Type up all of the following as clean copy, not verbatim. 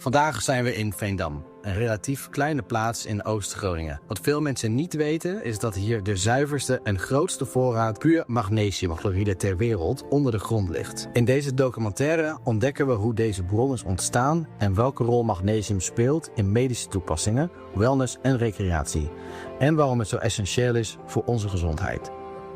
Vandaag zijn we in Veendam, een relatief kleine plaats in Oost-Groningen. Wat veel mensen niet weten is dat hier de zuiverste en grootste voorraad puur magnesiumchloride ter wereld onder de grond ligt. In deze documentaire ontdekken we hoe deze bron is ontstaan en welke rol magnesium speelt in medische toepassingen, wellness en recreatie. En waarom het zo essentieel is voor onze gezondheid.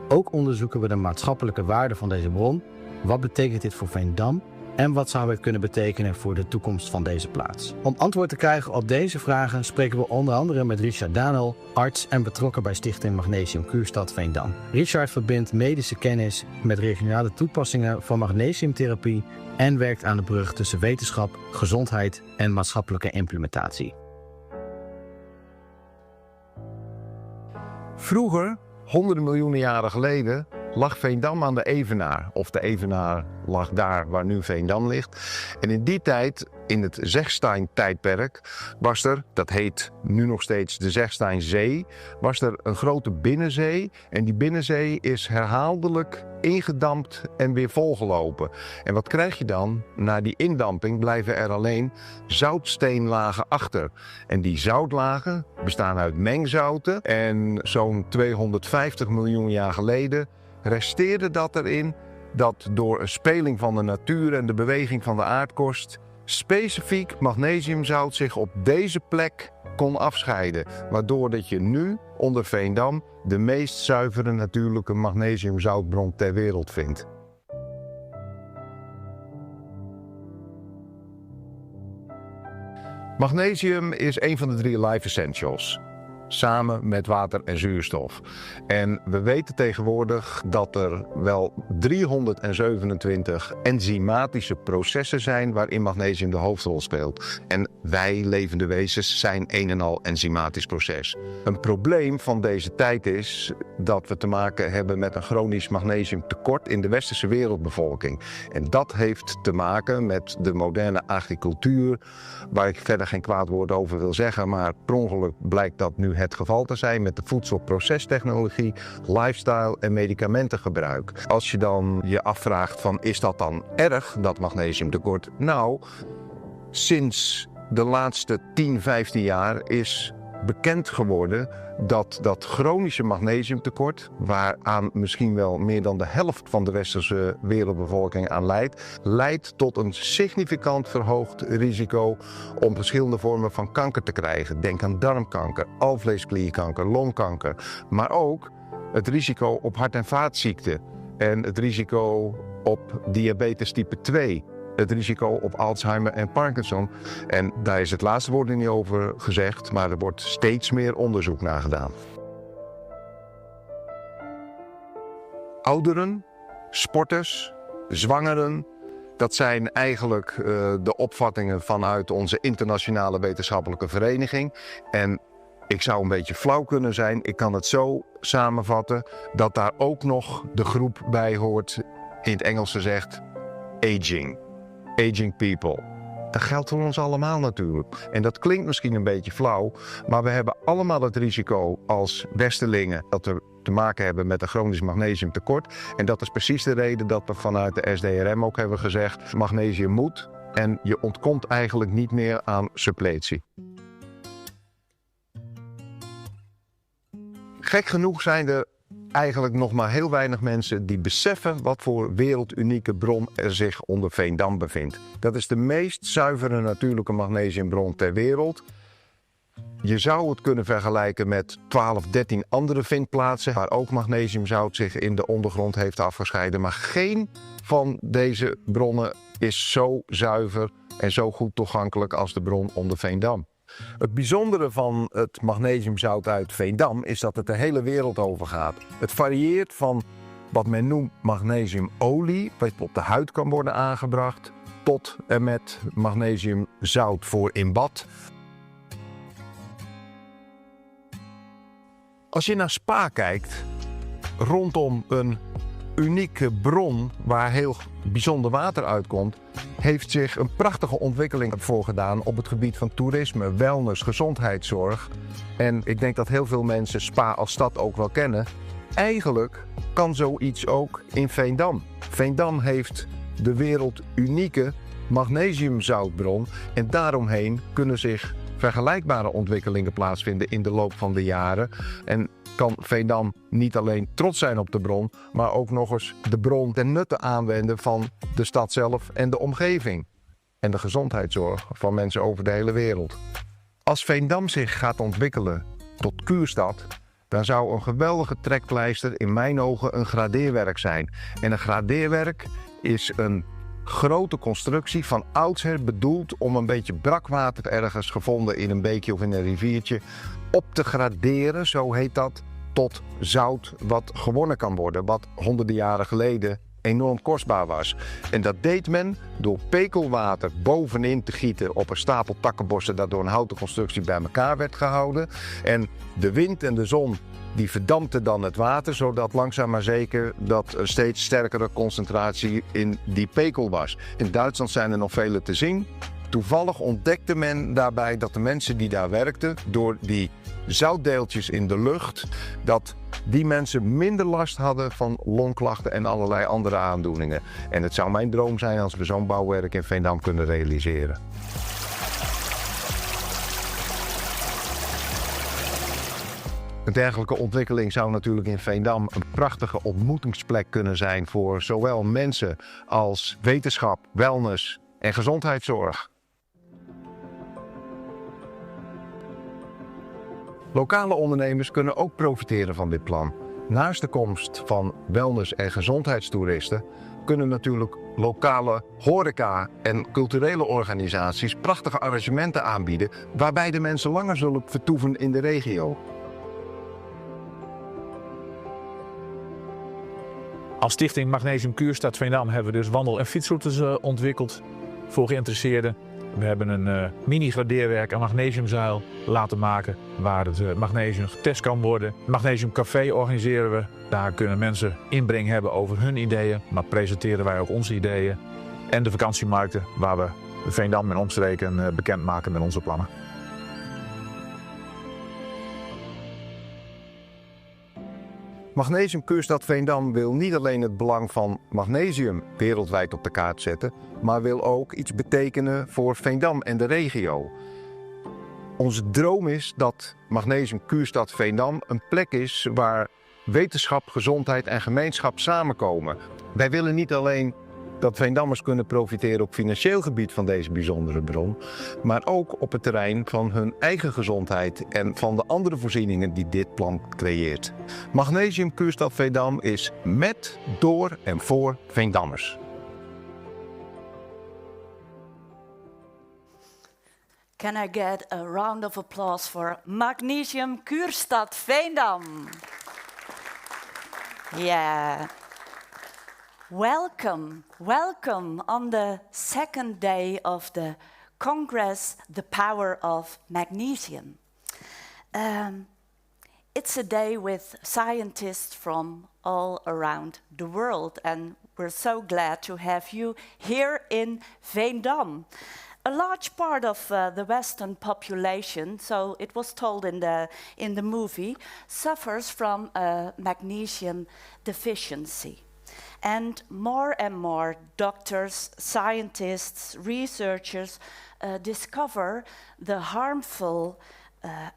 Ook onderzoeken we de maatschappelijke waarde van deze bron. Wat betekent dit voor Veendam? En wat zou het kunnen betekenen voor de toekomst van deze plaats? Om antwoord te krijgen op deze vragen spreken we onder andere met Richard Danel, arts en betrokken bij Stichting Magnesium Kuurstad Veendam. Richard verbindt medische kennis met regionale toepassingen van magnesiumtherapie en werkt aan de brug tussen wetenschap, gezondheid en maatschappelijke implementatie. Vroeger, honderden miljoenen jaren geleden, lag Veendam aan de Evenaar. Of de Evenaar lag daar waar nu Veendam ligt. En in die tijd, in het Zegstein-tijdperk, was er, dat heet nu nog steeds de Zegsteinzee, was er een grote binnenzee. En die binnenzee is herhaaldelijk ingedampt en weer volgelopen. En wat krijg je dan? Na die indamping blijven er alleen zoutsteenlagen achter. En die zoutlagen bestaan uit mengzouten. En zo'n 250 miljoen jaar geleden resteerde dat erin dat door een speling van de natuur en de beweging van de aardkorst specifiek magnesiumzout zich op deze plek kon afscheiden. Waardoor dat je nu onder Veendam de meest zuivere natuurlijke magnesiumzoutbron ter wereld vindt. Magnesium is een van de 3 life essentials. Samen met water en zuurstof. En we weten tegenwoordig dat er wel 327 enzymatische processen zijn waarin magnesium de hoofdrol speelt. En wij, levende wezens, zijn een en al enzymatisch proces. Een probleem van deze tijd is dat we te maken hebben met een chronisch magnesiumtekort in de westerse wereldbevolking. En dat heeft te maken met de moderne agricultuur, waar ik verder geen kwaad woord over wil zeggen, maar per ongeluk blijkt dat nu het geval te zijn met de voedselprocestechnologie, lifestyle en medicamentengebruik. Als je dan je afvraagt van, is dat dan erg, dat magnesiumtekort? Nou, sinds de laatste 10, 15 jaar is bekend geworden dat dat chronische magnesiumtekort, waaraan misschien wel meer dan de helft van de westerse wereldbevolking aan leidt tot een significant verhoogd risico om verschillende vormen van kanker te krijgen. Denk aan darmkanker, alvleesklierkanker, longkanker, maar ook het risico op hart- en vaatziekten en het risico op diabetes type 2. Het risico op Alzheimer en Parkinson. En daar is het laatste woord niet over gezegd, maar er wordt steeds meer onderzoek naar gedaan. Ouderen, sporters, zwangeren, dat zijn eigenlijk de opvattingen vanuit onze internationale wetenschappelijke vereniging. En ik zou een beetje flauw kunnen zijn, ik kan het zo samenvatten dat daar ook nog de groep bij hoort, in het Engels gezegd, aging people. Dat geldt voor ons allemaal natuurlijk. En dat klinkt misschien een beetje flauw, maar we hebben allemaal het risico als westerlingen dat we te maken hebben met een chronisch magnesiumtekort. En dat is precies de reden dat we vanuit de SDRM ook hebben gezegd, magnesium moet en je ontkomt eigenlijk niet meer aan suppletie. Gek genoeg zijn er eigenlijk nog maar heel weinig mensen die beseffen wat voor wereldunieke bron er zich onder Veendam bevindt. Dat is de meest zuivere natuurlijke magnesiumbron ter wereld. Je zou het kunnen vergelijken met 12, 13 andere vindplaatsen waar ook magnesiumzout zich in de ondergrond heeft afgescheiden. Maar geen van deze bronnen is zo zuiver en zo goed toegankelijk als de bron onder Veendam. Het bijzondere van het magnesiumzout uit Veendam is dat het de hele wereld over gaat. Het varieert van wat men noemt magnesiumolie, wat op de huid kan worden aangebracht, tot en met magnesiumzout voor in bad. Als je naar Spa kijkt, rondom een unieke bron waar heel bijzonder water uitkomt, heeft zich een prachtige ontwikkeling voor gedaan op het gebied van toerisme, wellness, gezondheidszorg. En ik denk dat heel veel mensen Spa als stad ook wel kennen. Eigenlijk kan zoiets ook in Veendam. Veendam heeft de wereldunieke magnesiumzoutbron en daaromheen kunnen zich vergelijkbare ontwikkelingen plaatsvinden in de loop van de jaren. En kan Veendam niet alleen trots zijn op de bron, maar ook nog eens de bron ten nutte aanwenden van de stad zelf en de omgeving. En de gezondheidszorg van mensen over de hele wereld. Als Veendam zich gaat ontwikkelen tot kuurstad, dan zou een geweldige trekpleister in mijn ogen een gradeerwerk zijn. En een gradeerwerk is een grote constructie van oudsher bedoeld om een beetje brakwater ergens gevonden in een beekje of in een riviertje op te graderen, zo heet dat, tot zout wat gewonnen kan worden, wat honderden jaren geleden enorm kostbaar was. En dat deed men door pekelwater bovenin te gieten op een stapel takkenbossen dat door een houten constructie bij elkaar werd gehouden. En de wind en de zon die verdampten dan het water, zodat langzaam maar zeker dat een steeds sterkere concentratie in die pekel was. In Duitsland zijn er nog vele te zien. Toevallig ontdekte men daarbij dat de mensen die daar werkten, door die zoutdeeltjes in de lucht, dat die mensen minder last hadden van longklachten en allerlei andere aandoeningen. En het zou mijn droom zijn als we zo'n bouwwerk in Veendam kunnen realiseren. Een dergelijke ontwikkeling zou natuurlijk in Veendam een prachtige ontmoetingsplek kunnen zijn voor zowel mensen als wetenschap, wellness en gezondheidszorg. Lokale ondernemers kunnen ook profiteren van dit plan. Naast de komst van wellness- en gezondheidstoeristen kunnen natuurlijk lokale horeca en culturele organisaties prachtige arrangementen aanbieden waarbij de mensen langer zullen vertoeven in de regio. Als stichting Magnesium Kuurstad Veendam hebben we dus wandel- en fietsroutes ontwikkeld voor geïnteresseerden. We hebben een mini-gradeerwerk aan magnesiumzuil laten maken waar het magnesium getest kan worden. Magnesium Café organiseren we. Daar kunnen mensen inbreng hebben over hun ideeën, maar presenteren wij ook onze ideeën. En de vakantiemarkten waar we Veendam en omstreken bekend maken met onze plannen. Magnesium Kuurstad Veendam wil niet alleen het belang van magnesium wereldwijd op de kaart zetten, maar wil ook iets betekenen voor Veendam en de regio. Onze droom is dat Magnesiumkuurstad Veendam een plek is waar wetenschap, gezondheid en gemeenschap samenkomen. Wij willen niet alleen dat Veendammers kunnen profiteren op financieel gebied van deze bijzondere bron, maar ook op het terrein van hun eigen gezondheid en van de andere voorzieningen die dit plan creëert. Magnesiumkuurstad Veendam is met, door en voor Veendammers. Can I get a round of applause for Magnesium Kuurstad Veendam? Yeah. Welcome on the second day of the Congress, The Power of Magnesium. It's a day with scientists from all around the world, and we're so glad to have you here in Veendam. A large part of the Western population, so it was told in the movie, suffers from a magnesium deficiency. And more doctors, scientists, researchers discover the harmful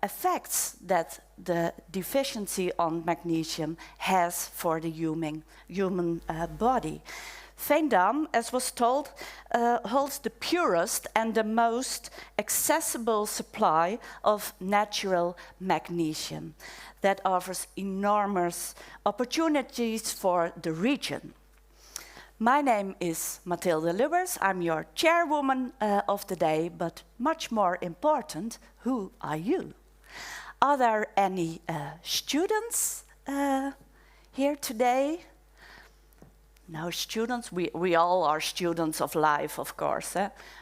effects that the deficiency on magnesium has for the human body. Veendam, as was told, holds the purest and the most accessible supply of natural magnesium that offers enormous opportunities for the region. My name is Mathilde Lubbers. I'm your chairwoman of the day, but much more important, who are you? Are there any students here today? No students, we all are students of life, of course.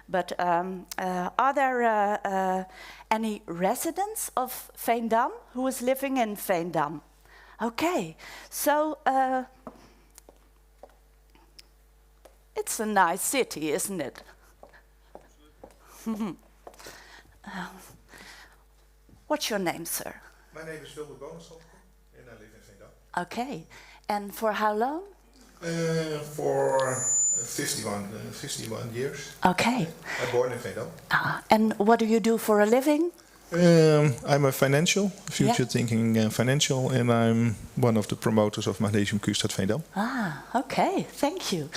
But are there any residents of Veendam who is living in Veendam? Okay, so it's a nice city, isn't it? What's your name, sir? My name is Rosanoff, and I live in Veendam. Okay, and for how long? For 51 years. Okay. I'm born in Veendam. And what do you do for a living? I'm a future-thinking financial, and I'm one of the promoters of Magnesium Kuurstad Veendam. Okay, thank you.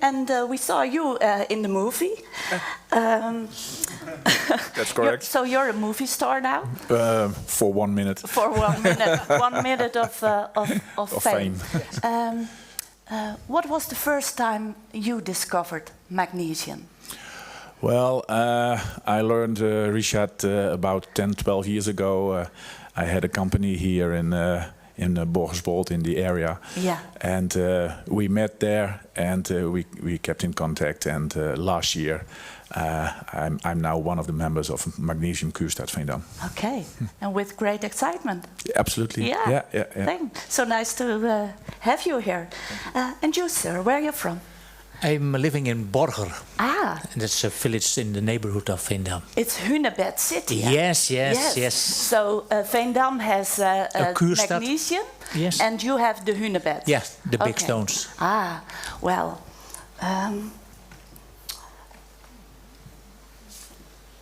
And we saw you in the movie. That's correct. So you're a movie star now? For 1 minute. For 1 minute, 1 minute of fame. What was the first time you discovered magnesium? Well, I learned Richard about 10, 12 years ago. I had a company here in Belgrade, in the area. Yeah. And we met there, and we kept in contact. And last year, I'm now one of the members of Magnesium Kuurstad Veendam. Okay, and with great excitement. Absolutely. Yeah. Thanks. So nice to have you here. And you, sir, where are you from? I'm living in Borger. Ah. And that's a village in the neighborhood of Veendam. It's Hunebed City. Yes. So Veendam has magnesium, yes, and you have the Hunebed. Yes, the big stones. Well,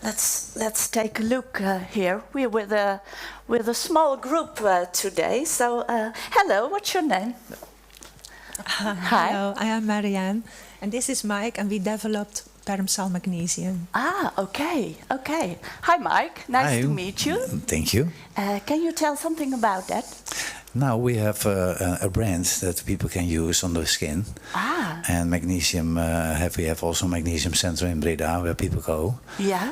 let's take a look here. We're with a small group today. So hello, what's your name? Hi. Hello, I am Marija, and this is Mike, and we developed Permsal magnesium. Okay. Hi, Mike. Nice to meet you. Thank you. Can you tell something about that? Now we have a brand that people can use on the skin. And magnesium, we have also Magnesium Center in Breda where people go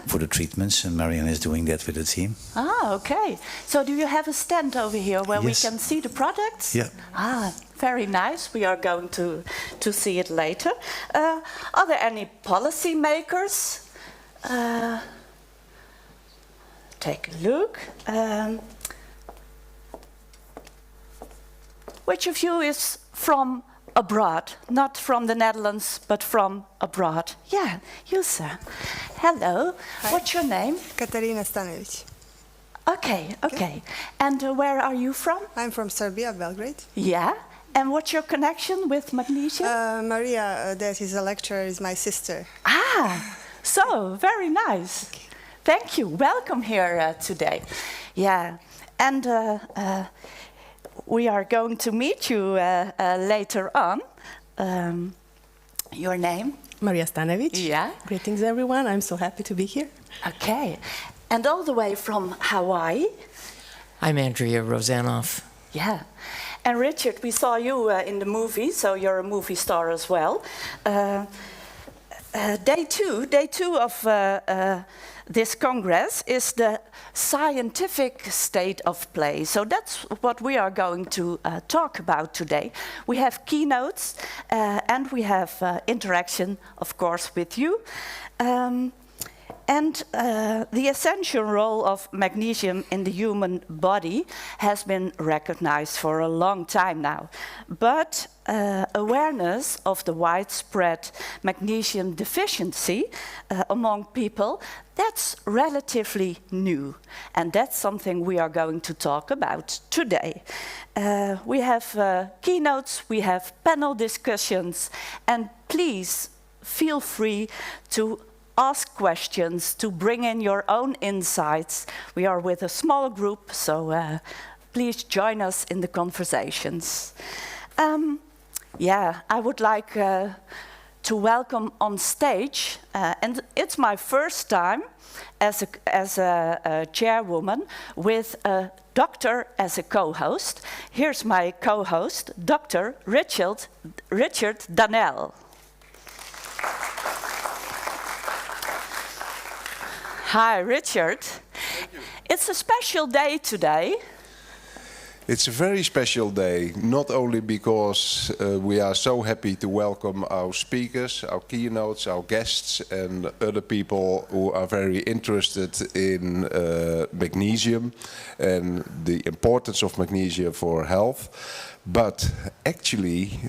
for the treatments, and Marianne is doing that with the team. Okay. So do you have a stand over here where we can see the products? Yeah. Very nice. We are going to see it later. Are there any policy makers? Take a look. Which of you is from abroad? Not from the Netherlands, but from abroad. Yeah, you, sir. Hello. Hi. What's your name? Stanojević. Okay. And where are you from? I'm from Serbia, Belgrade. Yeah. And what's your connection with magnesium? Marija, that is a lecturer, is my sister. So very nice. Thank you. Welcome here today. Yeah, and we are going to meet you later on. Your name? Marija Stanojević. Yeah. Greetings, everyone. I'm so happy to be here. Okay. And all the way from Hawaii? I'm Andrea Rosanoff. Yeah. And Richard, we saw you in the movie, so you're a movie star as well. Day two of this Congress is the scientific state of play. So that's what we are going to talk about today. We have keynotes and we have interaction, of course, with you. And the essential role of magnesium in the human body has been recognized for a long time now. But awareness of the widespread magnesium deficiency among people, that's relatively new. And that's something we are going to talk about today. We have keynotes, we have panel discussions, and please feel free to ask questions, to bring in your own insights. We are with a small group, so please join us in the conversations. Yeah, I would like to welcome on stage, and it's my first time as a chairwoman with a doctor as a co-host. Here's my co-host, Dr. Richard Danel. Hi, Richard. It's a special day today. It's a very special day, not only because we are so happy to welcome our speakers, our keynotes, our guests, and other people who are very interested in magnesium and the importance of magnesium for health. But actually,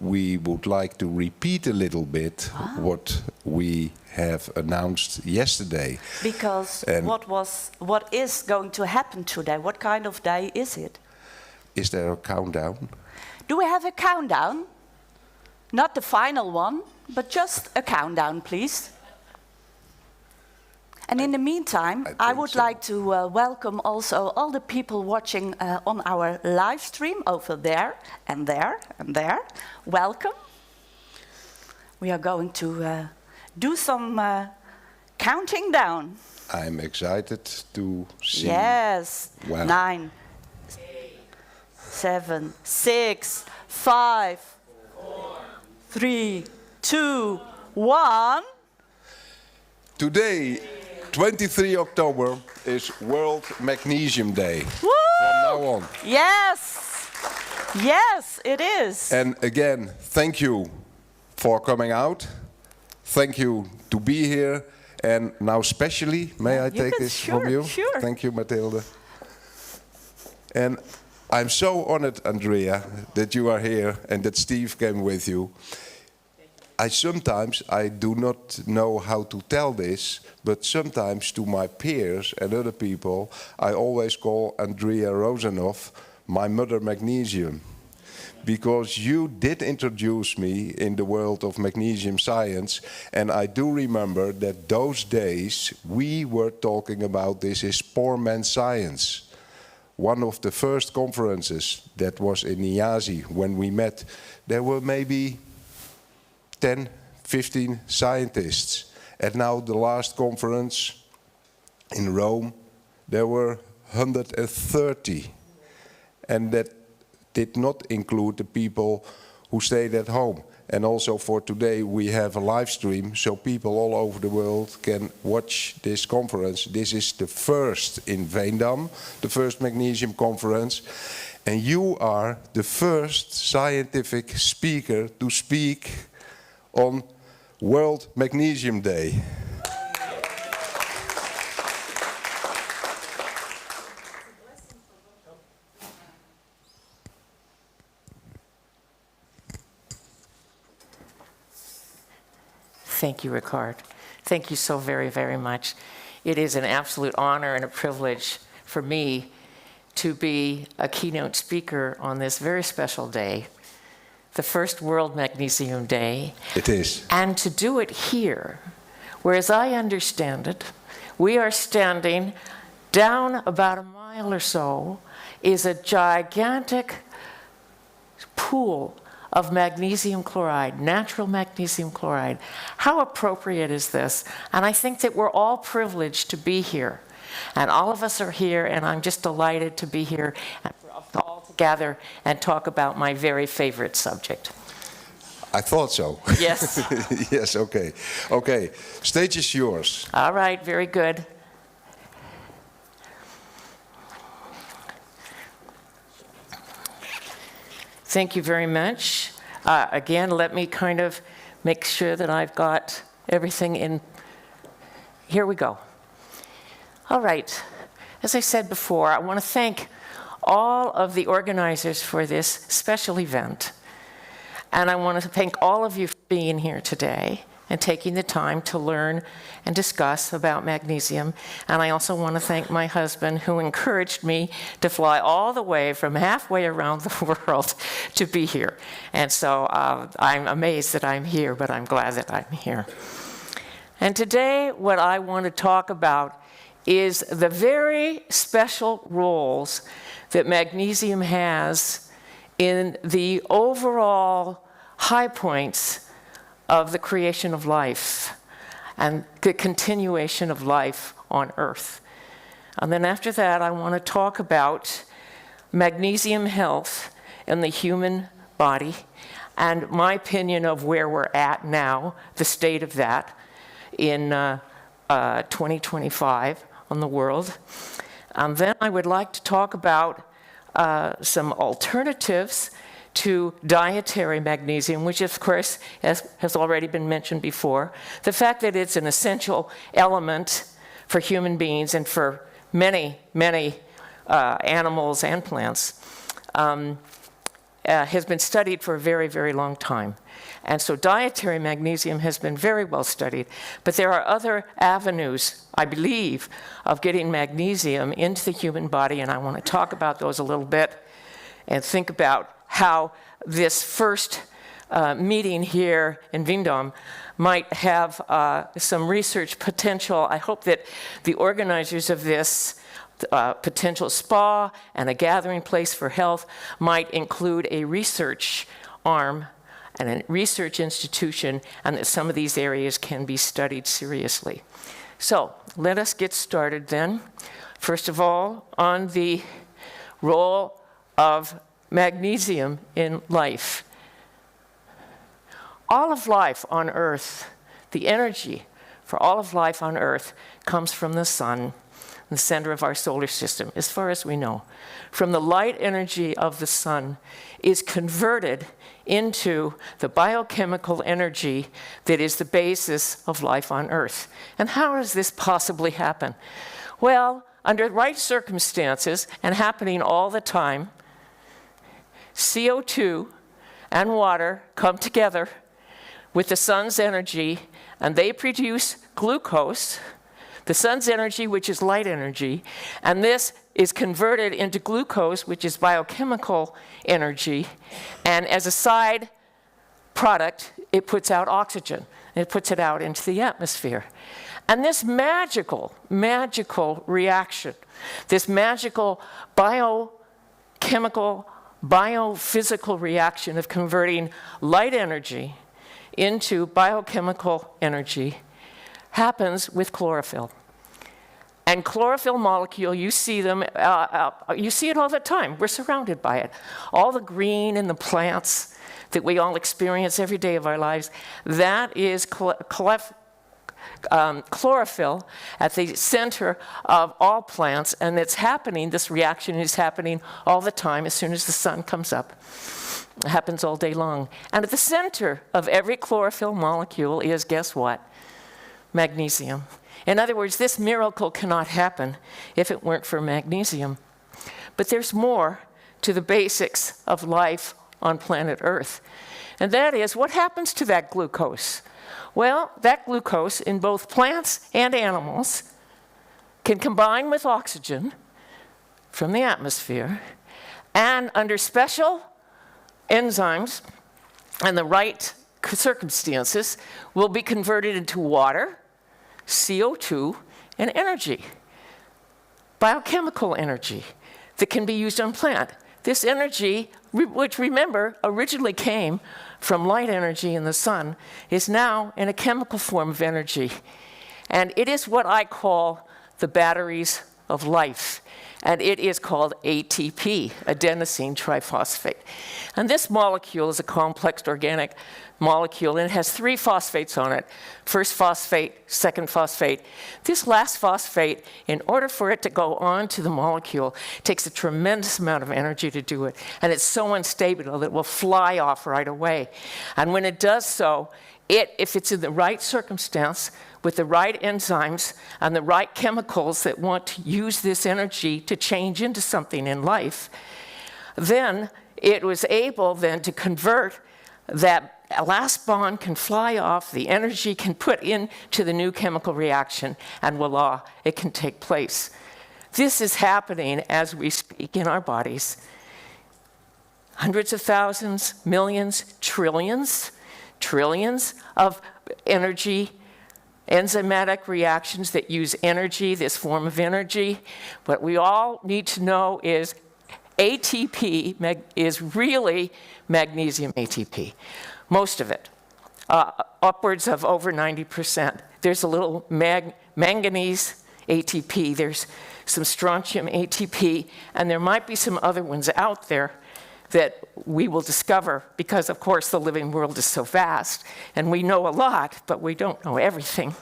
we would like to repeat a little bit what we have announced yesterday. Because what is going to happen today? What kind of day is it? Is there a countdown? Do we have a countdown? Not the final one, but just a countdown, please. And in the meantime, I would like to welcome also all the people watching on our live stream over there and there and there. Welcome. We are going to do some counting down. I'm excited to see. Yes. Well. 9, 7, 6, 5, 3, 2, 1. Today, 23 October is World Magnesium Day. Woo! From now on. Yes. Yes, it is. And again, thank you for coming out. Thank you to be here. And now especially, may I take this from you? Sure. Thank you, Mathilde. And I'm so honored, Andrea, that you are here and that Steve came with you. I do not know how to tell this, but sometimes to my peers and other people, I always call Andrea Rosanoff my mother magnesium. Because you did introduce me in the world of magnesium science, and I do remember that those days we were talking about this is poor man's science. One of the first conferences that was in Niazi when we met, there were maybe 10, 15 scientists. And now the last conference in Rome, there were 130. And that did not include the people who stayed at home. And also for today we have a live stream, so people all over the world can watch this conference. This is the first in Veendam, the first magnesium conference. And you are the first scientific speaker to speak on World Magnesium Day. Thank you, Richard. Thank you so very, very much. It is an absolute honor and a privilege for me to be a keynote speaker on this very special day, the first World Magnesium Day. It is. And to do it here, where, as I understand it, We are standing down about a mile or so is a gigantic pool of magnesium chloride, natural magnesium chloride. How appropriate is this? And I think that we're all privileged to be here. And all of us are here, and I'm just delighted to be here and for us all to gather and talk about my very favorite subject. I thought so. Yes. Yes, okay. Okay, stage is yours. All right, very good. Thank you very much. Again, let me kind of make sure that I've got everything in. Here we go. All right. As I said before, I want to thank all of the organizers for this special event. And I want to thank all of you for being here today and taking the time to learn and discuss about magnesium. And I also want to thank my husband, who encouraged me to fly all the way from halfway around the world to be here. And so I'm amazed that I'm here, but I'm glad that I'm here. And today, what I want to talk about is the very special roles that magnesium has in the overall high points of the creation of life and the continuation of life on Earth. And then after that, I want to talk about magnesium health in the human body and my opinion of where we're at now, the state of that in 2025 on the world. And then I would like to talk about some alternatives to dietary magnesium, which of course has already been mentioned before. The fact that it's an essential element for human beings and for many, many animals and plants has been studied for a very, very long time. And so dietary magnesium has been very well studied. But there are other avenues, I believe, of getting magnesium into the human body, and I want to talk about those a little bit and think about how this first meeting here in Veendam might have some research potential. I hope that the organizers of this potential spa and a gathering place for health might include a research arm and a research institution, and that some of these areas can be studied seriously. So let us get started then. First of all, on the role of magnesium in life. All of life on Earth, the energy for all of life on Earth comes from the sun, the center of our solar system, as far as we know. From the light energy of the sun is converted into the biochemical energy that is the basis of life on Earth. And how does this possibly happen? Well, under the right circumstances, and happening all the time, CO2 and water come together with the sun's energy, and they produce glucose, the sun's energy, which is light energy, and this is converted into glucose, which is biochemical energy, and as a side product, it puts out oxygen. It puts it out into the atmosphere. And this magical reaction, this magical biochemical, biophysical reaction of converting light energy into biochemical energy happens with chlorophyll. And chlorophyll molecule, you see them, you see it all the time. We're surrounded by it. All the green in the plants that we all experience every day of our lives, that is chlorophyll at the center of all plants, and it's happening, this reaction is happening all the time as soon as the sun comes up. It happens all day long. And at the center of every chlorophyll molecule is, guess what? Magnesium. In other words, this miracle cannot happen if it weren't for magnesium. But there's more to the basics of life on planet Earth. And that is, what happens to that glucose? Well, that glucose in both plants and animals can combine with oxygen from the atmosphere, and under special enzymes and the right circumstances will be converted into water, CO2, and energy, biochemical energy that can be used on plant. This energy, which remember originally came from light energy in the sun, is now in a chemical form of energy. And it is what I call the batteries of life. And it is called ATP, adenosine triphosphate. And this molecule is a complex organic molecule, and it has 3 phosphates on it. First phosphate, second phosphate. This last phosphate, in order for it to go on to the molecule, takes a tremendous amount of energy to do it. And it's so unstable that it will fly off right away. And when it does so, if it's in the right circumstance, with the right enzymes and the right chemicals that want to use this energy to change into something in life, then it was able then to convert that last bond can fly off, the energy can put into the new chemical reaction, and voila, it can take place. This is happening as we speak in our bodies. Hundreds of thousands, millions, trillions of energy, enzymatic reactions that use energy, this form of energy. What we all need to know is ATP is really magnesium ATP, most of it, upwards of over 90%. There's a little manganese ATP, there's some strontium ATP, and there might be some other ones out there that we will discover because, of course, the living world is so vast, and we know a lot, but we don't know everything.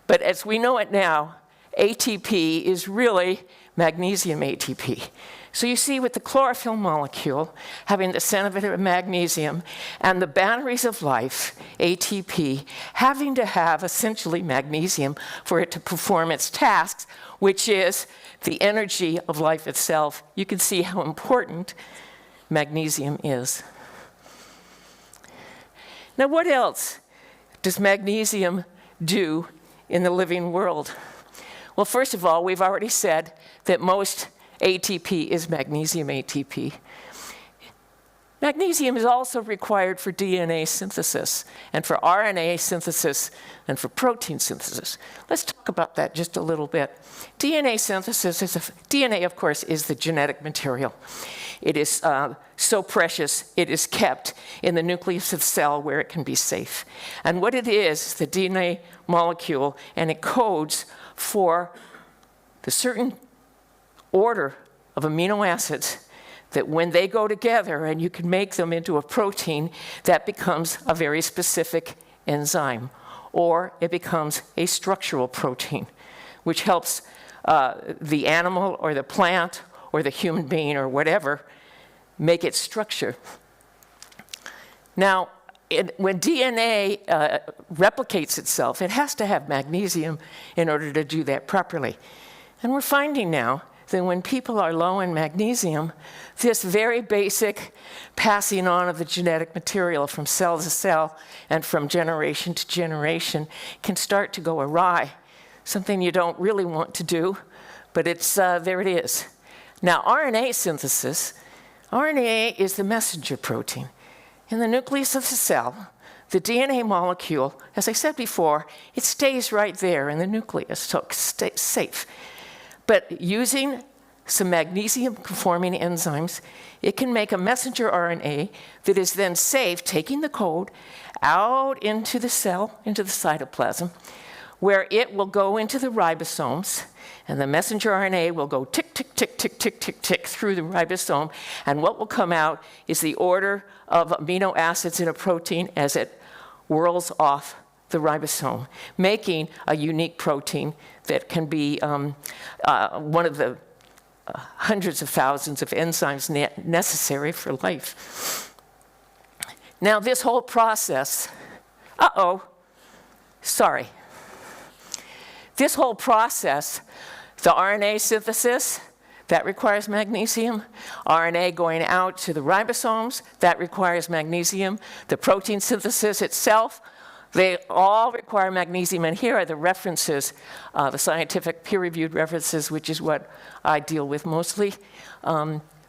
But as we know it now, ATP is really magnesium ATP. So you see with the chlorophyll molecule having the center of magnesium and the batteries of life, ATP, having to have essentially magnesium for it to perform its tasks, which is the energy of life itself. You can see how important magnesium is. Now, what else does magnesium do in the living world? Well, first of all, we've already said that most ATP is magnesium ATP. Magnesium is also required for DNA synthesis and for RNA synthesis and for protein synthesis. Let's talk about that just a little bit. DNA synthesis DNA, of course, is the genetic material. It is so precious, it is kept in the nucleus of the cell where it can be safe. And what it is the DNA molecule, and it codes for the certain order of amino acids that when they go together and you can make them into a protein, that becomes a very specific enzyme, or it becomes a structural protein, which helps the animal or the plant or the human being or whatever make its structure. Now, when DNA replicates itself, it has to have magnesium in order to do that properly. And we're finding now that when people are low in magnesium, this very basic passing on of the genetic material from cell to cell and from generation to generation can start to go awry. Something you don't really want to do, but it's there it is. Now, RNA synthesis, RNA is the messenger protein. In the nucleus of the cell, the DNA molecule, as I said before, it stays right there in the nucleus, so it stays safe. But using some magnesium-conforming enzymes, it can make a messenger RNA that is then safe, taking the code out into the cell, into the cytoplasm, where it will go into the ribosomes, and the messenger RNA will go tick, tick, tick, tick, tick, tick, tick through the ribosome, and what will come out is the order of amino acids in a protein as it whirls off the ribosome, making a unique protein that can be one of the hundreds of thousands of enzymes necessary for life. Now, this whole process, this whole process, the RNA synthesis, that requires magnesium. RNA going out to the ribosomes, that requires magnesium. The protein synthesis itself, they all require magnesium, and here are the references, the scientific peer-reviewed references, which is what I deal with mostly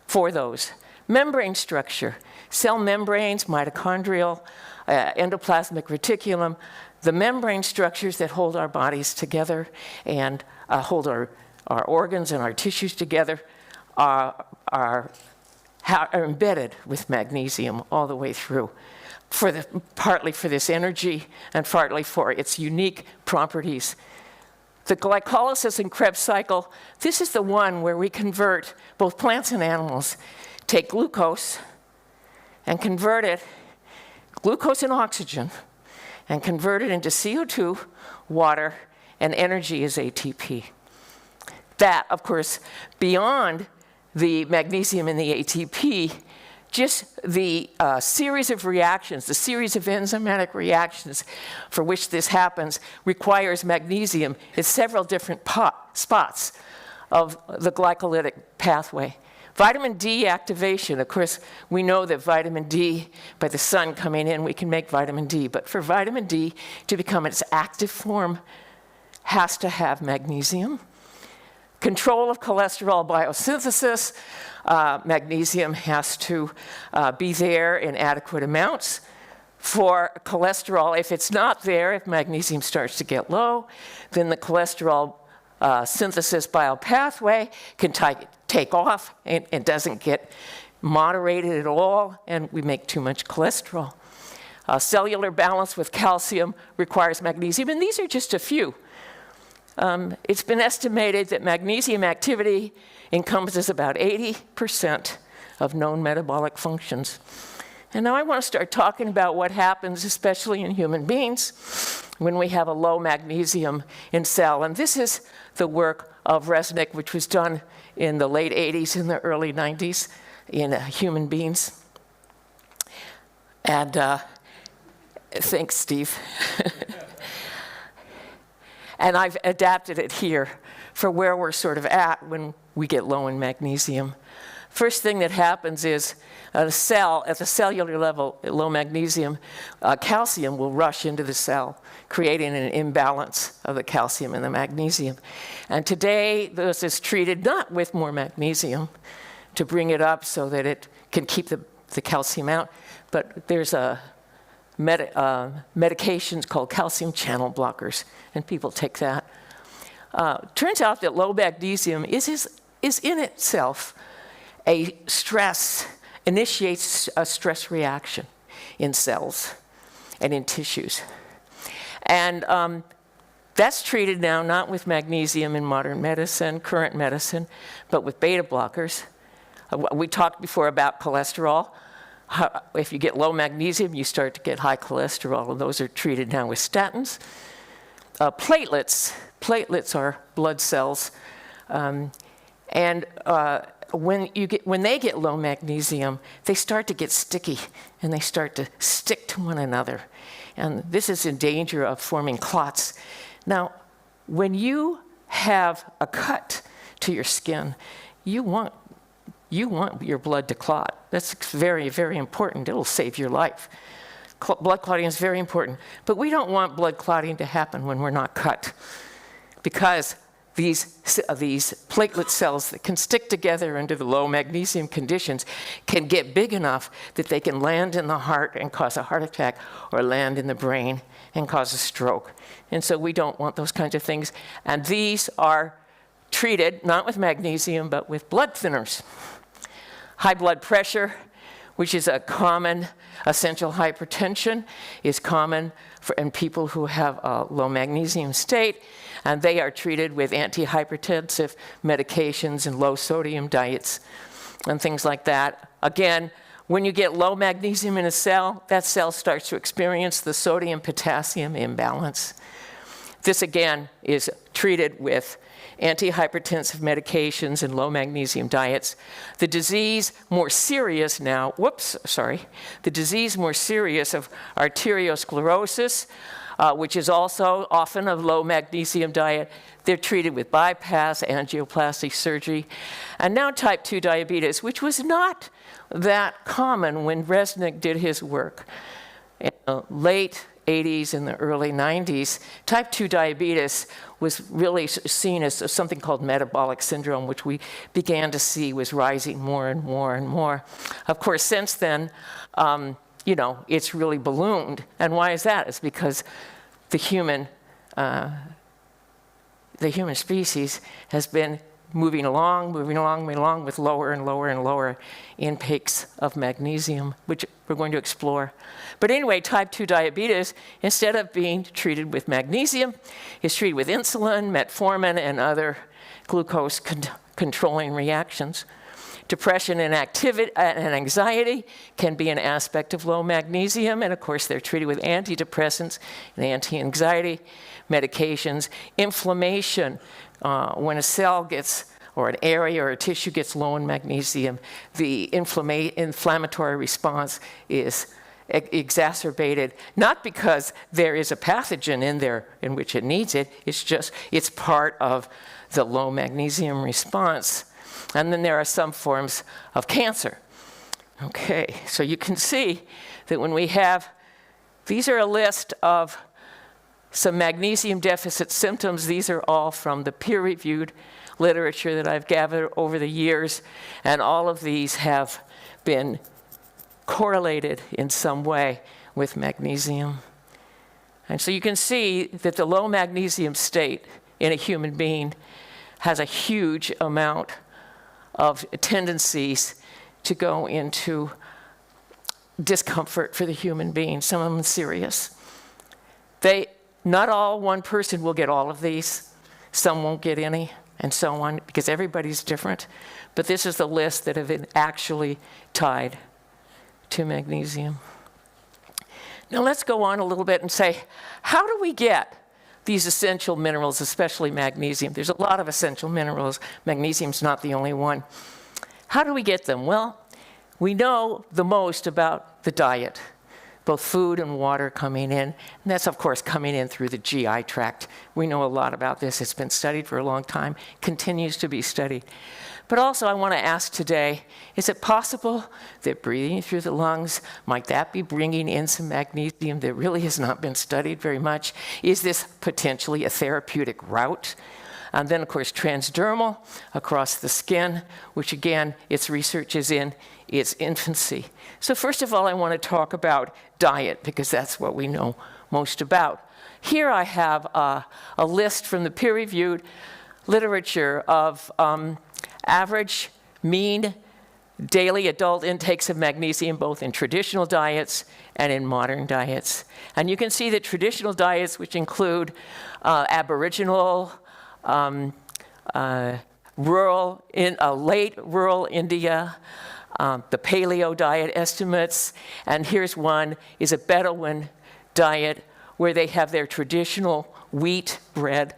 for those. Membrane structure, cell membranes, mitochondrial, endoplasmic reticulum, the membrane structures that hold our bodies together and hold our organs and our tissues together are embedded with magnesium all the way through, partly for this energy and partly for its unique properties. The glycolysis and Krebs cycle, this is the one where we convert, both plants and animals, take glucose and convert it, glucose and oxygen, and convert it into CO2, water, and energy as ATP. That, of course, beyond the magnesium and the ATP, just the series of reactions, the series of enzymatic reactions for which this happens requires magnesium in several different spots of the glycolytic pathway. Vitamin D activation, of course, we know that vitamin D, by the sun coming in, we can make vitamin D. But for vitamin D to become its active form, has to have magnesium. Control of cholesterol biosynthesis, magnesium has to be there in adequate amounts. For cholesterol, if it's not there, if magnesium starts to get low, then the cholesterol synthesis biopathway can take off and doesn't get moderated at all, and we make too much cholesterol. Cellular balance with calcium requires magnesium, and these are just a few. It's been estimated that magnesium activity encompasses about 80% of known metabolic functions. And now I want to start talking about what happens, especially in human beings, when we have a low magnesium in cell. And this is the work of Resnick, which was done in the late 80s and the early 90s in human beings. And thanks, Steve. And I've adapted it here for where we're sort of at when we get low in magnesium. First thing that happens is at the cellular level, at low magnesium, calcium will rush into the cell, creating an imbalance of the calcium and the magnesium. And today, this is treated not with more magnesium to bring it up so that it can keep the calcium out, but there's a medications called calcium channel blockers, and people take that. Turns out that low magnesium is in itself a stress, initiates a stress reaction in cells and in tissues. And that's treated now not with magnesium in modern medicine, current medicine, but with beta blockers. We talked before about cholesterol. If you get low magnesium, you start to get high cholesterol, and those are treated now with statins. Platelets are blood cells, when they get low magnesium, they start to get sticky, and they start to stick to one another, and this is in danger of forming clots. Now, when you have a cut to your skin, you want your blood to clot. That's very, very important. It'll save your life. Blood clotting is very important. But we don't want blood clotting to happen when we're not cut, because these platelet cells that can stick together under the low magnesium conditions can get big enough that they can land in the heart and cause a heart attack, or land in the brain and cause a stroke. And so we don't want those kinds of things. And these are treated not with magnesium, but with blood thinners. High blood pressure, which is a common essential hypertension, is common in people who have a low magnesium state, and they are treated with antihypertensive medications and low sodium diets and things like that. Again, when you get low magnesium in a cell, that cell starts to experience the sodium-potassium imbalance. This, again, is treated with antihypertensive medications and low magnesium diets. The disease more serious now, the disease more serious of arteriosclerosis, which is also often a low magnesium diet, they're treated with bypass, angioplasty surgery. And now type 2 diabetes, which was not that common when Resnick did his work. In the late 80s and the early 90s, type 2 diabetes was really seen as something called metabolic syndrome, which we began to see was rising more and more and more. Of course, since then, it's really ballooned. And why is that? It's because the human species has been moving along with lower and lower and lower intakes of magnesium, which we're going to explore. But anyway, type 2 diabetes, instead of being treated with magnesium, is treated with insulin, metformin, and other glucose controlling reactions. Depression and anxiety can be an aspect of low magnesium, and of course they're treated with antidepressants and anti-anxiety medications. Inflammation, when a cell gets, or an area or a tissue gets low in magnesium, the inflammatory response is exacerbated, not because there is a pathogen in there in which it needs it, it's part of the low magnesium response. And then there are some forms of cancer. Okay, so you can see that when we have, these are a list of some magnesium deficit symptoms. These are all from the peer-reviewed literature that I've gathered over the years, and all of these have been correlated in some way with magnesium. And so you can see that the low magnesium state in a human being has a huge amount of tendencies to go into discomfort for the human being, some of them serious. Not one person will get all of these, some won't get any, and so on, because everybody's different. But this is the list that have been actually tied to magnesium. Now let's go on a little bit and say, how do we get these essential minerals, especially magnesium? There's a lot of essential minerals. Magnesium's not the only one. How do we get them? Well, we know the most about the diet, both food and water coming in. And that's, of course, coming in through the GI tract. We know a lot about this. It's been studied for a long time, continues to be studied. But also, I want to ask today, is it possible that breathing through the lungs, might that be bringing in some magnesium that really has not been studied very much? Is this potentially a therapeutic route? And then, of course, transdermal across the skin, which again, its research is in its infancy. So first of all, I want to talk about diet, because that's what we know most about. Here I have a list from the peer-reviewed literature of average mean daily adult intakes of magnesium, both in traditional diets and in modern diets. And you can see that traditional diets, which include Aboriginal, late rural India, the paleo diet estimates, and here's one, is a Bedouin diet where they have their traditional wheat bread,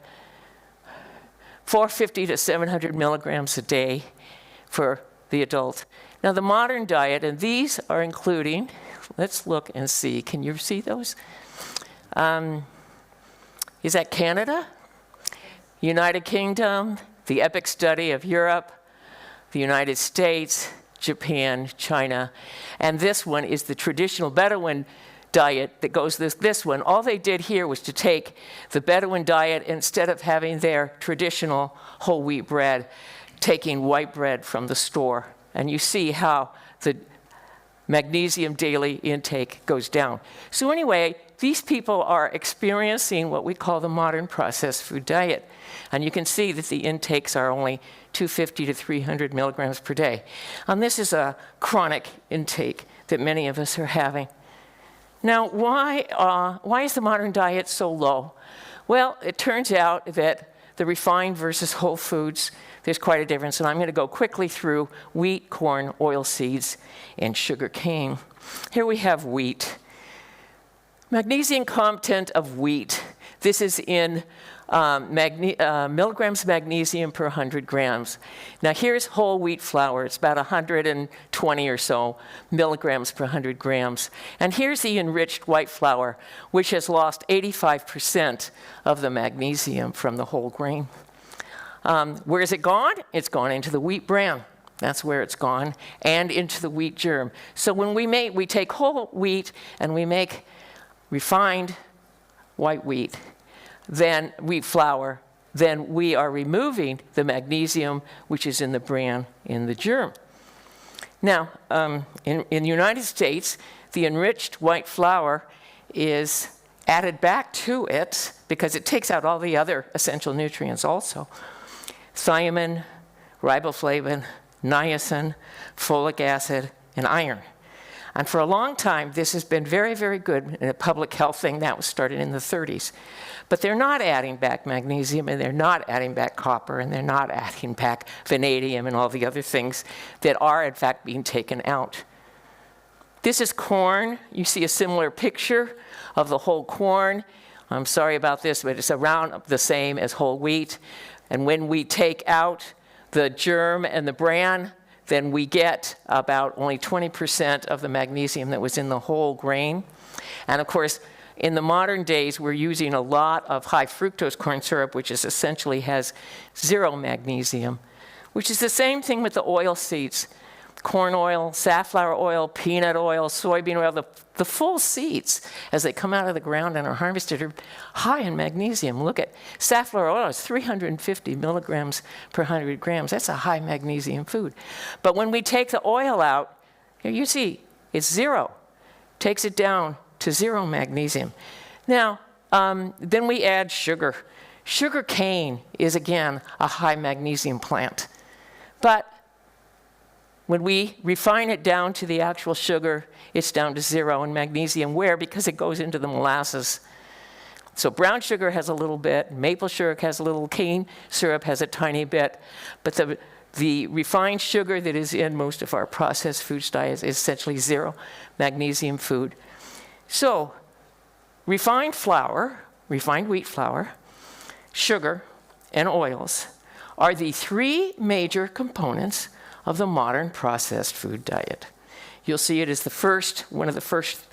450 to 700 milligrams a day for the adult. Now the modern diet, and these are including, let's look and see, can you see those? Is that Canada, United Kingdom, the EPIC study of Europe, the United States, Japan, China, and this one is the traditional Bedouin diet that goes this one. All they did here was to take the Bedouin diet, instead of having their traditional whole wheat bread, taking white bread from the store. And you see how the magnesium daily intake goes down. So anyway, these people are experiencing what we call the modern processed food diet. And you can see that the intakes are only 250 to 300 milligrams per day. And this is a chronic intake that many of us are having. Now, why is the modern diet so low? Well, it turns out that the refined versus whole foods, there's quite a difference. And I'm going to go quickly through wheat, corn, oilseeds, and sugar cane. Here we have wheat. Magnesium content of wheat. This is in milligrams magnesium per 100 grams. Now here's whole wheat flour. It's about 120 or so milligrams per 100 grams. And here's the enriched white flour, which has lost 85% of the magnesium from the whole grain. Where is it gone? It's gone into the wheat bran. That's where it's gone, and into the wheat germ. So when we take whole wheat and we make refined white wheat, then wheat flour, then we are removing the magnesium, which is in the bran, in the germ. Now, in the United States, the enriched white flour is added back to it, because it takes out all the other essential nutrients also. Thiamine, riboflavin, niacin, folic acid, and iron. And for a long time, this has been very, very good in a public health thing that was started in the 30s. But they're not adding back magnesium, and they're not adding back copper, and they're not adding back vanadium and all the other things that are, in fact, being taken out. This is corn. You see a similar picture of the whole corn. I'm sorry about this, but it's around the same as whole wheat. And when we take out the germ and the bran, then we get about only 20% of the magnesium that was in the whole grain. And of course, in the modern days, we're using a lot of high fructose corn syrup, which is essentially has 0 magnesium, which is the same thing with the oil seeds. Corn oil, safflower oil, peanut oil, soybean oil, the full seeds, as they come out of the ground and are harvested, are high in magnesium. Look at safflower oil, it's 350 milligrams per 100 grams. That's a high magnesium food. But when we take the oil out, here you see, it's 0. Takes it down to 0 magnesium. Now, then we add sugar. Sugar cane is, again, a high magnesium plant. But when we refine it down to the actual sugar, it's down to 0 in magnesium. Where? Because it goes into the molasses. So brown sugar has a little bit, maple syrup has a little, cane syrup has a tiny bit, but the refined sugar that is in most of our processed foods diets is essentially 0 magnesium food. So refined flour, refined wheat flour, sugar, and oils are the 3 major components of the modern processed food diet. You'll see it as one of the first,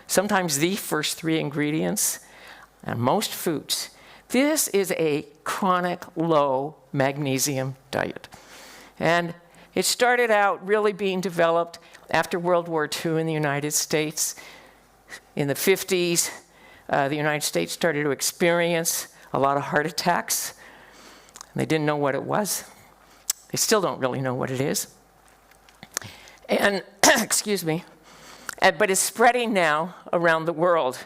sometimes the first 3 ingredients in most foods. This is a chronic low magnesium diet. And it started out really being developed after World War II in the United States. In the 50s, the United States started to experience a lot of heart attacks. They didn't know what it was. They still don't really know what it is. And, excuse me, but it's spreading now around the world.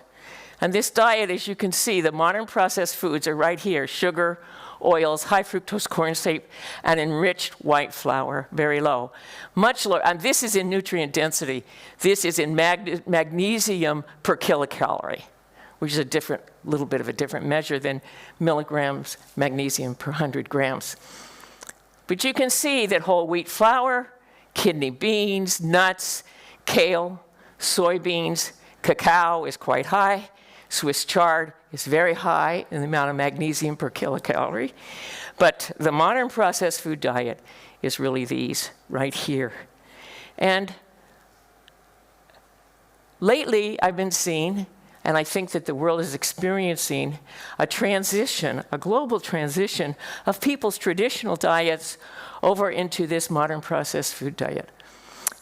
And this diet, as you can see, the modern processed foods are right here: sugar, oils, high fructose corn syrup, and enriched white flour, very low. Much lower, and this is in nutrient density. This is in magnesium per kilocalorie, which is a little bit of a different measure than milligrams magnesium per 100 grams. But you can see that whole wheat flour, kidney beans, nuts, kale, soybeans, cacao is quite high. Swiss chard is very high in the amount of magnesium per kilocalorie. But the modern processed food diet is really these right here. And lately I've been seeing, and I think that the world is experiencing, a transition, a global transition of people's traditional diets over into this modern processed food diet.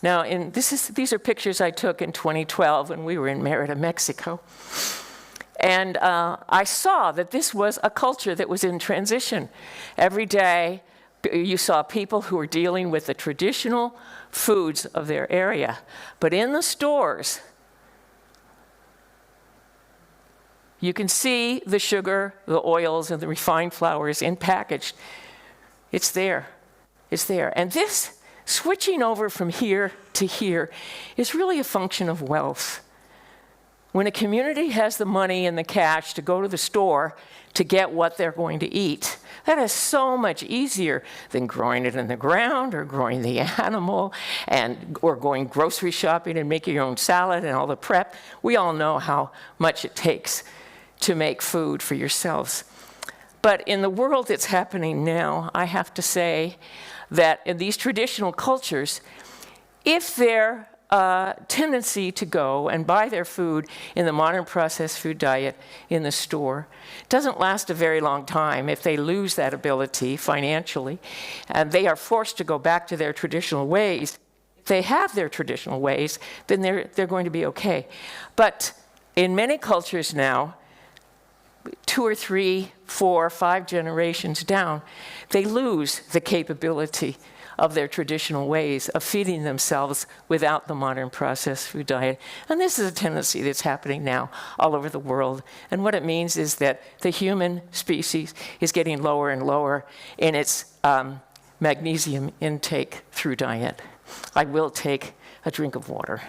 Now, these are pictures I took in 2012 when we were in Merida, Mexico. And I saw that this was a culture that was in transition. Every day, you saw people who were dealing with the traditional foods of their area. But in the stores, you can see the sugar, the oils, and the refined flours in packaged. It's there. It's there. And this switching over from here to here is really a function of wealth. When a community has the money and the cash to go to the store to get what they're going to eat, that is so much easier than growing it in the ground or growing the animal or going grocery shopping and making your own salad and all the prep. We all know how much it takes to make food for yourselves. But in the world that's happening now, I have to say that in these traditional cultures, if their tendency to go and buy their food in the modern processed food diet in the store doesn't last a very long time, if they lose that ability financially, and they are forced to go back to their traditional ways, if they have their traditional ways, then they're going to be okay. But in many cultures now, 2 or 3, 4, 5 generations down, they lose the capability of their traditional ways of feeding themselves without the modern processed food diet. And this is a tendency that's happening now all over the world. And what it means is that the human species is getting lower and lower in its magnesium intake through diet. I will take a drink of water.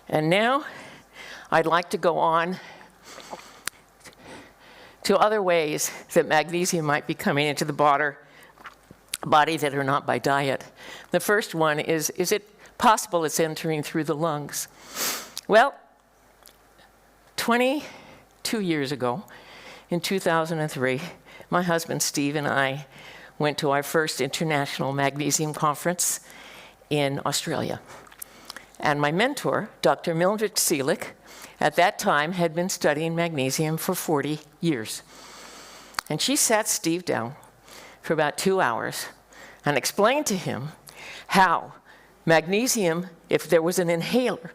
And now I'd like to go on to other ways that magnesium might be coming into the body that are not by diet. The first one is it possible it's entering through the lungs? Well, 22 years ago, in 2003, my husband Steve and I went to our first international magnesium conference in Australia. And my mentor, Dr. Mildred Seelig, at that time had been studying magnesium for 40 years. And she sat Steve down for about 2 hours and explained to him how magnesium, if there was an inhaler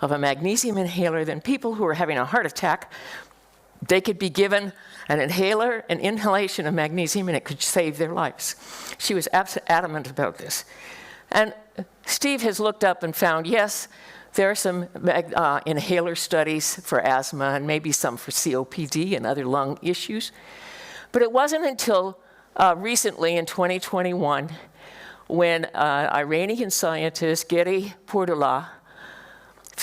of a magnesium inhaler, then people who were having a heart attack, they could be given an inhaler, an inhalation of magnesium, and it could save their lives. She was adamant about this. And Steve has looked up and found, yes, there are some inhaler studies for asthma and maybe some for COPD and other lung issues. But it wasn't until recently in 2021 when Iranian scientist Geri Purdullah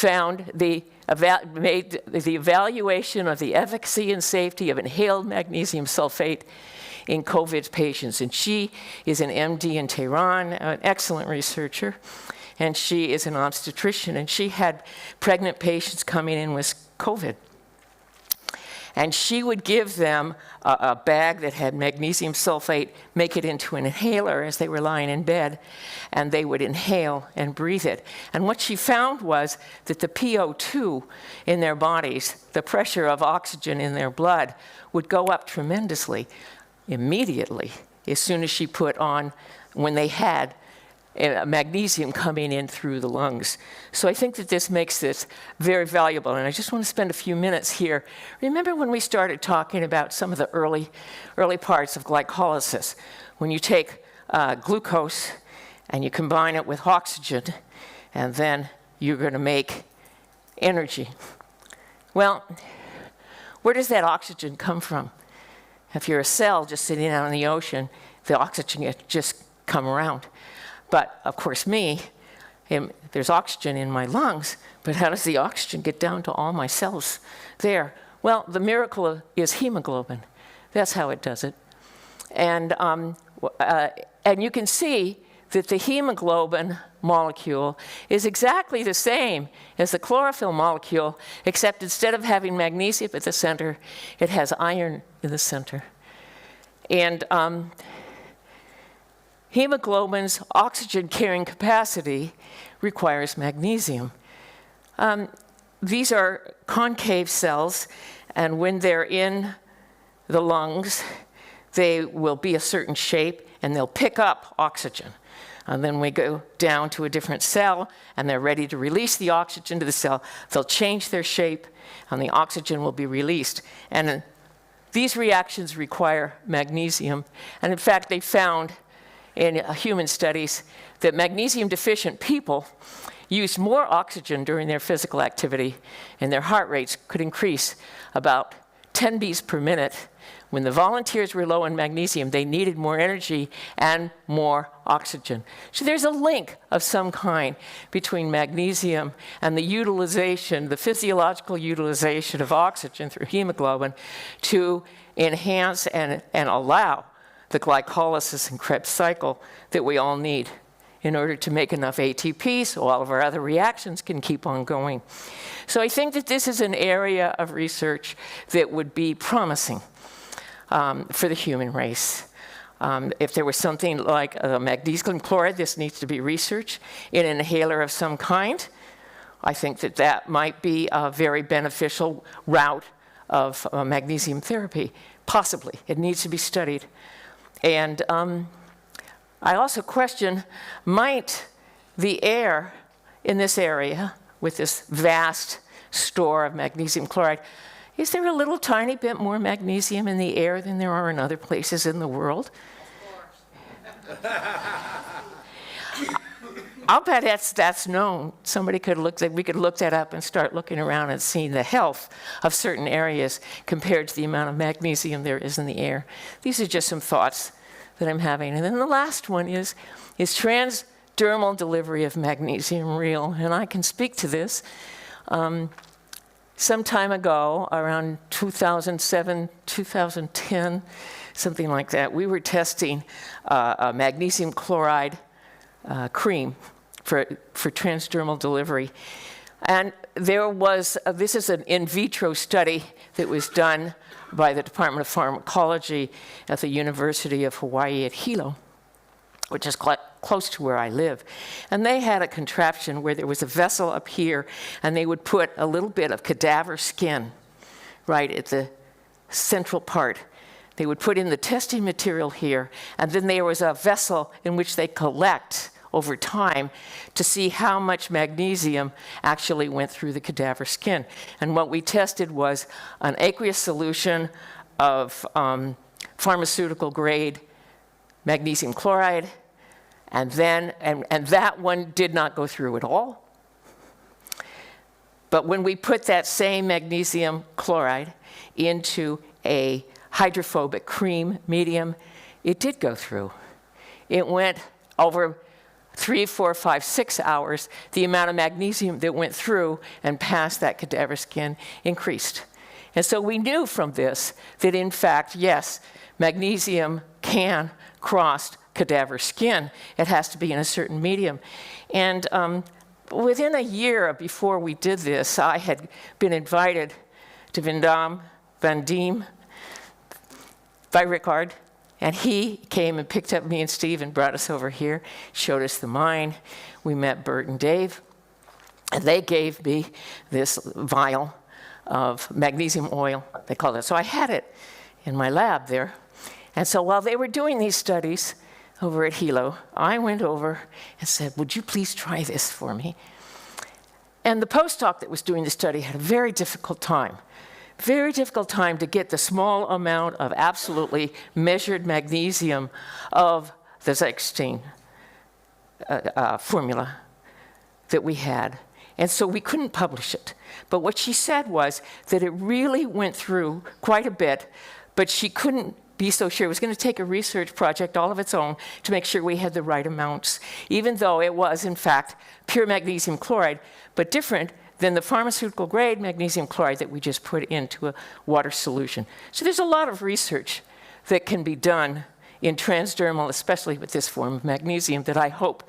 made the evaluation of the efficacy and safety of inhaled magnesium sulfate in COVID patients. And she is an MD in Tehran, an excellent researcher, and she is an obstetrician, and she had pregnant patients coming in with COVID. And she would give them a bag that had magnesium sulfate, make it into an inhaler as they were lying in bed, and they would inhale and breathe it. And what she found was that the PO2 in their bodies, the pressure of oxygen in their blood, would go up tremendously immediately as soon as she put on, when they had magnesium coming in through the lungs. So I think that this makes this very valuable, and I just want to spend a few minutes here. Remember when we started talking about some of the early parts of glycolysis, when you take glucose and you combine it with oxygen, and then you're going to make energy. Well, where does that oxygen come from? If you're a cell just sitting out in the ocean, the oxygen just come around. But of course there's oxygen in my lungs, but how does the oxygen get down to all my cells there? Well, the miracle is hemoglobin. That's how it does it. And you can see that the hemoglobin molecule is exactly the same as the chlorophyll molecule, except instead of having magnesium at the center, it has iron in the center. And hemoglobin's oxygen-carrying capacity requires magnesium. These are concave cells, and when they're in the lungs, they will be a certain shape, and they'll pick up oxygen. And then we go down to a different cell, and they're ready to release the oxygen to the cell. They'll change their shape, and the oxygen will be released. And these reactions require magnesium. And in fact, they found in human studies that magnesium-deficient people used more oxygen during their physical activity, and their heart rates could increase about 10 beats per minute. When the volunteers were low in magnesium, they needed more energy and more oxygen. So there's a link of some kind between magnesium and the utilization, the physiological utilization of oxygen through hemoglobin to enhance and allow the glycolysis and Krebs cycle that we all need in order to make enough ATP so all of our other reactions can keep on going. So I think that this is an area of research that would be promising for the human race. If there was something like magnesium chloride, this needs to be researched in an inhaler of some kind. I think that that might be a very beneficial route of magnesium therapy. Possibly. It needs to be studied. And I also question, might the air in this area with this vast store of magnesium chloride, Is there a little tiny bit more magnesium in the air than there are in other places in the world? Of course. I'll bet that's known. Somebody could look, we could look that up and start looking around and seeing the health of certain areas compared to the amount of magnesium there is in the air. These are just some thoughts that I'm having. And then the last one is transdermal delivery of magnesium real? And I can speak to this. Some time ago, around 2007, 2010, something like that, we were testing a magnesium chloride cream for transdermal delivery. And there was, this is an in vitro study that was done by the Department of Pharmacology at the University of Hawaii at Hilo, which is close to where I live. And they had a contraption where there was a vessel up here, and they would put a little bit of cadaver skin right at the central part. They would put in the testing material here, and then there was a vessel in which they collect over time to see how much magnesium actually went through the cadaver skin. And what we tested was an aqueous solution of pharmaceutical grade magnesium chloride, and that one did not go through at all. But when we put that same magnesium chloride into a hydrophobic cream medium, it did go through. It went over 3, 4, 5, 6 hours. The amount of magnesium that went through and past that cadaver skin increased. And so we knew from this that, in fact, yes, magnesium can cross cadaver skin. It has to be in a certain medium. And within a year before we did this, I had been invited to Van Diem by Richard, and he came and picked up me and Steve and brought us over here, showed us the mine. We met Bert and Dave, and they gave me this vial of magnesium oil, they called it. So I had it in my lab there. And so while they were doing these studies over at Hilo, I went over and said, would you please try this for me? And the postdoc that was doing the study had a very difficult time to get the small amount of absolutely measured magnesium of the Zechstein formula that we had. And so we couldn't publish it. But what she said was that it really went through quite a bit, but she couldn't be so sure. It was going to take a research project all of its own to make sure we had the right amounts, even though it was, in fact, pure magnesium chloride, but different than the pharmaceutical grade magnesium chloride that we just put into a water solution. So there's a lot of research that can be done in transdermal, especially with this form of magnesium, that I hope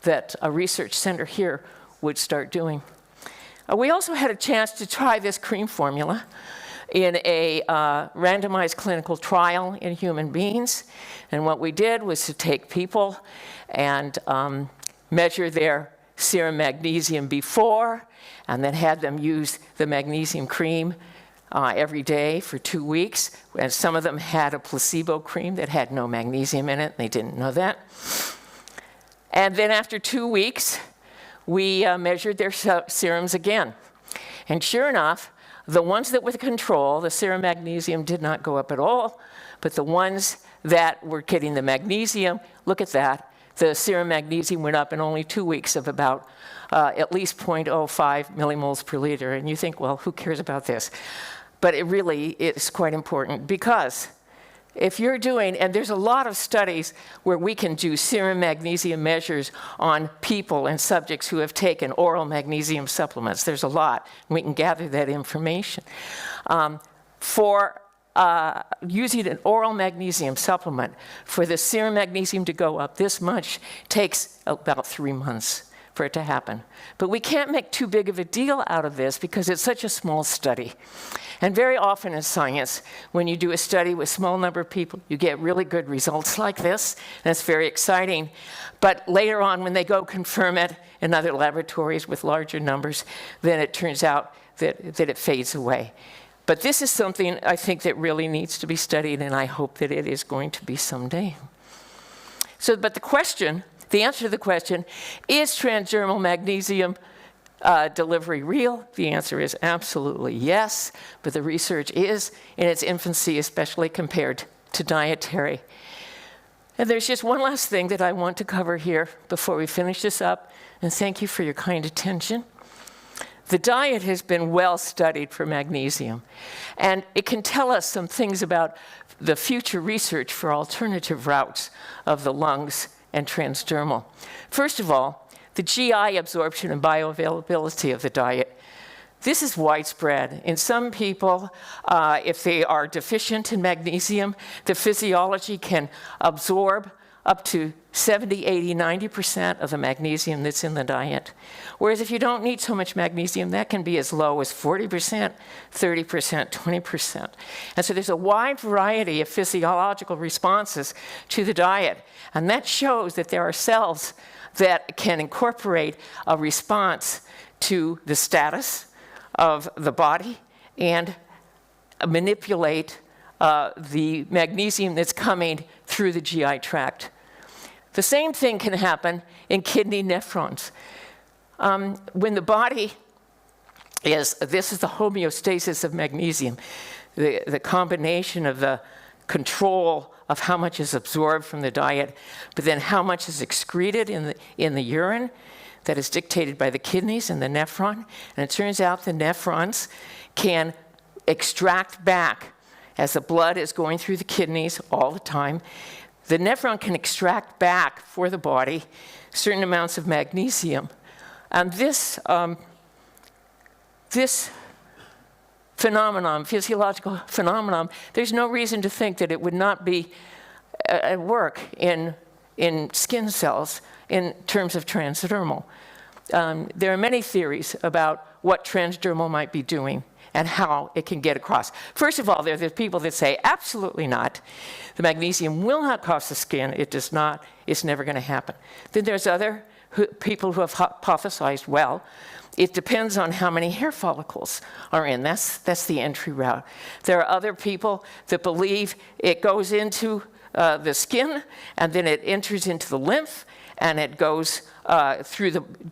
that a research center here would start doing. We also had a chance to try this cream formula in a randomized clinical trial in human beings. And what we did was to take people and measure their serum magnesium before, and then had them use the magnesium cream every day for 2 weeks. And some of them had a placebo cream that had no magnesium in it. They didn't know that. And then after 2 weeks, we measured their serums again. And sure enough, the ones that were the control, the serum magnesium did not go up at all, but the ones that were getting the magnesium, look at that, the serum magnesium went up in only 2 weeks of about at least 0.05 millimoles per liter. And you think, well, who cares about this? But it really is quite important, because if you're doing, and there's a lot of studies where we can do serum magnesium measures on people and subjects who have taken oral magnesium supplements. There's a lot. We can gather that information. For using an oral magnesium supplement, for the serum magnesium to go up this much takes about 3 months for it to happen. But we can't make too big of a deal out of this because it's such a small study. And very often in science, when you do a study with a small number of people, you get really good results like this, and it's very exciting. But later on, when they go confirm it in other laboratories with larger numbers, then it turns out that it fades away. But this is something I think that really needs to be studied, and I hope that it is going to be someday. So, but the answer to the question, is transdermal magnesium delivery real? The answer is absolutely yes, but the research is in its infancy, especially compared to dietary. And there's just one last thing that I want to cover here before we finish this up, and thank you for your kind attention. The diet has been well studied for magnesium, and it can tell us some things about the future research for alternative routes of the lungs and transdermal. First of all, the GI absorption and bioavailability of the diet. This is widespread. In some people, if they are deficient in magnesium, the physiology can absorb up to 70, 80, 90% of the magnesium that's in the diet. Whereas if you don't need so much magnesium, that can be as low as 40%, 30%, 20%. And so there's a wide variety of physiological responses to the diet. And that shows that there are cells that can incorporate a response to the status of the body and manipulate the magnesium that's coming through the GI tract. The same thing can happen in kidney nephrons. When the body this is the homeostasis of magnesium, the combination of the control of how much is absorbed from the diet, but then how much is excreted in the urine that is dictated by the kidneys and the nephron. And it turns out the nephrons can extract back as the blood is going through the kidneys all the time. The nephron can extract back for the body certain amounts of magnesium. And this phenomenon, physiological phenomenon, there's no reason to think that it would not be at work in skin cells in terms of transdermal. There are many theories about what transdermal might be doing and how it can get across. First of all, there are people that say, absolutely not. The magnesium will not cross the skin. It does not. It's never going to happen. Then there's other people who have hypothesized, well, it depends on how many hair follicles are in. That's the entry route. There are other people that believe it goes into the skin, and then it enters into the lymph, and it goes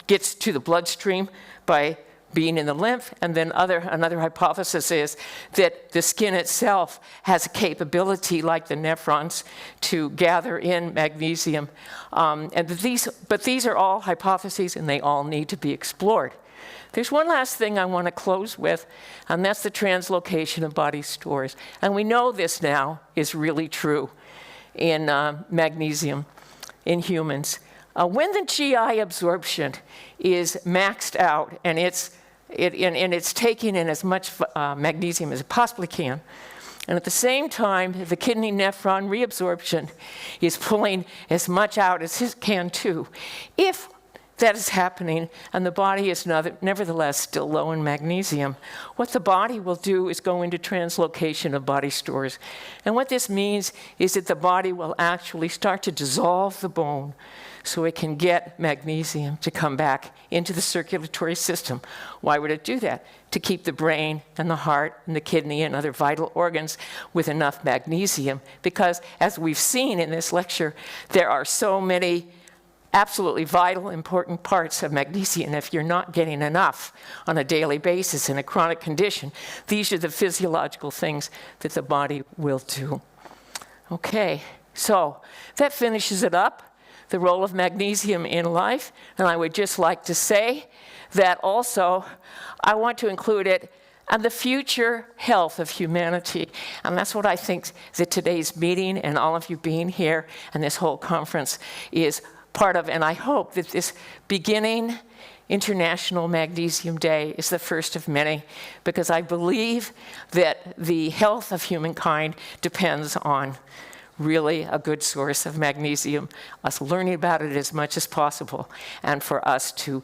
gets to the bloodstream by being in the lymph. And then another hypothesis is that the skin itself has a capability, like the nephrons, to gather in magnesium. But these are all hypotheses, and they all need to be explored. There's one last thing I want to close with, and that's the translocation of body stores. And we know this now is really true in magnesium in humans. When the GI absorption is maxed out and it's taking in as much magnesium as it possibly can, and at the same time, the kidney nephron reabsorption is pulling as much out as it can too. If that is happening, and the body is nevertheless still low in magnesium, what the body will do is go into translocation of body stores. And what this means is that the body will actually start to dissolve the bone so it can get magnesium to come back into the circulatory system. Why would it do that? To keep the brain and the heart and the kidney and other vital organs with enough magnesium. Because as we've seen in this lecture, there are so many absolutely vital, important parts of magnesium. If you're not getting enough on a daily basis in a chronic condition, these are the physiological things that the body will do. Okay, so that finishes it up, the role of magnesium in life. And I would just like to say that also I want to include it and the future health of humanity. And that's what I think that today's meeting and all of you being here and this whole conference is part of. And I hope that this beginning International Magnesium Day is the first of many, because I believe that the health of humankind depends on really a good source of magnesium, us learning about it as much as possible, and for us to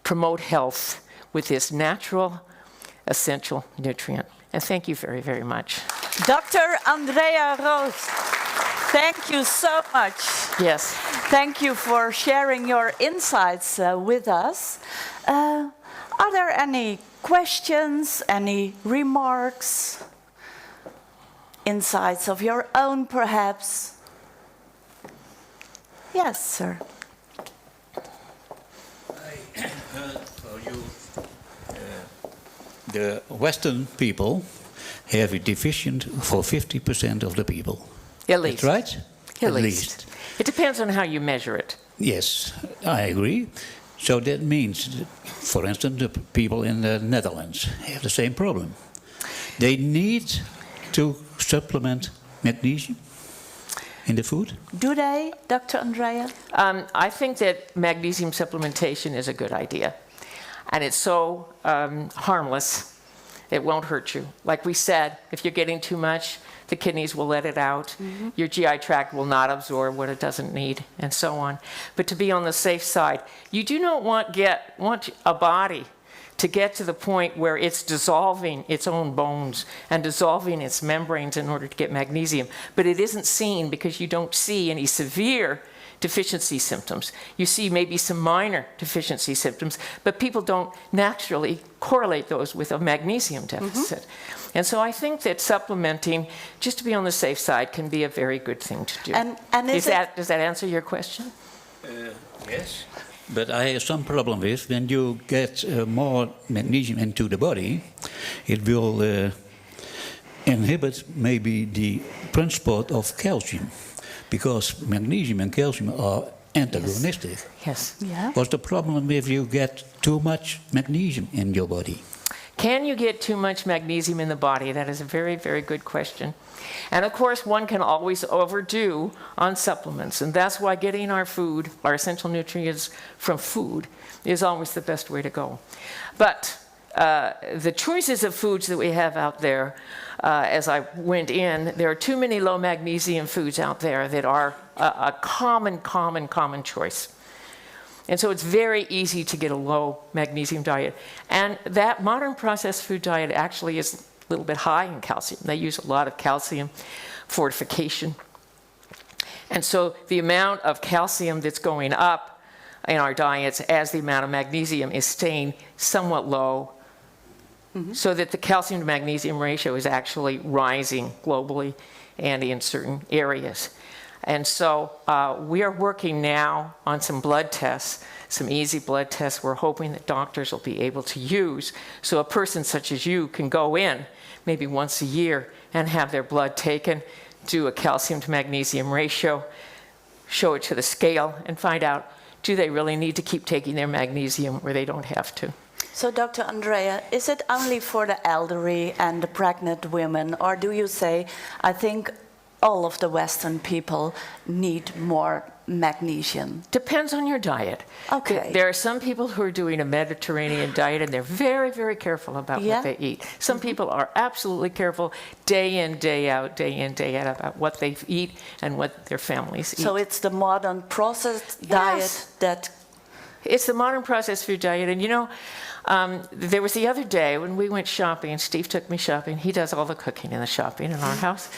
promote health with this natural, essential nutrient. And thank you very, very much. Dr. Andrea Roos, thank you so much. Yes. Thank you for sharing your insights with us. Are there any questions, any remarks, insights of your own, perhaps? Yes, sir. I heard for you the Western people have it deficient for 50% of the people. At least. That's right? At least. It depends on how you measure it. Yes, I agree. So that means, that, for instance, the people in the Netherlands have the same problem. They need to supplement magnesium in the food. Do they, Dr. Andrea? I think that magnesium supplementation is a good idea. And it's so harmless, it won't hurt you. Like we said, if you're getting too much, the kidneys will let it out. Mm-hmm. Your GI tract will not absorb what it doesn't need, and so on. But to be on the safe side, you do not want a body to get to the point where it's dissolving its own bones and dissolving its membranes in order to get magnesium. But it isn't seen because you don't see any severe deficiency symptoms. You see maybe some minor deficiency symptoms, but people don't naturally correlate those with a magnesium deficit. Mm-hmm. And so I think that supplementing, just to be on the safe side, can be a very good thing to do. And does that answer your question? Yes. But I have some problem with when you get more magnesium into the body, it will inhibit maybe the transport of calcium, because magnesium and calcium are antagonistic. Yes. Yeah. What's the problem if you get too much magnesium in your body? Can you get too much magnesium in the body? That is a very, very good question. And of course, one can always overdo on supplements. And that's why getting our food, our essential nutrients from food, is always the best way to go. But the choices of foods that we have out there, as I went in, there are too many low magnesium foods out there that are a common choice. And so it's very easy to get a low magnesium diet. And that modern processed food diet actually is a little bit high in calcium. They use a lot of calcium fortification. And so the amount of calcium that's going up in our diets as the amount of magnesium is staying somewhat low, so that the calcium to magnesium ratio is actually rising globally and in certain areas. And so we are working now on some blood tests, some easy blood tests we're hoping that doctors will be able to use, so a person such as you can go in maybe once a year and have their blood taken, do a calcium to magnesium ratio, show it to the scale, and find out, do they really need to keep taking their magnesium or they don't have to. So, Dr. Andrea, is it only for the elderly and the pregnant women, or do you say, I think all of the Western people need more magnesium? Depends on your diet. Okay. There are some people who are doing a Mediterranean diet and they're very, very careful about what they eat. Some people are absolutely careful day in, day out about what they eat and what their families eat. So it's the modern processed diet that... It's the modern processed food diet. And you know, there was the other day when we went shopping, and Steve took me shopping. He does all the cooking and the shopping in our house.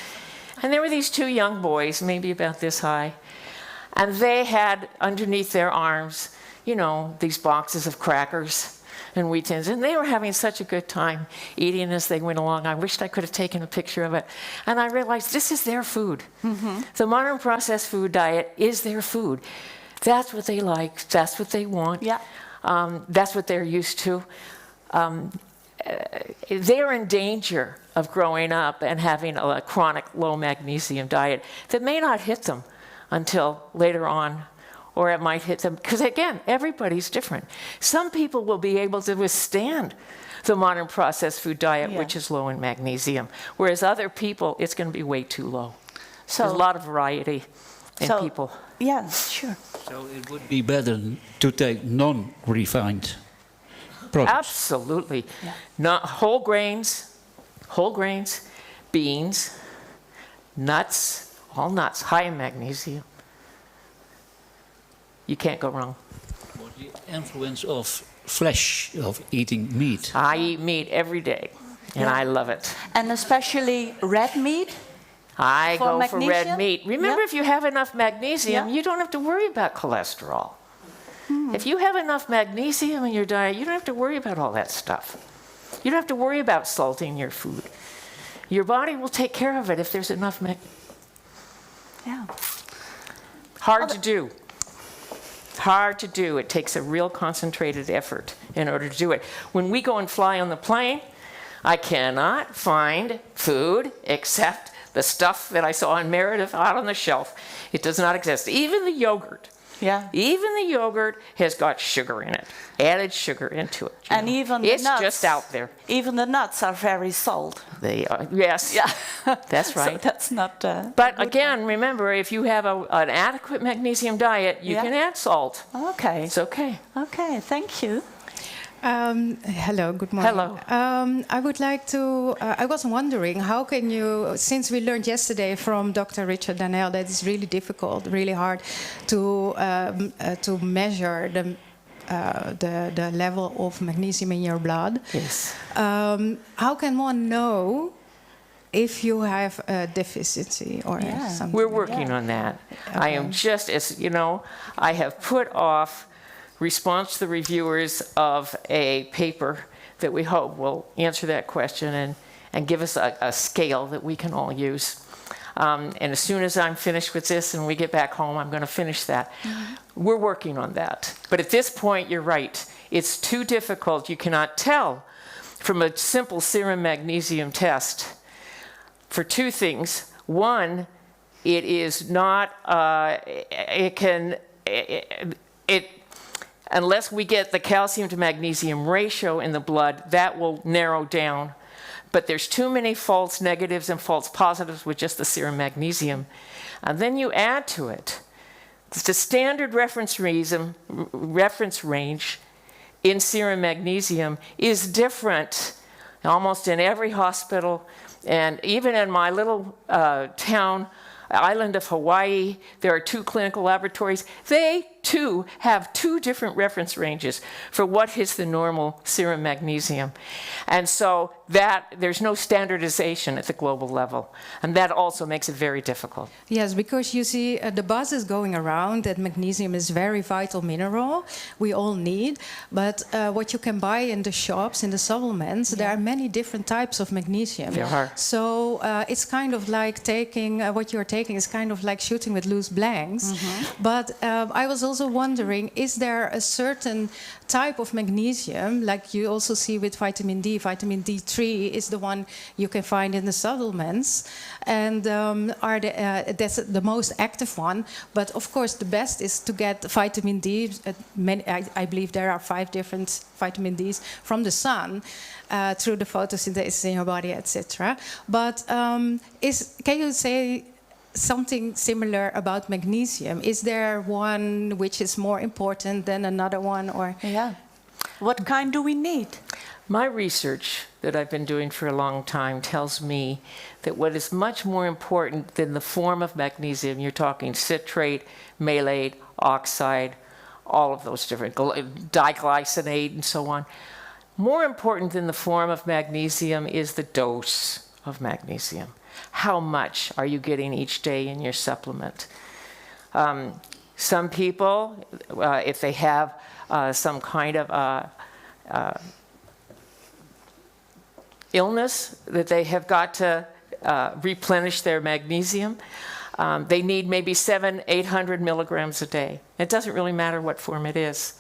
And there were these two young boys, maybe about this high, and they had underneath their arms, you know, these boxes of crackers and wheat thins, and they were having such a good time eating as they went along. I wished I could have taken a picture of it. And I realized this is their food. Mm-hmm. The modern processed food diet is their food. That's what they like. That's what they want. Yeah. That's what they're used to. They're in danger of growing up and having a chronic low magnesium diet that may not hit them until later on, or it might hit them, because again, everybody's different. Some people will be able to withstand the modern processed food diet, which is low in magnesium, whereas other people, it's going to be way too low. So there's a lot of variety in people. Yeah, sure. So it would be better to take non-refined products. Absolutely. Yeah. Not whole grains, beans, nuts, all nuts, high in magnesium. You can't go wrong. What the influence of flesh, of eating meat? I eat meat every day, and I love it. And especially red meat? I go for red meat. Remember, if you have enough magnesium, you don't have to worry about cholesterol. If you have enough magnesium in your diet, you don't have to worry about all that stuff. You don't have to worry about salting your food. Your body will take care of it if there's enough magnesium. Yeah. Hard to do. Hard to do. It takes a real concentrated effort in order to do it. When we go and fly on the plane, I cannot find food except the stuff that I saw in Meredith out on the shelf. It does not exist. Even the yogurt. Yeah. Even the yogurt has got sugar in it, added sugar into it. And even the it's nuts. Just out there. Even the nuts are very salt. They are, yes. Yeah. That's right. So that's not. But again, remember, if you have an adequate magnesium diet, you can add salt. Okay. It's okay. Okay. Thank you. Hello, good morning. Hello. I would like to, I was wondering, how can you, since we learned yesterday from Dr. Richard Danel that it's really difficult, really hard to measure the level of magnesium in your blood. Yes. How can one know if you have a deficiency or something? We're working on that. Okay. I am just, as you know, I have put off response to the reviewers of a paper that we hope will answer that question and give us a scale that we can all use. And as soon as I'm finished with this and we get back home, I'm going to finish that. Mm-hmm. We're working on that. But at this point, you're right. It's too difficult. You cannot tell from a simple serum magnesium test for two things. One, it is not, unless we get the calcium to magnesium ratio in the blood, that will narrow down. But there's too many false negatives and false positives with just the serum magnesium. And then you add to it the standard reference range in serum magnesium is different almost in every hospital. And even in my little town, island of Hawaii, there are 2 clinical laboratories. They, too, have 2 different reference ranges for what is the normal serum magnesium. And so that there's no standardization at the global level. And that also makes it very difficult. Yes, because you see, the buzz is going around that magnesium is a very vital mineral we all need. But what you can buy in the shops, in the supplements, there are many different types of magnesium. There are. So it's kind of like taking, what you're taking is kind of like shooting with loose blanks. Mm-hmm. But I was also wondering, is there a certain type of magnesium, like you also see with vitamin D? Vitamin D3 is the one you can find in the supplements, and that's the most active one. But of course, the best is to get vitamin D. I believe there are 5 different vitamin Ds from the sun through the photosynthesis in your body, etc. But can you say something similar about magnesium? Is there one which is more important than another one, or what kind do we need? My research that I've been doing for a long time tells me that what is much more important than the form of magnesium, you're talking citrate, malate, oxide, all of those different, diglycinate and so on. More important than the form of magnesium is the dose of magnesium. How much are you getting each day in your supplement? Some people, if they have some kind of illness that they have got to replenish their magnesium, they need maybe 700-800 milligrams a day. It doesn't really matter what form it is.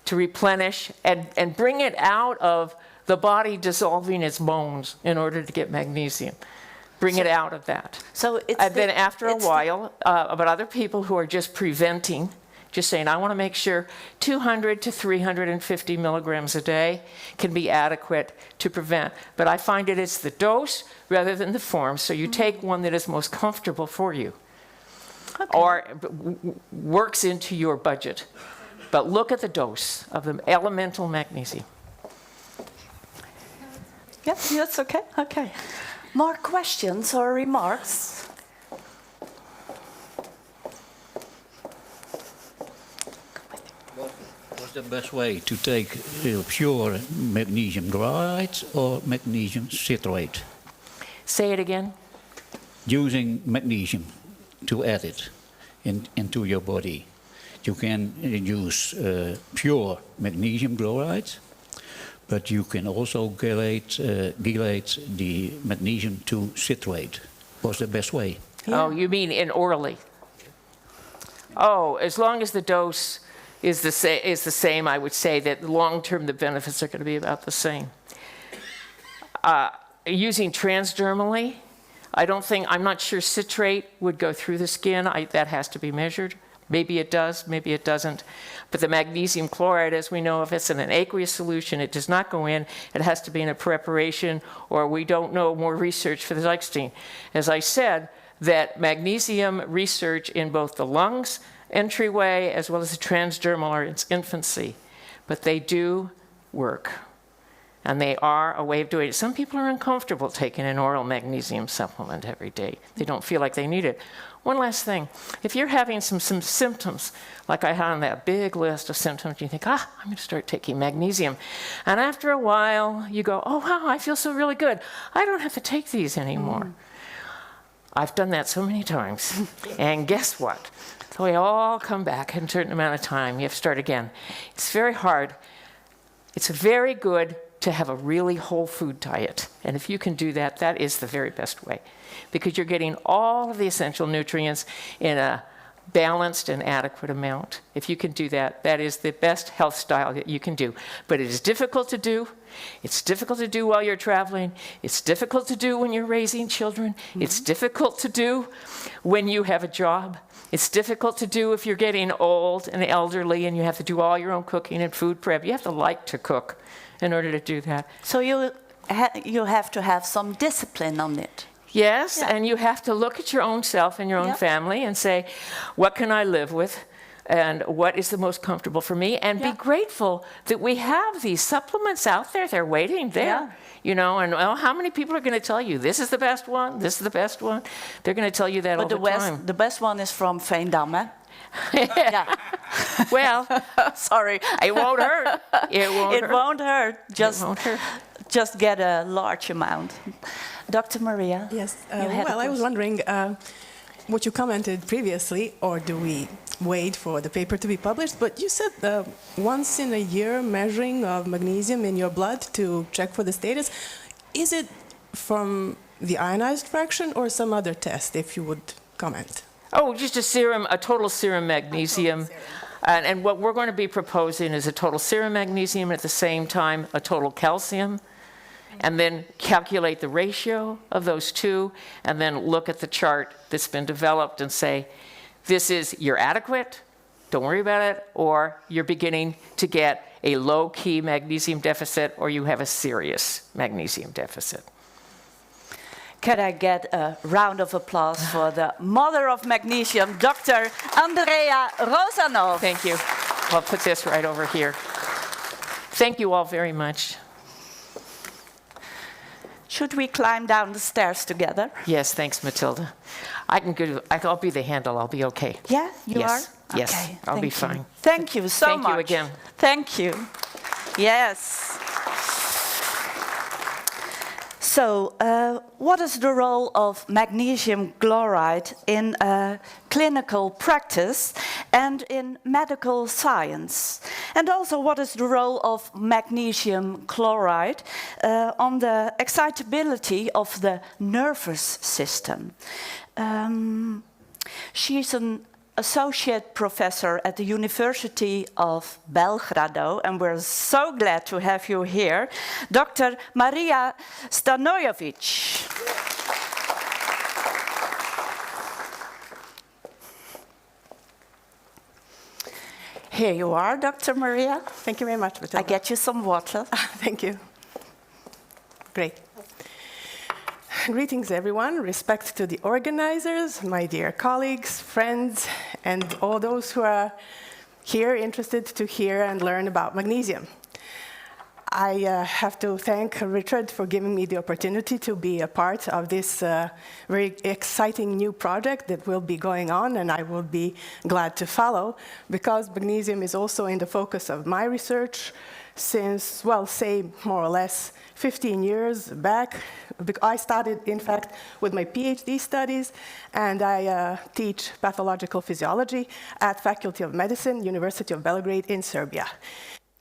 To replenish and bring it out of the body dissolving its bones in order to get magnesium. Bring it out of that. So it's and then after a while, but other people who are just preventing, just saying, I want to make sure 200 to 350 milligrams a day can be adequate to prevent. But I find it's the dose rather than the form. So you take one that is most comfortable for you, or works into your budget. But look at the dose of the elemental magnesium. Yeah, that's okay. Okay. More questions or remarks? What's the best way to take pure magnesium chloride or magnesium citrate? Say it again. Using magnesium to add it into your body. You can use pure magnesium chloride, but you can also chelate the magnesium to citrate. What's the best way? Yeah. Oh, you mean orally? Oh, as long as the dose is the same, I would say that long term the benefits are going to be about the same. Using transdermally, I'm not sure citrate would go through the skin. That has to be measured. Maybe it does, maybe it doesn't. But the magnesium chloride, as we know, if it's in an aqueous solution, it does not go in. It has to be in a preparation, or we don't know more research for the Zeichstein. As I said, that magnesium research in both the lungs entryway as well as the transdermal are in its infancy. But they do work. And they are a way of doing it. Some people are uncomfortable taking an oral magnesium supplement every day. They don't feel like they need it. One last thing. If you're having some symptoms, like I had on that big list of symptoms, you think, I'm going to start taking magnesium. And after a while, you go, oh, wow, I feel so really good. I don't have to take these anymore. I've done that so many times. And guess what? So we all come back in a certain amount of time. You have to start again. It's very hard. It's very good to have a really whole food diet. And if you can do that, that is the very best way. Because you're getting all of the essential nutrients in a balanced and adequate amount. If you can do that, that is the best health style that you can do. But it is difficult to do. It's difficult to do while you're traveling. It's difficult to do when you're raising children. It's difficult to do when you have a job. It's difficult to do if you're getting old and elderly and you have to do all your own cooking and food prep. You have to like to cook in order to do that. So you have to have some discipline on it. Yes, and you have to look at your own self and your own family and say, what can I live with? And what is the most comfortable for me? And be grateful that we have these supplements out there. They're waiting there. You know, and how many people are going to tell you, this is the best one, this is the best one? They're going to tell you that all the time. The best one is from Veendam, eh? Well, sorry, it won't hurt. It won't hurt. Just get a large amount. Dr. Marija? Yes. Well, I was wondering what you commented previously, or do we wait for the paper to be published? But you said once in a year measuring of magnesium in your blood to check for the status. Is it from the ionized fraction or some other test, if you would comment? Oh, just a total serum magnesium. And what we're going to be proposing is a total serum magnesium, at the same time a total calcium, and then calculate the ratio of those two, and then look at the chart that's been developed and say, you're adequate, don't worry about it, or you're beginning to get a low-key magnesium deficit, or you have a serious magnesium deficit. Can I get a round of applause for the mother of magnesium, Dr. Andrea Rosanoff. Thank you. I'll put this right over here. Thank you all very much. Should we climb down the stairs together? Yes, thanks, Mathilde. I'll be the handle. I'll be okay. Yeah, you are? Yes, okay, I'll be fine. Thank you so much. Thank you again. Thank you. Yes. So, what is the role of magnesium chloride in clinical practice and in medical science? And also, what is the role of magnesium chloride on the excitability of the nervous system? She's an associate professor at the University of Belgrade, and we're so glad to have you here, Dr. Marija Stanojević. Here you are, Dr. Marija. Thank you very much, Mathilde. I get you some water. Thank you. Great. Greetings, everyone. Respect to the organizers, my dear colleagues, friends, and all those who are here interested to hear and learn about magnesium. I have to thank Richard for giving me the opportunity to be a part of this very exciting new project that will be going on, and I will be glad to follow, because magnesium is also in the focus of my research since, well, say more or less 15 years back. I started, in fact, with my PhD studies, and I teach pathological physiology at Faculty of Medicine, University of Belgrade in Serbia.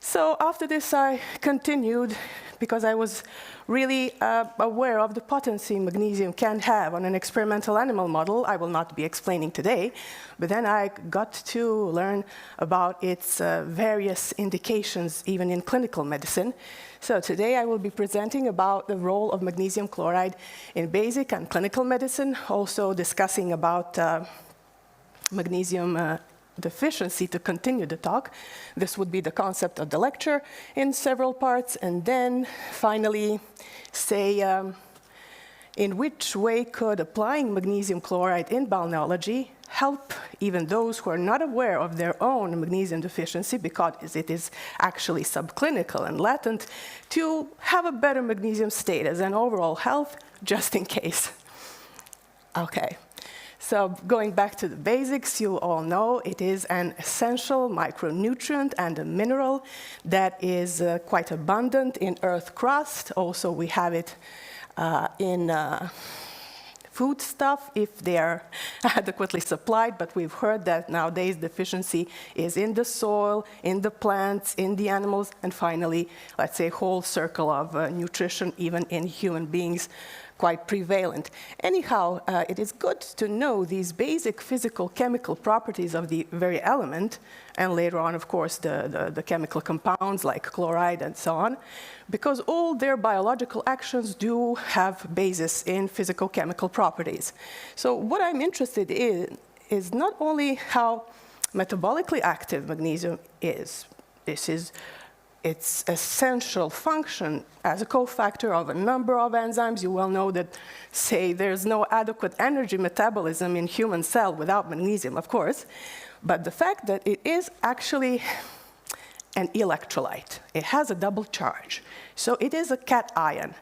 So after this, I continued because I was really aware of the potency magnesium can have on an experimental animal model. I will not be explaining today, but then I got to learn about its various indications, even in clinical medicine. So today I will be presenting about the role of magnesium chloride in basic and clinical medicine, also discussing about magnesium deficiency to continue the talk. This would be the concept of the lecture in several parts, and then finally say in which way could applying magnesium chloride in balneology help even those who are not aware of their own magnesium deficiency, because it is actually subclinical and latent, to have a better magnesium status and overall health, just in case. Okay. So going back to the basics, you all know it is an essential micronutrient and a mineral that is quite abundant in earth crust. Also, we have it in food stuff if they are adequately supplied, but we've heard that nowadays deficiency is in the soil, in the plants, in the animals, and finally, let's say, whole circle of nutrition, even in human beings, quite prevalent. Anyhow, it is good to know these basic physical chemical properties of the very element, and later on, of course, the chemical compounds like chloride and so on, because all their biological actions do have basis in physical chemical properties. So what I'm interested in is not only how metabolically active magnesium is. This is its essential function as a cofactor of a number of enzymes. You well know that, say, there's no adequate energy metabolism in human cell without magnesium, of course, but the fact that it is actually an electrolyte. It has a double charge, so it is a cation.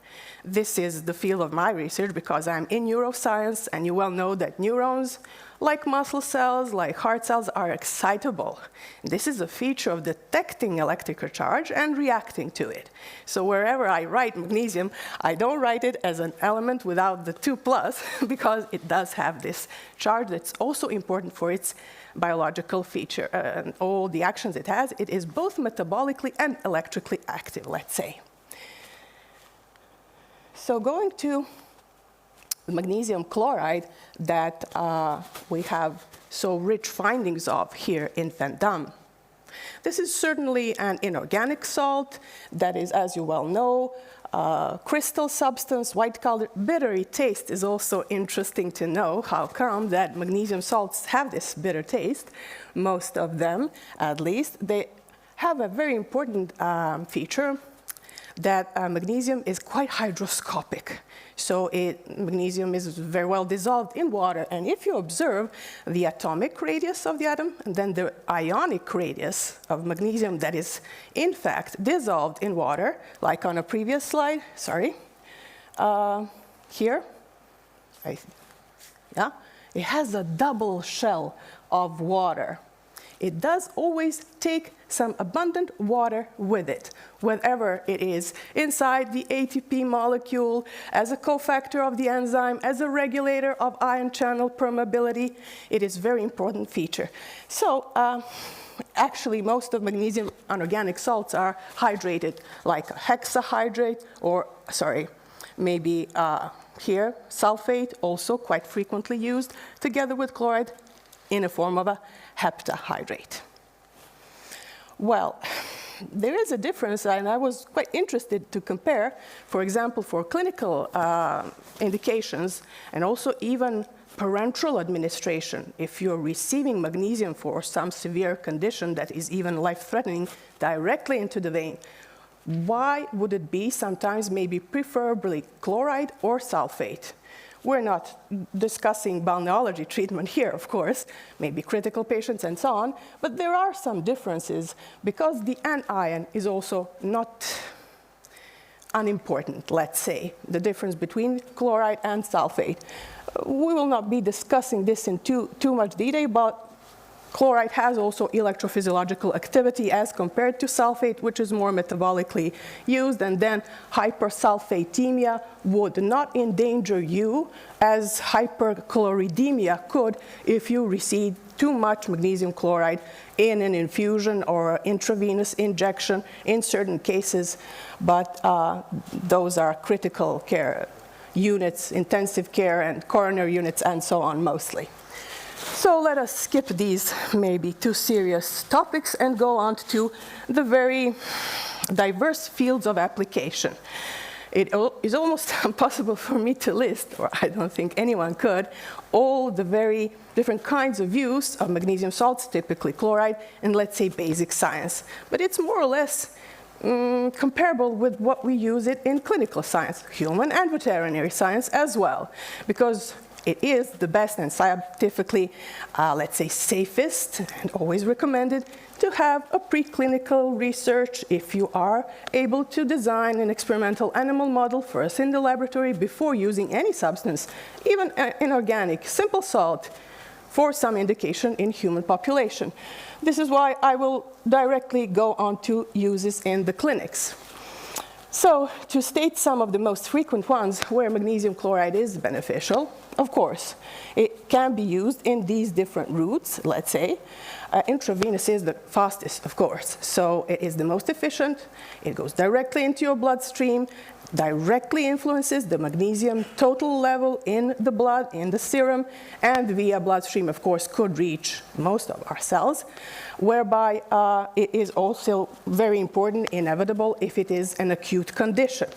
This is the field of my research because I'm in neuroscience, and you well know that neurons, like muscle cells, like heart cells, are excitable. This is a feature of detecting electrical charge and reacting to it. So wherever I write magnesium, I don't write it as an element without the 2+, because it does have this charge that's also important for its biological feature. And all the actions it has, it is both metabolically and electrically active, let's say. So going to magnesium chloride that we have so rich findings of here in VANDAM. This is certainly an inorganic salt that is, as you well know, crystal substance, white color, bittery taste is also interesting to know. How come that magnesium salts have this bitter taste? Most of them, at least, they have a very important feature that magnesium is quite hygroscopic. So magnesium is very well dissolved in water. And if you observe the atomic radius of the atom, and then the ionic radius of magnesium that is, in fact, dissolved in water, like on a previous slide, here, it has a double shell of water. It does always take some abundant water with it, wherever it is, inside the ATP molecule, as a cofactor of the enzyme, as a regulator of ion channel permeability. It is a very important feature. So actually, most of magnesium anorganic salts are hydrated, like a hexahydrate, or, maybe here, sulfate, also quite frequently used, together with chloride, in a form of a heptahydrate. Well, there is a difference, and I was quite interested to compare, for example, for clinical indications, and also even parenteral administration. If you're receiving magnesium for some severe condition that is even life-threatening directly into the vein, why would it be sometimes maybe preferably chloride or sulfate? We're not discussing balneology treatment here, of course, maybe critical patients and so on, but there are some differences because the anion is also not unimportant, let's say, the difference between chloride and sulfate. We will not be discussing this in too much detail, but Chloride has also electrophysiological activity as compared to sulfate, which is more metabolically used, and then hypersulfatemia would not endanger you as hyperchloridemia could if you receive too much magnesium chloride in an infusion or intravenous injection in certain cases, but those are critical care units, intensive care and coronary units and so on mostly. So let us skip these maybe too serious topics and go on to the very diverse fields of application. It is almost impossible for me to list, or I don't think anyone could, all the very different kinds of use of magnesium salts, typically chloride, in, let's say, basic science. But it's more or less comparable with what we use it in clinical science, human and veterinary science as well, because it is the best and scientifically, let's say, safest and always recommended to have a preclinical research if you are able to design an experimental animal model first in the laboratory before using any substance, even inorganic, simple salt, for some indication in human population. This is why I will directly go on to uses in the clinics. So, to state some of the most frequent ones where magnesium chloride is beneficial, of course, it can be used in these different routes, let's say. Intravenous is the fastest, of course, so it is the most efficient. It goes directly into your bloodstream, directly influences the magnesium total level in the blood, in the serum, and via bloodstream, of course, could reach most of our cells, whereby it is also very important, inevitable, if it is an acute condition.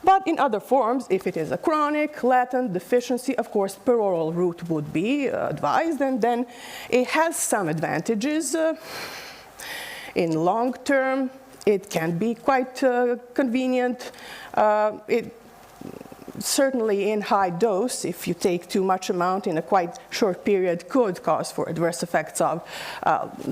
But in other forms, if it is a chronic, latent deficiency, of course, peroral route would be advised, and then it has some advantages. In long term, it can be quite convenient. It certainly in high dose, if you take too much amount in a quite short period, could cause for adverse effects of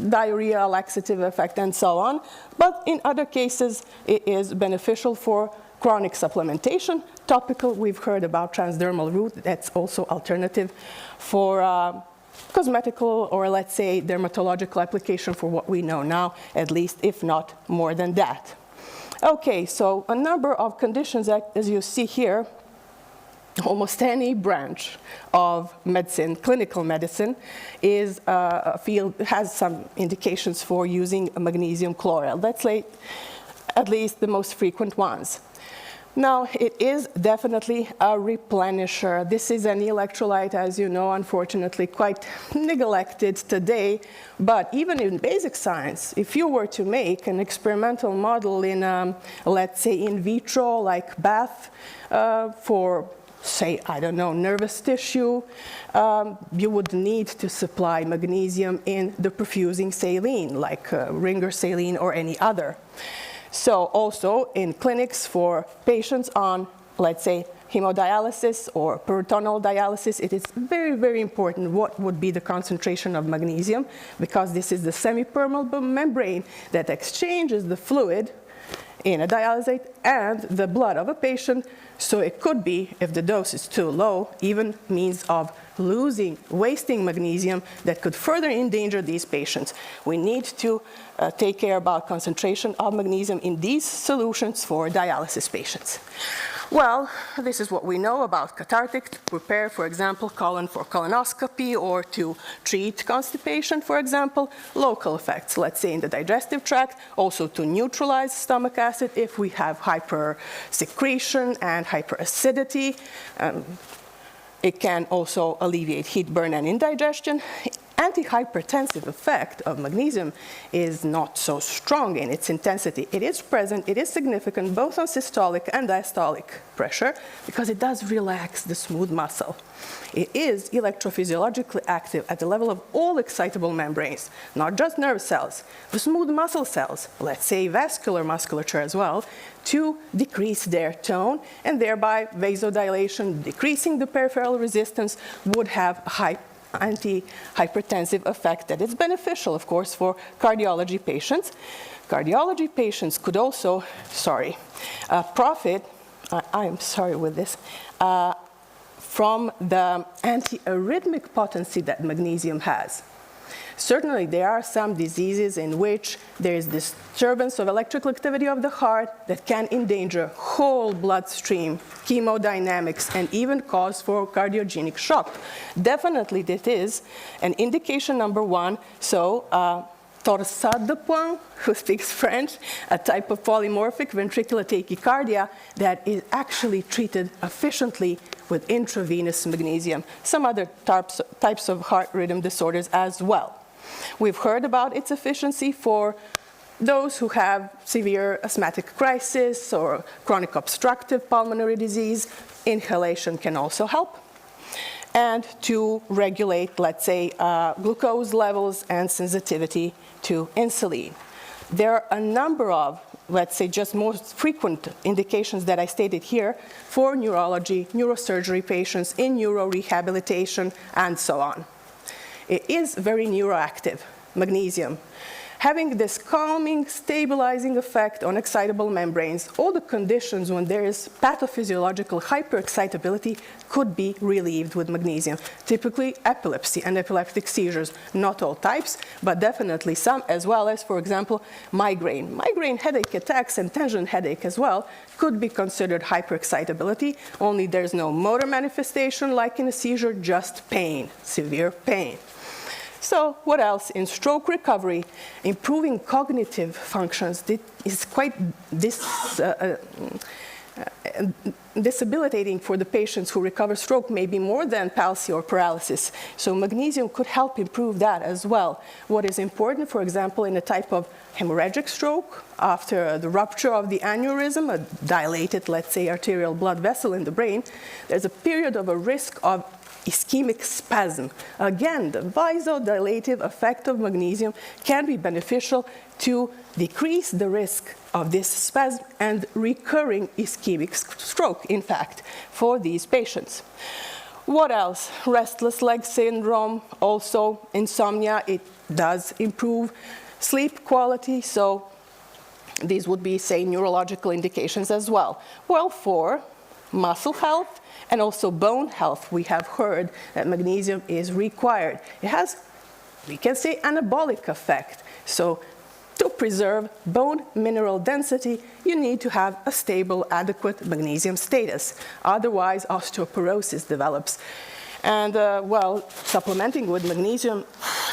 diarrhea, laxative effect, and so on. But in other cases, it is beneficial for chronic supplementation. Topical, we've heard about transdermal route. That's also alternative for cosmetical or, let's say, dermatological application for what we know now, at least, if not more than that. Okay, so a number of conditions, as you see here, almost any branch of medicine, clinical medicine, is a field, has some indications for using magnesium chloride. Let's say at least the most frequent ones. Now, it is definitely a replenisher. This is an electrolyte, as you know, unfortunately, quite neglected today. But even in basic science, if you were to make an experimental model in, let's say, in vitro, like bath, for, say, I don't know, nervous tissue, you would need to supply magnesium in the perfusing saline, like Ringer saline or any other. So also in clinics for patients on, let's say, hemodialysis or peritoneal dialysis, it is very, very important what would be the concentration of magnesium, because this is the semi-permeable membrane that exchanges the fluid in a dialysate and the blood of a patient. So it could be, if the dose is too low, even means of wasting magnesium that could further endanger these patients. We need to take care about concentration of magnesium in these solutions for dialysis patients. Well, this is what we know about cathartic, to prepare, for example, colon for colonoscopy or to treat constipation, for example. Local effects, let's say in the digestive tract, also to neutralize stomach acid if we have hypersecretion and hyperacidity. It can also alleviate heat burn and indigestion. Antihypertensive effect of magnesium is not so strong in its intensity. It is present, it is significant both on systolic and diastolic pressure because it does relax the smooth muscle. It is electrophysiologically active at the level of all excitable membranes, not just nerve cells, the smooth muscle cells, let's say vascular musculature as well, to decrease their tone and thereby vasodilation, decreasing the peripheral resistance, would have high anti-hypertensive effect that is beneficial, of course, for cardiology patients. Cardiology patients could also, profit, I'm sorry with this, from the antiarrhythmic potency that magnesium has. Certainly, there are some diseases in which there is disturbance of electrical activity of the heart that can endanger whole bloodstream, hemodynamics, and even cause for cardiogenic shock. Definitely, this is an indication number one. So, torsade de pointes, who speaks French, a type of polymorphic ventricular tachycardia that is actually treated efficiently with intravenous magnesium. Some other types of heart rhythm disorders as well. We've heard about its efficiency for those who have severe asthmatic crisis or chronic obstructive pulmonary disease. Inhalation can also help. And to regulate, let's say, glucose levels and sensitivity to insulin. There are a number of, let's say, just most frequent indications that I stated here for neurology, neurosurgery patients, in neurorehabilitation, and so on. It is very neuroactive, magnesium, having this calming, stabilizing effect on excitable membranes. All the conditions when there is pathophysiological hyperexcitability could be relieved with magnesium. Typically epilepsy and epileptic seizures, not all types, but definitely some, as well as, for example, migraine. Migraine headache attacks and tension headache as well could be considered hyperexcitability, only there's no motor manifestation like in a seizure, just pain, severe pain. So what else? In stroke recovery, improving cognitive functions is quite disabilitating for the patients who recover stroke, maybe more than palsy or paralysis. So magnesium could help improve that as well. What is important, for example, in a type of hemorrhagic stroke, after the rupture of the aneurysm, a dilated, let's say, arterial blood vessel in the brain, there's a period of a risk of ischemic spasm. Again, the vasodilative effect of magnesium can be beneficial to decrease the risk of this spasm and recurring ischemic stroke, in fact, for these patients. What else? Restless leg syndrome, also insomnia. It does improve sleep quality, so these would be, say, neurological indications as well. Well, for muscle health and also bone health, we have heard that magnesium is required. It has, we can say, anabolic effect. So to preserve bone mineral density, you need to have a stable, adequate magnesium status. Otherwise, osteoporosis develops. And well, supplementing with magnesium,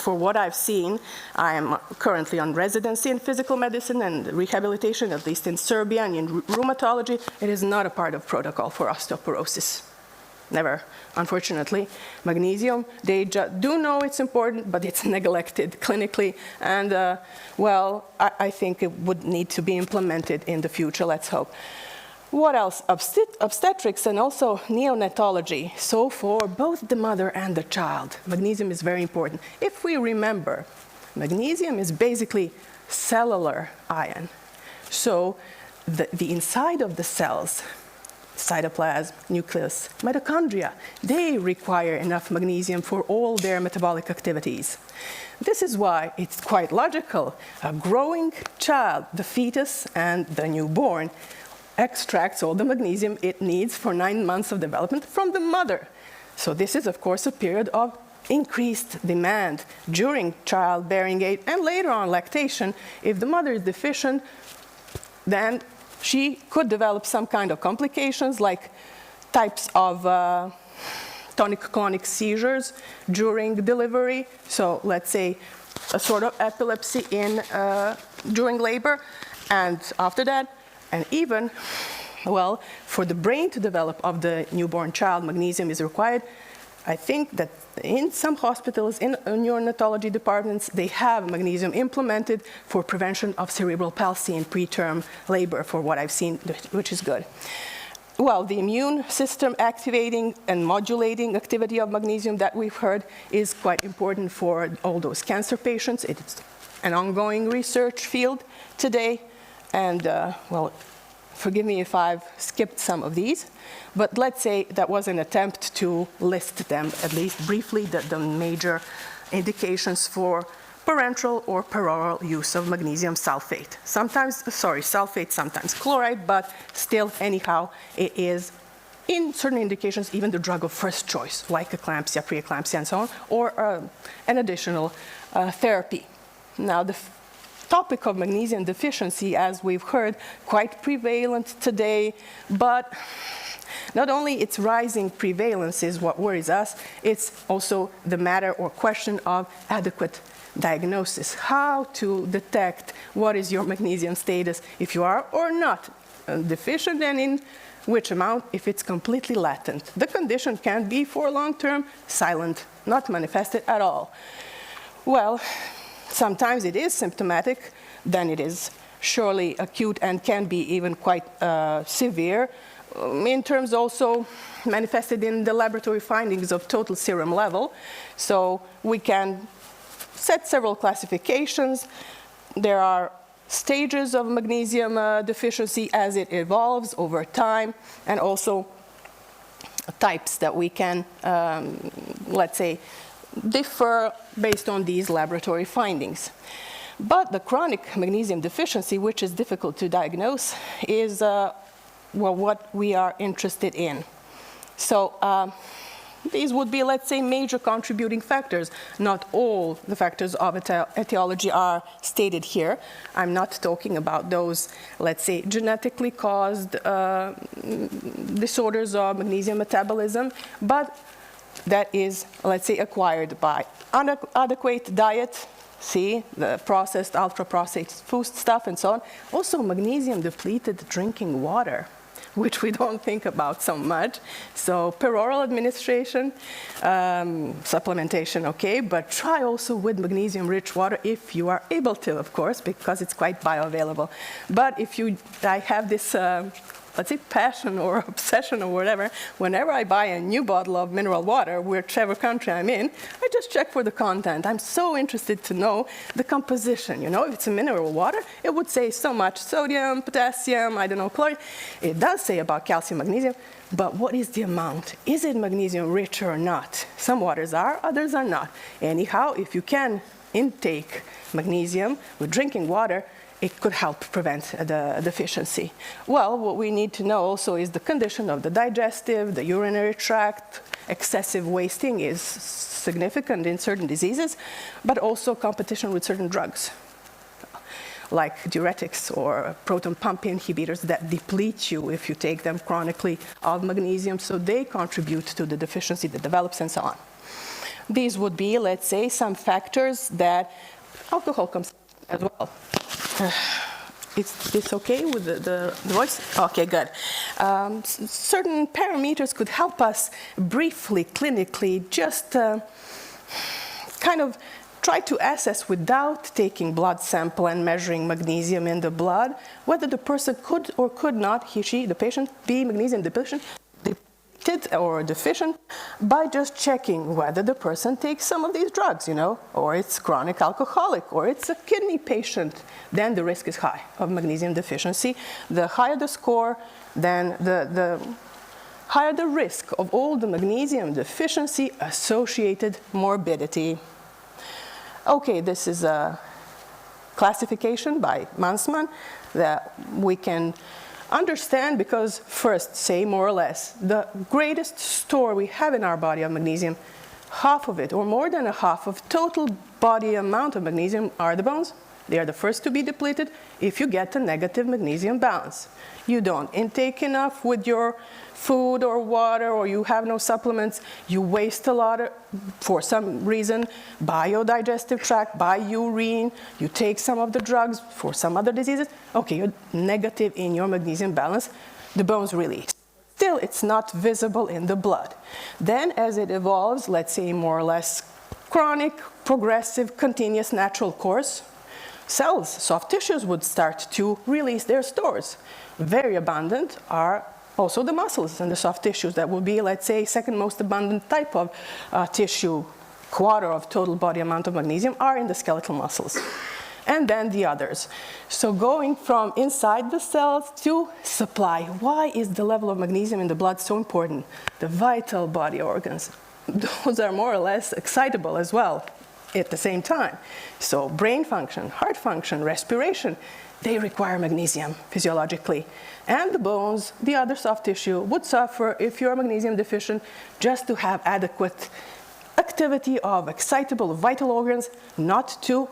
for what I've seen, I am currently on residency in physical medicine and rehabilitation, at least in Serbia and in rheumatology. It is not a part of protocol for osteoporosis. Never, unfortunately. Magnesium, they do know it's important, but it's neglected clinically. And well, I think it would need to be implemented in the future, let's hope. What else? Obstetrics and also neonatology. So for both the mother and the child, magnesium is very important. If we remember, magnesium is basically cellular ion. So the inside of the cells, cytoplasm, nucleus, mitochondria, they require enough magnesium for all their metabolic activities. This is why it's quite logical. A growing child, the fetus and the newborn, extracts all the magnesium it needs for 9 months of development from the mother. So this is, of course, a period of increased demand during childbearing age and later on lactation. If the mother is deficient, then she could develop some kind of complications like types of tonic-clonic seizures during delivery. So let's say a sort of epilepsy during labor and after that. And even, well, for the brain to develop of the newborn child, magnesium is required. I think that in some hospitals, in neonatology departments, they have magnesium implemented for prevention of cerebral palsy in preterm labor, for what I've seen, which is good. Well, the immune system activating and modulating activity of magnesium that we've heard is quite important for all those cancer patients. It's an ongoing research field today. And, well, forgive me if I've skipped some of these, but let's say that was an attempt to list them, at least briefly, the major indications for parenteral or peroral use of magnesium sulfate. Sometimes, sulfate, sometimes chloride, but still, anyhow, it is in certain indications, even the drug of first choice, like eclampsia, preeclampsia, and so on, or an additional therapy. Now, the topic of magnesium deficiency, as we've heard, quite prevalent today, but not only its rising prevalence is what worries us, it's also the matter or question of adequate diagnosis. How to detect what is your magnesium status, if you are or not deficient, and in which amount if it's completely latent. The condition can be for long term silent, not manifested at all. Well, sometimes it is symptomatic, then it is surely acute and can be even quite severe. In terms also manifested in the laboratory findings of total serum level. So we can set several classifications. There are stages of magnesium deficiency as it evolves over time, and also types that we can, let's say, differ based on these laboratory findings. But the chronic magnesium deficiency, which is difficult to diagnose, is well, what we are interested in. So these would be, let's say, major contributing factors. Not all the factors of etiology are stated here. I'm not talking about those, let's say, genetically caused disorders of magnesium metabolism, but that is, let's say, acquired by inadequate diet, see, the processed, ultra-processed food stuff and so on. Also, magnesium-depleted drinking water, which we don't think about so much. So peroral administration, supplementation, okay, but try also with magnesium-rich water if you are able to, of course, because it's quite bioavailable. But if I have this, let's say, passion or obsession or whatever, whenever I buy a new bottle of mineral water, whichever country I'm in, I just check for the content. I'm so interested to know the composition. You know, if it's a mineral water, it would say so much sodium, potassium, I don't know, chlorine. It does say about calcium, magnesium, but what is the amount? Is it magnesium rich or not? Some waters are, others are not. Anyhow, if you can intake magnesium with drinking water, it could help prevent the deficiency. Well, what we need to know also is the condition of the digestive, the urinary tract. Excessive wasting is significant in certain diseases, but also competition with certain drugs, like diuretics or proton pump inhibitors that deplete you if you take them chronically of magnesium, so they contribute to the deficiency that develops and so on. These would be, let's say, some factors that alcohol comes as well. Is this okay with the voice? Okay, good. Certain parameters could help us briefly, clinically, just kind of try to assess without taking blood sample and measuring magnesium in the blood, whether the person could or could not, he, she, the patient, be magnesium deficient or deficient by just checking whether the person takes some of these drugs, you know, or it's chronic alcoholic, or it's a kidney patient. Then the risk is high of magnesium deficiency. The higher the score, then the higher the risk of all the magnesium deficiency associated morbidity. Okay, this is a classification by Mansman that we can understand, because first, say more or less, the greatest store we have in our body of magnesium, half of it, or more than a half of total body amount of magnesium are the bones. They are the first to be depleted if you get a negative magnesium balance. You don't intake enough with your food or water, or you have no supplements, you waste a lot for some reason by your digestive tract, by urine, you take some of the drugs for some other diseases, okay, you're negative in your magnesium balance, the bones release. Still, it's not visible in the blood. Then as it evolves, let's say more or less chronic, progressive, continuous natural course, cells, soft tissues would start to release their stores. Very abundant are also the muscles and the soft tissues. That would be, let's say, second most abundant type of tissue. Quarter of total body amount of magnesium are in the skeletal muscles. And then the others. So going from inside the cells to supply. Why is the level of magnesium in the blood so important? The vital body organs. Those are more or less excitable as well. at the same time. So brain function, heart function, respiration, they require magnesium physiologically. And the bones, the other soft tissue, would suffer if you're magnesium deficient just to have adequate activity of excitable vital organs, not to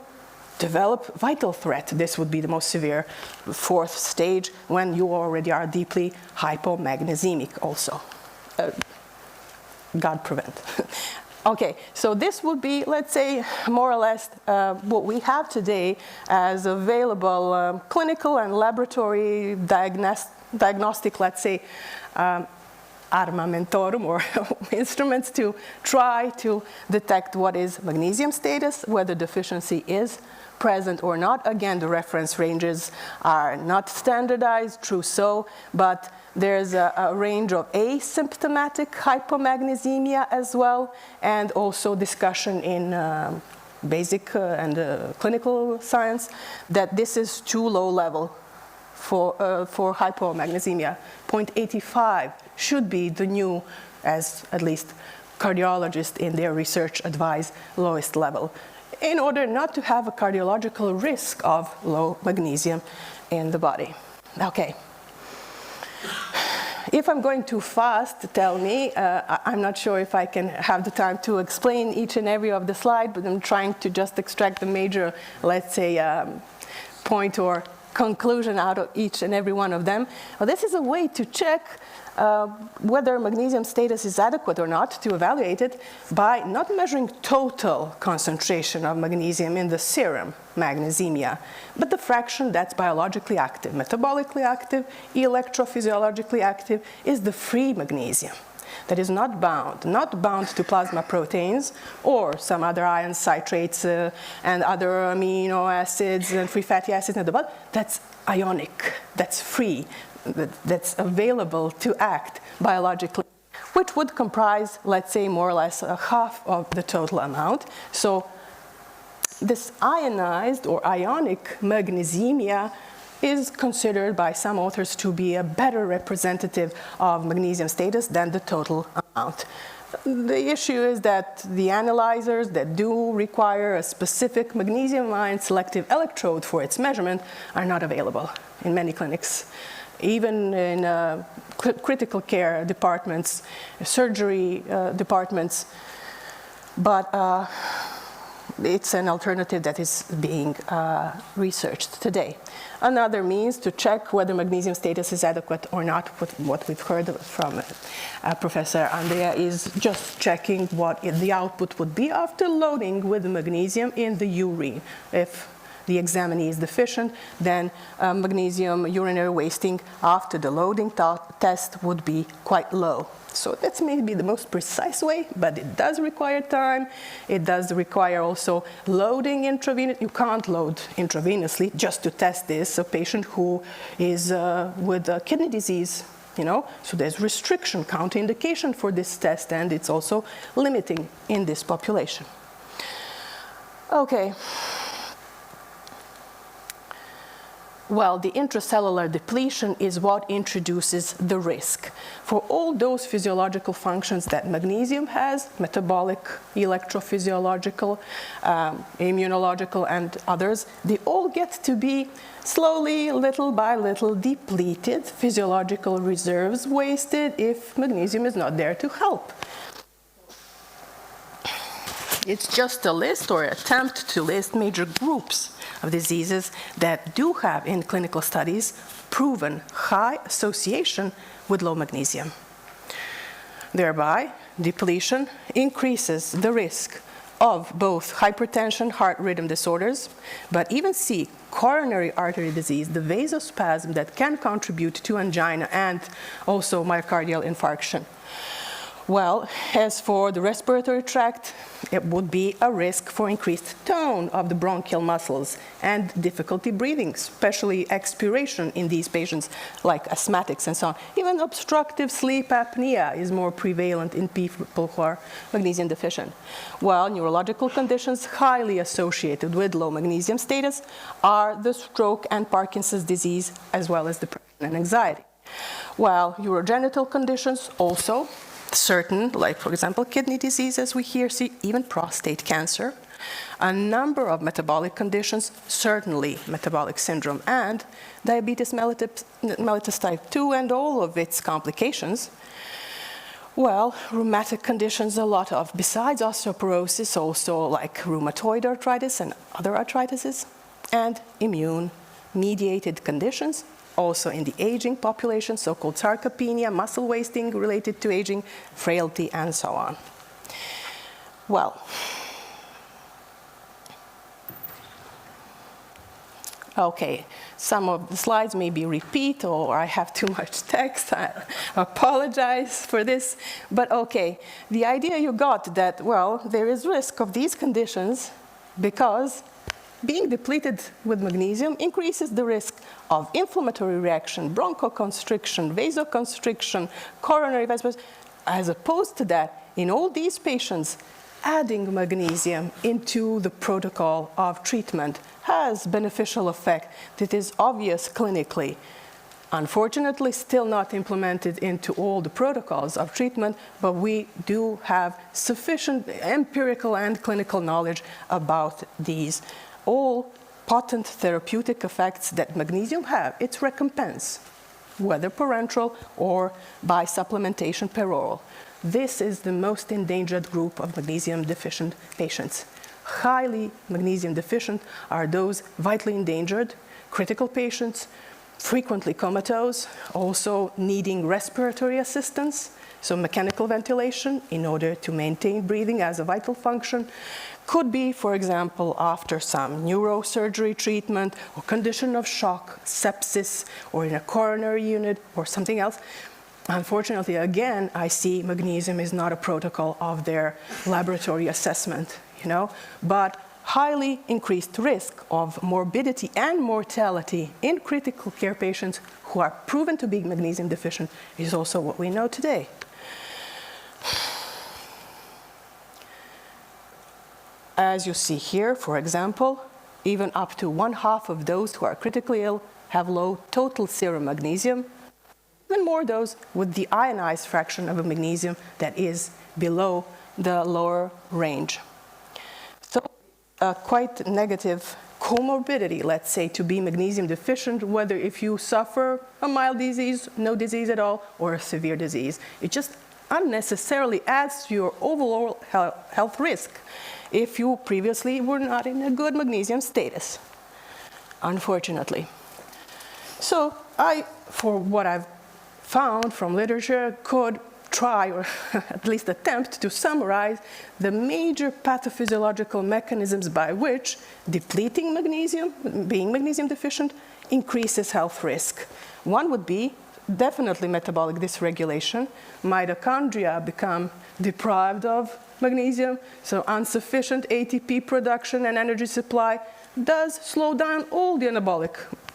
develop vital threat. This would be the most severe fourth stage when you already are deeply hypomagnesiemic also. God prevent. Okay, so this would be, let's say, more or less what we have today as available clinical and laboratory diagnostic, let's say, armamentorum, or instruments to try to detect what is magnesium status, whether deficiency is present or not. Again, the reference ranges are not standardized, true so, but there's a range of asymptomatic hypomagnesemia as well, and also discussion in basic and clinical science that this is too low level for hypomagnesemia. 0.85 should be the new, as at least cardiologists in their research advise, lowest level, in order not to have a cardiological risk of low magnesium in the body. Okay. If I'm going too fast, tell me. I'm not sure if I can have the time to explain each and every of the slide, but I'm trying to just extract the major, let's say, point or conclusion out of each and every one of them. Well, this is a way to check whether magnesium status is adequate or not, to evaluate it by not measuring total concentration of magnesium in the serum magnesemia, but the fraction that's biologically active, metabolically active, electrophysiologically active, is the free magnesium that is not bound to plasma proteins or some other ion citrates and other amino acids and free fatty acids in the blood. That's ionic, that's free, that's available to act biologically, which would comprise, let's say, more or less a half of the total amount. So this ionized or ionic magnesemia is considered by some authors to be a better representative of magnesium status than the total amount. The issue is that the analyzers that do require a specific magnesium ion selective electrode for its measurement are not available in many clinics. Even in critical care departments, surgery departments, but it's an alternative that is being researched today. Another means to check whether magnesium status is adequate or not, what we've heard from Professor Andrea, is just checking what the output would be after loading with magnesium in the urine. If the examinee is deficient, then magnesium urinary wasting after the loading test would be quite low. So that's maybe the most precise way, but it does require time. It does require also loading intravenously. You can't load intravenously just to test this, a patient who is with kidney disease, you know. So there's restriction, counterindication for this test, and it's also limiting in this population. Okay. Well, the intracellular depletion is what introduces the risk. For all those physiological functions that magnesium has, metabolic, electrophysiological, immunological, and others, they all get to be slowly, little by little, depleted, physiological reserves wasted if magnesium is not there to help. It's just a list or attempt to list major groups of diseases that do have in clinical studies proven high association with low magnesium. Thereby, depletion increases the risk of both hypertension, heart rhythm disorders, but even see coronary artery disease, the vasospasm that can contribute to angina and also myocardial infarction. Well, as for the respiratory tract, it would be a risk for increased tone of the bronchial muscles and difficulty breathing, especially expiration in these patients like asthmatics and so on. Even obstructive sleep apnea is more prevalent in people who are magnesium deficient. While neurological conditions highly associated with low magnesium status are the stroke and Parkinson's disease, as well as depression and anxiety. While urogenital conditions also certain, like for example kidney disease, as we here see, even prostate cancer, a number of metabolic conditions, certainly metabolic syndrome and diabetes mellitus type 2 and all of its complications. Well, rheumatic conditions, a lot of, besides osteoporosis, also like rheumatoid arthritis and other arthritises, and immune-mediated conditions, also in the aging population, so-called sarcopenia, muscle wasting related to aging, frailty, and so on. Well, okay, some of the slides maybe repeat or I have too much text. I apologize for this. But okay, the idea you got that, well, there is risk of these conditions because being depleted with magnesium increases the risk of inflammatory reaction, bronchoconstriction, vasoconstriction, coronary vasculitis. As opposed to that, in all these patients, adding magnesium into the protocol of treatment has beneficial effect that is obvious clinically. Unfortunately, still not implemented into all the protocols of treatment, but we do have sufficient empirical and clinical knowledge about these all potent therapeutic effects that magnesium have. Its recompense, whether parenteral or by supplementation per oral. This is the most endangered group of magnesium deficient patients. Highly magnesium deficient are those vitally endangered, critical patients, frequently comatose, also needing respiratory assistance, so mechanical ventilation in order to maintain breathing as a vital function. Could be, for example, after some neurosurgery treatment or condition of shock, sepsis, or in a coronary unit or something else. Unfortunately, again, I see magnesium is not a protocol of their laboratory assessment, but highly increased risk of morbidity and mortality in critical care patients who are proven to be magnesium deficient is also what we know today. As you see here, for example, even up to 1/2 of those who are critically ill have low total serum magnesium, even more those with the ionized fraction of a magnesium that is below the lower range. So a quite negative comorbidity, let's say, to be magnesium deficient, whether if you suffer a mild disease, no disease at all, or a severe disease. It just unnecessarily adds to your overall health risk if you previously were not in a good magnesium status, unfortunately. So I, for what I've found from literature, could try, or at least attempt, to summarize the major pathophysiological mechanisms by which depleting magnesium, being magnesium deficient, increases health risk. One would be definitely metabolic dysregulation. Mitochondria become deprived of magnesium, so insufficient ATP production and energy supply does slow down all the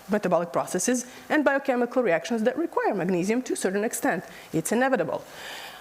metabolic processes and biochemical reactions that require magnesium to a certain extent. It's inevitable.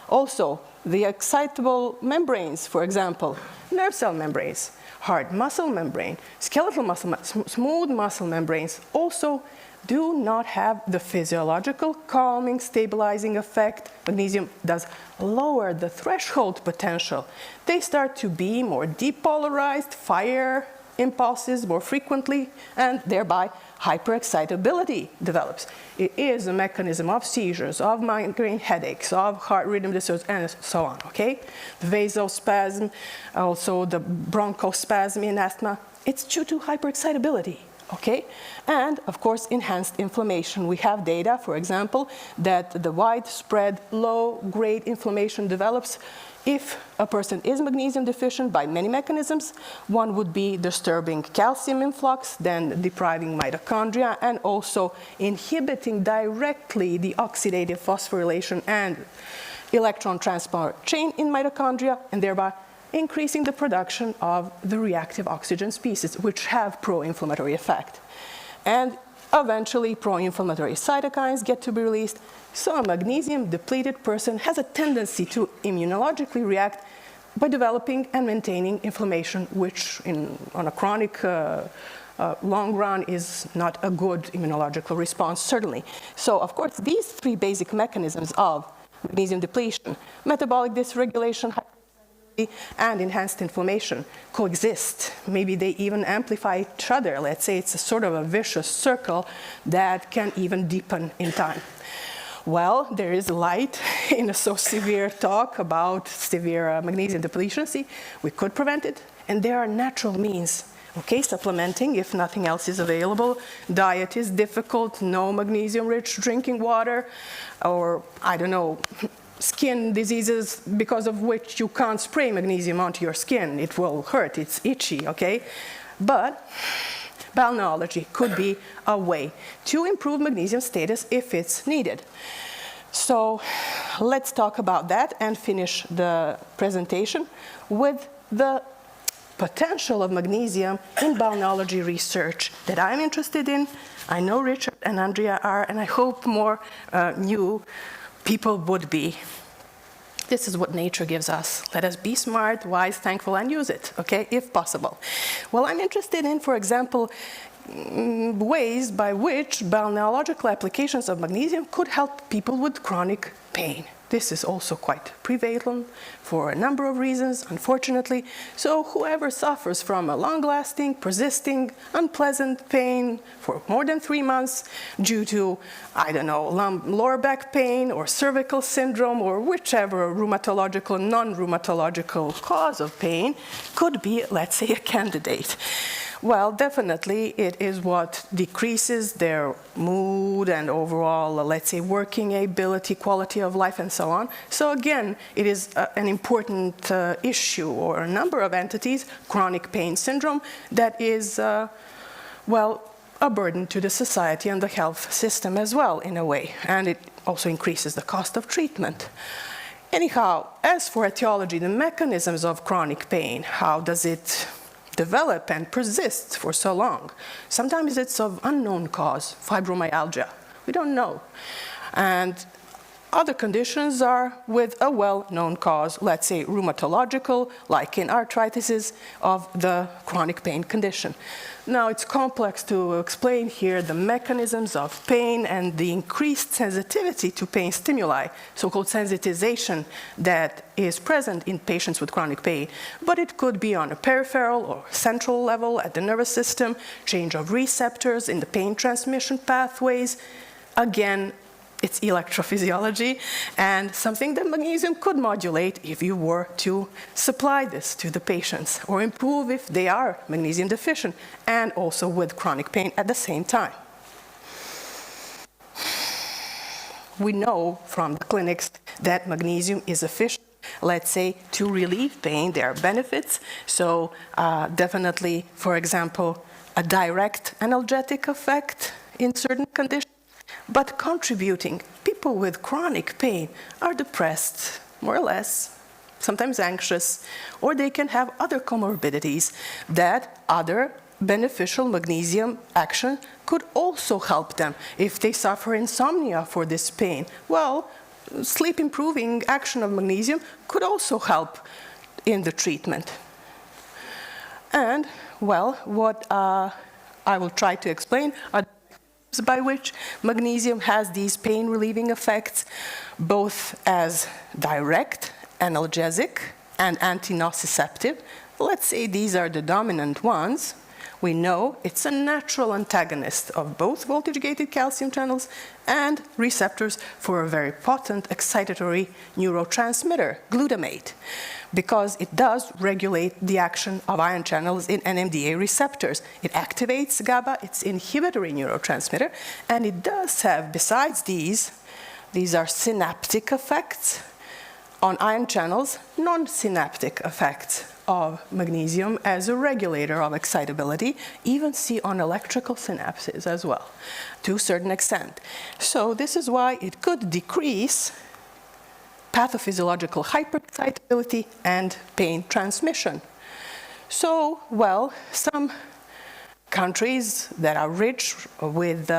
Also, the excitable membranes, for example, nerve cell membranes, hard muscle membrane, skeletal muscle, smooth muscle membranes also do not have the physiological calming, stabilizing effect. Magnesium does lower the threshold potential. They start to be more depolarized, fire impulses more frequently, and thereby hyperexcitability develops. It is a mechanism of seizures, of migraine headaches, of heart rhythm disorders, and so on, okay? The vasospasm, also the bronchospasm in asthma, it's due to hyperexcitability. Okay, and of course enhanced inflammation. We have data, for example, that the widespread low-grade inflammation develops if a person is magnesium deficient by many mechanisms. One would be disturbing calcium influx, then depriving mitochondria, and also inhibiting directly the oxidative phosphorylation and electron transport chain in mitochondria, and thereby increasing the production of the reactive oxygen species, which have pro-inflammatory effect. And eventually, pro-inflammatory cytokines get to be released, so a magnesium-depleted person has a tendency to immunologically react by developing and maintaining inflammation, which on a chronic long run is not a good immunological response, certainly. So, of course, these three basic mechanisms of magnesium depletion, metabolic dysregulation, and enhanced inflammation coexist. Maybe they even amplify each other. Let's say it's a sort of a vicious circle that can even deepen in time. Well, there is light in a so severe talk about severe magnesium deficiency. We could prevent it, and there are natural means. Okay, supplementing if nothing else is available. Diet is difficult, no magnesium-rich drinking water, or I don't know, skin diseases because of which you can't spray magnesium onto your skin. It will hurt, it's itchy, okay? But balneology could be a way to improve magnesium status if it's needed. So let's talk about that and finish the presentation with the potential of magnesium in balneology research that I'm interested in. I know Richard and Andrea are, and I hope more new people would be. This is what nature gives us. Let us be smart, wise, thankful, and use it, okay, if possible. Well, I'm interested in, for example, ways by which balneological applications of magnesium could help people with chronic pain. This is also quite prevalent for a number of reasons, unfortunately. So whoever suffers from a long-lasting, persisting, unpleasant pain for more than 3 months due to, I don't know, lower back pain or cervical syndrome or whichever rheumatological, non-rheumatological cause of pain could be, let's say, a candidate. Well, definitely it is what decreases their mood and overall, let's say, working ability, quality of life, and so on. So again, it is an important issue, or a number of entities, chronic pain syndrome, that is, well, a burden to the society and the health system as well, in a way. And it also increases the cost of treatment. Anyhow, as for etiology, the mechanisms of chronic pain, how does it develop and persist for so long? Sometimes it's of unknown cause, fibromyalgia. We don't know. And other conditions are with a well-known cause, let's say rheumatological, like in arthritis of the chronic pain condition. Now, it's complex to explain here the mechanisms of pain and the increased sensitivity to pain stimuli, so-called sensitization, that is present in patients with chronic pain. But it could be on a peripheral or central level at the nervous system, change of receptors in the pain transmission pathways. Again, it's electrophysiology, and something that magnesium could modulate if you were to supply this to the patients, or improve if they are magnesium deficient, and also with chronic pain at the same time. We know from the clinics that magnesium is efficient, let's say, to relieve pain. There are benefits. So definitely, for example, a direct analgesic effect in certain conditions. But contributing, people with chronic pain are depressed, more or less, sometimes anxious, or they can have other comorbidities that other beneficial magnesium action could also help them. If they suffer insomnia for this pain, well, sleep improving action of magnesium could also help in the treatment. And, well, what I will try to explain are by which magnesium has these pain-relieving effects, both as direct, analgesic, and antinociceptive. Let's say these are the dominant ones. We know it's a natural antagonist of both voltage-gated calcium channels and receptors for a very potent excitatory neurotransmitter, glutamate, because it does regulate the action of ion channels in NMDA receptors. It activates GABA, it's inhibitory neurotransmitter, and it does have, besides these are synaptic effects on ion channels, non-synaptic effects of magnesium as a regulator of excitability, even see on electrical synapses as well, to a certain extent. So this is why it could decrease pathophysiological hyperexcitability and pain transmission. So, well, some countries that are rich with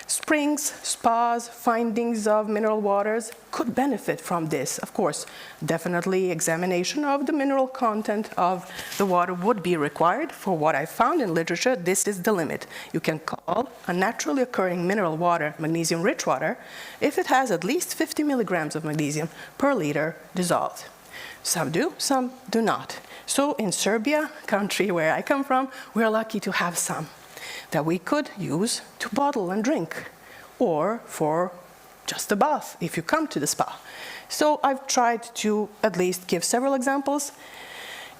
springs, spas, findings of mineral waters could benefit from this. Of course, definitely examination of the mineral content of the water would be required. For what I found in literature, this is the limit. You can call a naturally occurring mineral water magnesium-rich water if it has at least 50 milligrams of magnesium per liter dissolved. Some do, some do not. So in Serbia, country where I come from, we're lucky to have some that we could use to bottle and drink, or for just a bath if you come to the spa. So I've tried to at least give several examples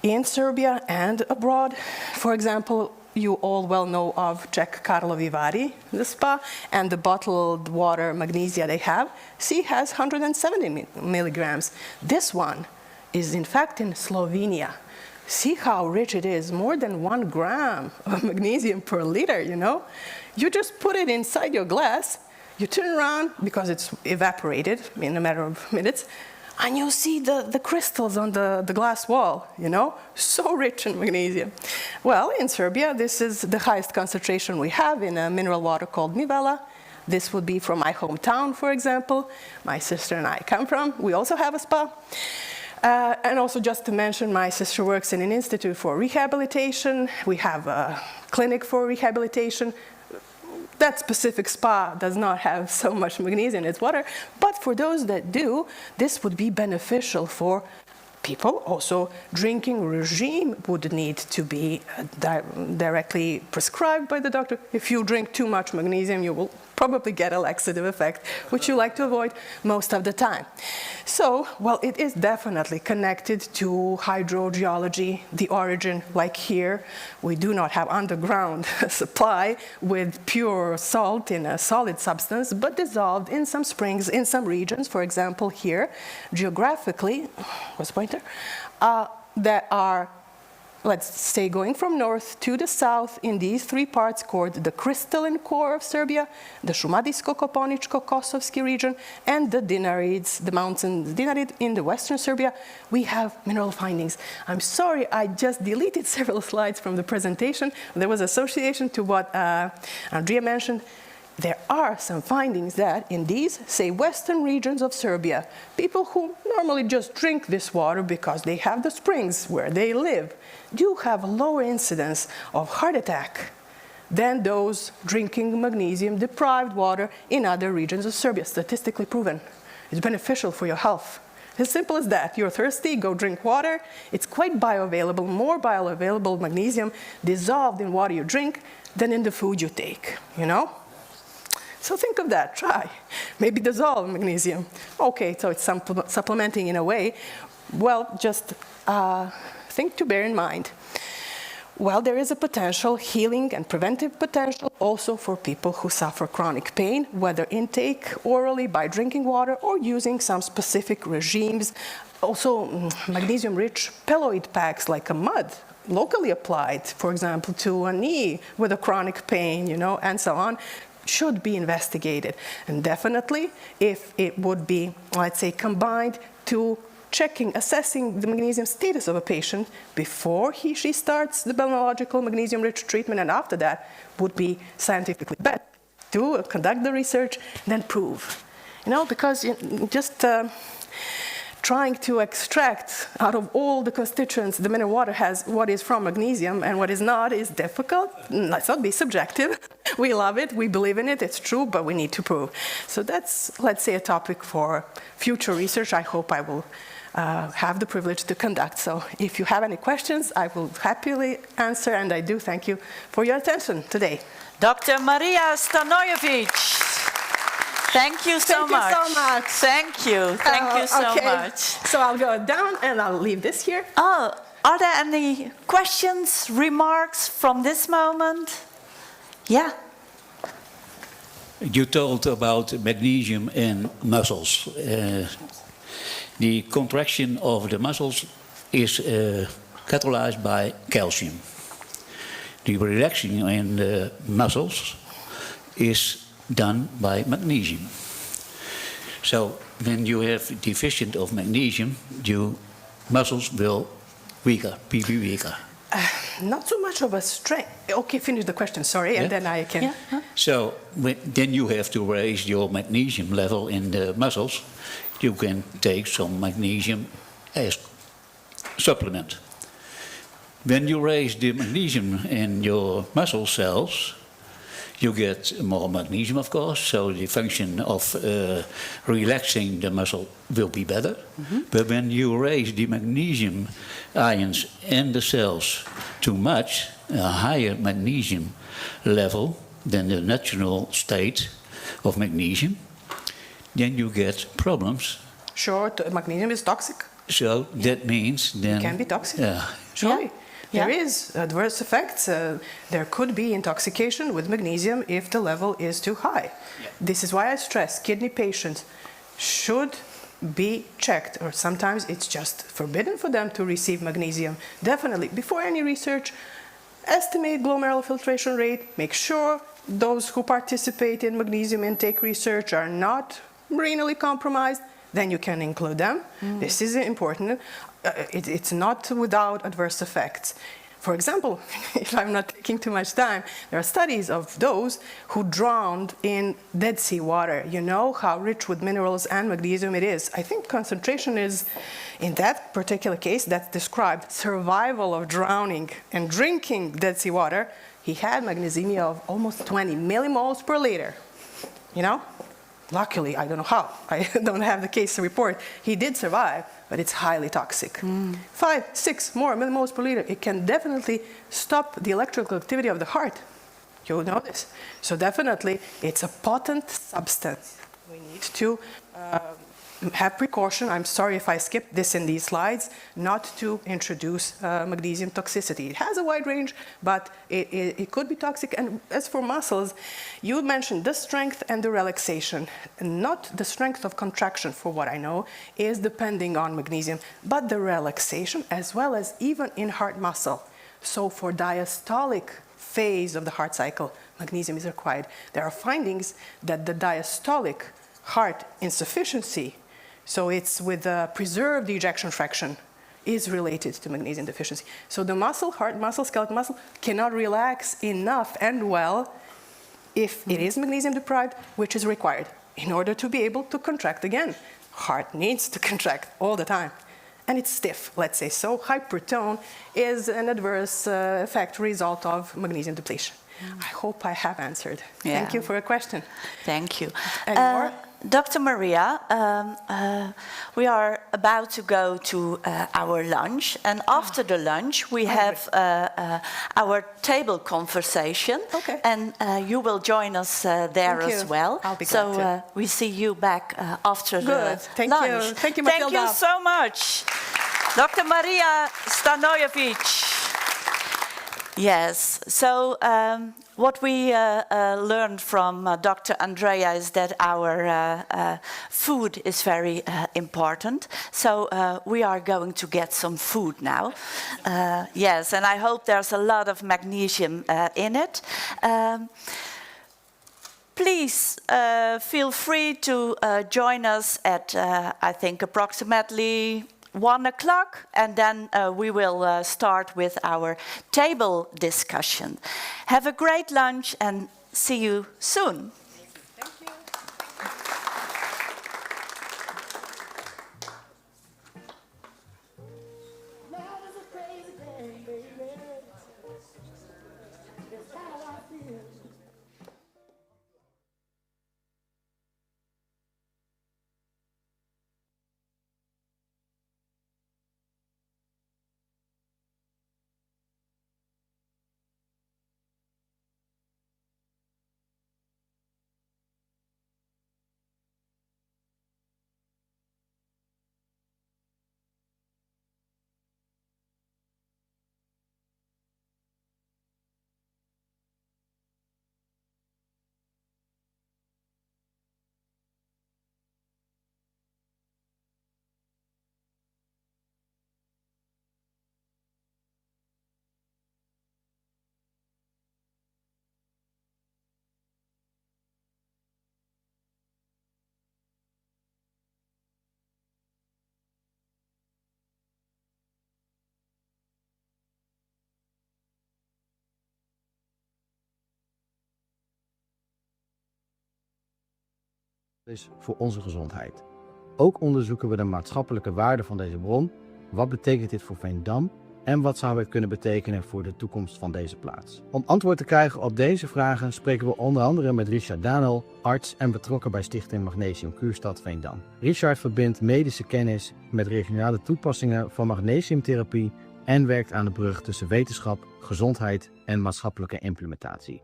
in Serbia and abroad. For example, you all well know of Czech Karlovy Vary, the spa, and the bottled water magnesia they have. See, has 170 milligrams. This one is in fact in Slovenia. See how rich it is, more than 1 gram of magnesium per liter, you know? You just put it inside your glass, you turn around, because it's evaporated in a matter of minutes, and you see the crystals on the glass wall, you know? So rich in magnesium. Well, in Serbia, this is the highest concentration we have in a mineral water called Mivela. This would be from my hometown, for example. My sister and I come from. We also have a spa. And also, just to mention, my sister works in an institute for rehabilitation. We have a clinic for rehabilitation. That specific spa does not have so much magnesium in its water, but for those that do, this would be beneficial for people. Also, drinking regime would need to be directly prescribed by the doctor. If you drink too much magnesium, you will probably get a laxative effect, which you like to avoid most of the time. So, well, it is definitely connected to hydrogeology, the origin, like here. We do not have underground supply with pure salt in a solid substance, but dissolved in some springs, in some regions. For example, here, geographically, what's the pointer? That are, let's say, going from north to the south in these 3 parts called the crystalline core of Serbia, the Šumadijsko-Koponičko-Kosovski region, and the Dinarids, the mountains Dinarid in the western Serbia. We have mineral findings. I'm sorry, I just deleted several slides from the presentation. There was association to what Andrea mentioned. There are some findings that in these, say, western regions of Serbia, people who normally just drink this water because they have the springs where they live, do have a lower incidence of heart attack than those drinking magnesium-deprived water in other regions of Serbia, statistically proven. It's beneficial for your health. As simple as that. You're thirsty, go drink water. It's quite bioavailable, more bioavailable magnesium dissolved in water you drink than in the food you take, you know? So think of that, try. Maybe dissolve magnesium. Okay, so it's supplementing in a way. Well, just thing to bear in mind. Well, there is a potential healing and preventive potential also for people who suffer chronic pain, whether intake orally by drinking water or using some specific regimes. Also, magnesium-rich pelloid packs like a mud, locally applied, for example, to a knee with a chronic pain, you know, and so on, should be investigated. And definitely, if it would be, let's say, combined to assessing the magnesium status of a patient before she starts the balneological magnesium-rich treatment, and after that, would be scientifically better to conduct the research, then prove. You know, because just trying to extract out of all the constituents the mineral water has what is from magnesium and what is not is difficult. Let's not be subjective. We love it, we believe in it, it's true, but we need to prove. So that's, let's say, a topic for future research. I hope I will have the privilege to conduct. So if you have any questions, I will happily answer, and I do thank you for your attention today. Dr. Marija Stanojević. Thank you so much. Thank you so much. Thank you. Thank you so much. So I'll go down and I'll leave this here. Oh, are there any questions, remarks from this moment? Yeah. You told about magnesium in muscles. The contraction of the muscles is catalyzed by calcium. The relaxing in the muscles is done by magnesium. So when you have deficient of magnesium, your muscles will be weaker. Not so much of a strength. Okay, finish the question, sorry, and then I can... Yeah. So then you have to raise your magnesium level in the muscles. You can take some magnesium as supplement. When you raise the magnesium in your muscle cells, You get more magnesium, of course, so the function of relaxing the muscle will be better. But when you raise the magnesium ions in the cells too much, a higher magnesium level than the natural state of magnesium, then you get problems. Sure, magnesium is toxic. So that means then... It can be toxic. Surely. There is adverse effects. There could be intoxication with magnesium if the level is too high. This is why I stress kidney patients should be checked, or sometimes it's just forbidden for them to receive magnesium. Definitely, before any research, estimate glomerular filtration rate, make sure those who participate in magnesium intake research are not renally compromised, then you can include them. This is important. It's not without adverse effects. For example, if I'm not taking too much time, there are studies of those who drowned in Dead Sea water. You know how rich with minerals and magnesium it is. I think concentration is, in that particular case, that's described, survival of drowning and drinking Dead Sea water. He had magnesemia of almost 20 millimoles per liter. You know? Luckily, I don't know how. I don't have the case report. He did survive, but it's highly toxic. 5, 6 more millimoles per liter. It can definitely stop the electrical activity of the heart. You'll know this. So definitely, it's a potent substance. We need to have precaution. I'm sorry if I skipped this in these slides, not to introduce magnesium toxicity. It has a wide range, but it could be toxic. And as for muscles, you mentioned the strength and the relaxation. Not the strength of contraction, for what I know, is depending on magnesium, but the relaxation as well as even in heart muscle. So for diastolic phase of the heart cycle, magnesium is required. There are findings that the diastolic heart insufficiency, so it's with preserved ejection fraction, is related to magnesium deficiency. So the muscle, heart muscle, skeletal muscle, cannot relax enough and well if it is magnesium deprived, which is required in order to be able to contract again. Heart needs to contract all the time. And it's stiff, let's say. So hypertone is an adverse effect result of magnesium depletion. I hope I have answered. Thank you for your question. Thank you. Any more? Dr. Marija, we are about to go to our lunch, and after the lunch we have our table conversation, and you will join us there as well. I'll be glad to. We see you back after the lunch. Thank you. Thank you, Mathilde. Thank you so much. Dr. Marija Stanojević. Yes, so what we learned from Dr. Andrea is that our food is very important. So we are going to get some food now. Yes, and I hope there's a lot of magnesium in it. Please feel free to join us at, I think, approximately 1 o'clock, and then we will start with our table discussion. Have a great lunch and see you soon. Thank you. is voor onze gezondheid. Ook onderzoeken we de maatschappelijke waarde van deze bron. Wat betekent dit voor Veendam En wat zou het kunnen betekenen voor de toekomst van deze plaats? Om antwoord te krijgen op deze vragen spreken we onder andere met Richard Danel, arts en betrokken bij Stichting Magnesium Kuurstad Veendam. Richard verbindt medische kennis met regionale toepassingen van magnesiumtherapie en werkt aan de brug tussen wetenschap, gezondheid en maatschappelijke implementatie.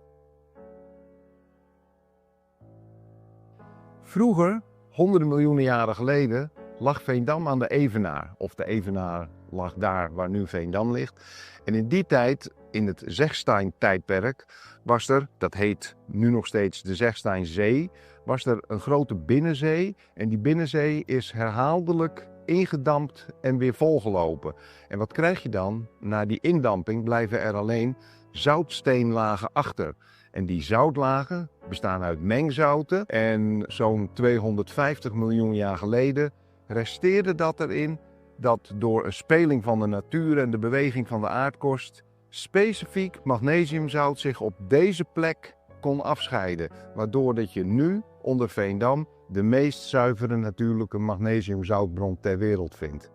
Vroeger, honderden miljoenen jaren geleden, lag Veendam aan de Evenaar. Of de Evenaar lag daar waar nu Veendam ligt. En in die tijd, in het Zegstein-tijdperk, was er, dat heet nu nog steeds de Zegsteinzee, was er een grote binnenzee. En die binnenzee is herhaaldelijk ingedampt en weer volgelopen. En wat krijg je dan? Na die indamping blijven er alleen zoutsteenlagen achter. En die zoutlagen bestaan uit mengzouten. En zo'n 250 miljoen jaar geleden resteerde dat erin dat door een speling van de natuur en de beweging van de aardkorst specifiek magnesiumzout zich op deze plek kon afscheiden. Waardoor dat je nu onder Veendam de meest zuivere natuurlijke magnesiumzoutbron ter wereld vindt.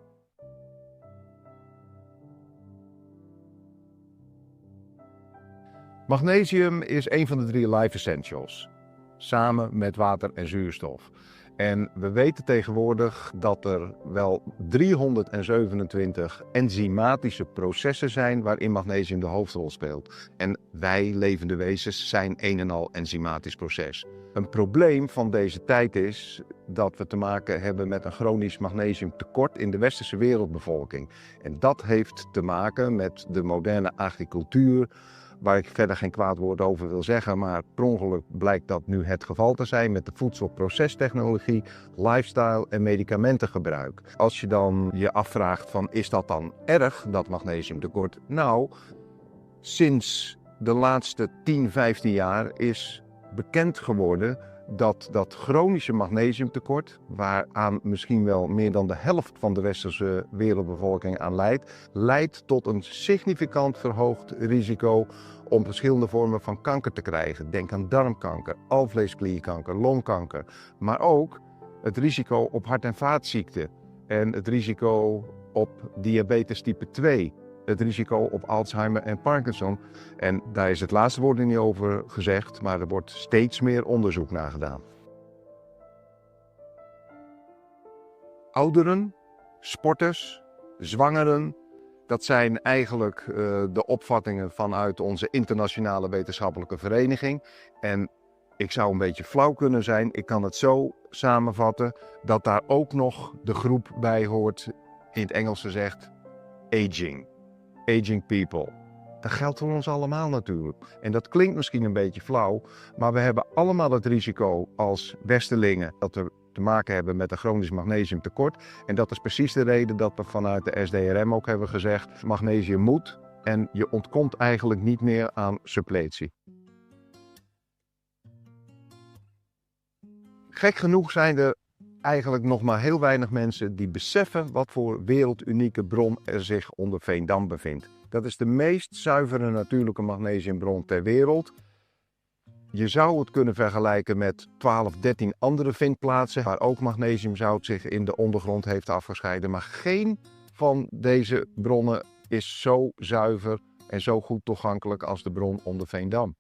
Magnesium is een van de 3 life essentials, samen met water en zuurstof. En we weten tegenwoordig dat er wel 327 enzymatische processen zijn waarin magnesium de hoofdrol speelt. En wij, levende wezens, zijn een en al enzymatisch proces. Een probleem van deze tijd is dat we te maken hebben met een chronisch magnesiumtekort in de westerse wereldbevolking. En dat heeft te maken met de moderne agricultuur, waar ik verder geen kwaad woord over wil zeggen, maar per ongeluk blijkt dat nu het geval te zijn met de voedselprocestechnologie, lifestyle en medicamentengebruik. Als je dan je afvraagt van is dat dan erg, dat magnesiumtekort? Nou, sinds de laatste 10, 15 jaar is bekend geworden dat chronische magnesiumtekort, waaraan misschien wel meer dan de helft van de westerse wereldbevolking aan leidt tot een significant verhoogd risico om verschillende vormen van kanker te krijgen. Denk aan darmkanker, alvleesklierkanker, longkanker, maar ook het risico op hart- en vaatziekten en het risico op diabetes type 2. Het risico op Alzheimer en Parkinson. En daar is het laatste woord niet over gezegd, maar er wordt steeds meer onderzoek naar gedaan. Ouderen, sporters, zwangeren, dat zijn eigenlijk de opvattingen vanuit onze internationale wetenschappelijke vereniging. En ik zou een beetje flauw kunnen zijn, ik kan het zo samenvatten dat daar ook nog de groep bij hoort, in het Engels gezegd, aging. Aging people. Dat geldt voor ons allemaal natuurlijk. En dat klinkt misschien een beetje flauw, maar we hebben allemaal het risico als westerlingen dat we te maken hebben met een chronisch magnesiumtekort. En dat is precies de reden dat we vanuit de SDRM ook hebben gezegd, magnesium moet en je ontkomt eigenlijk niet meer aan suppletie. Gek genoeg zijn er eigenlijk nog maar heel weinig mensen die beseffen wat voor wereldunieke bron er zich onder Veendam bevindt. Dat is de meest zuivere natuurlijke magnesiumbron ter wereld. Je zou het kunnen vergelijken met 12, 13 andere vindplaatsen waar ook magnesiumzout zich in de ondergrond heeft afgescheiden. Maar geen van deze bronnen is zo zuiver en zo goed toegankelijk als de bron onder Veendam.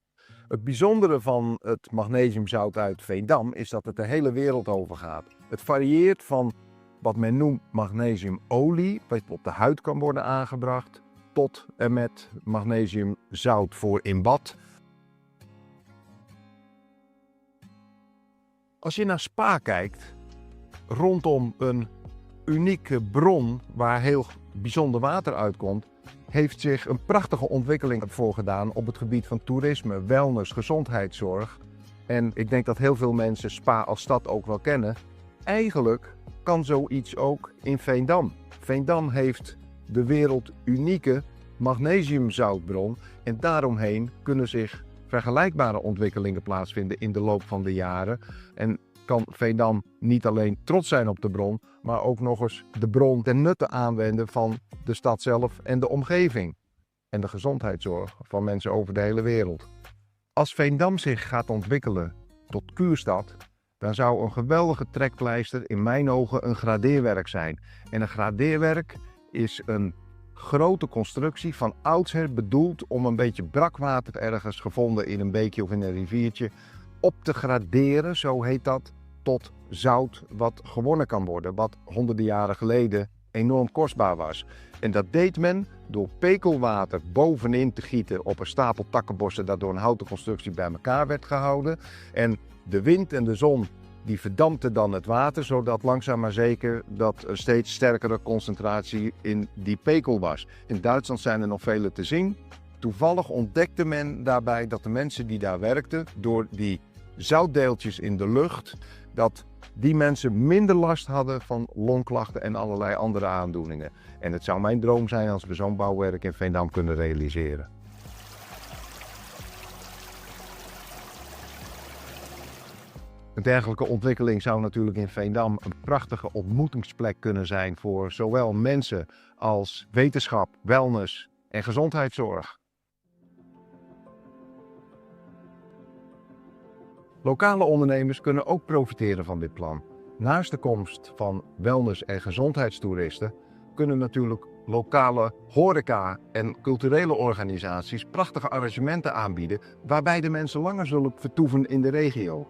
Het bijzondere van het magnesiumzout uit Veendam is dat het de hele wereld over gaat. Het varieert van wat men noemt magnesiumolie, wat op de huid kan worden aangebracht, tot en met magnesiumzout voor in bad. Als je naar Spa kijkt, rondom een unieke bron waar heel bijzonder water uitkomt, heeft zich een prachtige ontwikkeling voor gedaan op het gebied van toerisme, wellness, gezondheidszorg. En ik denk dat heel veel mensen Spa als stad ook wel kennen. Eigenlijk kan zoiets ook in Veendam. Veendam heeft de wereldunieke magnesiumzoutbron en daaromheen kunnen zich vergelijkbare ontwikkelingen plaatsvinden in de loop van de jaren. En kan Veendam niet alleen trots zijn op de bron, maar ook nog eens de bron ten nutte aanwenden van de stad zelf en de omgeving. En de gezondheidszorg van mensen over de hele wereld. Als Veendam zich gaat ontwikkelen tot kuurstad, dan zou een geweldige trekpleister in mijn ogen een gradeerwerk zijn. En een gradeerwerk is een grote constructie van oudsher bedoeld om een beetje brakwater ergens gevonden in een beekje of in een riviertje op te graderen, zo heet dat, tot zout wat gewonnen kan worden, wat honderden jaren geleden enorm kostbaar was. En dat deed men door pekelwater bovenin te gieten op een stapel takkenbossen dat door een houten constructie bij elkaar werd gehouden. En de wind en de zon die verdampten dan het water, zodat langzaam maar zeker dat een steeds sterkere concentratie in die pekel was. In Duitsland zijn er nog vele te zien. Toevallig ontdekte men daarbij dat de mensen die daar werkten, door die zoutdeeltjes in de lucht, dat die mensen minder last hadden van longklachten en allerlei andere aandoeningen. En het zou mijn droom zijn als we zo'n bouwwerk in Veendam kunnen realiseren. Een dergelijke ontwikkeling zou natuurlijk in Veendam een prachtige ontmoetingsplek kunnen zijn voor zowel mensen als wetenschap, wellness en gezondheidszorg. Lokale ondernemers kunnen ook profiteren van dit plan. Naast de komst van wellness- en gezondheidstoeristen kunnen natuurlijk lokale horeca en culturele organisaties prachtige arrangementen aanbieden waarbij de mensen langer zullen vertoeven in de regio.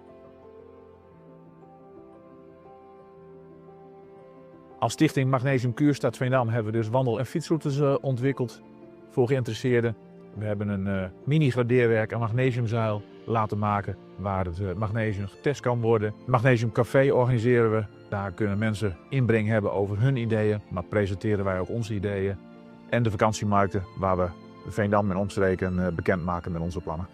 Als stichting Magnesium Kuurstad Veendam hebben we dus wandel- en fietsroutes ontwikkeld voor geïnteresseerden. We hebben een mini-gradeerwerk aan magnesiumzuil laten maken waar het magnesium getest kan worden. Magnesium Café organiseren we. Daar kunnen mensen inbreng hebben over hun ideeën, maar presenteren wij ook onze ideeën. En de vakantiemarkten waar we Veendam en omstreken bekendmaken met onze plannen.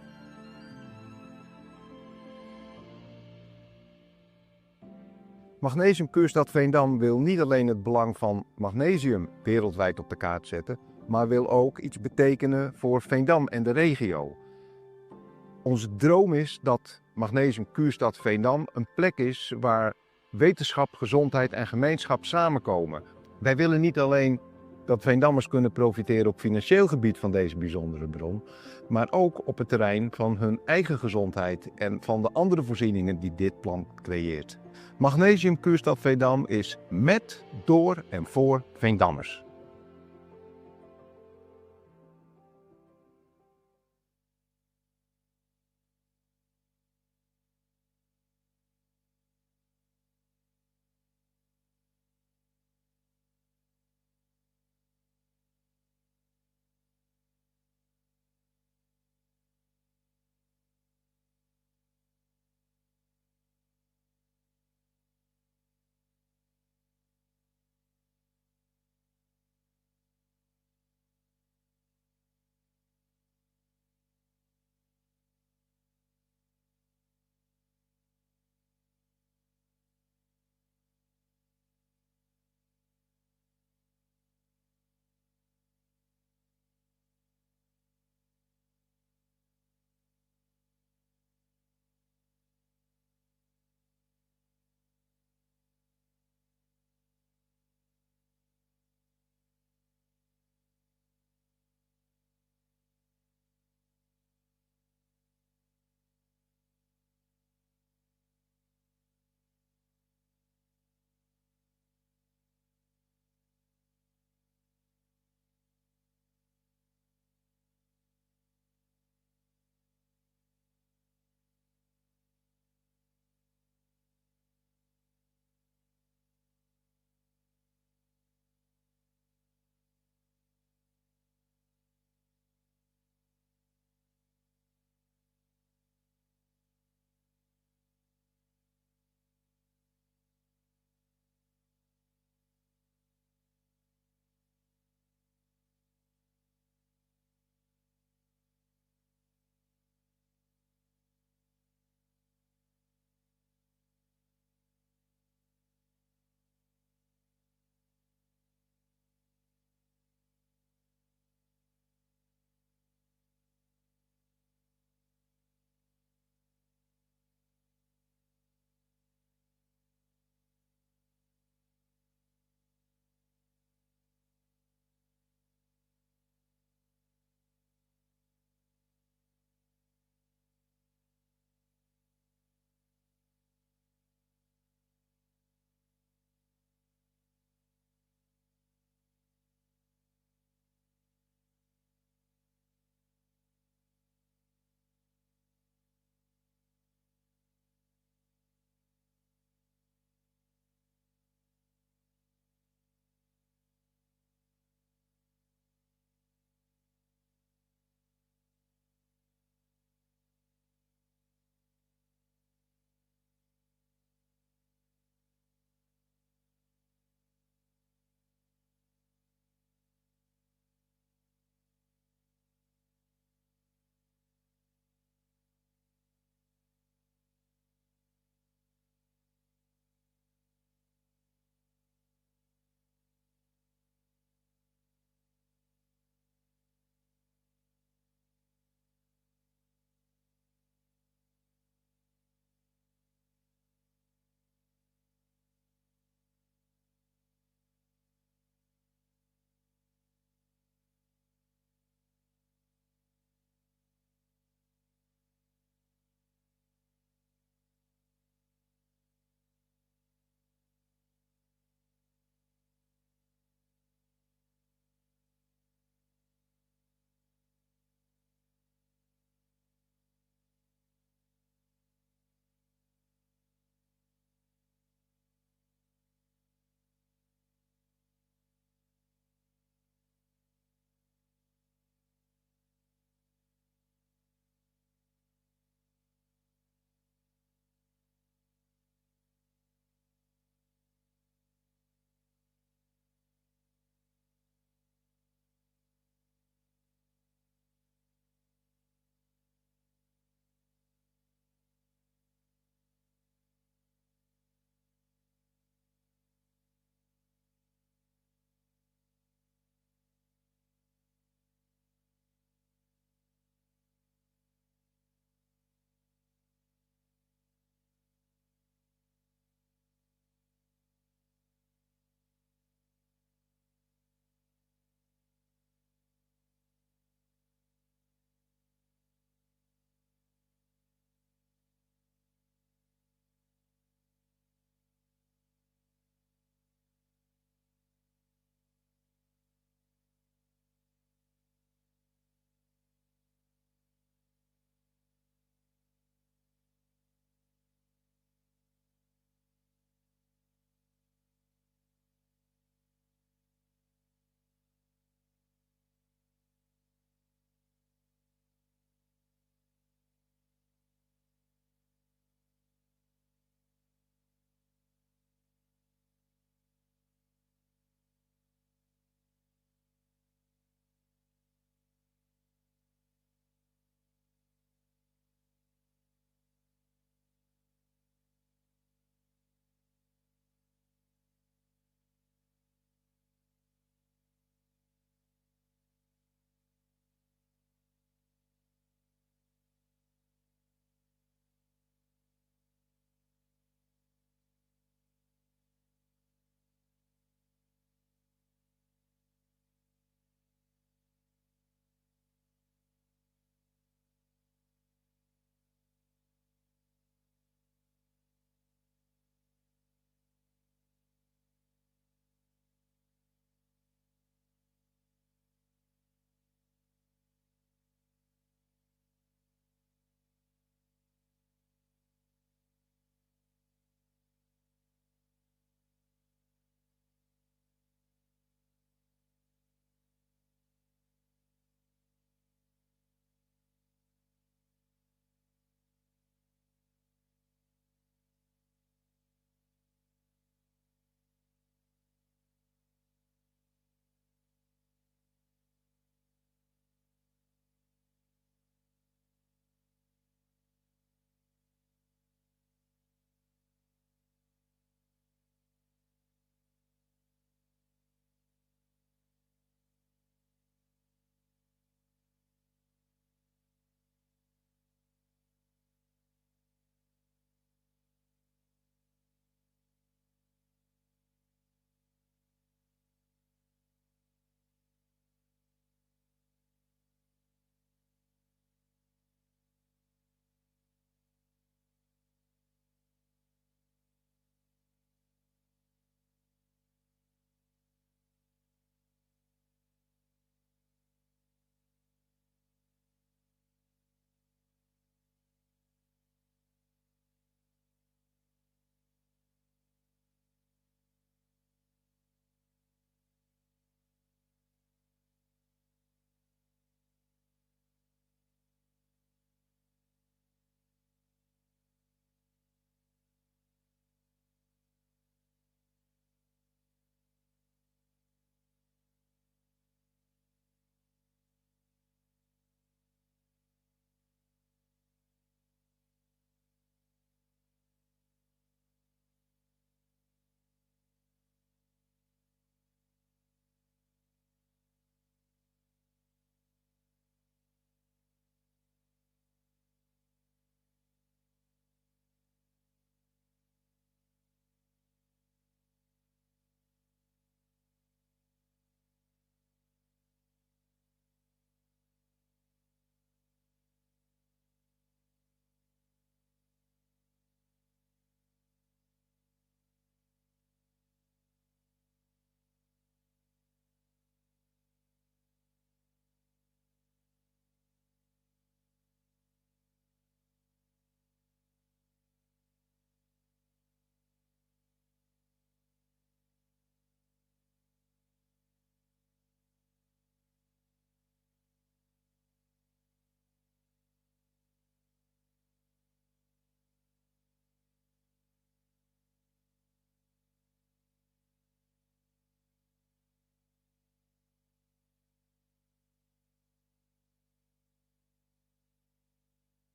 Magnesium Kuurstad Veendam wil niet alleen het belang van magnesium wereldwijd op de kaart zetten, maar wil ook iets betekenen voor Veendam en de regio. Onze droom is dat Magnesium Kuurstad Veendam een plek is waar wetenschap, gezondheid en gemeenschap samenkomen. Wij willen niet alleen dat Veendammers kunnen profiteren op financieel gebied van deze bijzondere bron, maar ook op het terrein van hun eigen gezondheid en van de andere voorzieningen die dit plan creëert. Magnesium Kuurstad Veendam is met, door en voor Veendammers.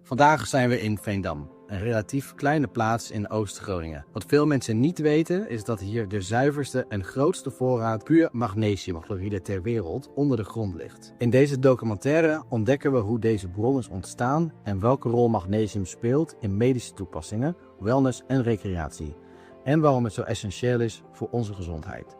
Vandaag zijn we in Veendam, een relatief kleine plaats in Oost-Groningen. Wat veel mensen niet weten is dat hier de zuiverste en grootste voorraad puur magnesiumchloride ter wereld onder de grond ligt. In deze documentaire ontdekken we hoe deze bron is ontstaan en welke rol magnesium speelt in medische toepassingen, wellness en recreatie. En waarom het zo essentieel is voor onze gezondheid.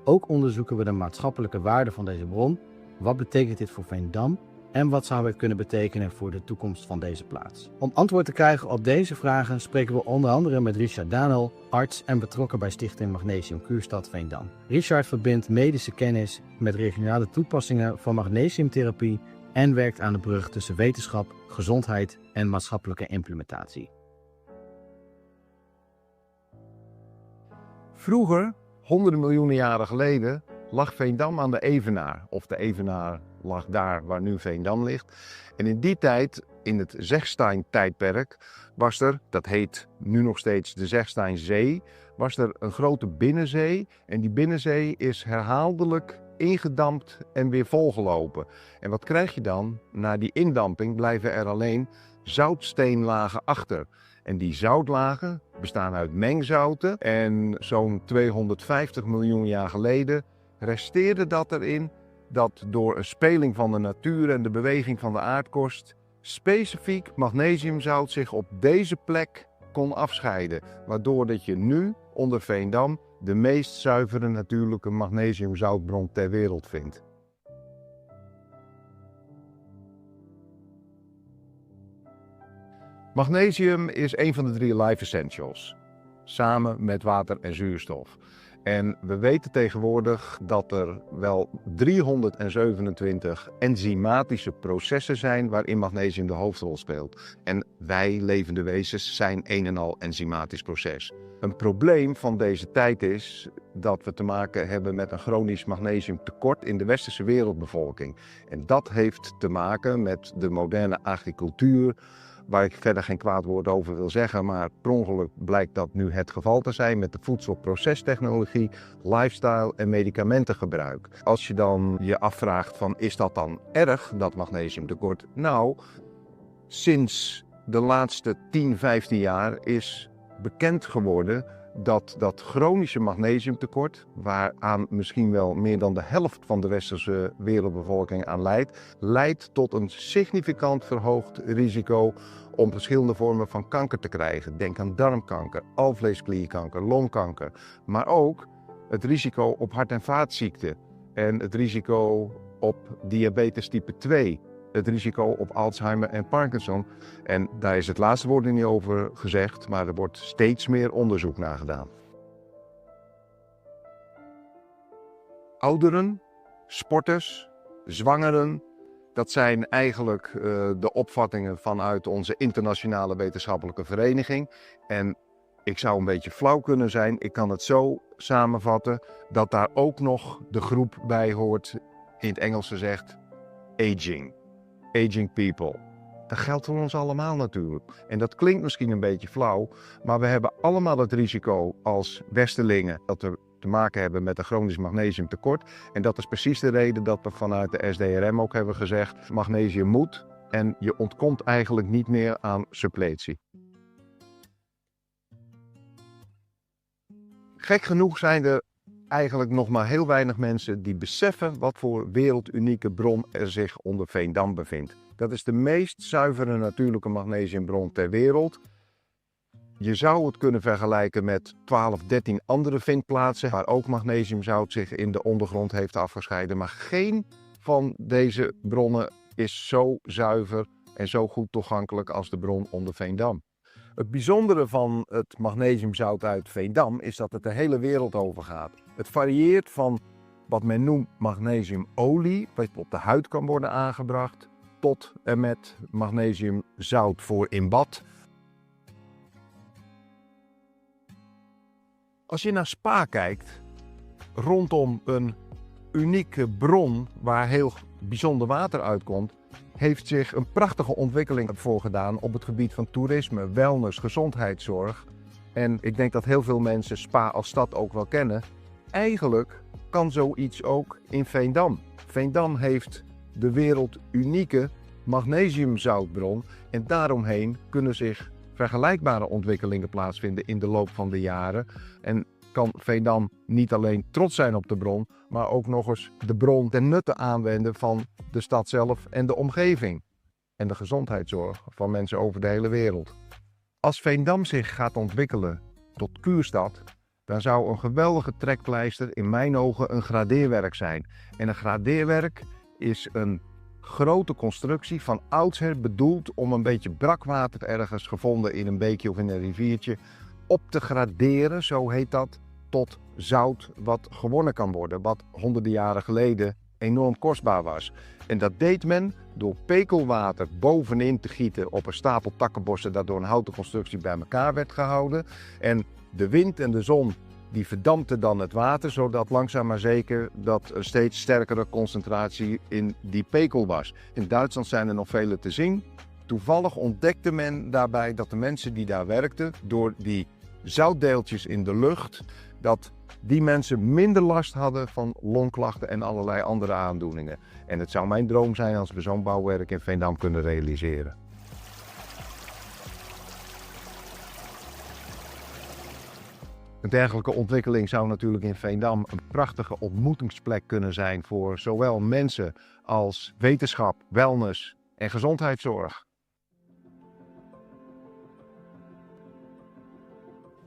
Ook onderzoeken we de maatschappelijke waarde van deze bron. Wat betekent dit voor Veendam? En wat zou het kunnen betekenen voor de toekomst van deze plaats? Om antwoord te krijgen op deze vragen spreken we onder andere met Richard Danel, arts en betrokken bij Stichting Magnesium Kuurstad Veendam. Richard verbindt medische kennis met regionale toepassingen van magnesiumtherapie en werkt aan de brug tussen wetenschap, gezondheid en maatschappelijke implementatie. Vroeger, honderden miljoenen jaren geleden, lag Veendam aan de Evenaar. Of de Evenaar lag daar waar nu Veendam ligt. En in die tijd, in het Zegstein-tijdperk, was er, dat heet nu nog steeds de Zegsteinzee, was er een grote binnenzee. En die binnenzee is herhaaldelijk ingedampt en weer volgelopen. En wat krijg je dan? Na die indamping blijven er alleen zoutsteenlagen achter. En die zoutlagen bestaan uit mengzouten. En zo'n 250 miljoen jaar geleden resteerde dat erin dat door een speling van de natuur en de beweging van de aardkorst specifiek magnesiumzout zich op deze plek kon afscheiden. Waardoor dat je nu onder Veendam de meest zuivere natuurlijke magnesiumzoutbron ter wereld vindt. Magnesium is een van de 3 life essentials, samen met water en zuurstof. En we weten tegenwoordig dat er wel 327 enzymatische processen zijn waarin magnesium de hoofdrol speelt. En wij, levende wezens, zijn een en al enzymatisch proces. Een probleem van deze tijd is dat we te maken hebben met een chronisch magnesiumtekort in de westerse wereldbevolking. En dat heeft te maken met de moderne agricultuur, waar ik verder geen kwaad woord over wil zeggen, maar per ongeluk blijkt dat nu het geval te zijn met de voedselprocestechnologie, lifestyle en medicamentengebruik. Als je dan je afvraagt van is dat dan erg, dat magnesiumtekort? Nou, sinds de laatste 10, 15 jaar is bekend geworden dat chronische magnesiumtekort, waaraan misschien wel meer dan de helft van de westerse wereldbevolking aan leidt tot een significant verhoogd risico om verschillende vormen van kanker te krijgen. Denk aan darmkanker, alvleesklierkanker, longkanker, maar ook het risico op hart- en vaatziekten en het risico op diabetes type 2. Het risico op Alzheimer en Parkinson. En daar is het laatste woord niet over gezegd, maar er wordt steeds meer onderzoek naar gedaan. Ouderen, sporters, zwangeren, dat zijn eigenlijk de opvattingen vanuit onze internationale wetenschappelijke vereniging. En ik zou een beetje flauw kunnen zijn, ik kan het zo samenvatten dat daar ook nog de groep bij hoort, in het Engels gezegd, aging. Aging people. Dat geldt voor ons allemaal natuurlijk. En dat klinkt misschien een beetje flauw, maar we hebben allemaal het risico als westerlingen dat we te maken hebben met een chronisch magnesiumtekort. En dat is precies de reden dat we vanuit de SDRM ook hebben gezegd, magnesium moet en je ontkomt eigenlijk niet meer aan suppletie. Gek genoeg zijn er eigenlijk nog maar heel weinig mensen die beseffen wat voor wereldunieke bron er zich onder Veendam bevindt. Dat is de meest zuivere natuurlijke magnesiumbron ter wereld. Je zou het kunnen vergelijken met 12, 13 andere vindplaatsen waar ook magnesiumzout zich in de ondergrond heeft afgescheiden. Maar geen van deze bronnen is zo zuiver en zo goed toegankelijk als de bron onder Veendam. Het bijzondere van het magnesiumzout uit Veendam is dat het de hele wereld over gaat. Het varieert van wat men noemt magnesiumolie, wat op de huid kan worden aangebracht, tot en met magnesiumzout voor in bad. Als je naar Spa kijkt, rondom een unieke bron waar heel bijzonder water uitkomt, heeft zich een prachtige ontwikkeling voor gedaan op het gebied van toerisme, wellness, gezondheidszorg. En ik denk dat heel veel mensen Spa als stad ook wel kennen. Eigenlijk kan zoiets ook in Veendam. Veendam heeft de wereldunieke magnesiumzoutbron en daaromheen kunnen zich vergelijkbare ontwikkelingen plaatsvinden in de loop van de jaren. En kan Veendam niet alleen trots zijn op de bron, maar ook nog eens de bron ten nutte aanwenden van de stad zelf en de omgeving. En de gezondheidszorg van mensen over de hele wereld. Als Veendam zich gaat ontwikkelen tot kuurstad, dan zou een geweldige trekpleister in mijn ogen een gradeerwerk zijn. En een gradeerwerk is een grote constructie van oudsher bedoeld om een beetje brakwater ergens gevonden in een beekje of in een riviertje op te graderen, zo heet dat, tot zout wat gewonnen kan worden, wat honderden jaren geleden enorm kostbaar was. En dat deed men door pekelwater bovenin te gieten op een stapel takkenbossen dat door een houten constructie bij elkaar werd gehouden. En de wind en de zon die verdampten dan het water, zodat langzaam maar zeker dat een steeds sterkere concentratie in die pekel was. In Duitsland zijn er nog vele te zien. Toevallig ontdekte men daarbij dat de mensen die daar werkten, door die zoutdeeltjes in de lucht, dat die mensen minder last hadden van longklachten en allerlei andere aandoeningen. En het zou mijn droom zijn als we zo'n bouwwerk in Veendam kunnen realiseren. Een dergelijke ontwikkeling zou natuurlijk in Veendam een prachtige ontmoetingsplek kunnen zijn voor zowel mensen als wetenschap, wellness en gezondheidszorg.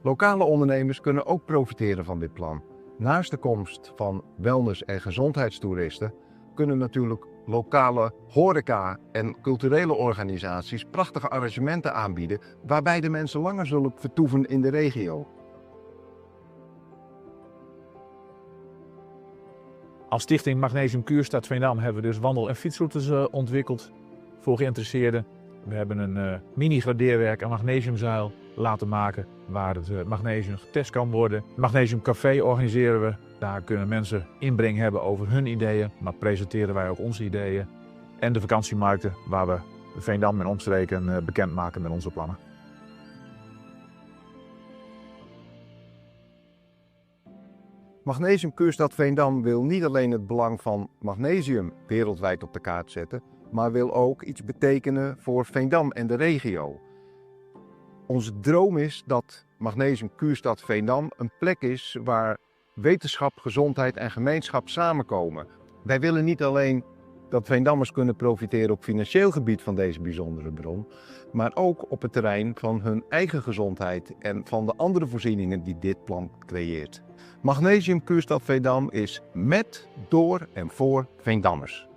Lokale ondernemers kunnen ook profiteren van dit plan. Naast de komst van wellness- en gezondheidstoeristen kunnen natuurlijk lokale horeca en culturele organisaties prachtige arrangementen aanbieden waarbij de mensen langer zullen vertoeven in de regio. Als stichting Magnesium Kuurstad Veendam hebben we dus wandel- en fietsroutes ontwikkeld voor geïnteresseerden. We hebben een mini-gradeerwerk aan magnesiumzuil laten maken waar het magnesium getest kan worden. Magnesium Café organiseren we. Daar kunnen mensen inbreng hebben over hun ideeën, maar presenteren wij ook onze ideeën. En de vakantiemarkten waar we Veendam en omstreken bekendmaken met onze plannen. Magnesium Kuurstad Veendam wil niet alleen het belang van magnesium wereldwijd op de kaart zetten, maar wil ook iets betekenen voor Veendam en de regio. Onze droom is dat Magnesium Kuurstad Veendam een plek is waar wetenschap, gezondheid en gemeenschap samenkomen. Wij willen niet alleen dat Veendammers kunnen profiteren op financieel gebied van deze bijzondere bron, maar ook op het terrein van hun eigen gezondheid en van de andere voorzieningen die dit plan creëert. Magnesium Kuurstad Veendam is met, door en voor Veendammers.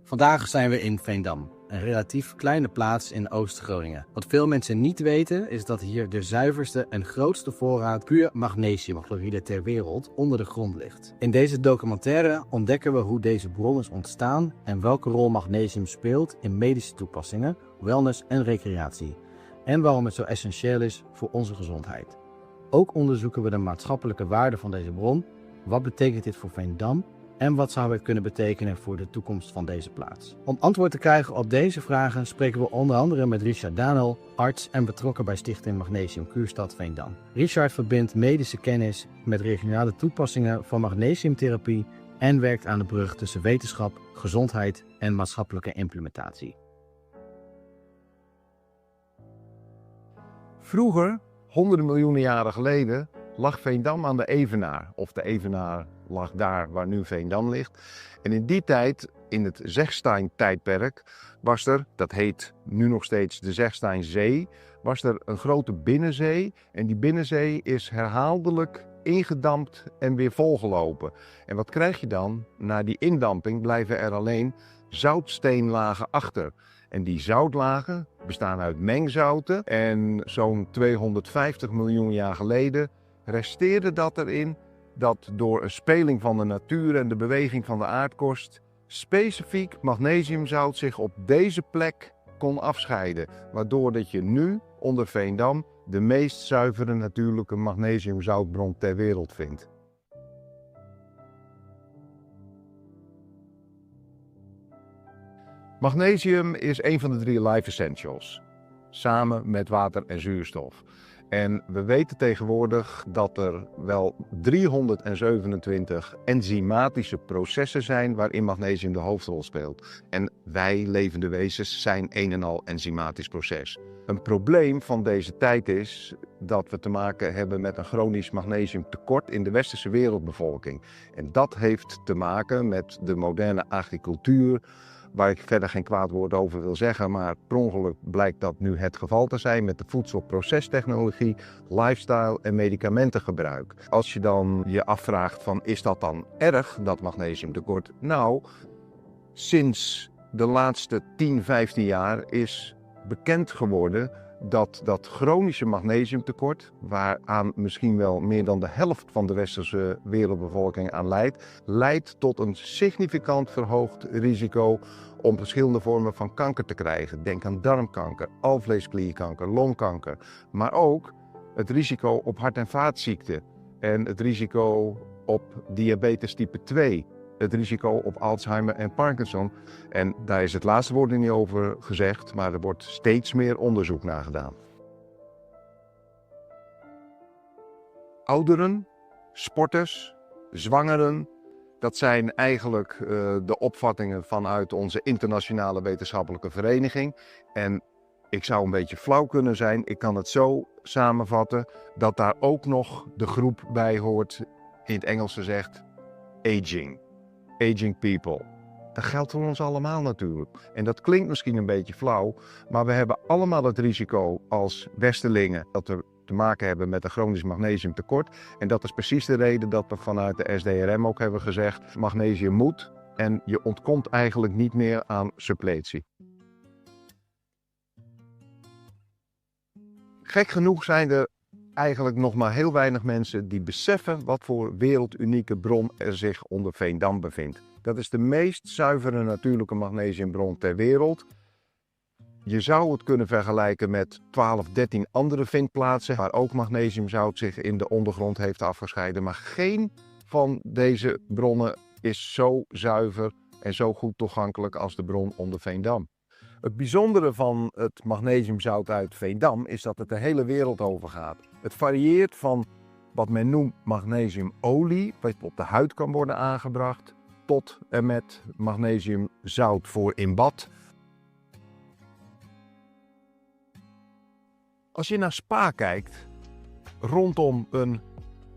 Vandaag zijn we in Veendam, een relatief kleine plaats in Oost-Groningen. Wat veel mensen niet weten is dat hier de zuiverste en grootste voorraad puur magnesiumchloride ter wereld onder de grond ligt. In deze documentaire ontdekken we hoe deze bron is ontstaan en welke rol magnesium speelt in medische toepassingen, wellness en recreatie. En waarom het zo essentieel is voor onze gezondheid. Ook onderzoeken we de maatschappelijke waarde van deze bron. Wat betekent dit voor Veendam? En wat zou het kunnen betekenen voor de toekomst van deze plaats? Om antwoord te krijgen op deze vragen spreken we onder andere met Richard Danel, arts en betrokken bij Stichting Magnesium Kuurstad Veendam. Richard verbindt medische kennis met regionale toepassingen van magnesiumtherapie en werkt aan de brug tussen wetenschap, gezondheid en maatschappelijke implementatie. Vroeger, honderden miljoenen jaren geleden, lag Veendam aan de Evenaar. Of de Evenaar lag daar waar nu Veendam ligt. En in die tijd, in het Zegstein-tijdperk, was er, dat heet nu nog steeds de Zegsteinzee, was er een grote binnenzee. En die binnenzee is herhaaldelijk ingedampt en weer volgelopen. En wat krijg je dan? Na die indamping blijven er alleen zoutsteenlagen achter. En die zoutlagen bestaan uit mengzouten. En zo'n 250 miljoen jaar geleden resteerde dat erin dat door een speling van de natuur en de beweging van de aardkorst specifiek magnesiumzout zich op deze plek kon afscheiden. Waardoor dat je nu onder Veendam de meest zuivere natuurlijke magnesiumzoutbron ter wereld vindt. Magnesium is een van de 3 life essentials, samen met water en zuurstof. En we weten tegenwoordig dat er wel 327 enzymatische processen zijn waarin magnesium de hoofdrol speelt. En wij, levende wezens, zijn een en al enzymatisch proces. Een probleem van deze tijd is dat we te maken hebben met een chronisch magnesiumtekort in de westerse wereldbevolking. En dat heeft te maken met de moderne agricultuur, waar ik verder geen kwaad woord over wil zeggen, maar per ongeluk blijkt dat nu het geval te zijn met de voedselprocestechnologie, lifestyle en medicamentengebruik. Als je dan je afvraagt van, is dat dan erg, dat magnesiumtekort? Nou, sinds de laatste 10, 15 jaar is bekend geworden dat chronische magnesiumtekort, waaraan misschien wel meer dan de helft van de westerse wereldbevolking aan leidt tot een significant verhoogd risico om verschillende vormen van kanker te krijgen. Denk aan darmkanker, alvleesklierkanker, longkanker, maar ook het risico op hart- en vaatziekten en het risico op diabetes type 2. Het risico op Alzheimer en Parkinson. En daar is het laatste woord niet over gezegd, maar er wordt steeds meer onderzoek naar gedaan. Ouderen, sporters, zwangeren, dat zijn eigenlijk de opvattingen vanuit onze internationale wetenschappelijke vereniging. En ik zou een beetje flauw kunnen zijn, ik kan het zo samenvatten dat daar ook nog de groep bij hoort, in het Engels gezegd, aging people. Dat geldt voor ons allemaal natuurlijk. En dat klinkt misschien een beetje flauw, maar we hebben allemaal het risico als westerlingen dat we te maken hebben met een chronisch magnesiumtekort. En dat is precies de reden dat we vanuit de SDRM ook hebben gezegd, magnesium moet en je ontkomt eigenlijk niet meer aan suppletie. Gek genoeg zijn er eigenlijk nog maar heel weinig mensen die beseffen wat voor wereldunieke bron er zich onder Veendam bevindt. Dat is de meest zuivere natuurlijke magnesiumbron ter wereld. Je zou het kunnen vergelijken met 12, 13 andere vindplaatsen waar ook magnesiumzout zich in de ondergrond heeft afgescheiden. Maar geen van deze bronnen is zo zuiver en zo goed toegankelijk als de bron onder Veendam. Het bijzondere van het magnesiumzout uit Veendam is dat het de hele wereld over gaat. Het varieert van wat men noemt magnesiumolie, wat op de huid kan worden aangebracht, tot en met magnesiumzout voor in bad. Als je naar Spa kijkt, rondom een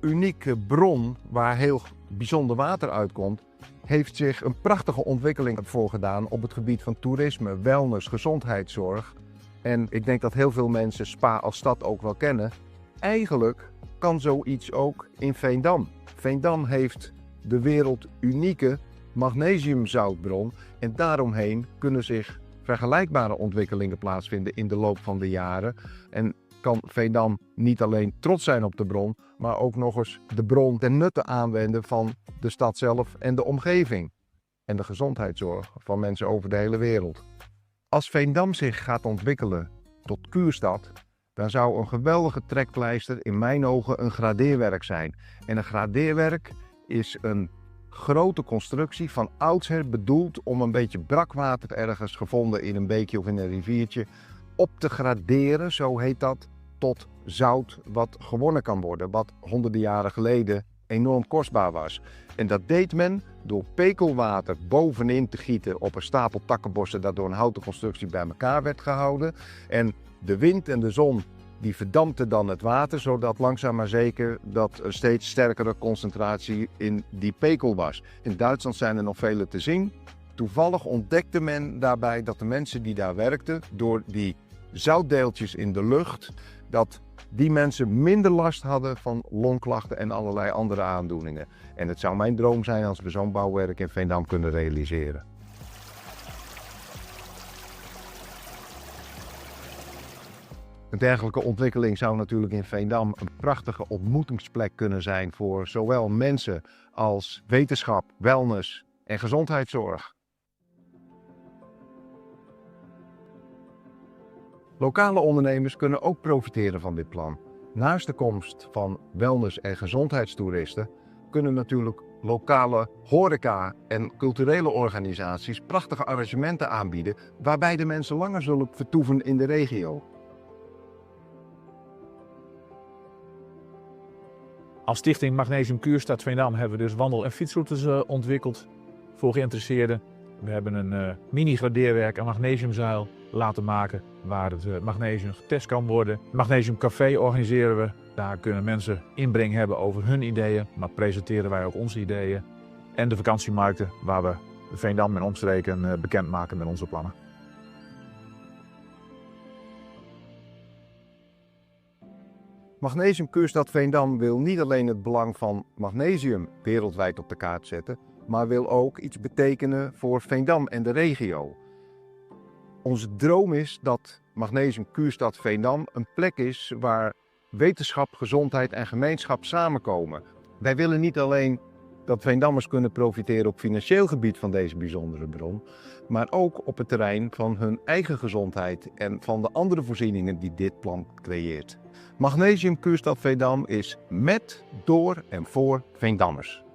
unieke bron waar heel bijzonder water uitkomt, heeft zich een prachtige ontwikkeling voor gedaan op het gebied van toerisme, wellness, gezondheidszorg. En ik denk dat heel veel mensen Spa als stad ook wel kennen. Eigenlijk kan zoiets ook in Veendam. Veendam heeft de wereldunieke magnesiumzoutbron en daaromheen kunnen zich vergelijkbare ontwikkelingen plaatsvinden in de loop van de jaren. En kan Veendam niet alleen trots zijn op de bron, maar ook nog eens de bron ten nutte aanwenden van de stad zelf en de omgeving. En de gezondheidszorg van mensen over de hele wereld. Als Veendam zich gaat ontwikkelen tot kuurstad, dan zou een geweldige trekpleister in mijn ogen een gradeerwerk zijn. En een gradeerwerk is een grote constructie van oudsher bedoeld om een beetje brakwater ergens gevonden in een beekje of in een riviertje op te graderen, zo heet dat, tot zout wat gewonnen kan worden, wat honderden jaren geleden enorm kostbaar was. En dat deed men door pekelwater bovenin te gieten op een stapel takkenbossen dat door een houten constructie bij elkaar werd gehouden. En de wind en de zon die verdampten dan het water, zodat langzaam maar zeker dat een steeds sterkere concentratie in die pekel was. In Duitsland zijn er nog vele te zien. Toevallig ontdekte men daarbij dat de mensen die daar werkten, door die zoutdeeltjes in de lucht, dat die mensen minder last hadden van longklachten en allerlei andere aandoeningen. En het zou mijn droom zijn als we zo'n bouwwerk in Veendam kunnen realiseren. Een dergelijke ontwikkeling zou natuurlijk in Veendam een prachtige ontmoetingsplek kunnen zijn voor zowel mensen als wetenschap, wellness en gezondheidszorg. Lokale ondernemers kunnen ook profiteren van dit plan. Naast de komst van wellness- en gezondheidstoeristen kunnen natuurlijk lokale horeca en culturele organisaties prachtige arrangementen aanbieden waarbij de mensen langer zullen vertoeven in de regio. Als stichting Magnesium Kuurstad Veendam hebben we dus wandel- en fietsroutes ontwikkeld voor geïnteresseerden. We hebben een mini-gradeerwerk, een magnesiumzuil laten maken waar het magnesium getest kan worden. Magnesium Café organiseren we. Daar kunnen mensen inbreng hebben over hun ideeën, maar presenteren wij ook onze ideeën. En de vakantiemarkten waar we Veendam en omstreken bekendmaken met onze plannen. Magnesium Kuurstad Veendam wil niet alleen het belang van magnesium wereldwijd op de kaart zetten, maar wil ook iets betekenen voor Veendam en de regio. Onze droom is dat Magnesium Kuurstad Veendam een plek is waar wetenschap, gezondheid en gemeenschap samenkomen. Wij willen niet alleen dat Veendammers kunnen profiteren op financieel gebied van deze bijzondere bron, maar ook op het terrein van hun eigen gezondheid en van de andere voorzieningen die dit plan creëert. Magnesium Kuurstad Veendam is met, door en voor Veendammers.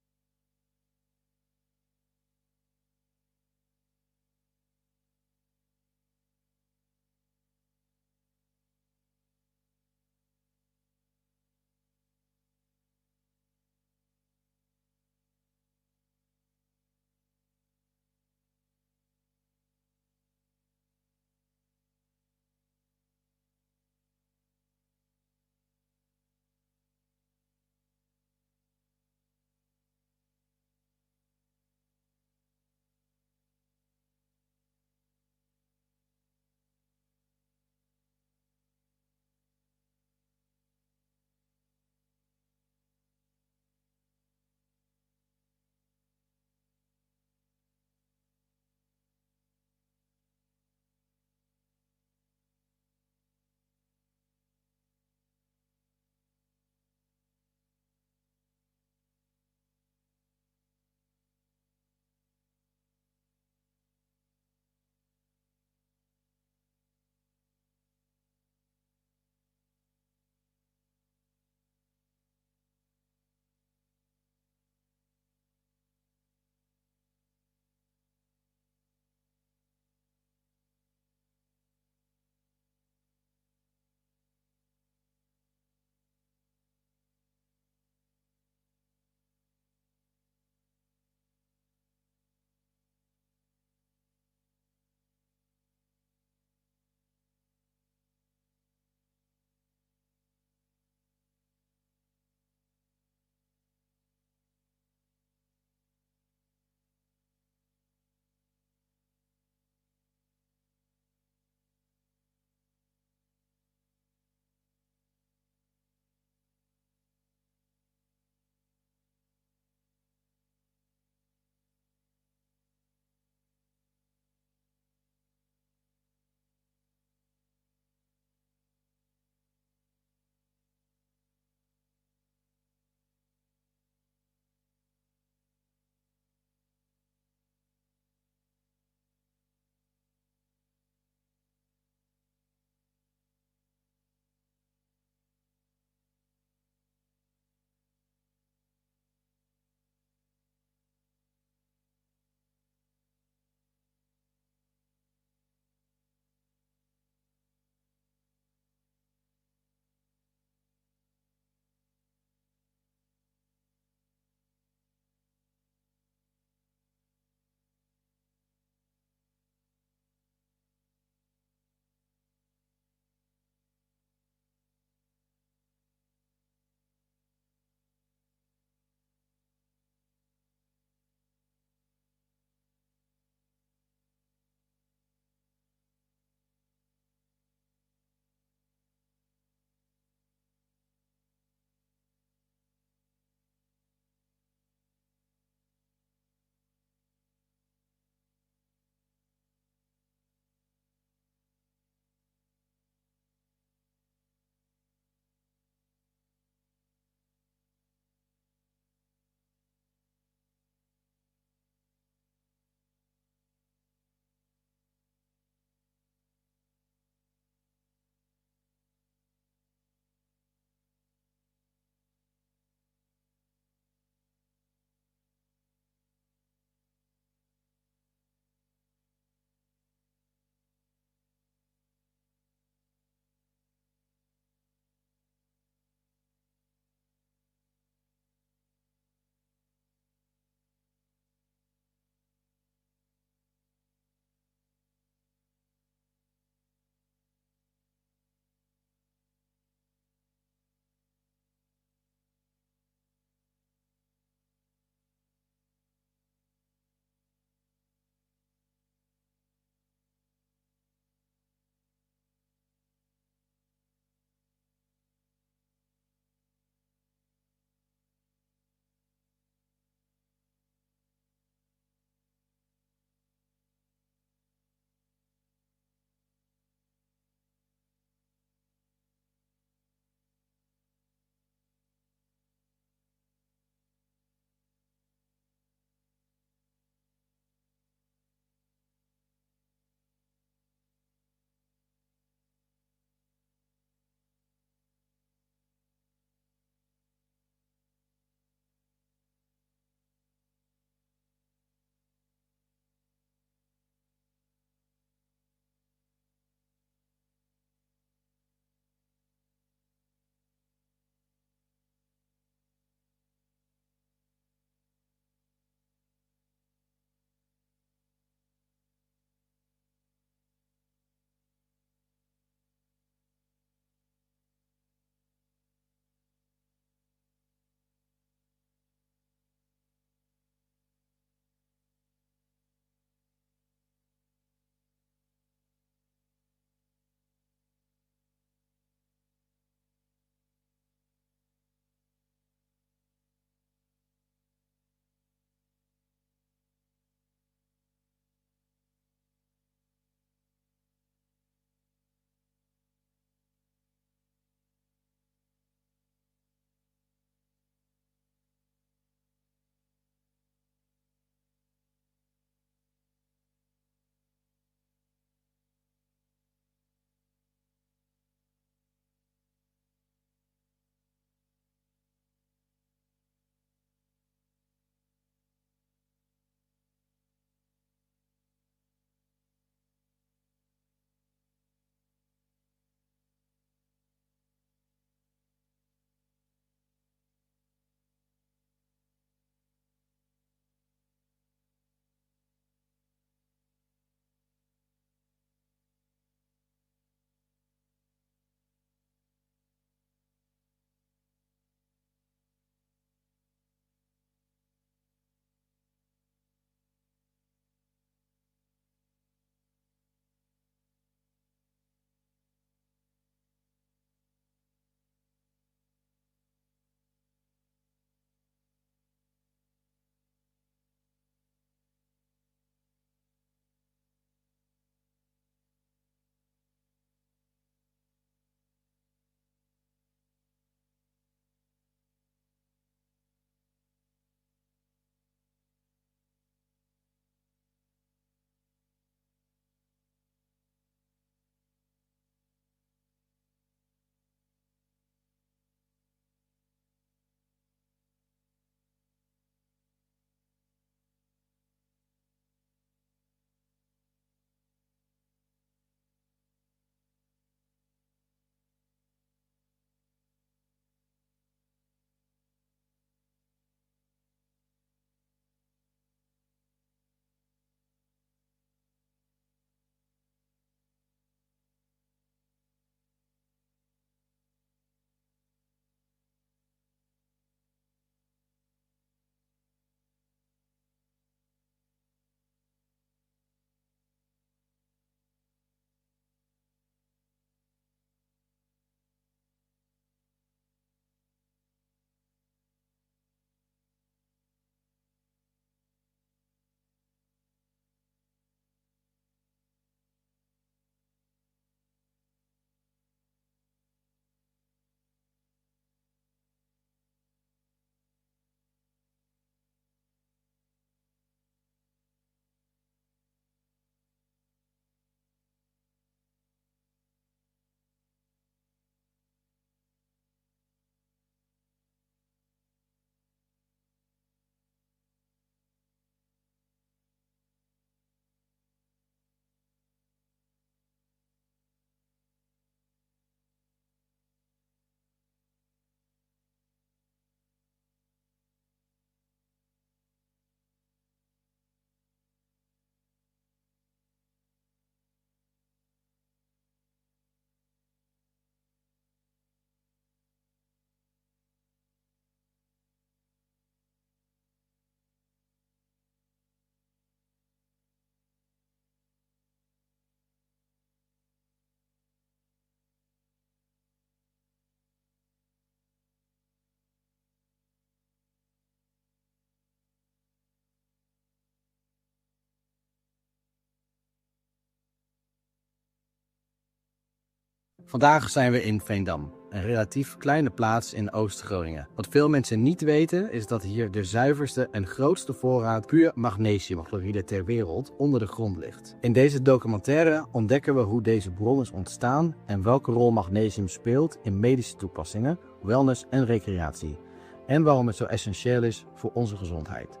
Vandaag zijn we in Veendam, een relatief kleine plaats in Oost-Groningen. Wat veel mensen niet weten is dat hier de zuiverste en grootste voorraad puur magnesiumchloride ter wereld onder de grond ligt. In deze documentaire ontdekken we hoe deze bron is ontstaan en welke rol magnesium speelt in medische toepassingen, wellness en recreatie. En waarom het zo essentieel is voor onze gezondheid.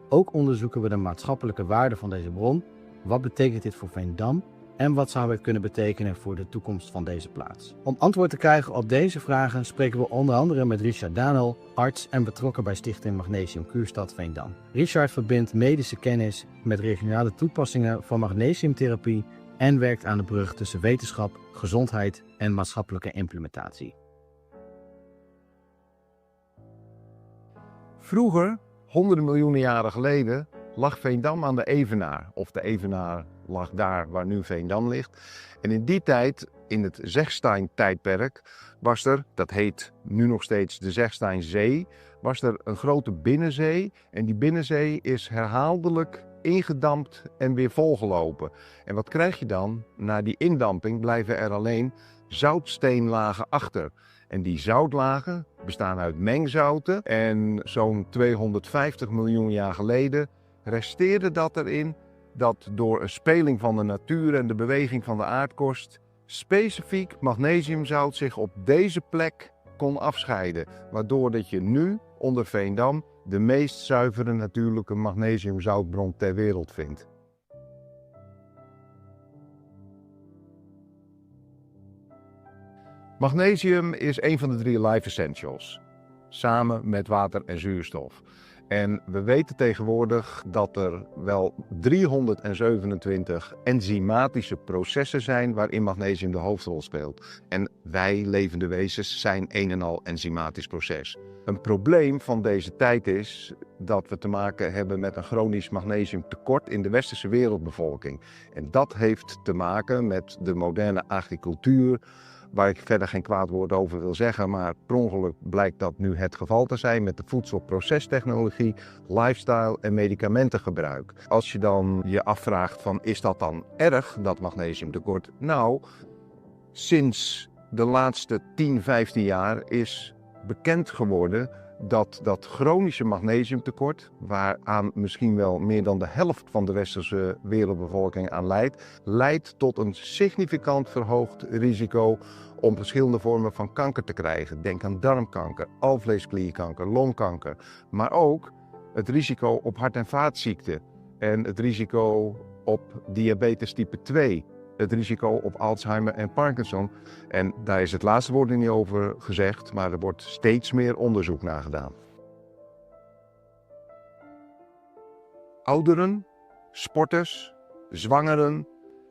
Ook onderzoeken we de maatschappelijke waarde van deze bron. Wat betekent dit voor Veendam? En wat zou het kunnen betekenen voor de toekomst van deze plaats? Om antwoord te krijgen op deze vragen spreken we onder andere met Richard Danel, arts en betrokken bij Stichting Magnesium Kuurstad Veendam. Richard verbindt medische kennis met regionale toepassingen van magnesiumtherapie en werkt aan de brug tussen wetenschap, gezondheid en maatschappelijke implementatie. Vroeger, honderden miljoenen jaren geleden, lag Veendam aan de Evenaar. Of de Evenaar lag daar waar nu Veendam ligt. En in die tijd, in het Zegstein-tijdperk, was er, dat heet nu nog steeds de Zegsteinzee, was er een grote binnenzee. En die binnenzee is herhaaldelijk ingedampt en weer volgelopen. En wat krijg je dan? Na die indamping blijven er alleen zoutsteenlagen achter. En die zoutlagen bestaan uit mengzouten. En zo'n 250 miljoen jaar geleden resteerde dat erin dat door een speling van de natuur en de beweging van de aardkorst specifiek magnesiumzout zich op deze plek kon afscheiden. Waardoor dat je nu onder Veendam de meest zuivere natuurlijke magnesiumzoutbron ter wereld vindt. Magnesium is een van de 3 life essentials, samen met water en zuurstof. En we weten tegenwoordig dat er wel 327 enzymatische processen zijn waarin magnesium de hoofdrol speelt. En wij, levende wezens, zijn een en al enzymatisch proces. Een probleem van deze tijd is dat we te maken hebben met een chronisch magnesiumtekort in de westerse wereldbevolking. En dat heeft te maken met de moderne agricultuur, waar ik verder geen kwaad woord over wil zeggen, maar per ongeluk blijkt dat nu het geval te zijn met de voedselprocestechnologie, lifestyle en medicamentengebruik. Als je dan je afvraagt van is dat dan erg, dat magnesiumtekort? Nou, sinds de laatste 10, 15 jaar is bekend geworden dat chronische magnesiumtekort, waaraan misschien wel meer dan de helft van de westerse wereldbevolking aan leidt tot een significant verhoogd risico om verschillende vormen van kanker te krijgen. Denk aan darmkanker, alvleesklierkanker, longkanker, maar ook het risico op hart- en vaatziekten en het risico op diabetes type 2. Het risico op Alzheimer en Parkinson. En daar is het laatste woord niet over gezegd, maar er wordt steeds meer onderzoek naar gedaan. Ouderen, sporters, zwangeren,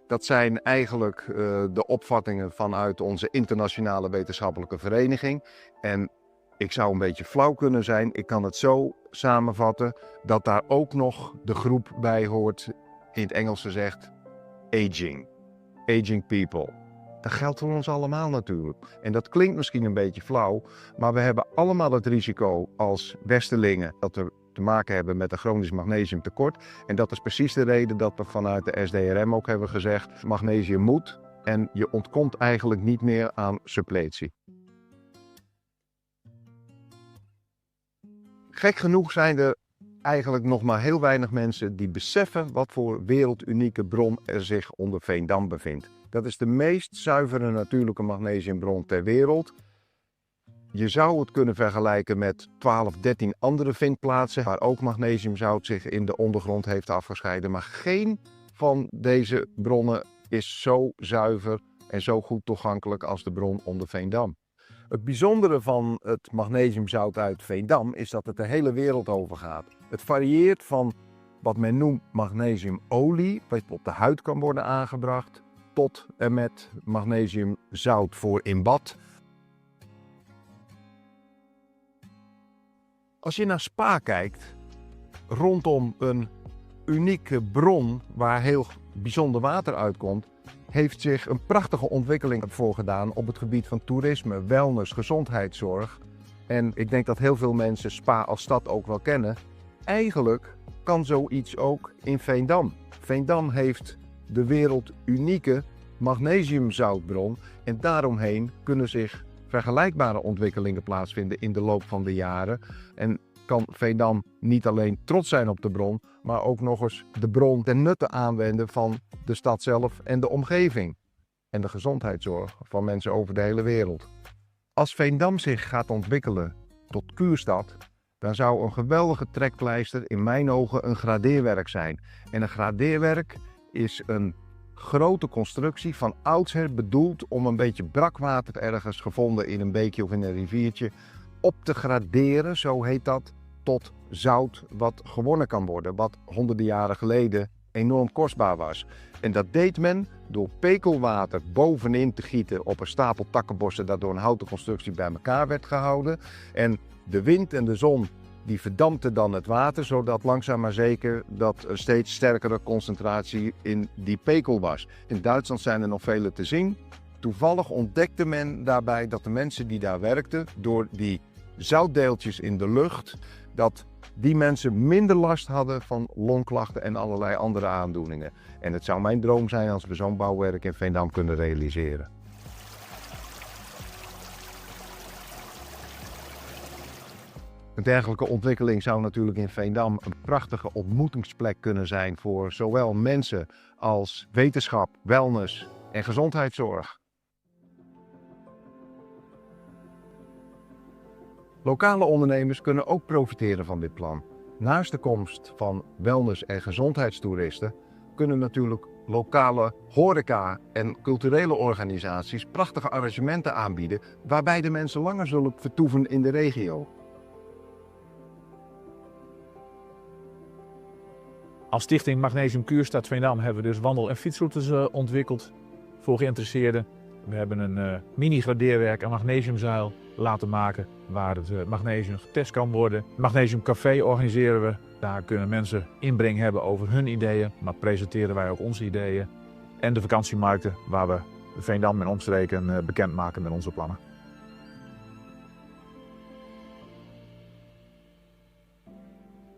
dat zijn eigenlijk de opvattingen vanuit onze internationale wetenschappelijke vereniging. En ik zou een beetje flauw kunnen zijn, ik kan het zo samenvatten, dat daar ook nog de groep bij hoort, in het Engels gezegd, aging people. Dat geldt voor ons allemaal natuurlijk. En dat klinkt misschien een beetje flauw, maar we hebben allemaal het risico als westerlingen dat we te maken hebben met een chronisch magnesiumtekort. En dat is precies de reden dat we vanuit de SDRM ook hebben gezegd, magnesium moet en je ontkomt eigenlijk niet meer aan suppletie. Gek genoeg zijn er eigenlijk nog maar heel weinig mensen die beseffen wat voor wereldunieke bron er zich onder Veendam bevindt. Dat is de meest zuivere natuurlijke magnesiumbron ter wereld. Je zou het kunnen vergelijken met 12, 13 andere vindplaatsen waar ook magnesiumzout zich in de ondergrond heeft afgescheiden. Maar geen van deze bronnen is zo zuiver en zo goed toegankelijk als de bron onder Veendam. Het bijzondere van het magnesiumzout uit Veendam is dat het de hele wereld over gaat. Het varieert van wat men noemt magnesiumolie, wat op de huid kan worden aangebracht, tot en met magnesiumzout voor in bad. Als je naar Spa kijkt, rondom een unieke bron waar heel bijzonder water uitkomt, heeft zich een prachtige ontwikkeling voor gedaan op het gebied van toerisme, wellness, gezondheidszorg. En ik denk dat heel veel mensen Spa als stad ook wel kennen. Eigenlijk kan zoiets ook in Veendam. Veendam heeft de wereldunieke magnesiumzoutbron en daaromheen kunnen zich vergelijkbare ontwikkelingen plaatsvinden in de loop van de jaren. En kan Veendam niet alleen trots zijn op de bron, maar ook nog eens de bron ten nutte aanwenden van de stad zelf en de omgeving. En de gezondheidszorg van mensen over de hele wereld. Als Veendam zich gaat ontwikkelen tot kuurstad, dan zou een geweldige trekpleister in mijn ogen een gradeerwerk zijn. En een gradeerwerk is een grote constructie van oudsher bedoeld om een beetje brakwater ergens gevonden in een beekje of in een riviertje op te graderen, zo heet dat, tot zout wat gewonnen kan worden, wat honderden jaren geleden enorm kostbaar was. En dat deed men door pekelwater bovenin te gieten op een stapel takkenbossen dat door een houten constructie bij elkaar werd gehouden. En de wind en de zon die verdampten dan het water, zodat langzaam maar zeker dat een steeds sterkere concentratie in die pekel was. In Duitsland zijn er nog vele te zien. Toevallig ontdekte men daarbij dat de mensen die daar werkten, door die zoutdeeltjes in de lucht, dat die mensen minder last hadden van longklachten en allerlei andere aandoeningen. En het zou mijn droom zijn als we zo'n bouwwerk in Veendam kunnen realiseren. Een dergelijke ontwikkeling zou natuurlijk in Veendam een prachtige ontmoetingsplek kunnen zijn voor zowel mensen als wetenschap, wellness en gezondheidszorg. Lokale ondernemers kunnen ook profiteren van dit plan. Naast de komst van wellness- en gezondheidstoeristen kunnen natuurlijk lokale horeca en culturele organisaties prachtige arrangementen aanbieden waarbij de mensen langer zullen vertoeven in de regio. Als stichting Magnesium Kuurstad Veendam hebben we dus wandel- en fietsroutes ontwikkeld voor geïnteresseerden. We hebben een mini-gradeerwerk aan magnesiumzuil laten maken waar het magnesium getest kan worden. Magnesiumcafé organiseren we. Daar kunnen mensen inbreng hebben over hun ideeën, maar presenteren wij ook onze ideeën. En de vakantiemarkten waar we Veendam en omstreken bekendmaken met onze plannen.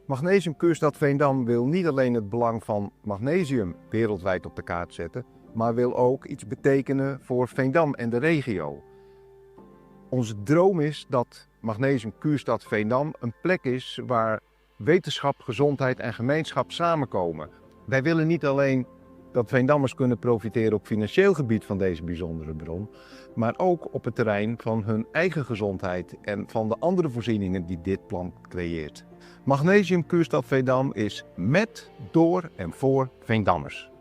Magnesium Kuurstad Veendam wil niet alleen het belang van magnesium wereldwijd op de kaart zetten, maar wil ook iets betekenen voor Veendam en de regio. Onze droom is dat Magnesium Kuurstad Veendam een plek is waar wetenschap, gezondheid en gemeenschap samenkomen. Wij willen niet alleen dat Veendammers kunnen profiteren op financieel gebied van deze bijzondere bron, maar ook op het terrein van hun eigen gezondheid en van de andere voorzieningen die dit plan creëert. Magnesium Kuurstad Veendam is met, door en voor Veendammers.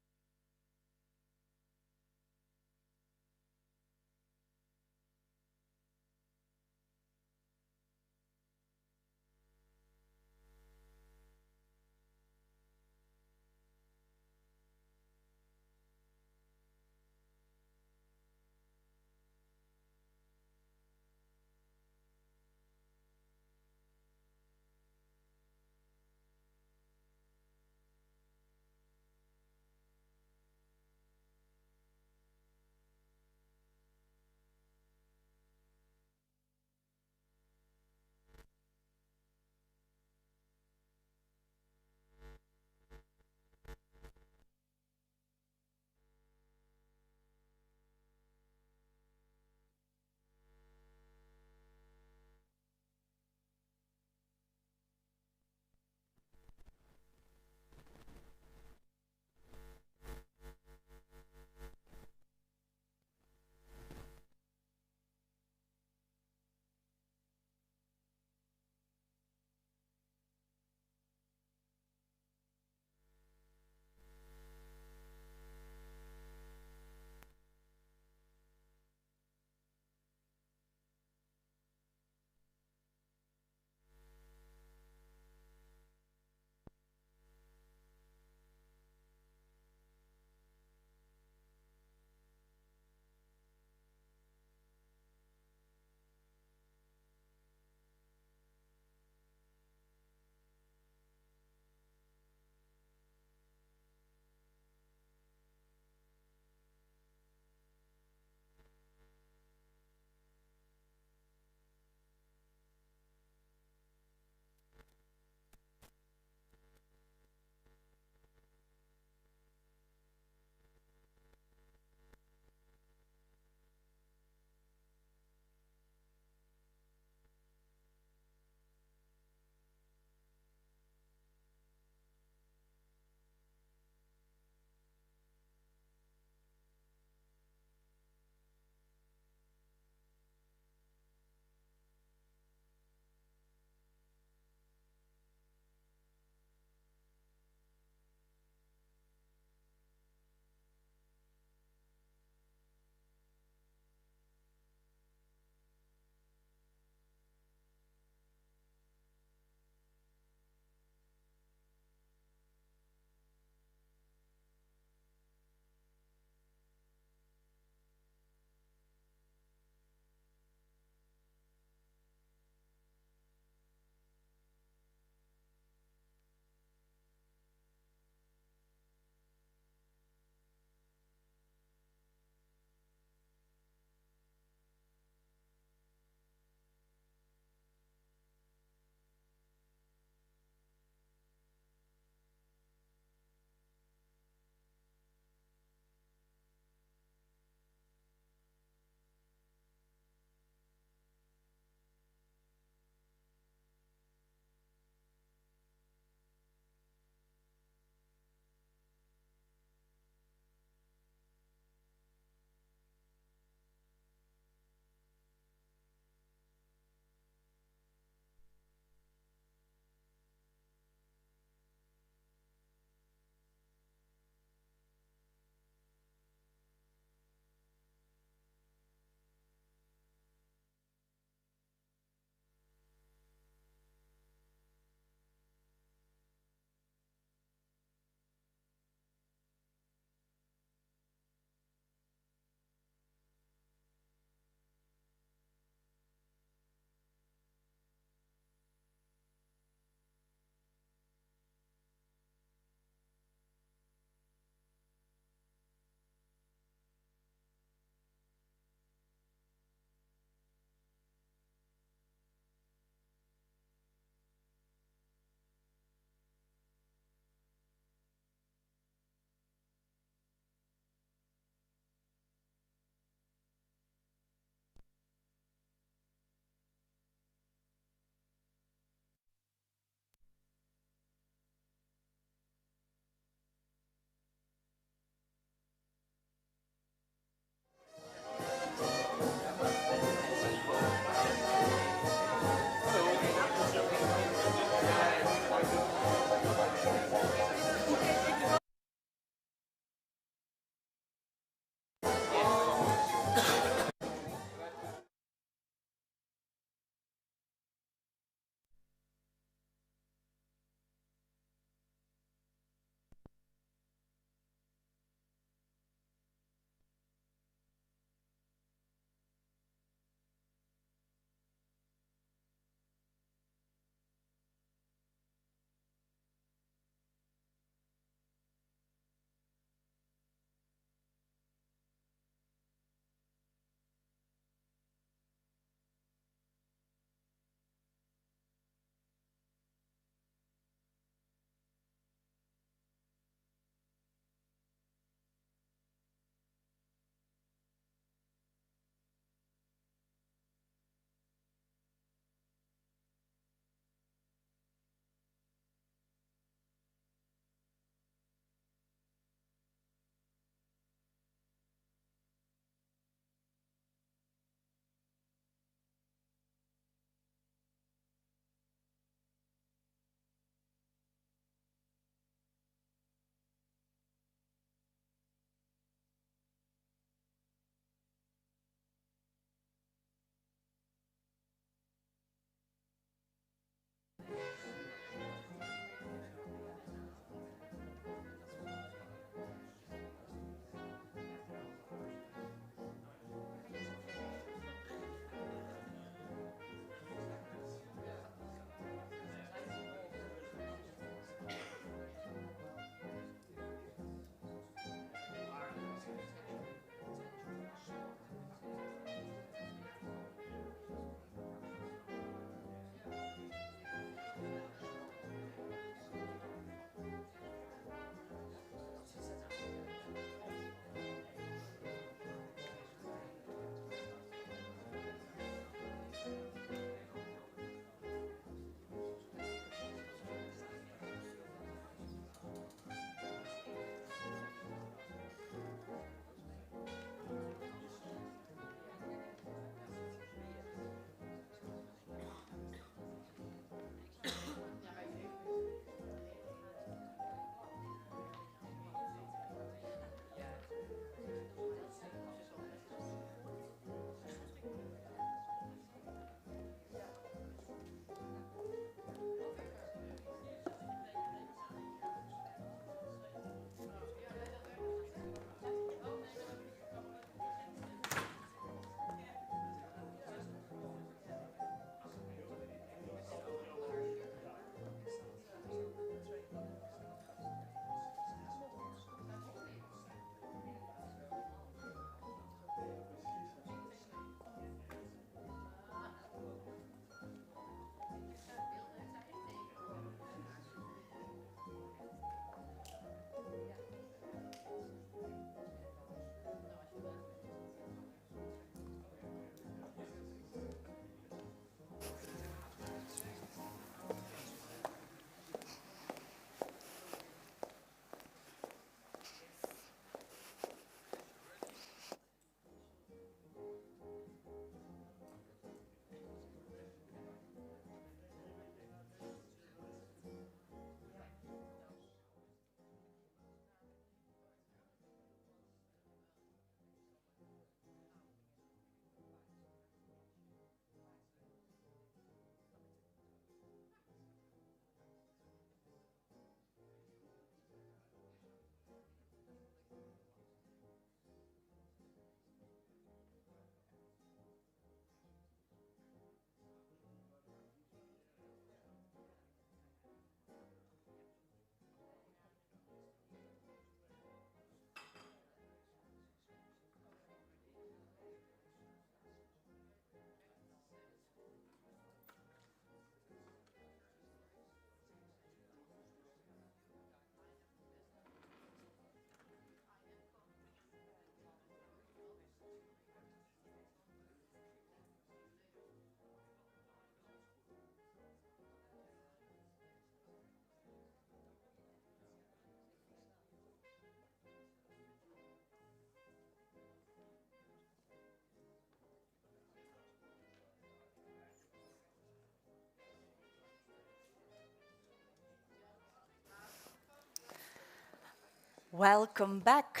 Welcome back.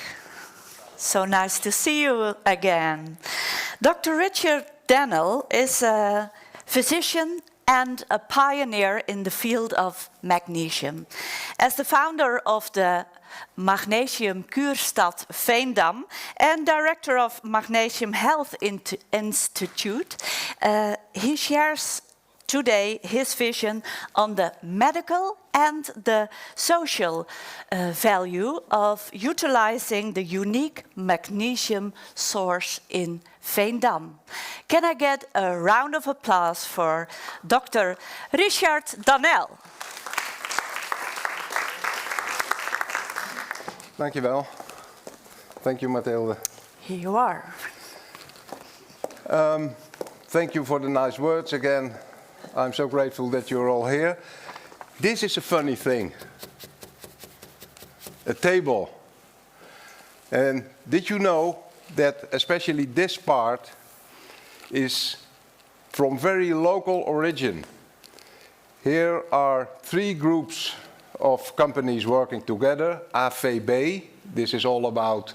So nice to see you again. Dr. Richard Danel is a physician and a pioneer in the field of magnesium. As the founder of the Magnesium Kuurstad Veendam and director of Magnesium Health Institute, he shares today his vision on the medical and the social value of utilizing the unique magnesium source in Veendam. Can I get a round of applause for Dr. Richard Danel? Dankjewel. Thank you, Mathilde. Here you are. Thank you for the nice words again. I'm so grateful that you're all here. This is a funny thing. A table. And did you know that especially this part is from very local origin? Here are 3 groups of companies working together. AVB, this is all about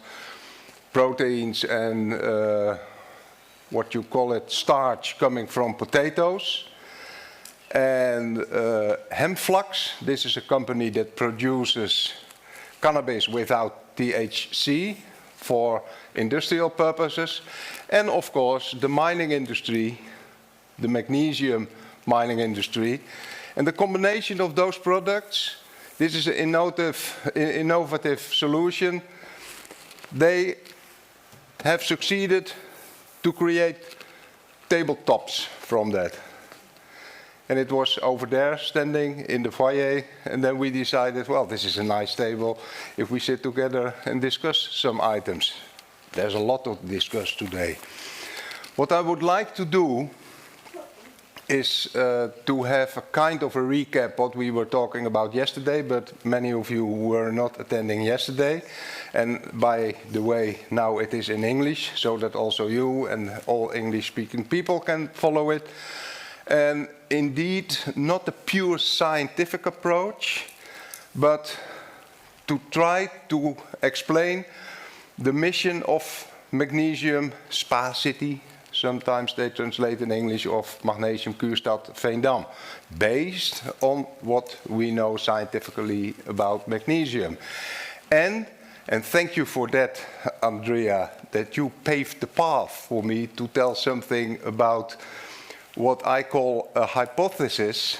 proteins and what you call it, starch coming from potatoes. And Hemflax, this is a company that produces cannabis without THC for industrial purposes. And of course, the mining industry, the magnesium mining industry. And the combination of those products, this is an innovative solution. They have succeeded to create tabletops from that. And it was over there, standing in the foyer, and then we decided, well, this is a nice table if we sit together and discuss some items. There's a lot to discuss today. What I would like to do is to have a kind of a recap what we were talking about yesterday, but many of you were not attending yesterday. And by the way, now it is in English, so that also you and all English-speaking people can follow it. And indeed, not a pure scientific approach, but to try to explain the mission of magnesium spa-city, sometimes they translate in English, of Magnesium Kuurstad Veendam, based on what we know scientifically about magnesium. And thank you for that, Andrea, that you paved the path for me to tell something about what I call a hypothesis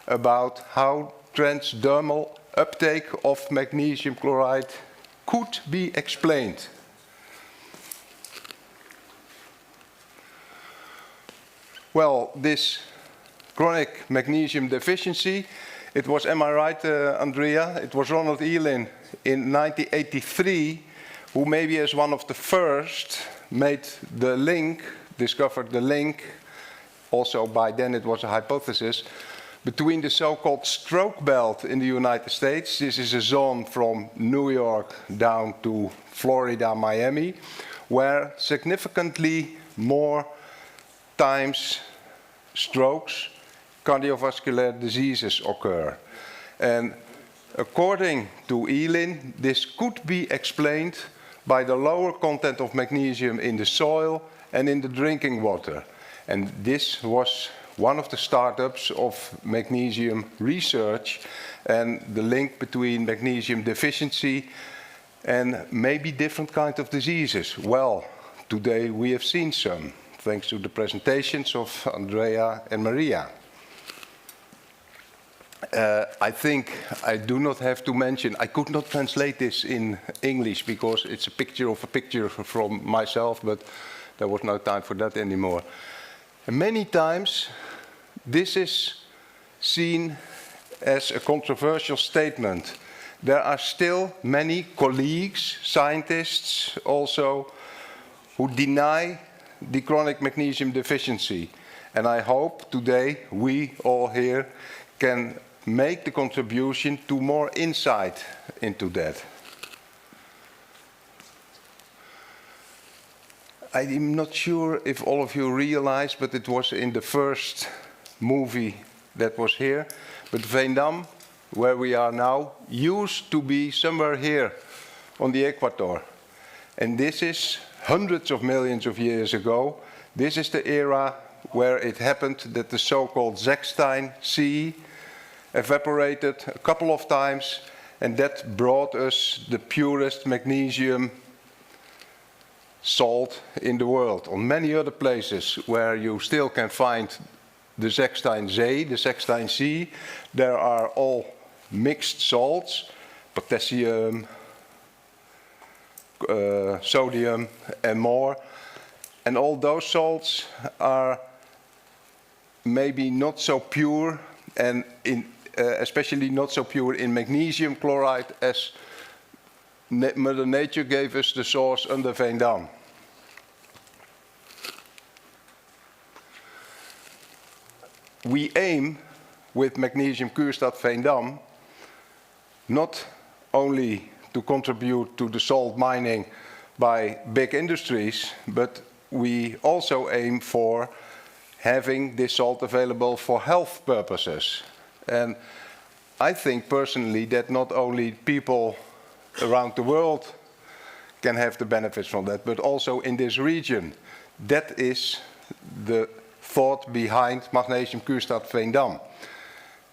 about how transdermal uptake of magnesium chloride could be explained. Well, this chronic magnesium deficiency, it was, am I right, Andrea? It was Ronald Elin in 1983 who maybe as one of the first made the link, discovered the link, also by then it was a hypothesis, between the so-called stroke belt in the United States. This is a zone from New York down to Florida, Miami, where significantly more times strokes, cardiovascular diseases occur. And according to Elin, this could be explained by the lower content of magnesium in the soil and in the drinking water. And this was one of the startups of magnesium research and the link between magnesium deficiency and maybe different kinds of diseases. Well, today we have seen some, thanks to the presentations of Andrea and Marija. I think I do not have to mention, I could not translate this in English because it's a picture of a picture from myself, but there was no time for that anymore. And many times this is seen as a controversial statement. There are still many colleagues, scientists also, who deny the chronic magnesium deficiency. And I hope today we all here can make the contribution to more insight into that. I'm not sure if all of you realize, but it was in the first movie that was here. But Veendam where we are now, used to be somewhere here on the equator. And this is hundreds of millions of years ago. This is the era where it happened that the so-called Zechstein Sea evaporated a couple of times, and that brought us the purest magnesium salt in the world. On many other places where you still can find the Zechstein Zee, the Zechstein Sea, there are all mixed salts, potassium, sodium and more. And all those salts are maybe not so pure, and especially not so pure in magnesium chloride as Mother Nature gave us the source under Veendam. We aim with Magnesium Kuurstad Veendam not only to contribute to the salt mining by big industries, but we also aim for having this salt available for health purposes. And I think personally that not only people around the world can have the benefits from that, but also in this region. That is the thought behind Magnesium Kuurstad Veendam.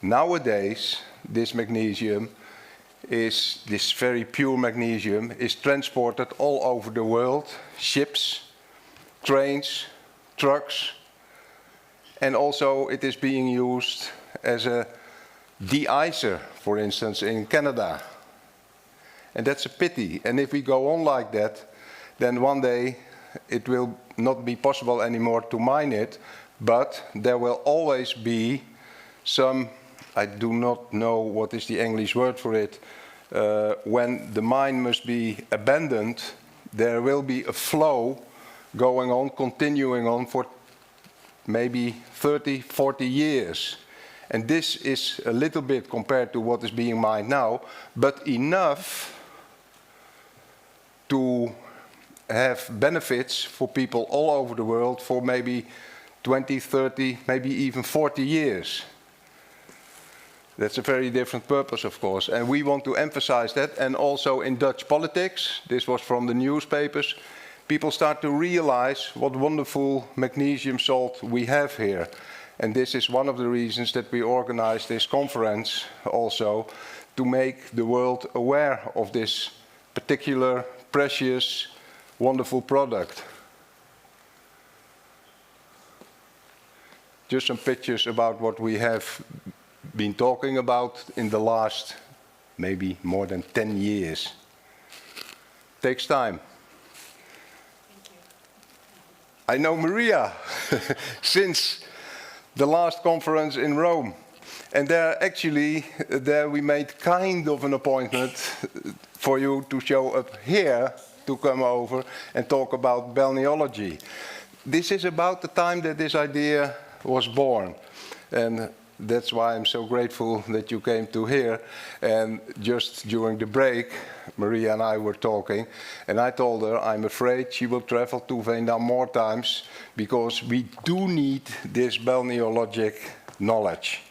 Nowadays, this magnesium is, this very pure magnesium, is transported all over the world, ships, trains, trucks, and also it is being used as a de-icer, for instance, in Canada. And that's a pity. And if we go on like that, then one day it will not be possible anymore to mine it, but there will always be some, I do not know what is the English word for it, when the mine must be abandoned, there will be a flow going on, continuing on for maybe 30, 40 years. And this is a little bit compared to what is being mined now, but enough to have benefits for people all over the world for maybe 20, 30, maybe even 40 years. That's a very different purpose, of course, and we want to emphasize that. And also in Dutch politics, this was from the newspapers, people start to realize what wonderful magnesium salt we have here. And this is one of the reasons that we organized this conference also, to make the world aware of this particular, precious, wonderful product. Just some pictures about what we have been talking about in the last maybe more than 10 years. Takes time. I know Marija since the last conference in Rome. And there we made kind of an appointment for you to show up here, to come over and talk about balneology. This is about the time that this idea was born. And that's why I'm so grateful that you came to here. And just during the break, Marija and I were talking, and I told her I'm afraid she will travel to Veendam more times, because we do need this balneologic knowledge.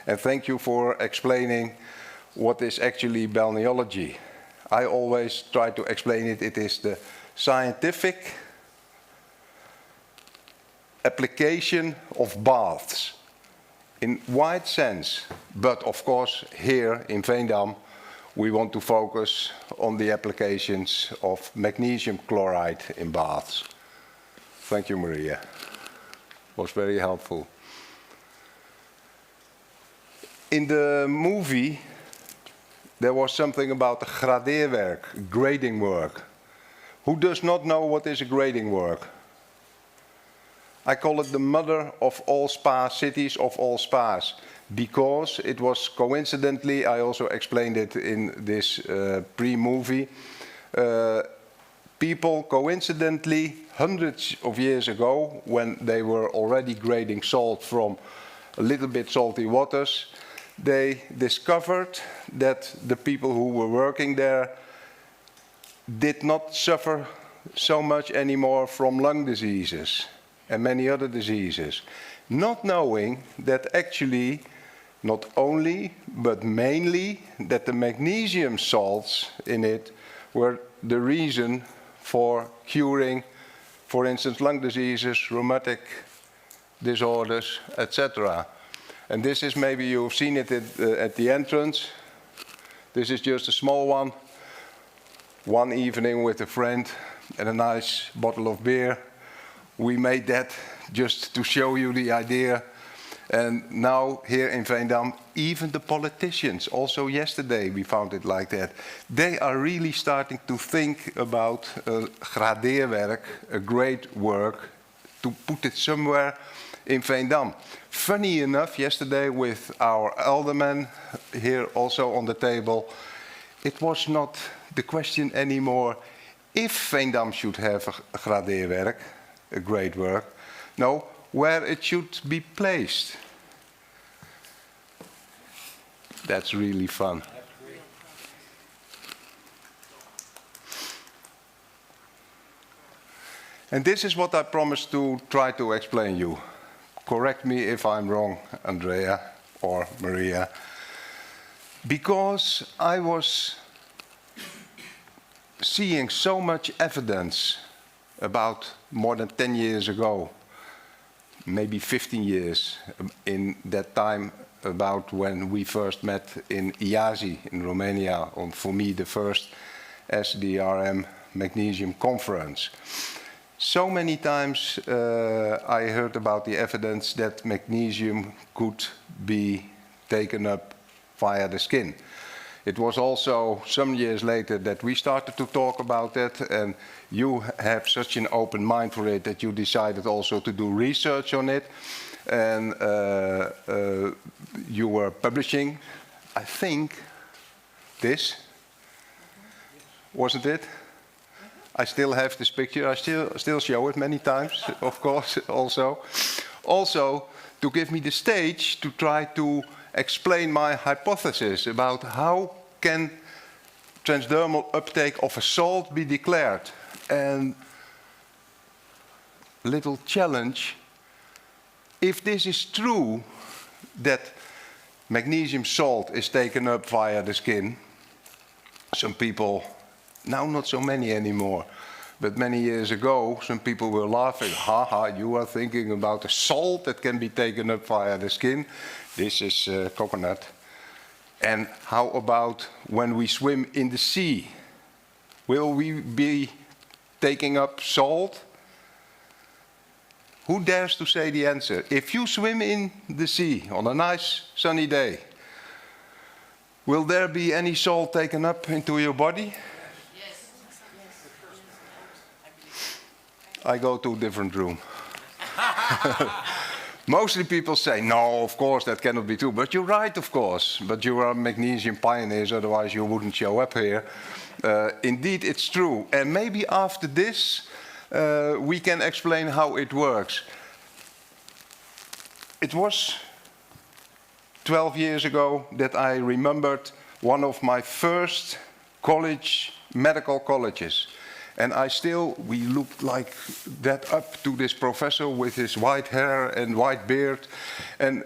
And thank you for explaining what is actually balneology. I always try to explain it. It is the scientific application of baths in wide sense. But of course, here in Veendam, we want to focus on the applications of magnesium chloride in baths. Thank you, Marija. It was very helpful. In the movie, there was something about the gradeerwerk, grading work. Who does not know what is a grading work? I call it the mother of all spa cities, of all spas, because it was coincidentally, I also explained it in this pre-movie, people coincidentally, hundreds of years ago, when they were already grading salt from a little bit salty waters, they discovered that the people who were working there did not suffer so much anymore from lung diseases and many other diseases, not knowing that actually Not only, but mainly that the magnesium salts in it were the reason for curing, for instance, lung diseases, rheumatic disorders, etc. And this is, maybe you've seen it at the entrance. This is just a small one. One evening with a friend and a nice bottle of beer. We made that just to show you the idea. And now here in Veendam, even the politicians, also yesterday we found it like that, they are really starting to think about gradeerwerk, a great work, to put it somewhere in Veendam. Funny enough, yesterday with our alderman here also on the table, it was not the question anymore if Veendam should have a gradeerwerk, a great work. No, where it should be placed. That's really fun. And this is what I promised to try to explain you. Correct me if I'm wrong, Andrea or Marija. Because I was seeing so much evidence about more than 10 years ago, maybe 15 years in that time, about when we first met in Iași in Romania on, for me, the first SDRM magnesium conference. So many times I heard about the evidence that magnesium could be taken up via the skin. It was also some years later that we started to talk about that, and you have such an open mind for it that you decided also to do research on it. And you were publishing, I think, this, wasn't it? I still have this picture. I still show it many times, of course, also. Also, to give me the stage to try to explain my hypothesis about how can transdermal uptake of a salt be declared. And little challenge, if this is true, that magnesium salt is taken up via the skin, some people, now not so many anymore, but many years ago, some people were laughing, haha, you are thinking about a salt that can be taken up via the skin. This is coconut. And how about when we swim in the sea? Will we be taking up salt? Who dares to say the answer? If you swim in the sea on a nice sunny day, will there be any salt taken up into your body? Yes. I go to a different room. Mostly people say, no, of course, that cannot be true. But you're right, of course. But you are magnesium pioneers, otherwise you wouldn't show up here. Indeed, it's true. And maybe after this, we can explain how it works. It was 12 years ago that I remembered one of my first medical colleges. And we looked like that up to this professor with his white hair and white beard. And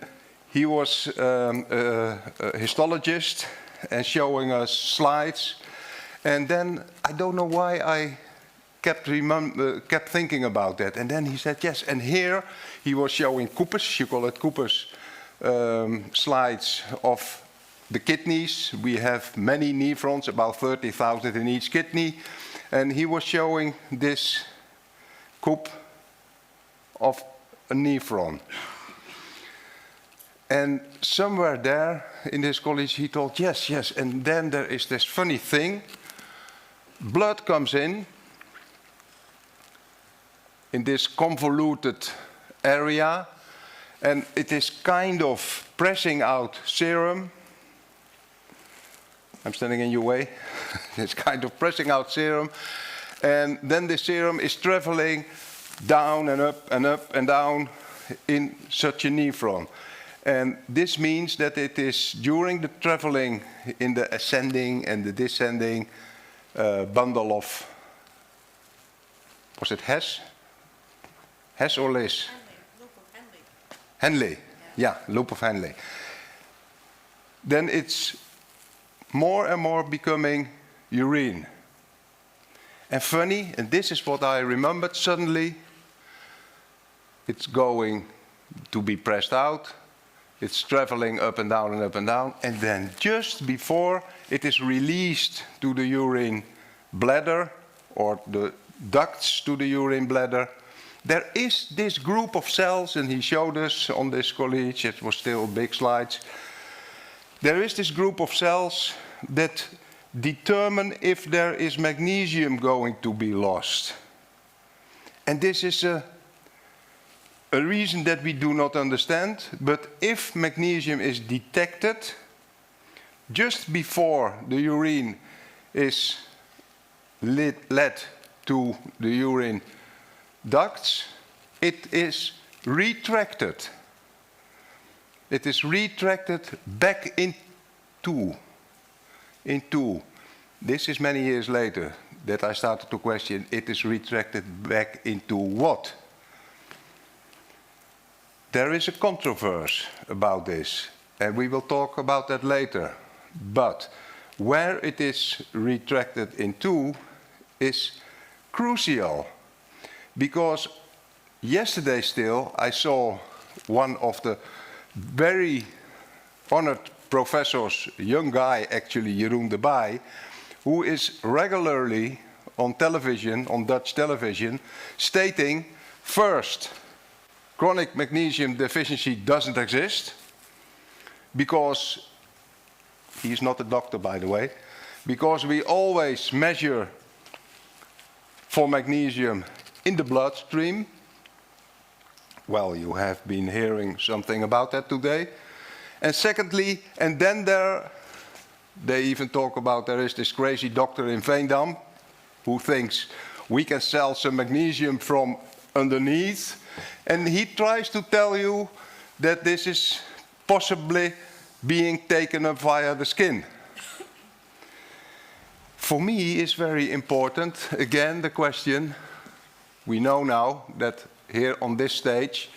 he was a histologist and showing us slides. And then, I don't know why I kept thinking about that. And then he said, yes, and here he was showing Cooper's, you call it Cooper's, slides of the kidneys. We have many nephrons, about 30,000 in each kidney. And he was showing this coop of a nephron. And somewhere there in this college he told, yes, yes, and then there is this funny thing. Blood comes in this convoluted area, and it is kind of pressing out serum. I'm standing in your way. It's kind of pressing out serum. And then the serum is traveling down and up and up and down in such a nephron. And this means that it is during the traveling in the ascending and the descending bundle of, was it Hess? Hess or Liz? Henley. Yeah, loop of Henley. then it's more and more becoming urine. And funny, and this is what I remembered suddenly, it's going to be pressed out, it's traveling up and down and up and down, and then just before it is released to the urine bladder, or the ducts to the urine bladder, there is this group of cells, and he showed us on this college, it was still big slides, there is this group of cells that determine if there is magnesium going to be lost. And this is a reason that we do not understand, but if magnesium is detected just before the urine is led to the urine ducts, it is retracted. It is retracted back into. This is many years later that I started to question, it is retracted back into what? There is a controversy about this, and we will talk about that later. But where it is retracted into is crucial, because yesterday still I saw one of the very honored professors, young guy actually, Jeroen de Baai, who is regularly on television, on Dutch television, stating, first, chronic magnesium deficiency doesn't exist, because, he's not a doctor by the way, because we always measure for magnesium in the bloodstream. Well, you have been hearing something about that today. And secondly, and then they even talk about there is this crazy doctor in Veendam who thinks we can sell some magnesium from underneath. And he tries to tell you that this is possibly being taken up via the skin. For me, it's very important, again, the question, we know now that here on this stage,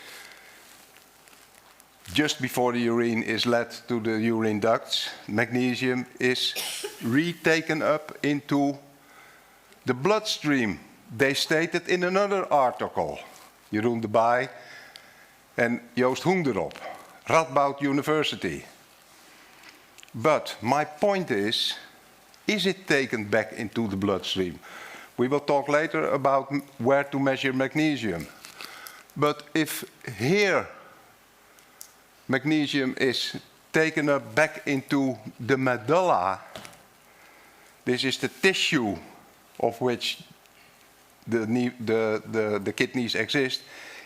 just before the urine is led to the urine ducts, magnesium is retaken up into the bloodstream. They stated in another article, Jeroen de Baai and Joost Hoenderop, Radboud University. But my point is it taken back into the bloodstream? We will talk later about where to measure magnesium. But if here magnesium is taken up back into the medulla, this is the tissue of which the kidneys exist,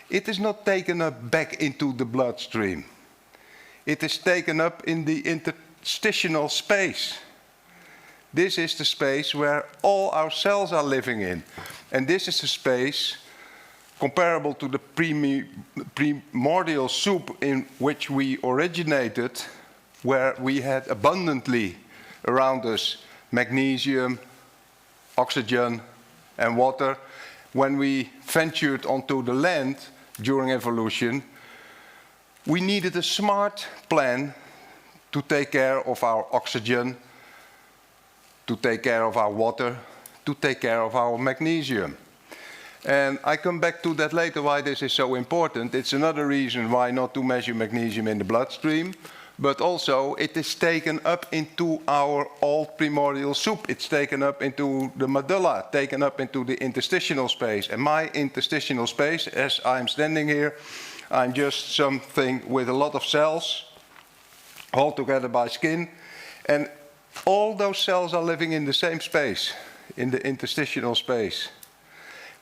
it is not taken up back into the bloodstream. It is taken up in the interstitial space. This is the space where all our cells are living in. And this is the space comparable to the primordial soup in which we originated, where we had abundantly around us magnesium, oxygen, and water. When we ventured onto the land during evolution, we needed a smart plan to take care of our oxygen, to take care of our water, to take care of our magnesium. And I come back to that later, why this is so important. It's another reason why not to measure magnesium in the bloodstream, but also it is taken up into our old primordial soup. It's taken up into the medulla, taken up into the interstitial space. And my interstitial space, as I'm standing here, I'm just something with a lot of cells, held together by skin. And all those cells are living in the same space, in the interstitial space.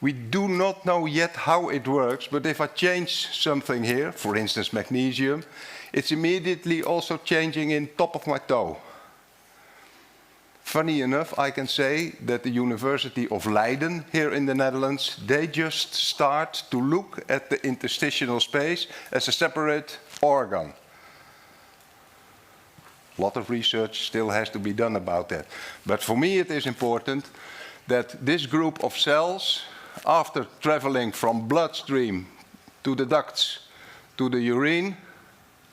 We do not know yet how it works, but if I change something here, for instance magnesium, it's immediately also changing in top of my toe. Funny enough, I can say that the University of Leiden here in the Netherlands, they just start to look at the interstitial space as a separate organ. A lot of research still has to be done about that. But for me it is important that this group of cells, after traveling from bloodstream to the ducts, to the urine,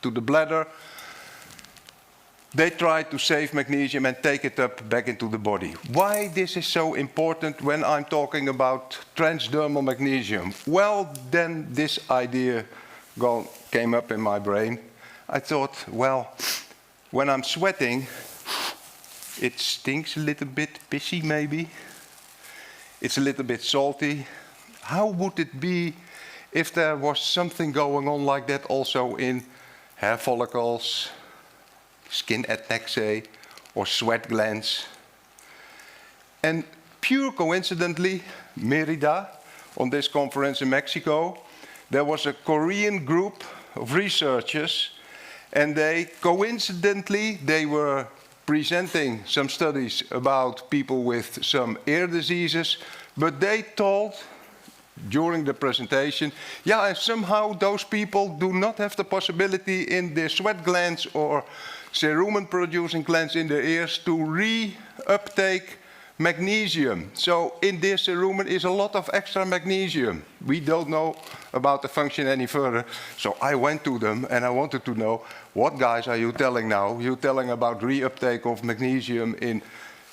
to the bladder, they try to save magnesium and take it up back into the body. Why this is so important when I'm talking about transdermal magnesium? Well, then this idea came up in my brain. I thought, well, when I'm sweating, it stinks a little bit, pissy maybe. It's a little bit salty. How would it be if there was something going on like that also in hair follicles, skin adnexae, or sweat glands? And pure coincidentally, Marija, on this conference in Mexico, there was a Korean group of researchers, and they were presenting some studies about people with some ear diseases, but they told during the presentation, yeah, and somehow those people do not have the possibility in their sweat glands or cerumen-producing glands in their ears to re-uptake magnesium. So in their cerumen is a lot of extra magnesium. We don't know about the function any further. So I went to them and I wanted to know, what guys are you telling now? You're telling about reuptake of magnesium in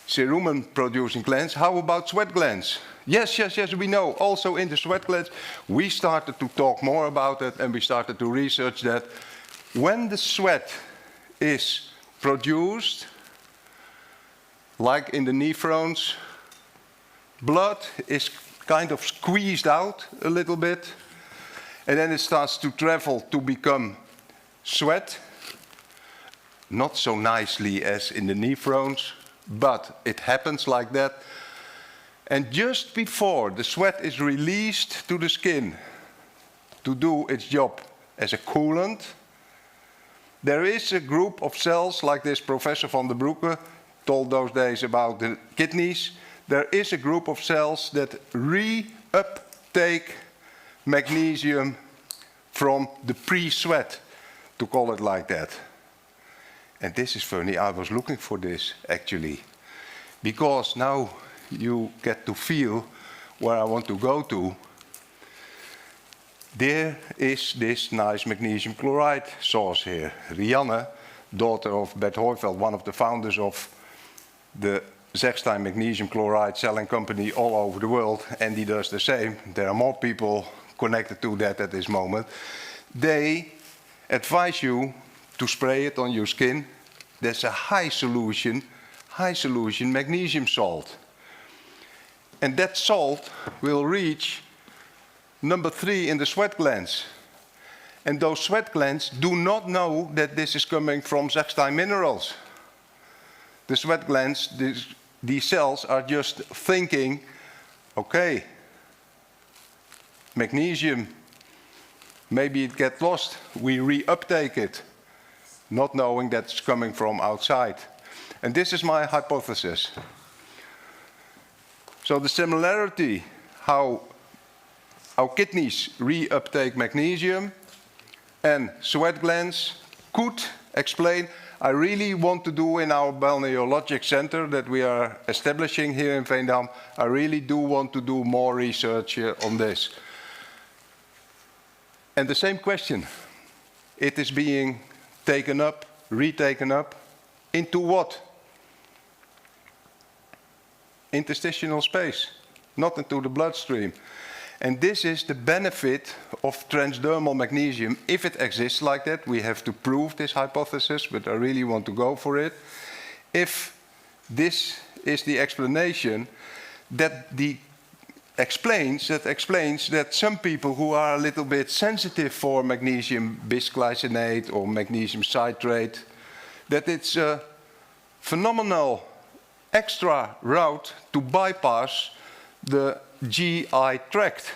cerumen-producing glands. How about sweat glands? Yes, we know. Also in the sweat glands, we started to talk more about it and we started to research that. When the sweat is produced, like in the nephrons, blood is kind of squeezed out a little bit, and then it starts to travel to become sweat. Not so nicely as in the nephrons, but it happens like that. And just before the sweat is released to the skin to do its job as a coolant, there is a group of cells, like this Professor van der Broeke told those days about the kidneys. There is a group of cells that re-uptake magnesium from the pre-sweat, to call it like that. And this is funny, I was looking for this actually, because now you get to feel where I want to go to. There is this nice magnesium chloride source here. Rianne, daughter of Bert Hooiveld, one of the founders of the Zegstein magnesium chloride selling company all over the world, and he does the same. There are more people connected to that at this moment. They advise you to spray it on your skin. There's a high solution magnesium salt. And that salt will reach number 3 in the sweat glands. And those sweat glands do not know that this is coming from Zegstein minerals. The sweat glands, these cells are just thinking, okay, magnesium, maybe it gets lost, we reuptake it, not knowing that it's coming from outside. And this is my hypothesis. So the similarity, how our kidneys reuptake magnesium and sweat glands could explain. I really want to do in our Balneologisch Center that we are establishing here in Veendam, I really do want to do more research on this. And the same question, it is being taken up, retaken up, into what? Interstitial space, not into the bloodstream. And this is the benefit of transdermal magnesium. If it exists like that, we have to prove this hypothesis, but I really want to go for it. If this is the explanation, that explains that some people who are a little bit sensitive for magnesium bisglycinate or magnesium citrate, that it's a phenomenal extra route to bypass the GI tract.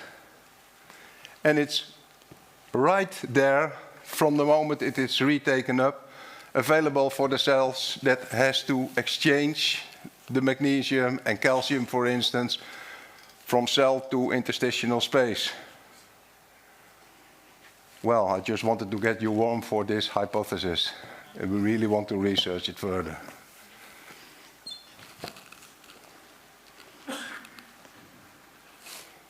And it's right there from the moment it is retaken up, available for the cells that has to exchange the magnesium and calcium, for instance, from cell to interstitial space. Well, I just wanted to get you warm for this hypothesis, and we really want to research it further.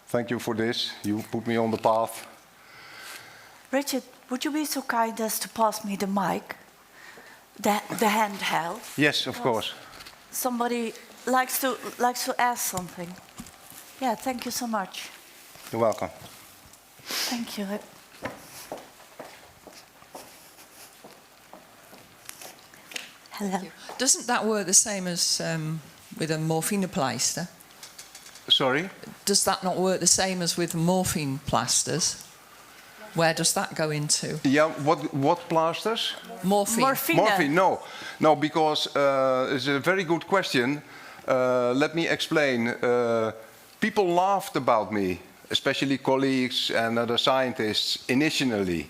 Thank you for this. You put me on the path. Richard, would you be so kind as to pass me the mic? the handheld. Yes, of course. Somebody likes to ask something. Yeah, thank you so much. You're welcome. Thank you. Hello. Doesn't that work the same as with a morphine plaster? Sorry? Does that not work the same as with morphine plasters? Where does that go into? Yeah, what plasters? Morphine. Morphine, no, because it's a very good question. Let me explain. People laughed about me, especially colleagues and other scientists, initially,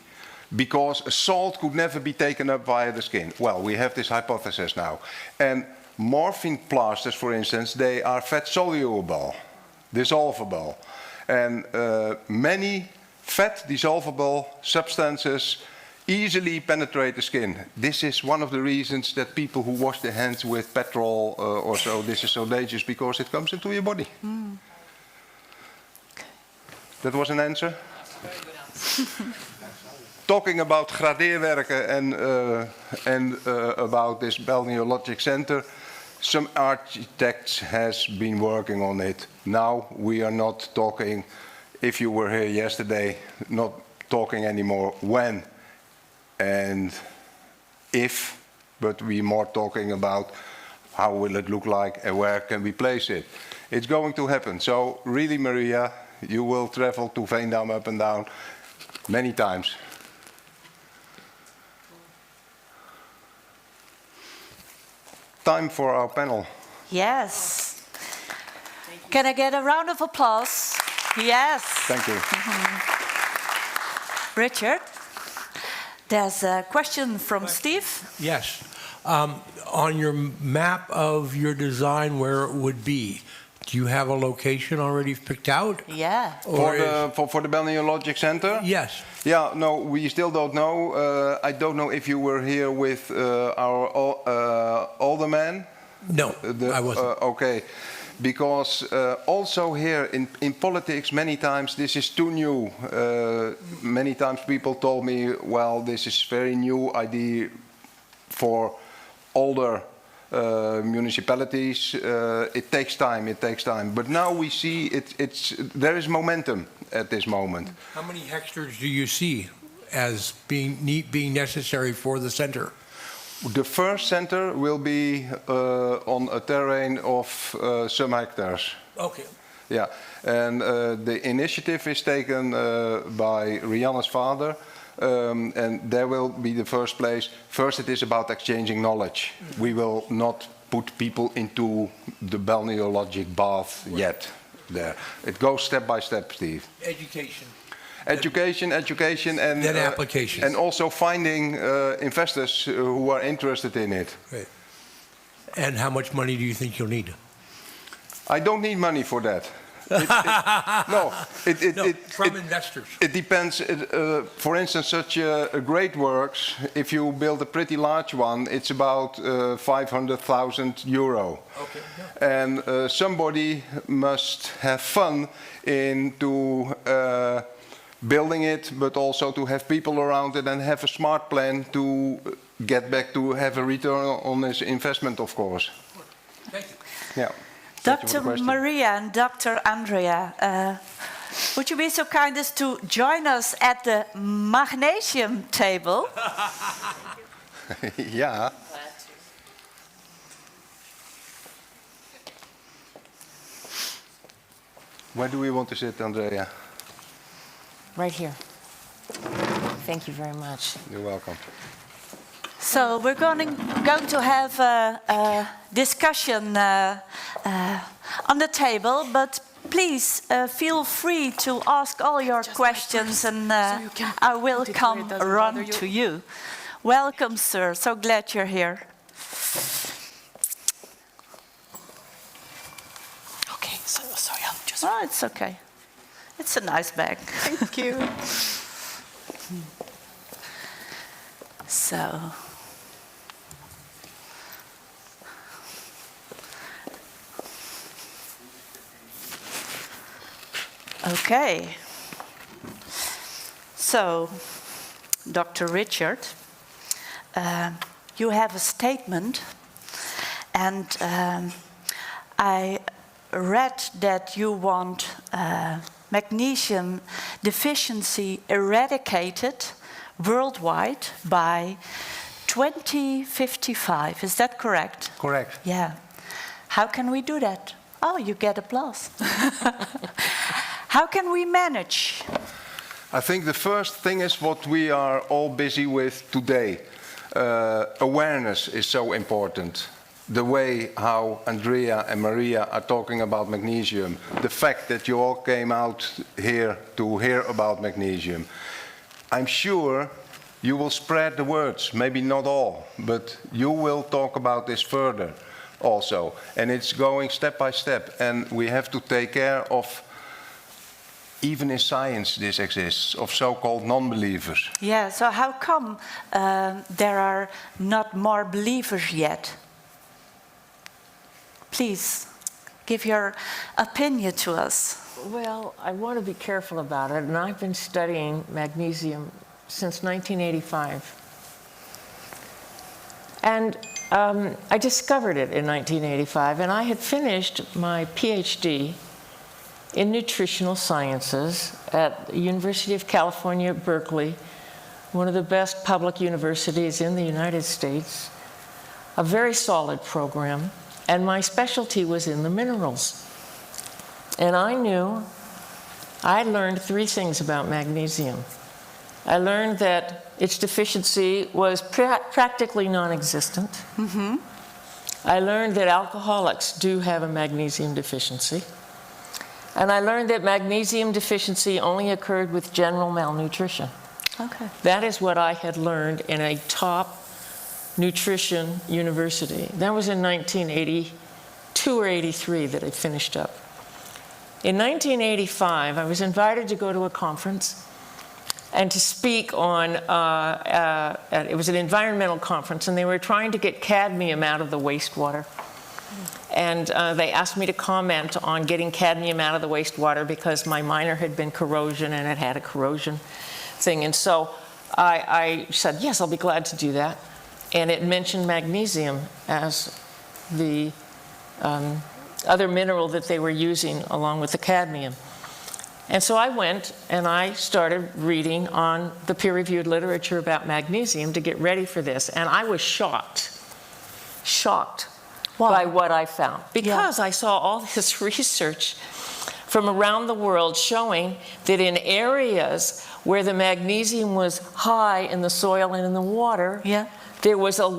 because salt could never be taken up via the skin. Well, we have this hypothesis now. And morphine plasters, for instance, they are fat soluble, dissolvable. And many fat dissolvable substances easily penetrate the skin. This is one of the reasons that people who wash their hands with petrol or so, this is so dangerous, because it comes into your body. Mm. That was an answer? Talking about gradeerwerken and about this Balneologic Center, some architects has been working on it. Now we are not talking, if you were here yesterday, not talking anymore when and if, but we're more talking about how will it look like and where can we place it. It's going to happen. So really, Marija, you will travel to Veendam up and down many times. Time for our panel. Yes. Can I get a round of applause? Yes. Thank you. Richard, there's a question from Steve. Yes. On your map of your design, where it would be, do you have a location already picked out? Yeah. For the Balneologic Center? Yes. Yeah, no, we still don't know. I don't know if you were here with our alderman. No, I wasn't. Okay, because also here in politics, many times this is too new. Many times people told me, well, this is very new idea for older municipalities. It takes time. But now we see there is momentum at this moment. How many hectares do you see as being necessary for the center? The first center will be on a terrain of some hectares. Okay. Yeah, and the initiative is taken by Rihanna's father. And there will be the first place. First, it is about exchanging knowledge. We will not put people into the balneologic bath yet. There, it goes step by step, Steve. Education, and then applications, and also finding investors who are interested in it. Great. And how much money do you think you'll need? I don't need money for that. From investors. It depends. For instance, such a great works, if you build a pretty large one, it's about 500,000 euro. Okay. Yeah. And somebody must have fun into building it, but also to have people around it and have a smart plan to get back to have a return on his investment, of course. Thank you. Yeah. Dr. Marija and Dr. Andrea, would you be so kind as to join us at the magnesium table? Yeah. Where do we want to sit, Andrea? Right here. Thank you very much. You're welcome. So we're going to have a discussion on the table, but please feel free to ask all your questions, and I will run to you. Welcome, sir. So glad you're here. Okay, so sorry, I'll just... Oh, it's okay. It's a nice bag. Thank you. So... Okay, so Dr. Richard, you have a statement, and I read that you want magnesium deficiency eradicated worldwide by 2055. Is that correct? Correct. Yeah. How can we do that? Oh, you get applause. How can we manage? I think the first thing is what we are all busy with today. Awareness is so important. The way how Andrea and Marija are talking about magnesium, the fact that you all came out here to hear about magnesium. I'm sure you will spread the words, maybe not all, but you will talk about this further also. And it's going step by step, and we have to take care of, even in science this exists, of so-called non-believers. Yeah, so how come there are not more believers yet? Please, give your opinion to us. Well, I want to be careful about it, and I've been studying magnesium since 1985. And I discovered it in 1985, and I had finished my PhD in nutritional sciences at the University of California, Berkeley, one of the best public universities in the United States, a very solid program, and my specialty was in the minerals. And I learned three things about magnesium. I learned that its deficiency was practically non-existent. Mm-hmm. I learned that alcoholics do have a magnesium deficiency. And I learned that magnesium deficiency only occurred with general malnutrition. Okay. That is what I had learned in a top nutrition university. That was in 1982 or 83 that I finished up. In 1985, I was invited to go to a conference and to speak on, it was an environmental conference, and they were trying to get cadmium out of the wastewater. And they asked me to comment on getting cadmium out of the wastewater because my minor had been corrosion and it had a corrosion thing. And so I said, yes, I'll be glad to do that. And it mentioned magnesium as the other mineral that they were using along with the cadmium. And so I went and I started reading on the peer-reviewed literature about magnesium to get ready for this. And I was shocked by what I found. Because I saw all this research from around the world showing that in areas where the magnesium was high in the soil and in the water, there was a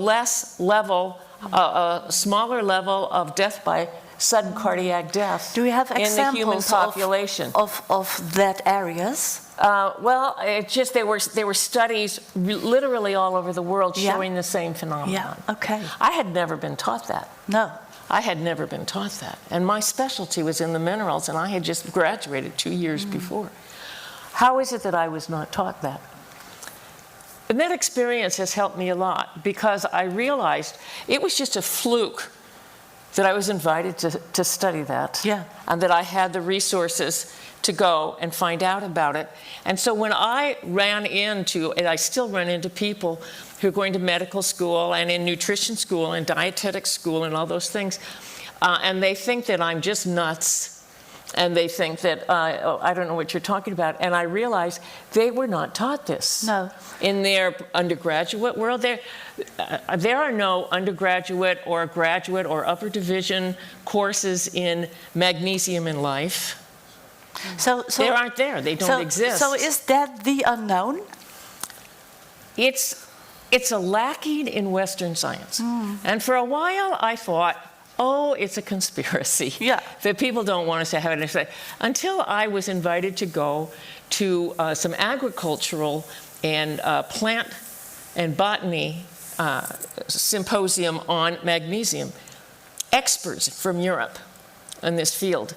smaller level of death by sudden cardiac death. Do we have in the human population of that areas? Well, it just there were studies literally all over the world showing the same phenomenon. Yeah. Okay. I had never been taught that. No. I had never been taught that, and my specialty was in the minerals, and I had just graduated 2 years before. How is it that I was not taught that? And that experience has helped me a lot because I realized it was just a fluke that I was invited to study that, and that I had the resources to go and find out about it. And so when I ran into, and I still run into people who are going to medical school and in nutrition school and dietetic school and all those things, and they think that I'm just nuts, and they think that, I don't know what you're talking about, and I realized they were not taught this. No. In their undergraduate world, there are no undergraduate or graduate or upper division courses in magnesium in life. So they aren't there. They don't exist. So is that the unknown? It's a lacking in Western science. And for a while, I thought, oh, it's a conspiracy. That people don't want us to have it. Until I was invited to go to some agricultural and plant and botany symposium on magnesium. Experts from Europe in this field.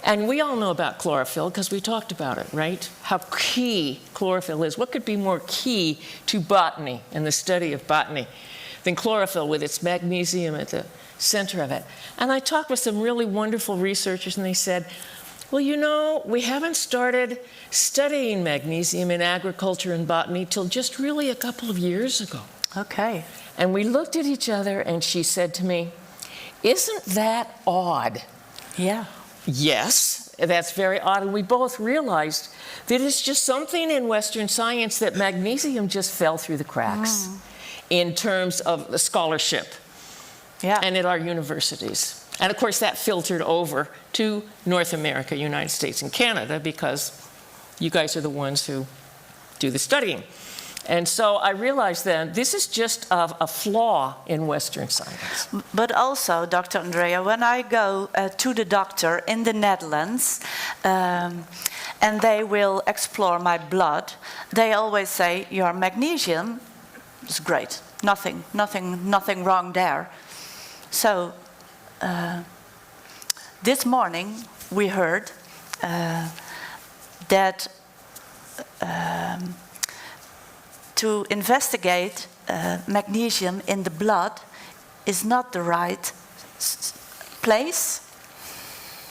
And we all know about chlorophyll because we talked about it, right? How key chlorophyll is. What could be more key to botany and the study of botany than chlorophyll with its magnesium at the center of it? And I talked with some really wonderful researchers, and they said, well, you know, we haven't started studying magnesium in agriculture and botany till just really a couple of years ago. Okay. And we looked at each other, and she said to me, "Isn't that odd?" Yeah. Yes, that's very odd. And we both realized that it's just something in Western science that magnesium just fell through the cracks in terms of the scholarship and at our universities. And of course, that filtered over to North America, United States, and Canada, because you guys are the ones who do the studying. And so I realized then this is just a flaw in Western science. But also, Dr. Andrea, when I go to the doctor in the Netherlands and they will explore my blood, they always say, your magnesium is great. Nothing wrong there. So this morning we heard that to investigate magnesium in the blood is not the right place?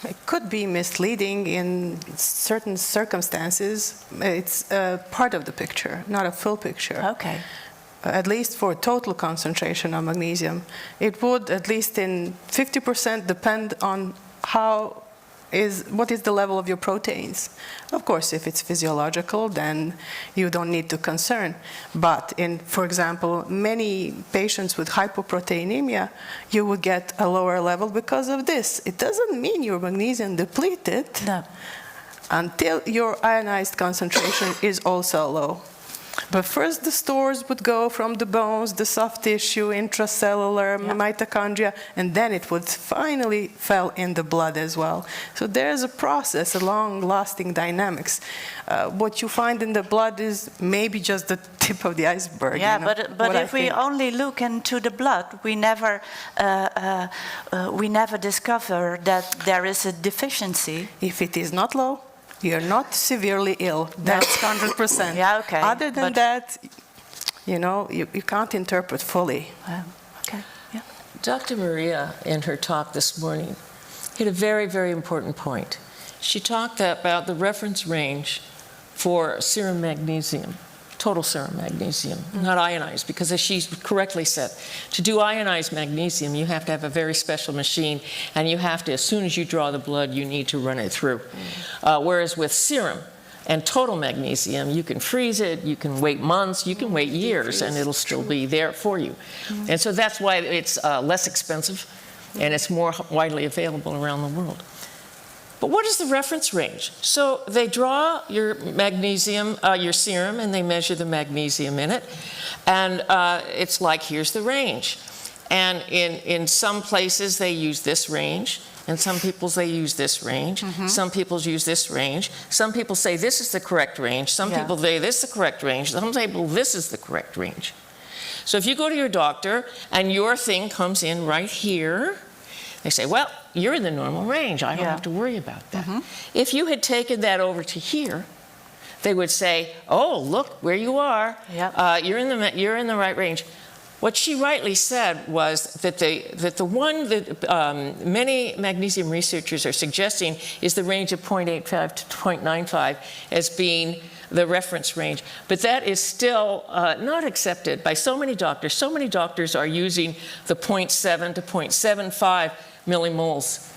It could be misleading in certain circumstances. It's part of the picture, not a full picture. Okay. At least for total concentration of magnesium. It would, at least in 50%, depend on what is the level of your proteins. Of course, if it's physiological, then you don't need to concern. But in, for example, many patients with hypoproteinemia, you would get a lower level because of this. It doesn't mean you're magnesium depleted until your ionized concentration is also low. But first the stores would go from the bones, the soft tissue, intracellular, mitochondria, and then it would finally fall in the blood as well. So there's a process, a long-lasting dynamics. What you find in the blood is maybe just the tip of the iceberg. Yeah, you know, but if we only look into the blood, we never discover that there is a deficiency. If it is not low, you're not severely ill. That's 100%. Yeah, okay. Other than that, you know, you can't interpret fully. Okay, yeah. Dr. Marija, in her talk this morning, hit a very, very important point. She talked about the reference range for serum magnesium, total serum magnesium, not ionized, because as she correctly said, to do ionized magnesium, you have to have a very special machine, and you have to, as soon as you draw the blood, you need to run it through. Whereas with serum and total magnesium, you can freeze it, you can wait months, you can wait years, and it'll still be there for you. And so that's why it's less expensive, and it's more widely available around the world. But what is the reference range? So they draw your magnesium, your serum, and they measure the magnesium in it. And it's like, here's the range. And in some places, they use this range. In some people, they use this range. Some people use this range. Some people say this is the correct range. Some people say this is the correct range. Some people, this is the correct range. So if you go to your doctor and your thing comes in right here, they say, well, you're in the normal range. I don't have to worry about that. If you had taken that over to here, they would say, oh, look where you are. You're in the right range. What she rightly said was that the one that many magnesium researchers are suggesting is the range of 0.85 to 0.95 as being the reference range. But that is still not accepted by so many doctors. So many doctors are using the 0.7 to 0.75 millimoles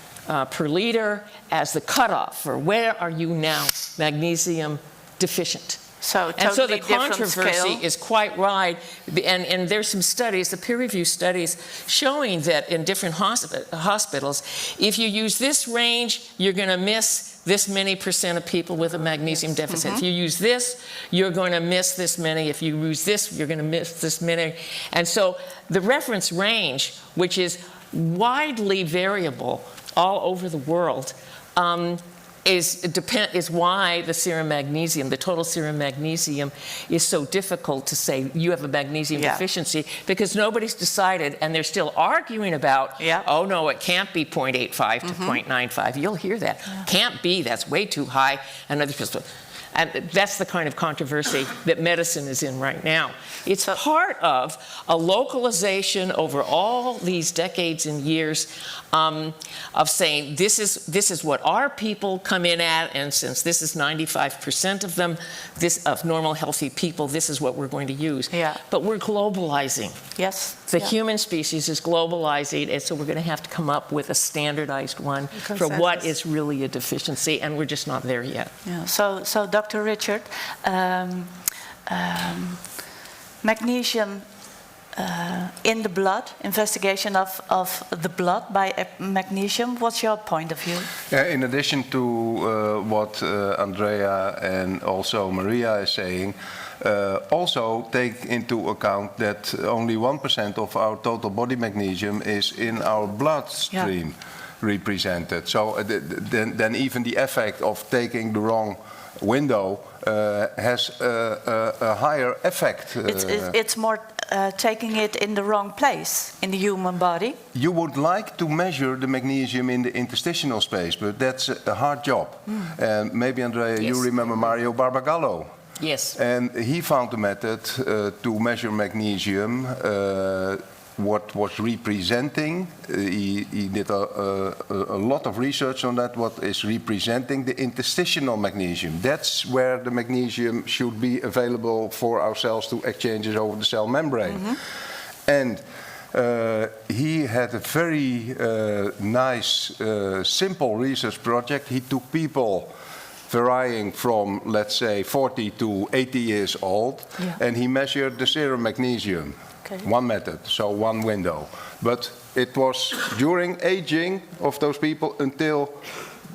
per liter as the cutoff for where are you now magnesium deficient. So and so the controversy is quite wide, and there's some studies, the peer-reviewed studies, showing that in different hospitals, if you use this range, you're going to miss this many % of people with a magnesium deficit. If you use this, you're going to miss this many. If you use this, you're going to miss this many. And so the reference range, which is widely variable all over the world, is why the serum magnesium, the total serum magnesium, is so difficult to say you have a magnesium deficiency, because nobody's decided, and they're still arguing about, oh no, it can't be 0.85 to 0.95. You'll hear that. Can't be, that's way too high. And And that's the kind of controversy that medicine is in right now. It's part of a localization over all these decades and years of saying this is what our people come in at, and since this is 95% of them, of normal healthy people, this is what we're going to use. Yeah. But we're globalizing. Yes. The human species is globalizing, and so we're going to have to come up with a standardized one for what is really a deficiency, and we're just not there yet. Yeah. So Dr. Richard, magnesium in the blood, investigation of the blood by magnesium. What's your point of view? In addition to what Andrea and also Marija is saying, also take into account that only 1% of our total body magnesium is in our bloodstream represented. So then even the effect of taking the wrong window has a higher effect. It's more taking it in the wrong place in the human body. You would like to measure the magnesium in the interstitial space, but that's a hard job. And maybe, Andrea, you remember Mario Barbagallo. Yes. And he found a method to measure magnesium, what was representing. He did a lot of research on that, what is representing the interstitial magnesium. That's where the magnesium should be available for our cells to exchange it over the cell membrane. And he had a very nice, simple research project. He took people varying from, let's say, 40 to 80 years old, and he measured the serum magnesium. One method, so one window. But it was during aging of those people until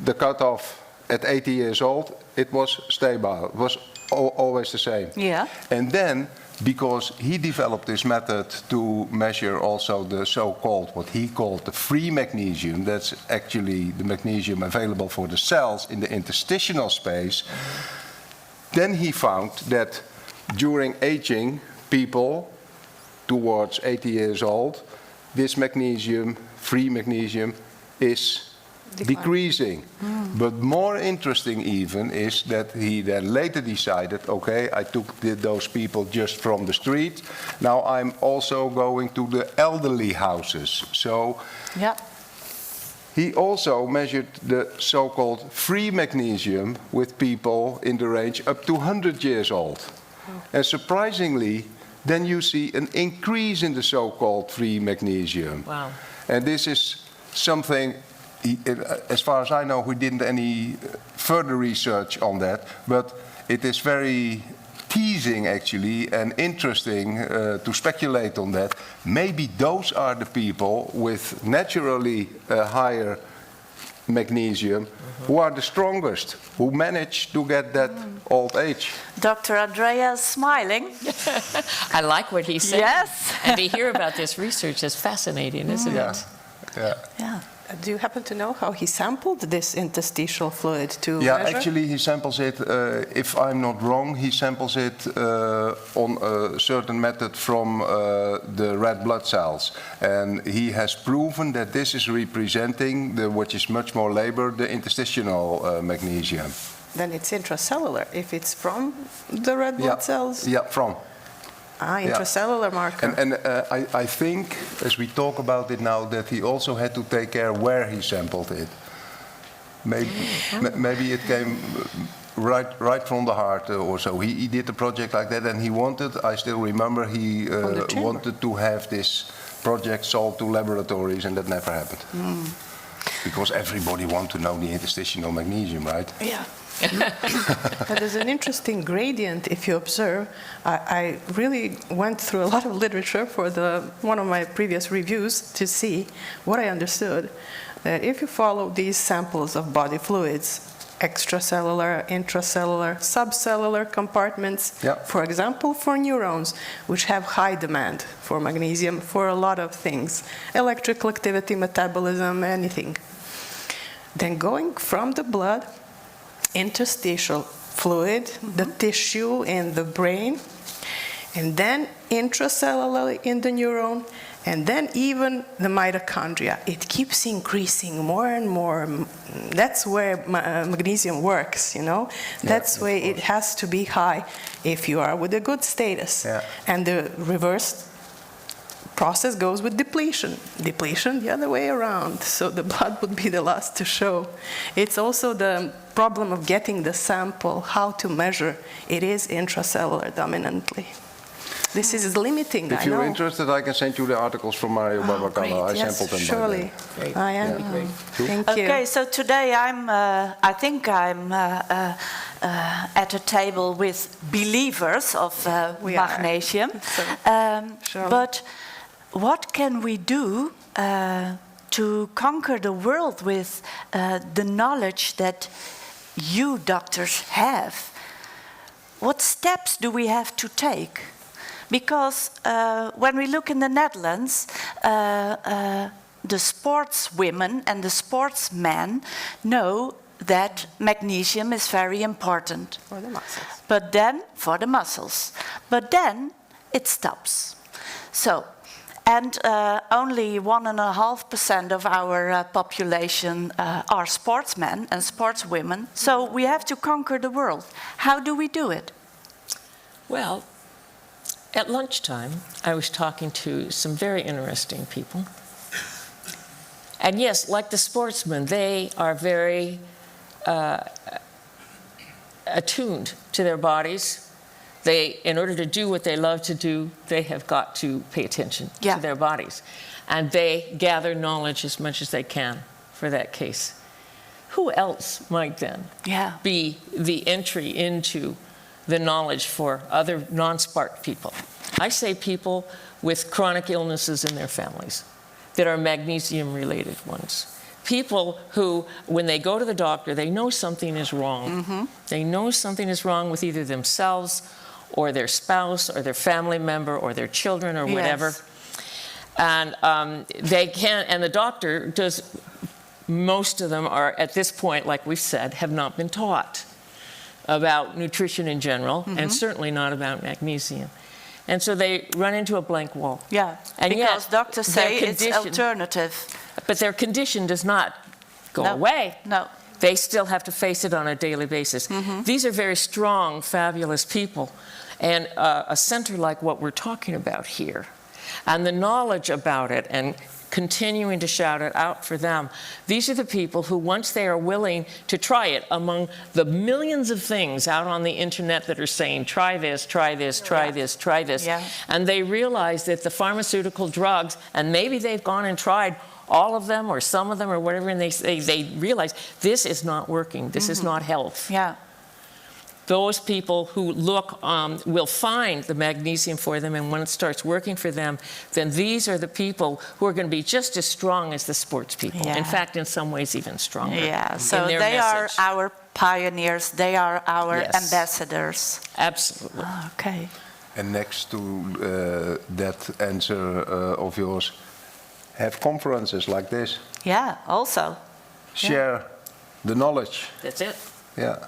the cutoff at 80 years old, it was stable. It was always the same. Yeah. And then, because he developed this method to measure also the so-called, what he called the free magnesium, that's actually the magnesium available for the cells in the interstitial space, then he found that during aging, people towards 80 years old, this magnesium, free magnesium, is decreasing. But more interesting even is that he then later decided, okay, I took those people just from the street. Now I'm also going to the elderly houses. So he also measured the so-called free magnesium with people in the range up to 100 years old. And surprisingly, then you see an increase in the so-called free magnesium. Wow. And this is something, as far as I know, we didn't any further research on that, but it is very teasing actually and interesting to speculate on that. Maybe those are the people with naturally higher magnesium who are the strongest, who manage to get that old age. Dr. Andrea is smiling. I like what he said. Yes. And to hear about this research is fascinating, isn't it? Yeah. Do you happen to know how he sampled this interstitial fluid to measure? Actually he samples it, if I'm not wrong, he samples it on a certain method from the red blood cells. And he has proven that this is representing, which is much more labor, the interstitial magnesium. Then it's intracellular, if it's from the red blood cells? Yeah, from. Intracellular marker. And I think, as we talk about it now, that he also had to take care where he sampled it. Maybe it came right from the heart or so. He did a project like that, and he wanted, I still remember, he wanted to have this project sold to laboratories, and that never happened. Because everybody wants to know the interstitial magnesium, right? Yeah. There's an interesting gradient if you observe. I really went through a lot of literature for one of my previous reviews to see what I understood. That if you follow these samples of body fluids, extracellular, intracellular, subcellular compartments, for example, for neurons, which have high demand for magnesium for a lot of things, electrical activity, metabolism, anything. Then going from the blood, interstitial fluid, the tissue in the brain, and then intracellularly in the neuron, And then even the mitochondria, it keeps increasing more and more. That's where magnesium works, you know. That's where it has to be high if you are with a good status. Yeah. And the reverse process goes with depletion. Depletion the other way around. So the blood would be the last to show. It's also the problem of getting the sample, how to measure. It is intracellular dominantly. This is limiting. If you're interested, I can send you the articles from Mario Barbacana. I sampled them. Surely. Great. I am. Yeah. Great. Thank you. Okay, so today I think I'm at a table with believers of magnesium. But what can we do to conquer the world with the knowledge that you doctors have? What steps do we have to take? Because when we look in the Netherlands, the sportswomen and the sportsmen know that magnesium is very important. For the muscles. But then, for the muscles. But then it stops. So, and only 1.5% of our population are sportsmen and sportswomen. So we have to conquer the world. How do we do it? Well, at lunchtime, I was talking to some very interesting people. And yes, like the sportsmen, they are very attuned to their bodies. They, in order to do what they love to do, they have got to pay attention to their bodies. And they gather knowledge as much as they can for that case. Who else might then be the entry into the knowledge for other non-spark people? I say people with chronic illnesses in their families that are magnesium-related ones. People who, when they go to the doctor, they know something is wrong. Mm-hmm. They know something is wrong with either themselves or their spouse or their family member or their children or whatever. And they can't, and the doctor does, most of them are, at this point, like we've said, have not been taught about nutrition in general, and certainly not about magnesium. And so they run into a blank wall. Yeah, and because doctors say it's alternative. But their condition does not go away. No. They still have to face it on a daily basis. Mm-hmm. These are very strong, fabulous people. And a center like what we're talking about here, and the knowledge about it, and continuing to shout it out for them. These are the people who, once they are willing to try it among the millions of things out on the internet that are saying, try this, try this, try this, try this, and they realize that the pharmaceutical drugs, and maybe they've gone and tried all of them or some of them or whatever, and they realize this is not working, this is not health. Yeah. Those people who look will find the magnesium for them, and when it starts working for them, then these are the people who are going to be just as strong as the sports people. Yeah. In fact, in some ways, even stronger. Yeah, so they are our pioneers, they are our ambassadors. Absolutely. Oh, okay. And next to that answer of yours, have conferences like this. Yeah, also. Share the knowledge. That's it. Yeah.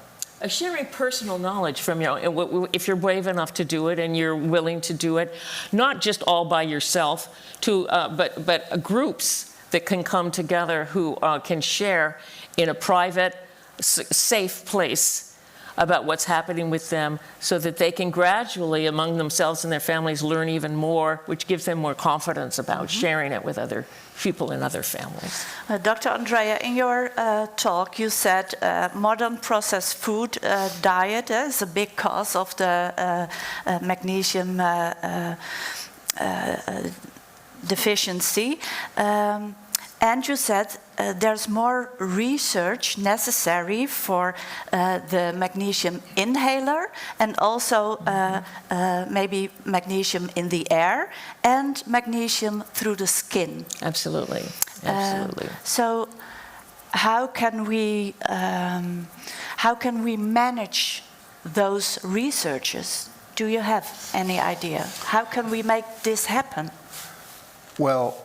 Sharing personal knowledge from your own, if you're brave enough to do it and you're willing to do it, not just all by yourself, but groups that can come together who can share in a private, safe place about what's happening with them, so that they can gradually, among themselves and their families, learn even more, which gives them more confidence about sharing it with other people in other families. Dr. Andrea, in your talk, you said modern processed food diet is a big cause of the magnesium deficiency. And you said there's more research necessary for the magnesium inhaler, and also maybe magnesium in the air, and magnesium through the skin. Absolutely, absolutely. So how can we manage those researches? Do you have any idea? How can we make this happen? Well,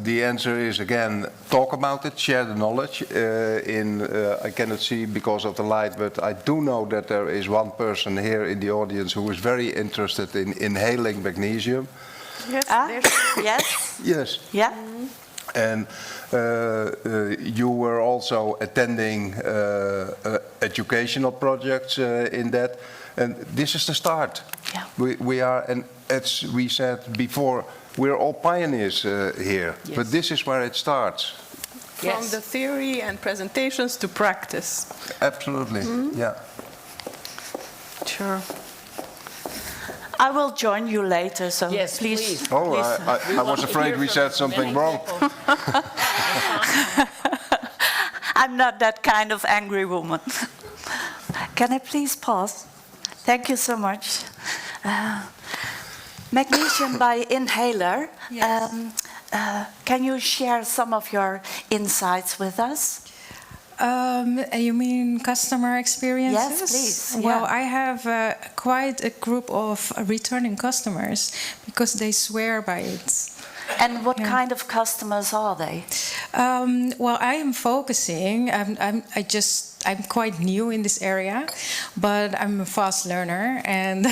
the answer is, again, talk about it, share the knowledge. I cannot see because of the light, but I do know that there is one person here in the audience who is very interested in inhaling magnesium. Yes. Yes. Yes. Yeah. And you were also attending educational projects in that. And this is the start. Yeah. We are, and as we said before, we're all pioneers here. Yes. But this is where it starts. From the theory and presentations to practice. Absolutely, yeah. Sure. I will join you later, so please. Oh, please. I was afraid we said something wrong. I'm not that kind of angry woman. Can I please pause? Thank you so much. Magnesium by inhaler. Yes. Can you share some of your insights with us? You mean customer experiences? Yes, please. Well, Yeah. I have quite a group of returning customers because they swear by it. And what kind of customers are they? Well, I am focusing. I'm quite new in this area, but I'm a fast learner, and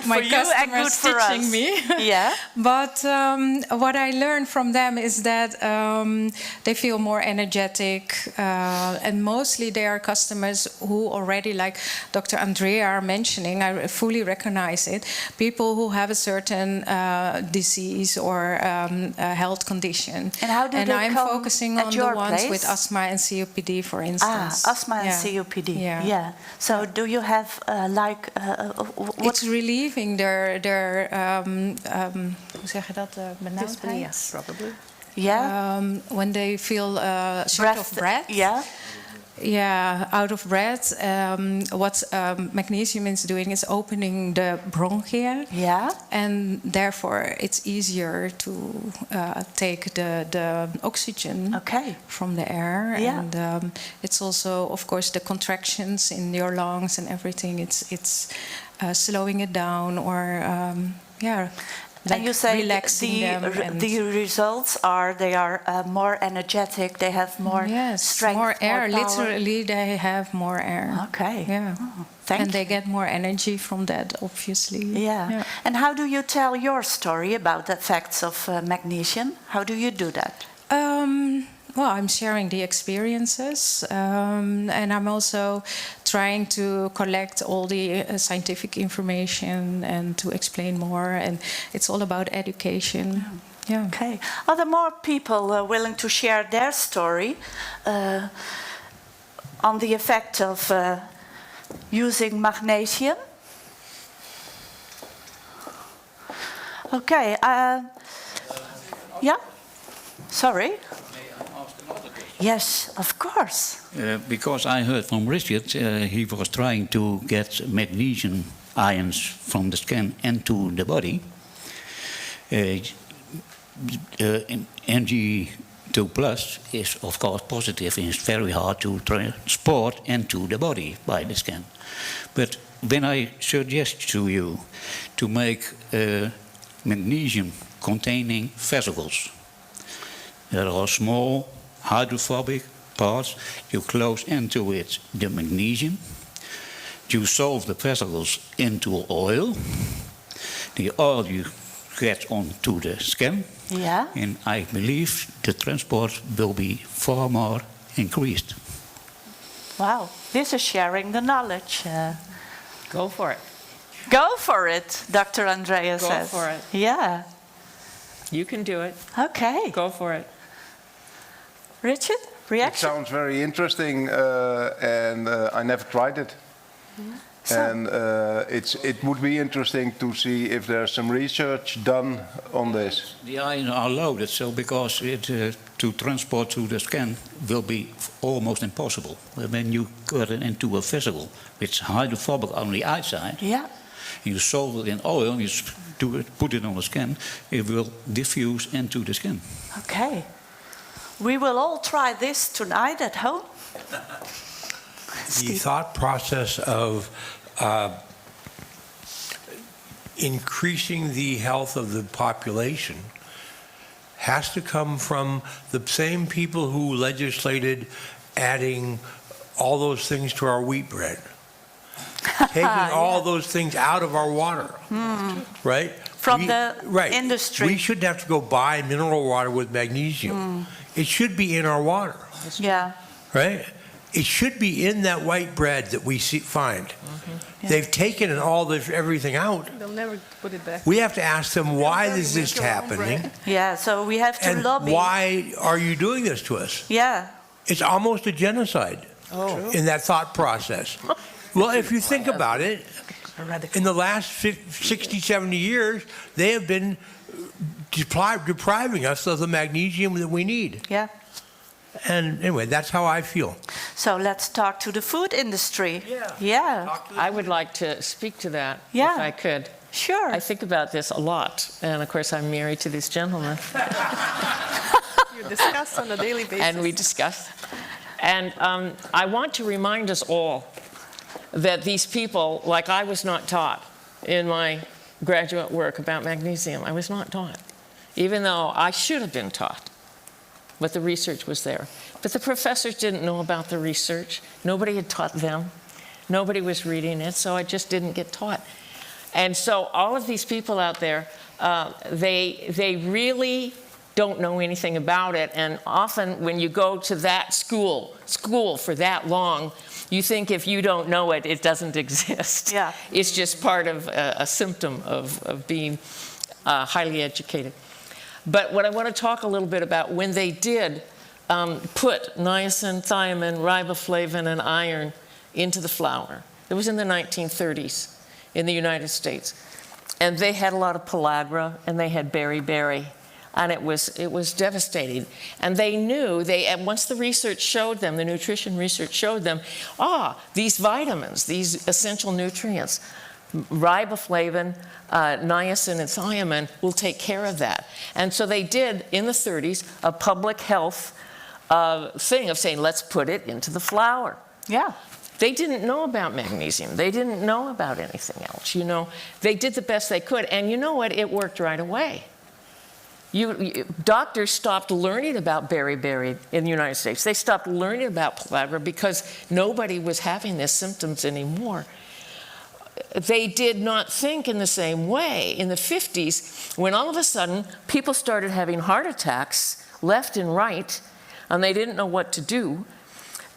my customers teaching me. Yeah. But what I learned from them is that they feel more energetic, and mostly they are customers who already, like Dr. Andrea are mentioning, I fully recognize it. People who have a certain disease or a health condition. And how do they I'm come focusing at on the your ones place? with asthma and COPD, for instance. Asthma and COPD. Yeah. So do you have what? It's relieving their hoe zeg je dat, benauwdheid? Probably. Yeah. When they feel short of breath. Yeah. Yeah, out of breath. What magnesium is doing is opening the bronchia. Yeah. And therefore it's easier to take the oxygen from the air. Yeah. And it's also, of course, the contractions in your lungs and everything. It's slowing it down or, like and you say relaxing them. The results are they are more energetic, they have more strength, more air. More power. Literally, they have more air. Okay. Yeah. Thank and you. they get more energy from that, obviously. Yeah. And how do you tell your story about the effects of magnesium? How do you do that? Well, I'm sharing the experiences, and I'm also trying to collect all the scientific information and to explain more. And it's all about education. Yeah. Okay. Are there more people willing to share their story on the effect of using magnesium? Okay. Yeah. Sorry. Yes, of course. Because I heard from Richard, he was trying to get magnesium ions from the skin into the body. Mg2 plus is of course positive and it's very hard to transport into the body by the skin. But when I suggest to you to make magnesium containing vesicles, there are small hydrophobic parts, you close into it the magnesium, you dissolve the vesicles into oil, the oil you get onto the skin, and I believe the transport will be far more increased. Wow, this is sharing the knowledge. Go for it. Go for it, Dr. Andrea says. Go for it. Yeah. You can do it. Okay. Go for it. Richard, reaction? It sounds very interesting, and I never tried it. And it would be interesting to see if there's some research done on this. The ions are loaded, so because to transport to the skin will be almost impossible. When you cut it into a vesicle, which is hydrophobic on the outside, you solve it in oil, you put it on the skin, it will diffuse into the skin. Okay. We will all try this tonight at home. The thought process of increasing the health of the population has to come from the same people who legislated adding all those things to our wheat bread. Taking all those things out of our water, right? from the industry. We shouldn't have to go buy mineral water with magnesium. It should be in our water. Yeah. Right? It should be in that white bread that we find. Yeah. They've taken everything out. They'll never put it back. We have to ask them, why is this happening? Yeah, so we have to lobby. Why are you doing this to us? Yeah. It's almost a genocide in that thought process. Well, if you think about it, in the last 60, 70 years, they have been depriving us of the magnesium that we need. Yeah. And anyway, that's how I feel. So let's talk to the food industry. Yeah. I would like to speak to that, if I could. Sure. I think about this a lot. And of course, I'm married to this gentleman. You discuss on a daily basis. And we discuss. And I want to remind us all that these people, like I was not taught in my graduate work about magnesium, I was not taught, even though I should have been taught. But the research was there. But the professors didn't know about the research. Nobody had taught them. Nobody was reading it, so I just didn't get taught. And so all of these people out there, they really don't know anything about it. And often when you go to that school for that long, you think if you don't know it, it doesn't exist. Yeah. It's just part of a symptom of being highly educated. But what I want to talk a little bit about, when they did put niacin, thiamine, riboflavin, and iron into the flour, it was in the 1930s in the United States. And they had a lot of pellagra, and they had beriberi, and it was devastating. And they knew, and once the research showed them, the nutrition research showed them, these vitamins, these essential nutrients, riboflavin, niacin, and thiamine will take care of that. And so they did, in the 30s, a public health thing of saying, let's put it into the flour. Yeah. They didn't know about magnesium. They didn't know about anything else, you know. They did the best they could, and you know what? It worked right away. Doctors stopped learning about beriberi in the United States. They stopped learning about pellagra because nobody was having these symptoms anymore. They did not think in the same way in the 50s, when all of a sudden people started having heart attacks left and right, and they didn't know what to do.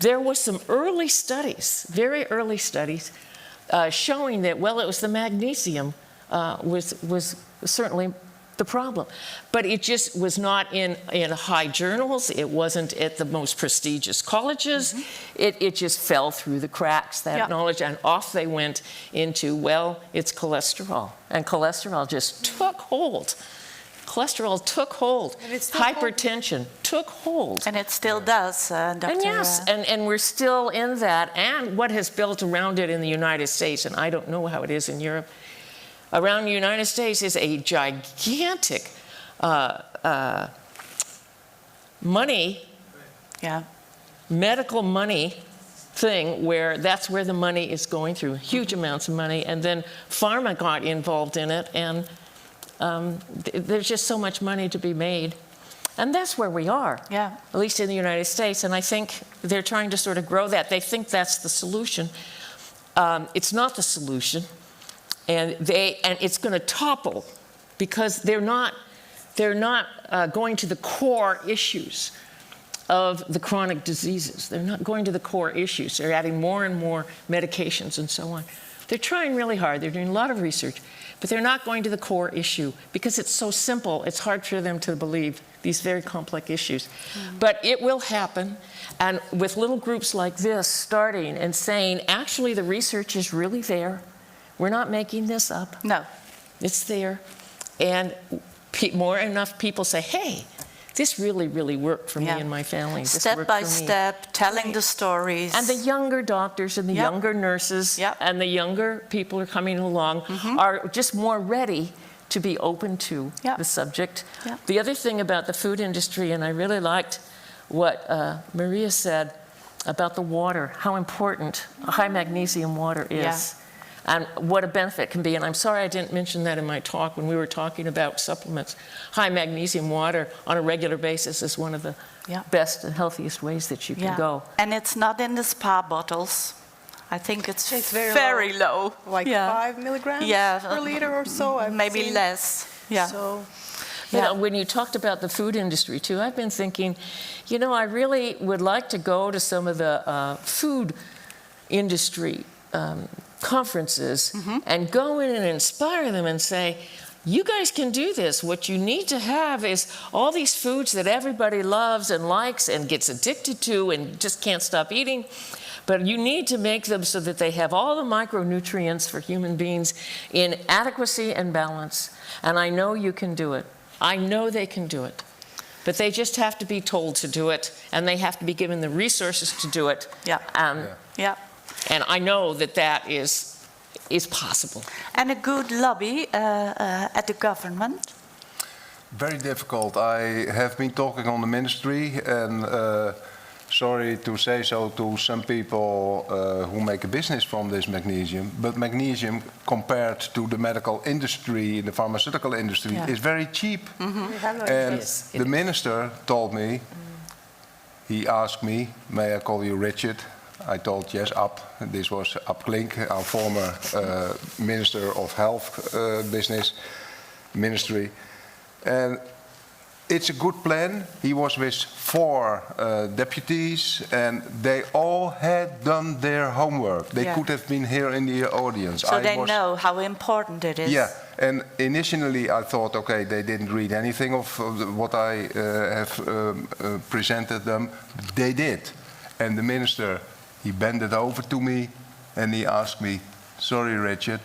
There was some early studies, very early studies, showing that, well, it was the magnesium was certainly the problem. But it just was not in high journals. It wasn't at the most prestigious colleges. It just fell through the cracks, that knowledge, and off they went into, well, it's cholesterol. And cholesterol just took hold. Cholesterol took hold. Hypertension took hold. And it still does, Dr. And yes, and we're still in that. And what has built around it in the United States, and I don't know how it is in Europe, around the United States is a gigantic money, medical money thing where that's where the money is going through, huge amounts of money. And then pharma got involved in it, and there's just so much money to be made. And that's where we are, at least in the United States. And I think they're trying to sort of grow that. They think that's the solution. It's not the solution. And it's going to topple because they're not going to the core issues of the chronic diseases. They're not going to the core issues. They're adding more and more medications and so on. They're trying really hard. They're doing a lot of research, but they're not going to the core issue because it's so simple. It's hard for them to believe these very complex issues. But it will happen, and with little groups like this starting and saying, actually, the research is really there. We're not making this up. No. It's there. And more enough people say, hey, this really, really worked for me and my family. Step by step, telling the stories. And the younger doctors and the younger nurses and the younger people are coming along are just more ready to be open to the subject. The other thing about the food industry, and I really liked what Marija said about the water, how important high magnesium water is. And what a benefit can be. And I'm sorry I didn't mention that in my talk when we were talking about supplements. High magnesium water on a regular basis is one of the best and healthiest ways that you can go. And it's not in the spa bottles. I think it's very low. Like 5 milligrams per liter or so. Maybe less. Yeah. So, when you talked about the food industry too, I've been thinking, you know, I really would like to go to some of the food industry conferences and go in and inspire them and say, you guys can do this. What you need to have is all these foods that everybody loves and likes and gets addicted to and just can't stop eating. But you need to make them so that they have all the micronutrients for human beings in adequacy and balance. And I know you can do it. I know they can do it. But they just have to be told to do it, and they have to be given the resources to do it. And I know that is possible. And a good lobby at the government? Very difficult. I have been talking on the ministry, and sorry to say so to some people who make a business from this magnesium, but magnesium compared to the medical industry, the pharmaceutical industry, is very cheap. And the minister told me, he asked me, may I call you Richard? I told yes, Ab. This was Ab Klink, our former Minister of Health Business Ministry. And it's a good plan. He was with 4 deputies, and they all had done their homework. They could have been here in the audience. So they know how important it is. Yeah, and initially I thought, okay, they didn't read anything of what I have presented them. They did. And the minister, he bended over to me and he asked me, sorry, Richard,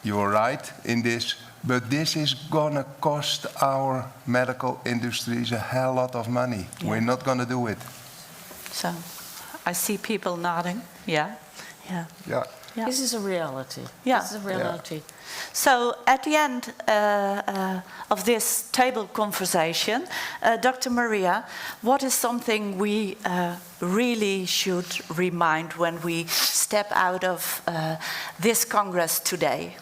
you are right in this, but this is gonna cost our medical industries a hell lot of money. We're not gonna do it. So, I see people nodding. Yeah. This is a reality. This is a reality. So, at the end of this table conversation, Dr. Marija, what is something we really should remind when we step out of this Congress today?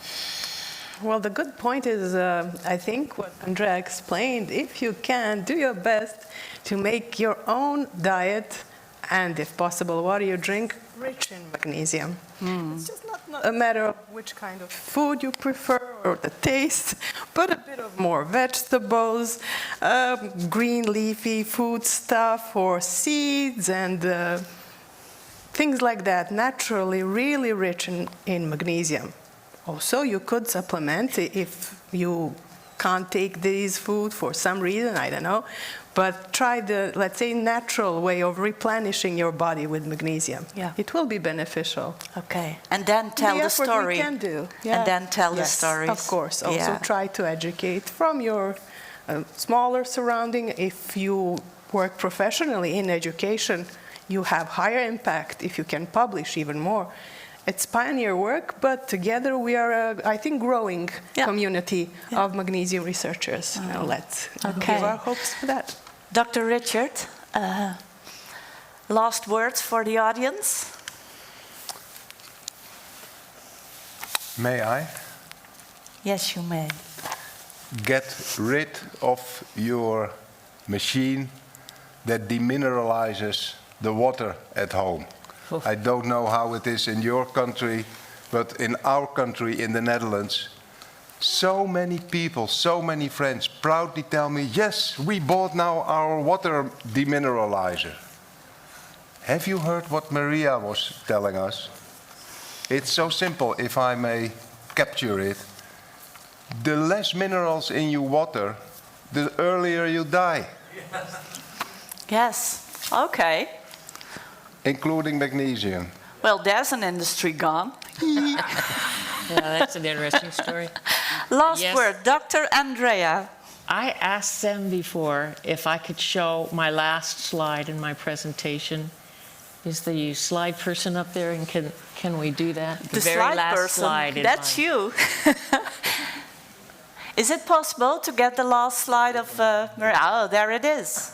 Well, the good point is, I think what Andrea explained, if you can, do your best to make your own diet, and if possible, water you drink, rich in magnesium. It's just not a matter of which kind of food you prefer or the taste, but a bit of more vegetables, green leafy food stuff, or seeds and things like that, naturally really rich in magnesium. Also, you could supplement if you can't take these food for some reason, I don't know, but try the, let's say, natural way of replenishing your body with magnesium. It will be beneficial. Okay, and then tell the story. We can do. And then tell the stories. Of course. Also try to educate from your smaller surrounding. If you work professionally in education, you have higher impact if you can publish even more. It's pioneer work, but together we are, I think, growing community of magnesium researchers. Let's give our hopes for that. Dr. Richard, last words for the audience? May I? Yes, you may. Get rid of your machine that demineralizes the water at home. I don't know how it is in your country, but in our country, in the Netherlands, so many people, so many friends proudly tell me, yes, we bought now our water demineralizer. Have you heard what Marija was telling us? It's so simple, if I may capture it. The less minerals in your water, the earlier you die. Yes, okay. Including magnesium. Well, there's an industry gone. That's an interesting story. Last word, Dr. Andrea. I asked them before if I could show my last slide in my presentation. Is the slide person up there, and can we do that? The very slide last person, slide. That's you. Is it possible to get the last slide of Marija? Oh, there it is.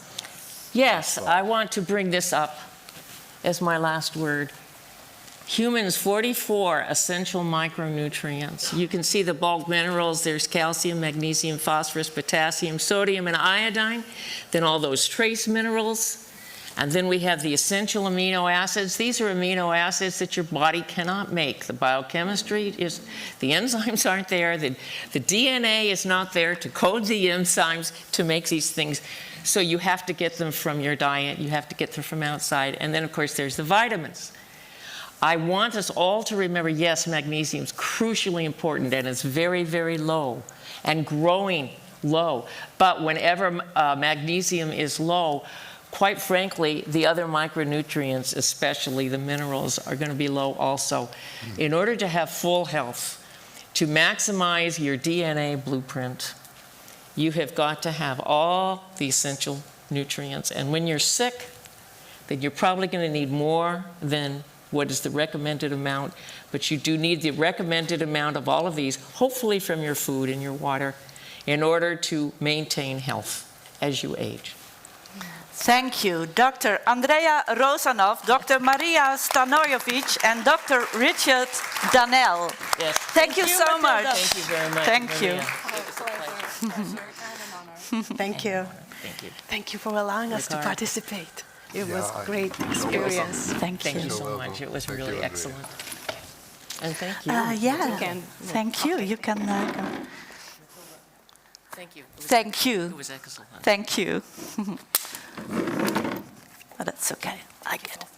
Yes, I want to bring this up as my last word. Humans, 44 essential micronutrients. You can see the bulk minerals. There's calcium, magnesium, phosphorus, potassium, sodium, and iodine. Then all those trace minerals. And then we have the essential amino acids. These are amino acids that your body cannot make. The biochemistry is, the enzymes aren't there. The DNA is not there to code the enzymes to make these things. So you have to get them from your diet. You have to get them from outside. And then, of course, there's the vitamins. I want us all to remember, yes, magnesium is crucially important, and it's very, very low and growing low. But whenever magnesium is low, quite frankly, the other micronutrients, especially the minerals, are going to be low also. In order to have full health, to maximize your DNA blueprint, you have got to have all the essential nutrients. And when you're sick, then you're probably going to need more than what is the recommended amount. But you do need the recommended amount of all of these, hopefully from your food and your water, in order to maintain health as you age. Thank you, Dr. Andrea Rosanoff, Dr. Marija Stanojević, and Dr. Richard Danel. Yes. Thank you so much. Thank you very much. Thank you. Thank you. Thank you. Thank you for allowing us to participate. It was a great experience. Thank you. Thank you so much. It was really excellent. And thank you. Thank you. You can. Thank you. Thank you. It was excellent. Thank you. Oh, that's okay. I get it.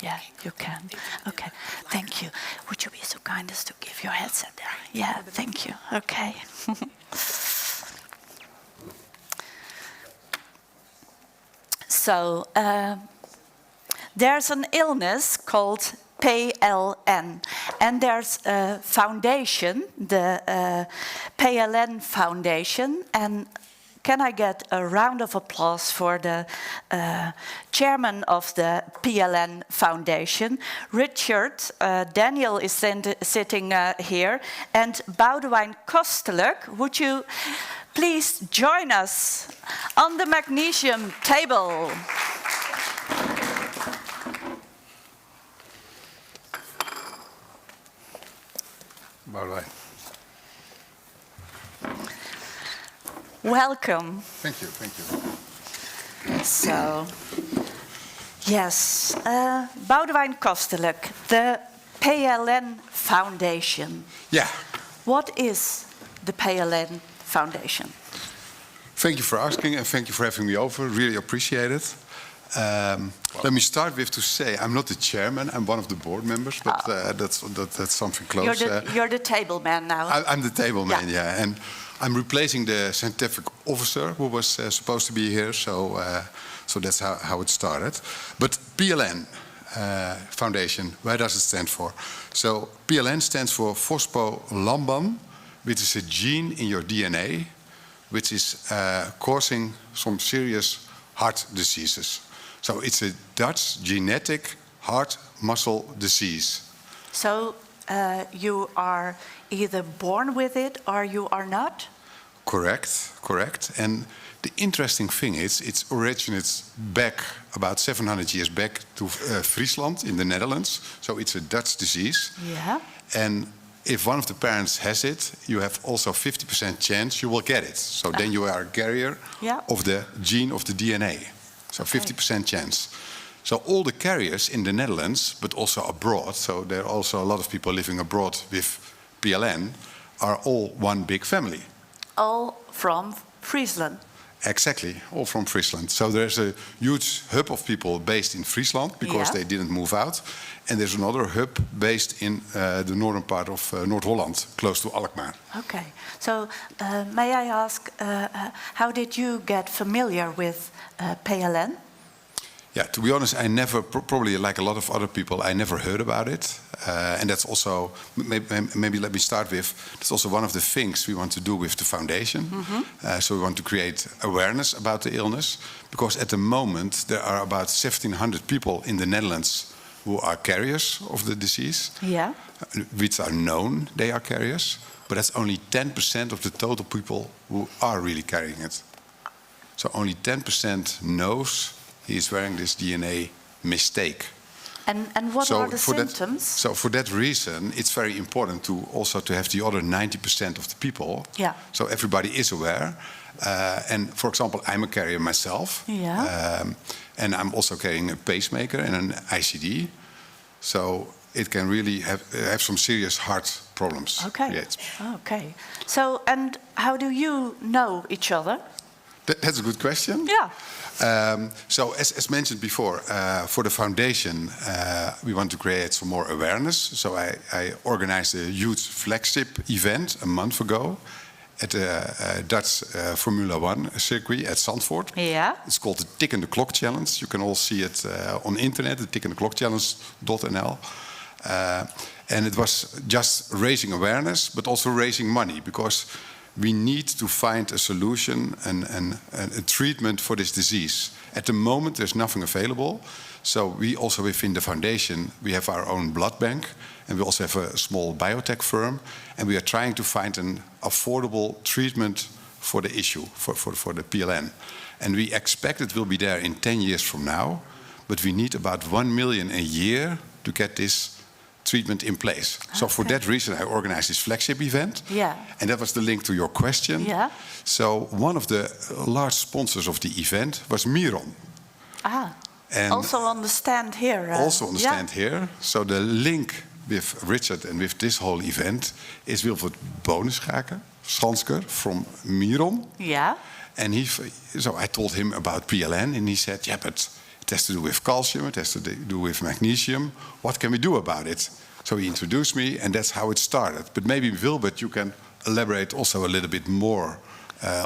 Yeah, you can. Okay, thank you. Would you be so kind as to give your headset there? Yeah, thank you. Okay. So, there's an illness called PLN, and there's a foundation, the PLN Foundation, and can I get a round of applause for the chairman of the PLN Foundation? Richard Danel is sitting here, and Boudewijn Kostelijk, would you please join us on the magnesium table? Boudewijn. Welcome. Thank you, thank you. So, yes, Boudewijn Kostelijk, the PLN Foundation. Yeah. What is the PLN Foundation? Thank you for asking and thank you for having me over. Really appreciate it. Let me start with to say I'm not the chairman. I'm one of the board members, but that's something close. You're the table man now. I'm the table man, yeah. And I'm replacing the scientific officer who was supposed to be here, so that's how it started. But PLN Foundation, where does it stand for? So PLN stands for phospholamban, which is a gene in your DNA, which is causing some serious heart diseases. So it's a Dutch genetic heart muscle disease. So you are either born with it or you are not? Correct. And the interesting thing is, it originates back about 700 years back to Friesland in the Netherlands. So it's a Dutch disease. Yeah. And if one of the parents has it, you have also 50% chance you will get it. So then you are a carrier of the gene of the DNA. So 50% chance. So all the carriers in the Netherlands, but also abroad, so there are also a lot of people living abroad with PLN, are all one big family. All from Friesland. Exactly, all from Friesland. So there's a huge hub of people based in Friesland because they didn't move out. And there's another hub based in the northern part of North-Holland, close to Alkmaar. Okay, so may I ask, how did you get familiar with PLN? Yeah, to be honest, I never, probably like a lot of other people, I never heard about it. And that's also, maybe let me start with, that's also one of the things we want to do with the foundation. So we want to create awareness about the illness. Because at the moment, there are about 1,700 people in the Netherlands who are carriers of the disease. Yeah. Which are known they are carriers. But that's only 10% of the total people who are really carrying it. So only 10% knows he is wearing this DNA mistake. And what are the symptoms? So for that reason, it's very important to also to have the other 90% of the people. Yeah. So everybody is aware. And for example, I'm a carrier myself. Yeah. And I'm also carrying a pacemaker and an ICD. So it can really have some serious heart problems. Okay. Okay. So, and how do you know each other? That's a good question. Yeah. So as mentioned before, for the foundation, we want to create some more awareness. So I organized a huge flagship event a month ago at the Dutch Formula 1 circuit at Zandvoort. Yeah. It's called the Tick and the Clock Challenge. You can all see it on the internet, the tickandtheclockchallenge.nl. And it was just raising awareness, but also raising money, because we need to find a solution and a treatment for this disease. At the moment, there's nothing available. So we also, within the foundation, we have our own blood bank, and we also have a small biotech firm, and we are trying to find an affordable treatment for the issue, for the PLN. And we expect it will be there in 10 years from now, but we need about 1 million a year to get this treatment in place. So for that reason, I organized this flagship event. Yeah. And that was the link to your question. Yeah. So one of the large sponsors of the event was Miron. And also on the stand here. Also on the stand here. So the link with Richard and with this whole event is Wilfred Bonenschaker from Miron. Yeah. And so I told him about PLN, and he said, yeah, but it has to do with calcium, it has to do with magnesium. What can we do about it? So he introduced me, and that's how it started. But maybe, Wilbert, you can elaborate also a little bit more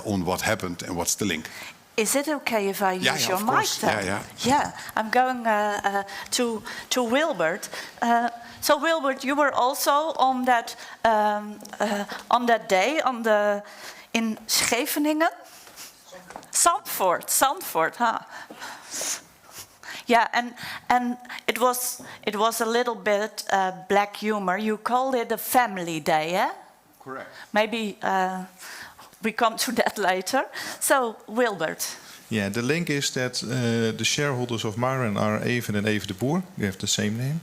on what happened and what's the link. Is it okay if I use your mic then? Yeah. I'm going to Wilbert. So Wilbert, you were also on that day in Scheveningen? Zandvoort, huh? Yeah, and it was a little bit black humor. You called it a family day, eh? Correct. Maybe we come to that later. So, Wilbert. Yeah, the link is that the shareholders of Maren are Even and Even de Boer. We have the same name.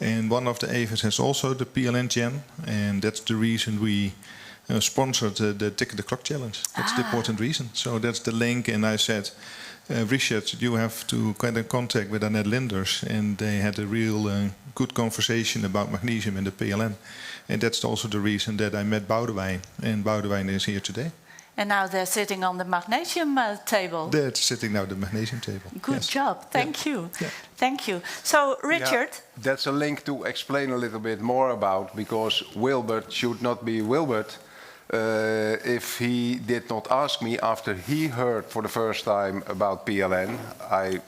And one of the Evens has also the PLN Gen. And that's the reason we sponsored the Tick the Clock Challenge. That's the important reason. So that's the link. And I said, Richard, you have to get in contact with Annette Linders. And they had a real good conversation about magnesium and the PLN. And that's also the reason that I met Boudewijn. And Boudewijn is here today. And now they're sitting on the magnesium table. They're sitting now at the magnesium table. Good job. Thank you. Yeah. Thank you. So, Richard. Yeah, that's a link to explain a little bit more about, because Wilbert should not be Wilbert if he did not ask me after he heard for the first time about PLN. I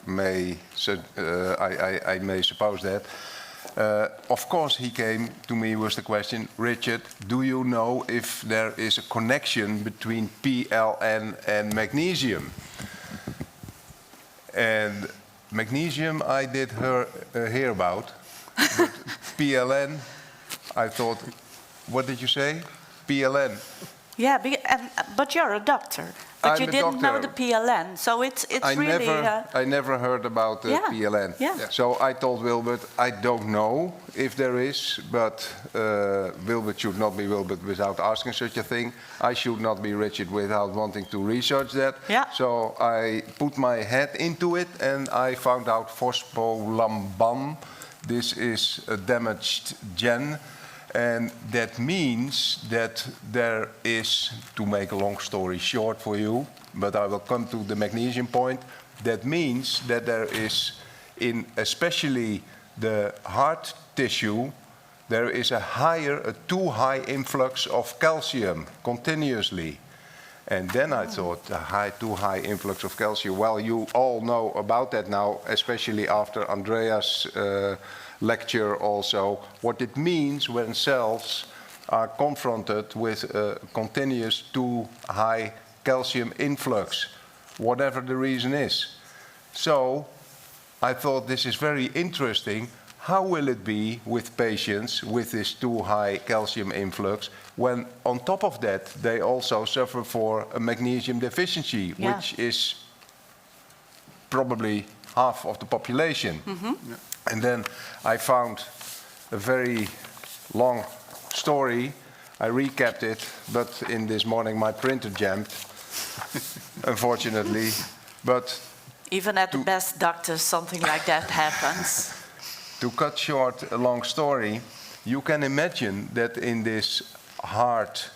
may suppose that. Of course, he came to me with the question, Richard, do you know if there is a connection between PLN and magnesium? And magnesium I did hear about, but PLN, I thought, what did you say? PLN. Yeah, but you're a doctor. But you didn't know the PLN, so it's really... I never heard about the PLN. Yeah. So I told Wilbert, I don't know if there is, but Wilbert should not be Wilbert without asking such a thing. I should not be Richard without wanting to research that. Yeah. So I put my head into it and I found out phospholamban. This is a damaged gen. And that means that there is, to make a long story short for you, but I will come to the magnesium point, that means that there is, in especially the heart tissue, there is a too high influx of calcium continuously. And then I thought, too high influx of calcium. Well, you all know about that now, especially after Andrea's lecture also, what it means when cells are confronted with a continuous too high calcium influx, whatever the reason is. So I thought this is very interesting. How will it be with patients with this too high calcium influx when on top of that they also suffer for a magnesium deficiency, which is probably half of the population. Mm-hmm. Yeah. And then I found a very long story. I recapped it, but in this morning my printer jammed, unfortunately. But Even at the best doctors, something like that happens. To cut short a long story, you can imagine that in this heart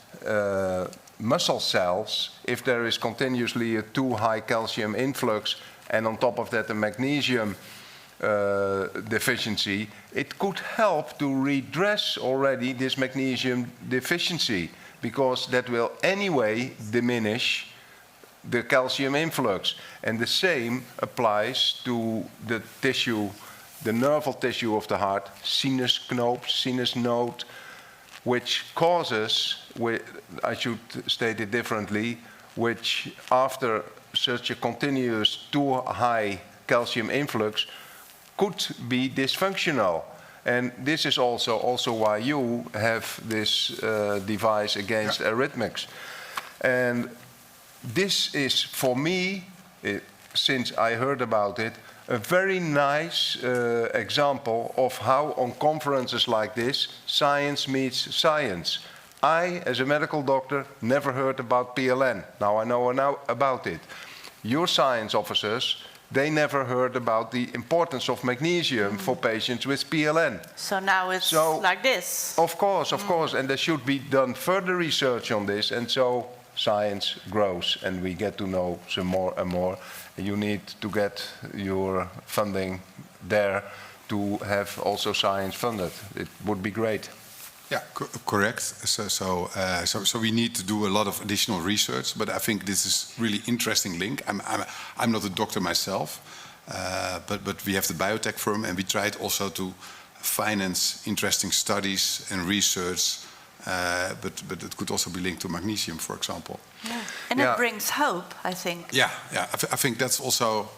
muscle cells, if there is continuously a too high calcium influx and on top of that a magnesium deficiency, it could help to redress already this magnesium deficiency, because that will anyway diminish the calcium influx. And the same applies to the tissue, the nerval tissue of the heart, sinus knoop, sinus node, which causes, I should state it differently, which after such a continuous too high calcium influx could be dysfunctional. And this is also why you have this device against arrhythmics. And this is, for me, since I heard about it, a very nice example of how on conferences like this, science meets science. I, as a medical doctor, never heard about PLN. Now I know about it. Your science officers, they never heard about the importance of magnesium for patients with PLN. So now it's like this. Of course, and there should be done further research on this, and so science grows, and we get to know some more and more. You need to get your funding there to have also science funded. It would be great. Yeah, correct. So we need to do a lot of additional research, but I think this is really interesting link. I'm not a doctor myself, but we have the biotech firm, and we tried also to finance interesting studies and research. But it could also be linked to magnesium, for example. Yeah. And it brings hope, I think. Yeah. I think that's also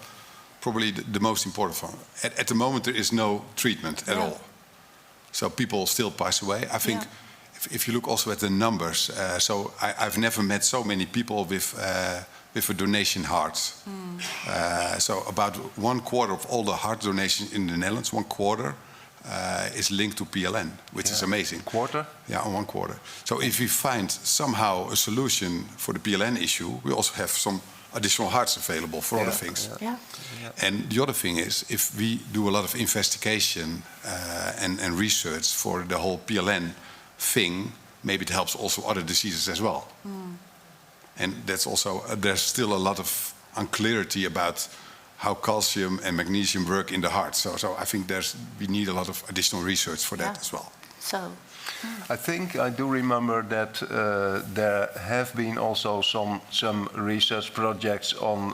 probably the most important one. At the moment, there is no treatment at all. So people still pass away. I think if you look also at the numbers, so I've never met so many people with a donation heart. So about 1/4 of all the heart donations in the Netherlands, 1/4, is linked to PLN, which is amazing. Quarter? Yeah, 1/4. So if we find somehow a solution for the PLN issue, we also have some additional hearts available for other things. And the other thing is, if we do a lot of investigation and research for the whole PLN thing, maybe it helps also other diseases as well. And that's also, there's still a lot of unclarity about how calcium and magnesium work in the heart. So I think we need a lot of additional research for that as well. I do remember that there have been also some research projects on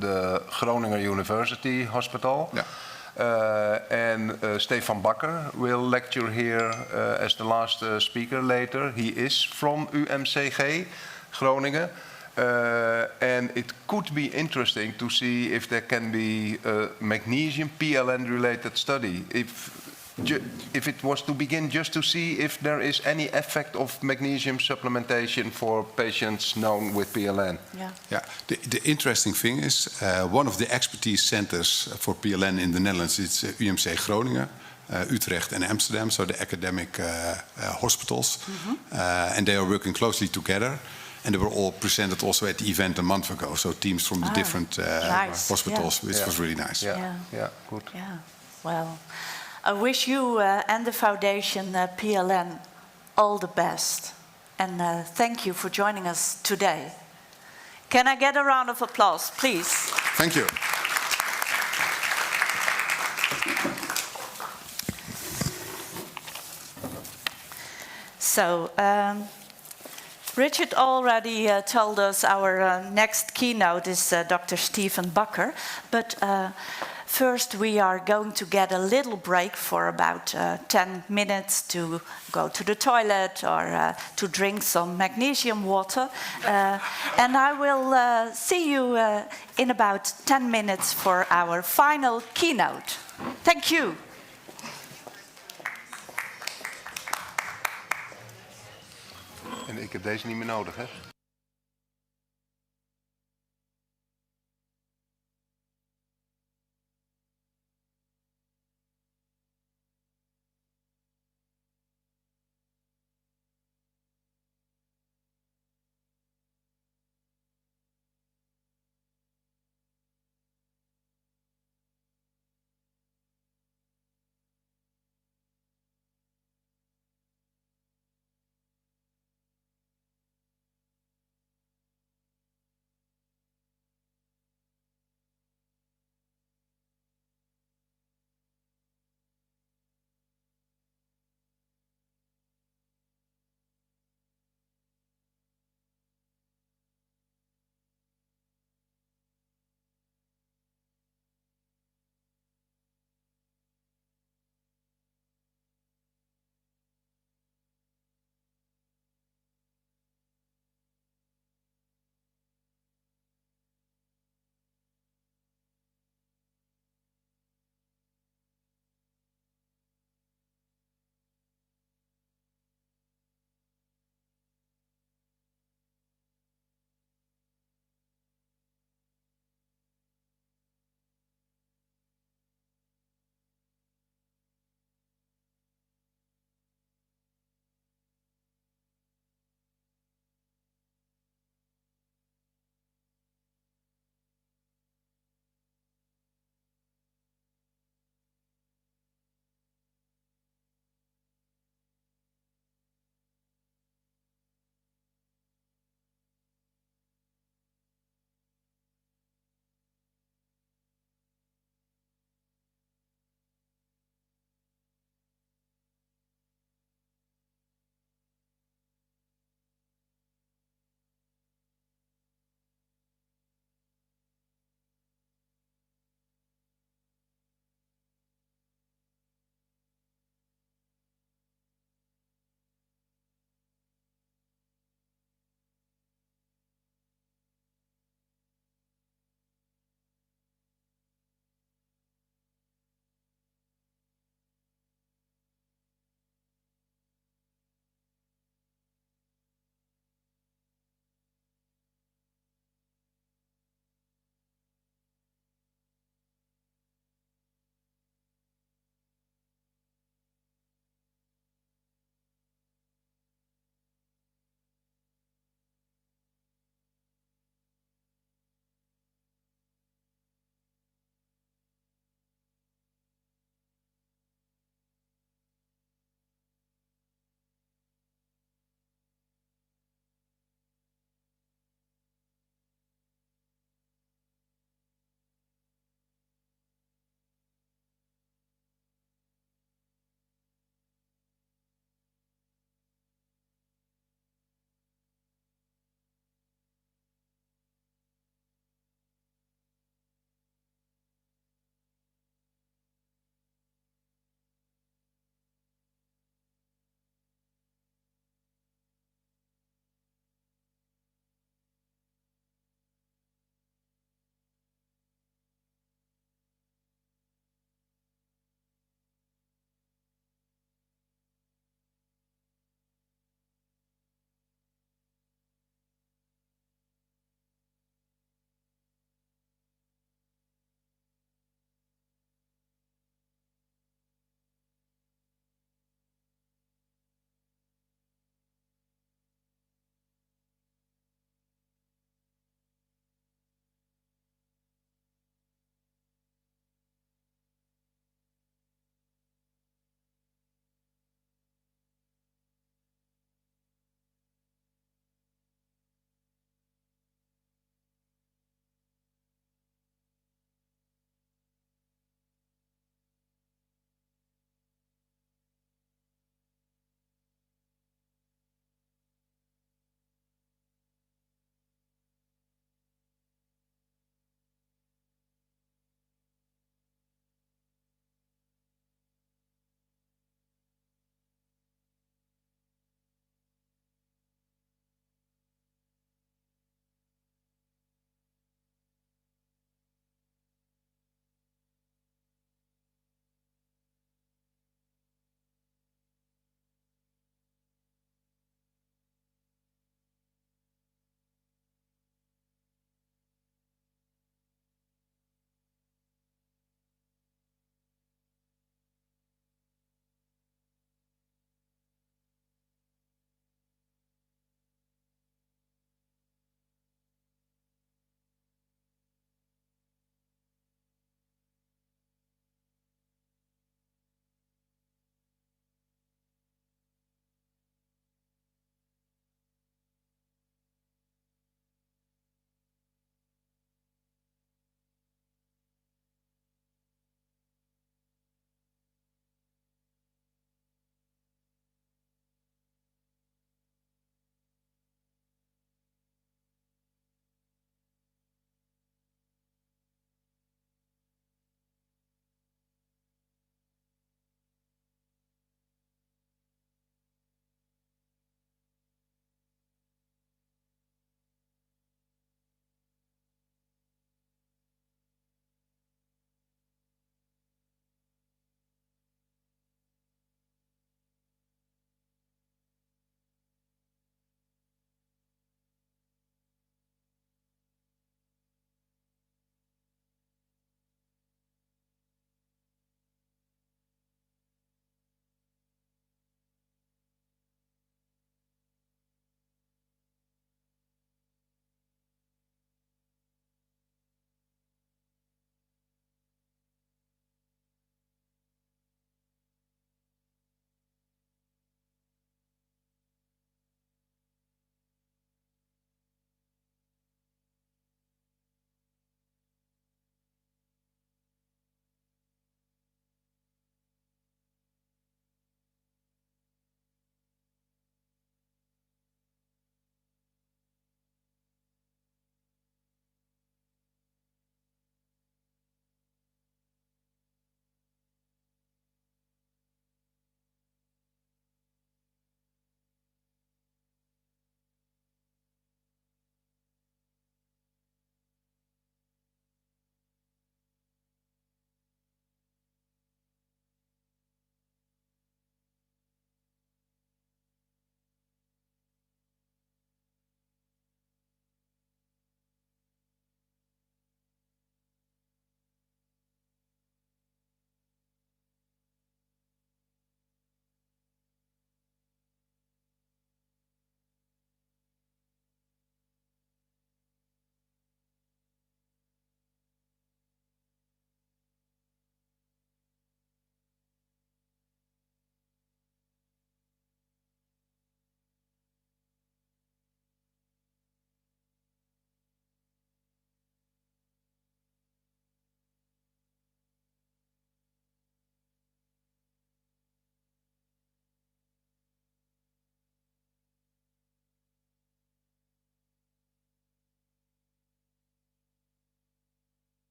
the Groninger University Hospital. And Stefan Bakker will lecture here as the last speaker later. He is from UMCG Groningen. And it could be interesting to see if there can be a magnesium PLN related study. If it was to begin just to see if there is any effect of magnesium supplementation for patients known with PLN. The interesting thing is, one of the expertise centers for PLN in the Netherlands is UMC Groningen, Utrecht and Amsterdam, so the academic hospitals. And they are working closely together. And they were all presented also at the event a month ago. So teams from the different hospitals, which was really nice. Good. Well, I wish you and the foundation PLN all the best. And thank you for joining us today. Can I get a round of applause, please? Thank you. So, Richard already told us our next keynote is Dr. Stefan Bakker, but first we are going to get a little break for about 10 minutes to go to the toilet or to drink some magnesium water. And I will see you in about 10 minutes for our final keynote. Thank you. En ik heb deze niet meer nodig, hè?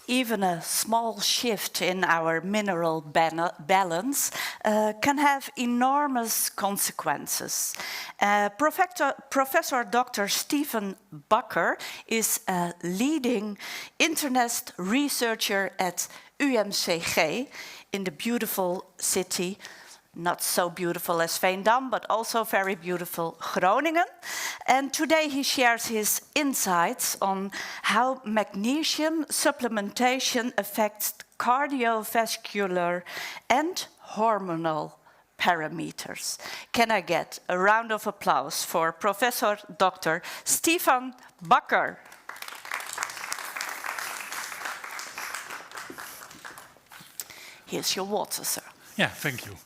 Even a small shift in our mineral balance can have enormous consequences. Professor Dr. Stephen Bakker is a leading internet researcher at UMCG in the beautiful city, not so beautiful as Veendam, but also very beautiful Groningen. And today he shares his insights on how magnesium supplementation affects cardiovascular and hormonal parameters. Can I get a round of applause for Professor Dr. Stephen Bakker? Here's your water, sir. Yeah, thank you.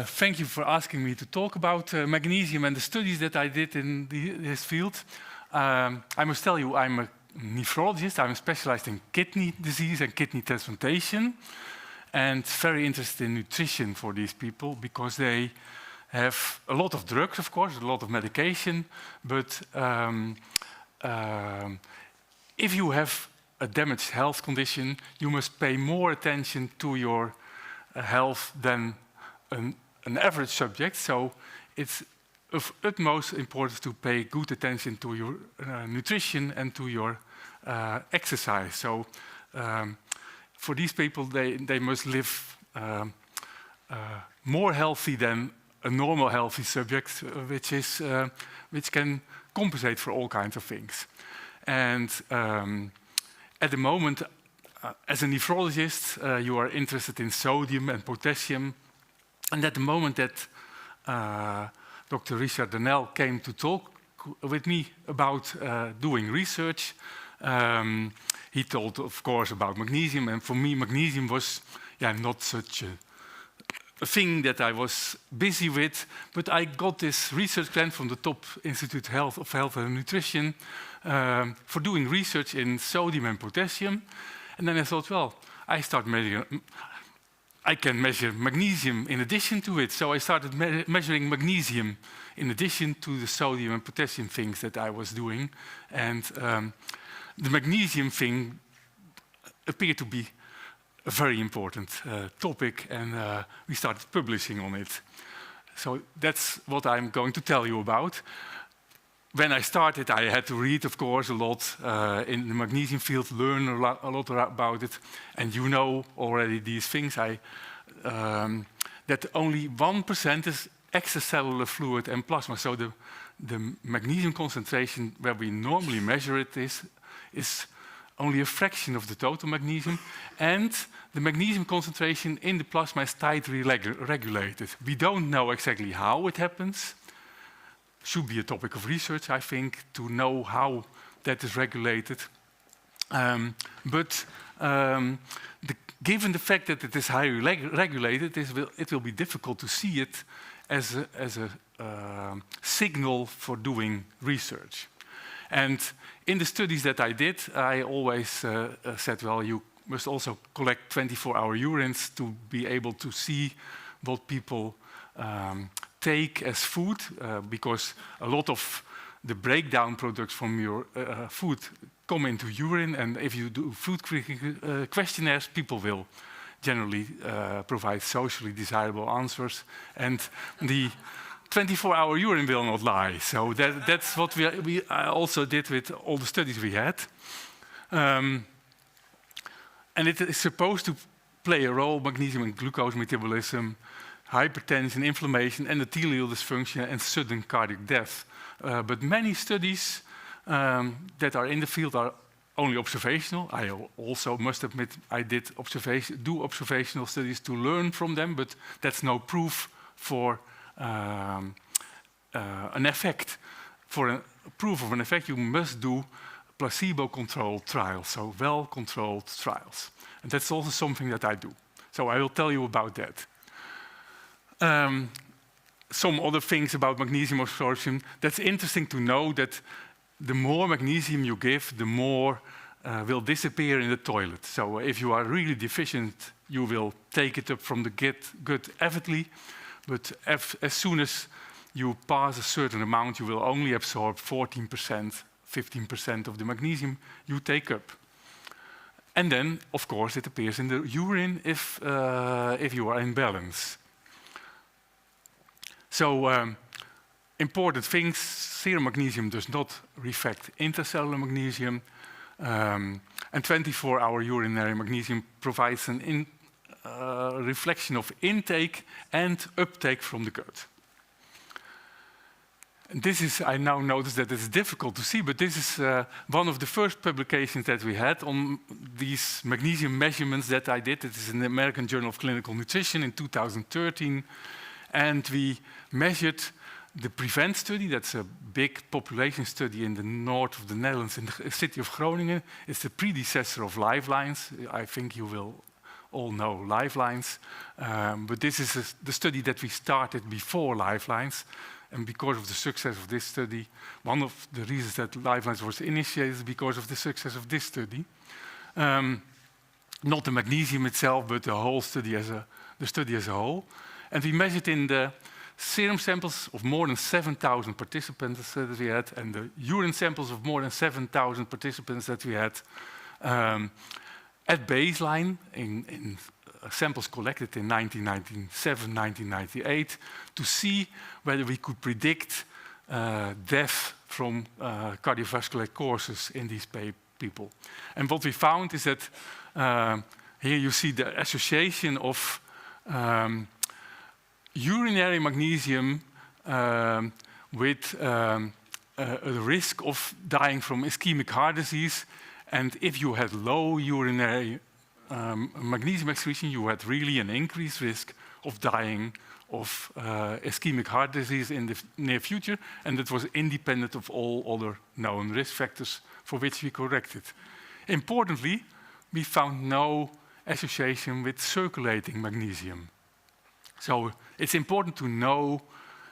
Thank you for asking me to talk about magnesium and the studies that I did in this field. I must tell you, I'm a nephrologist. I'm specialized in kidney disease and kidney transplantation, and very interested in nutrition for these people because they have a lot of drugs, of course, a lot of medication, but if you have a damaged health condition, you must pay more attention to your health than an average subject. So it's of utmost importance to pay good attention to your nutrition and to your exercise. So for these people, they must live more healthy than a normal healthy subject, which can compensate for all kinds of things. And at the moment, as a nephrologist, you are interested in sodium and potassium. And at the moment that Dr. Richard Danel came to talk with me about doing research, he told, of course, about magnesium. And for me, magnesium was not such a thing that I was busy with. But I got this research grant from the top Institute of Health and Nutrition for doing research in sodium and potassium. And then I thought, well, I can measure magnesium in addition to it. So I started measuring magnesium in addition to the sodium and potassium things that I was doing. And the magnesium thing appeared to be a very important topic, and we started publishing on it. So that's what I'm going to tell you about. When I started, I had to read, of course, a lot in the magnesium field, learn a lot about it. And you know already these things, that only 1% is extracellular fluid and plasma. So the magnesium concentration where we normally measure it is only a fraction of the total magnesium. And the magnesium concentration in the plasma is tightly regulated. We don't know exactly how it happens. Should be a topic of research, I think, to know how that is regulated. Given the fact that it is highly regulated, it will be difficult to see it as a signal for doing research. And in the studies that I did, I always said, well, you must also collect 24-hour urines to be able to see what people take as food, because a lot of the breakdown products from your food come into urine, and if you do food questionnaires, people will generally provide socially desirable answers, and the 24-hour urine will not lie. So that's what we also did with all the studies we had. and it is supposed to play a role, magnesium in glucose metabolism, hypertension, inflammation, endothelial dysfunction, and sudden cardiac death. But many studies that are in the field are only observational. I also must admit I did do observational studies to learn from them, but that's no proof for an effect. For a proof of an effect, you must do placebo-controlled trials, so well-controlled trials. And that's also something that I do. So I will tell you about that. Some other things about magnesium absorption. That's interesting to know that the more magnesium you give, the more will disappear in the toilet. So if you are really deficient, you will take it up from the gut avidly. But as soon as you pass a certain amount, you will only absorb 14%, 15% of the magnesium you take up. And then, of course, it appears in the urine if you are in balance. So, important things, serum magnesium does not reflect intracellular magnesium, and 24-hour urinary magnesium provides an reflection of intake and uptake from the gut. And this is, I now notice that it's difficult to see, but this is one of the first publications that we had on these magnesium measurements that I did. It is in the American Journal of Clinical Nutrition in 2013. And we measured the PREVENT study. That's a big population study in the north of the Netherlands, in the city of Groningen. It's the predecessor of Lifelines. I think you will all know Lifelines. But this is the study that we started before Lifelines. And because of the success of this study, one of the reasons that Lifelines was initiated is because of the success of this study. Not the magnesium itself, but the whole study the study as a whole. And we measured in the serum samples of more than 7,000 participants that we had, and the urine samples of more than 7,000 participants that we had at baseline in samples collected in 1997, 1998, to see whether we could predict death from cardiovascular causes in these people. And what we found is that here you see the association of urinary magnesium with a risk of dying from ischemic heart disease. And if you had low urinary magnesium excretion, you had really an increased risk of dying of ischemic heart disease in the near future. And that was independent of all other known risk factors for which we corrected. Importantly, we found no association with circulating magnesium. So it's important to know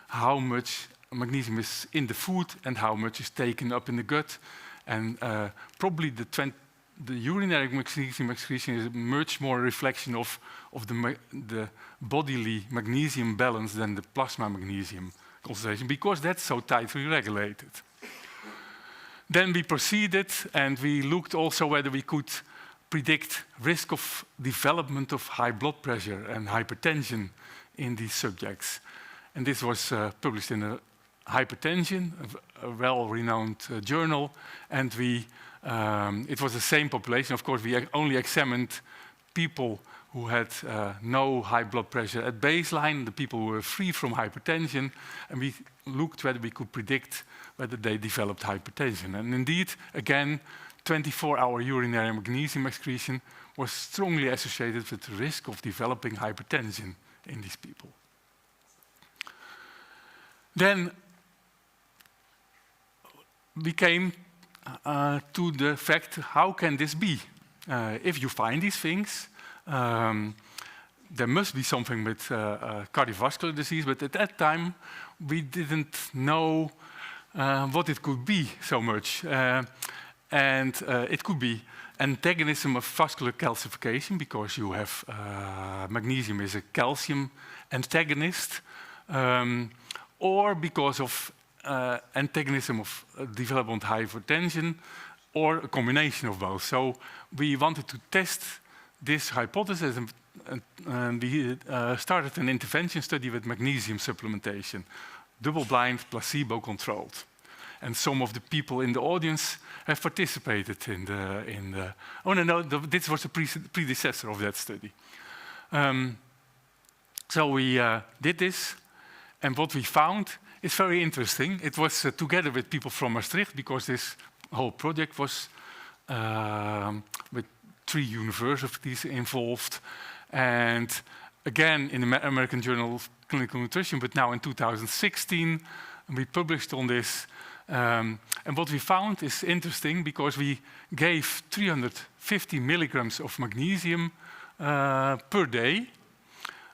how much magnesium is in the food and how much is taken up in the gut. And probably the urinary magnesium excretion is much more a reflection of the bodily magnesium balance than the plasma magnesium concentration, because that's so tightly regulated. Then we proceeded and we looked also whether we could predict risk of development of high blood pressure and hypertension in these subjects. And this was published in a Hypertension, a well-renowned journal, and it was the same population. Of course, we only examined people who had no high blood pressure at baseline, the people who were free from hypertension, and we looked whether we could predict whether they developed hypertension. And indeed, again, 24-hour urinary magnesium excretion was strongly associated with the risk of developing hypertension in these people. Then we came to the fact, how can this be? If you find these things, there must be something with cardiovascular disease, but at that time we didn't know what it could be so much. And it could be antagonism of vascular calcification, because you have magnesium is a calcium antagonist, or because of antagonism of development hypertension, or a combination of both. So we wanted to test this hypothesis, and we started an intervention study with magnesium supplementation, double-blind, placebo-controlled. and some of the people in the audience have participated in the oh no, this was a predecessor of that study. So we did this, and what we found is very interesting. It was together with people from Maastricht, because this whole project was with 3 universities involved, and again in the American Journal of Clinical Nutrition, but now in 2016 we published on this. And what we found is interesting, because we gave 350 milligrams of magnesium per day.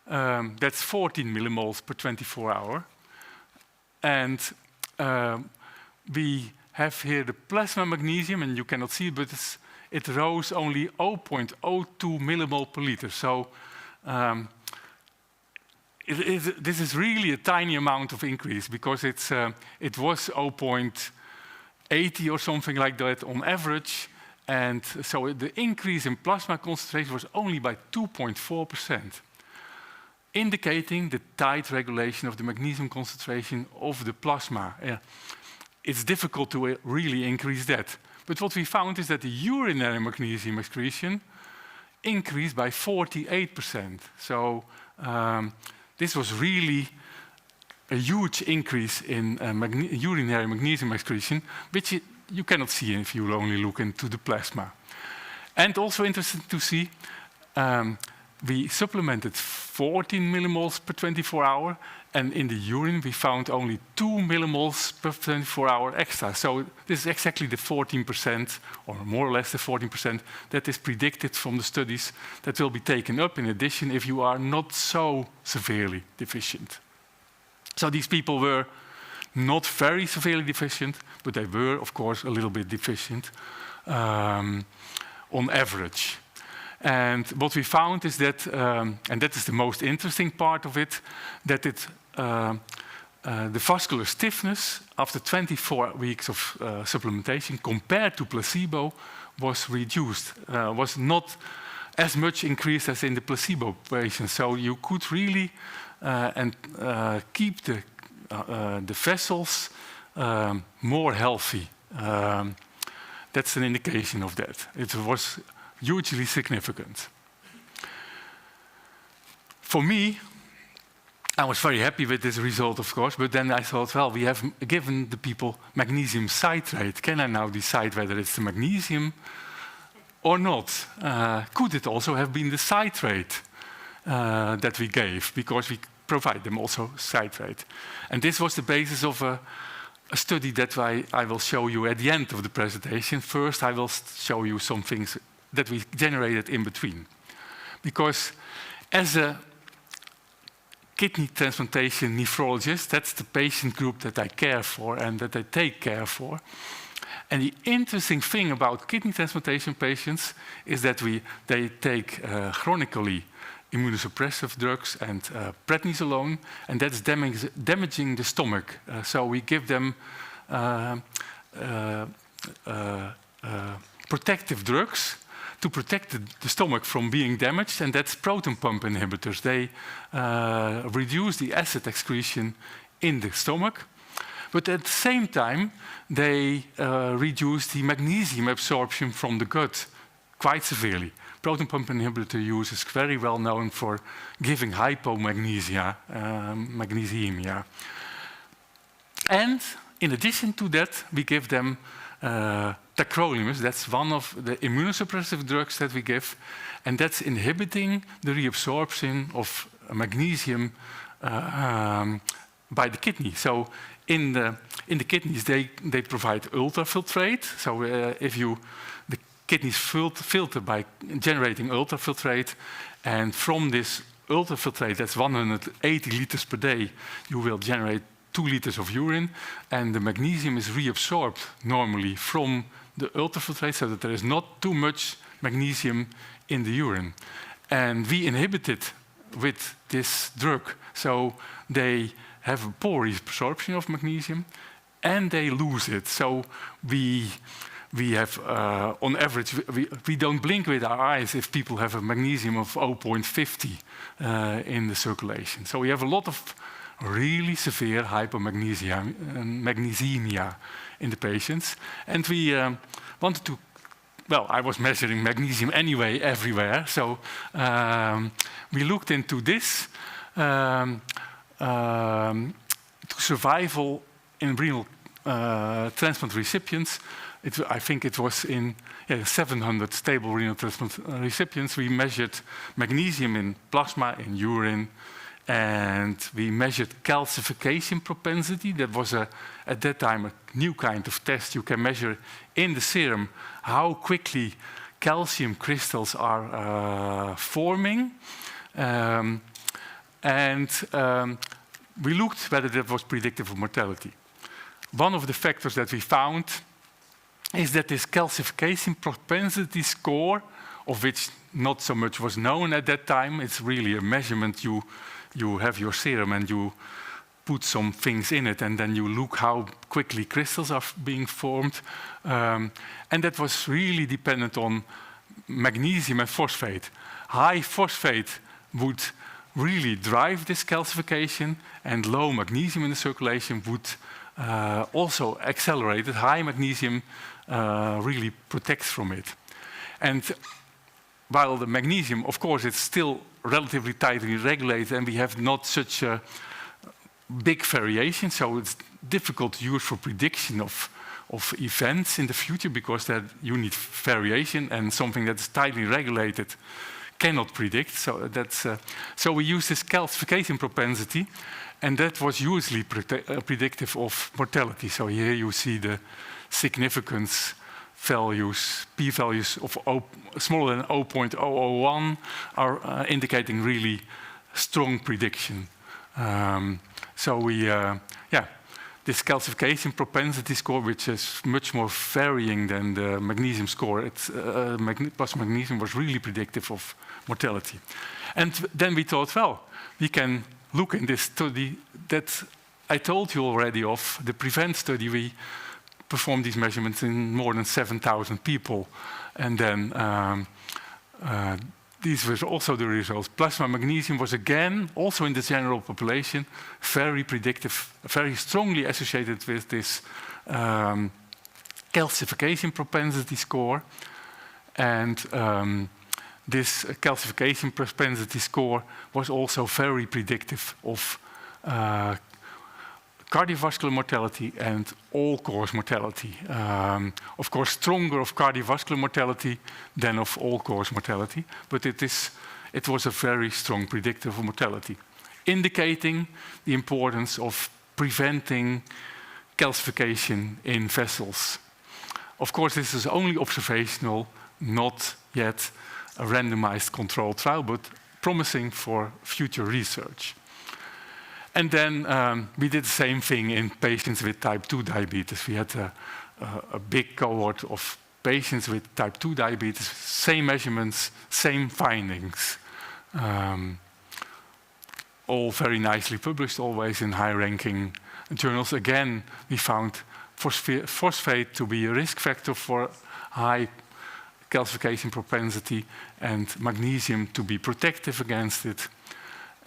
That's 14 millimoles per 24 hour. And we have here the plasma magnesium, and you cannot see it, but it rose only 0.02 millimole per liter. So this is really a tiny amount of increase, because it was 0.80 or something like that on average. And so the increase in plasma concentration was only by 2.4%, indicating the tight regulation of the magnesium concentration of the plasma. It's difficult to really increase that. But what we found is that the urinary magnesium excretion increased by 48%. So this was really a huge increase in urinary magnesium excretion, which you cannot see if you only look into the plasma. And also interesting to see, we supplemented 14 millimoles per 24 hour, and in the urine we found only 2 millimoles per 24 hour extra. So this is exactly the 14%, or more or less the 14%, that is predicted from the studies that will be taken up in addition if you are not so severely deficient. So these people were not very severely deficient, but they were, of course, a little bit deficient on average. And what we found is that, and that is the most interesting part of it, that the vascular stiffness after 24 weeks of supplementation compared to placebo was reduced, was not as much increased as in the placebo patients. So you could really keep the vessels more healthy. That's an indication of that. It was hugely significant. For me, I was very happy with this result, of course, but then I thought, well, we have given the people magnesium citrate. Can I now decide whether it's the magnesium or not? Could it also have been the citrate that we gave, because we provide them also citrate? And this was the basis of a study that I will show you at the end of the presentation. First, I will show you some things that we generated in between. Because as a kidney transplantation nephrologist, that's the patient group that I care for and that I take care for. And the interesting thing about kidney transplantation patients is that they take chronically immunosuppressive drugs and prednisolone, and that's damaging the stomach. So we give them protective drugs to protect the stomach from being damaged, and that's proton pump inhibitors. They reduce the acid excretion in the stomach, but at the same time they reduce the magnesium absorption from the gut quite severely. Proton pump inhibitor use is very well known for giving hypomagnesemia. And in addition to that, we give them tacrolimus. That's one of the immunosuppressive drugs that we give, and that's inhibiting the reabsorption of magnesium by the kidney. So in the kidneys, they provide ultrafiltrate. So if the kidneys filter by generating ultrafiltrate, and from this ultrafiltrate, that's 180 liters per day, you will generate 2 liters of urine, and the magnesium is reabsorbed normally from the ultrafiltrate, so that there is not too much magnesium in the urine. And we inhibit it with this drug, so they have a poor reabsorption of magnesium, and they lose it. So we have, on average, we don't blink with our eyes if people have a magnesium of 0.50 in the circulation. So we have a lot of really severe hypomagnesemia in the patients. And we wanted to, well, I was measuring magnesium anyway everywhere, so we looked into this to survival in renal transplant recipients. I think it was in 700 stable renal transplant recipients. We measured magnesium in plasma, in urine, and we measured calcification propensity. That was, at that time, a new kind of test. You can measure in the serum how quickly calcium crystals are forming. We looked whether that was predictive of mortality. One of the factors that we found is that this calcification propensity score, of which not so much was known at that time, it's really a measurement. You have your serum and you put some things in it, and then you look how quickly crystals are being formed. And that was really dependent on magnesium and phosphate. High phosphate would really drive this calcification, and low magnesium in the circulation would also accelerate it. High magnesium really protects from it. And while the magnesium, of course, it's still relatively tightly regulated, and we have not such a big variation, so it's difficult to use for prediction of events in the future, because that you need variation, and something that is tightly regulated cannot predict. So that's so we use this calcification propensity, and that was usually predictive of mortality. So here you see the significance values, p-values of smaller than 0.001 are indicating really strong prediction. So we, this calcification propensity score, which is much more varying than the magnesium score, plus magnesium was really predictive of mortality. And then we thought, well, we can look in this study that I told you already of, the PREVENT study. We performed these measurements in more than 7,000 people. And then these were also the results. Plasma magnesium was again, also in the general population, very predictive, very strongly associated with this calcification propensity score. And this calcification propensity score was also very predictive of cardiovascular mortality and all-cause mortality. Of course, stronger of cardiovascular mortality than of all-cause mortality, but it was a very strong predictor of mortality, indicating the importance of preventing calcification in vessels. Of course, this is only observational, not yet a randomized controlled trial, but promising for future research. And then we did the same thing in patients with type 2 diabetes. We had a big cohort of patients with type 2 diabetes, same measurements, same findings. All very nicely published, always in high-ranking journals. Again, we found phosphate to be a risk factor for high calcification propensity, and magnesium to be protective against it.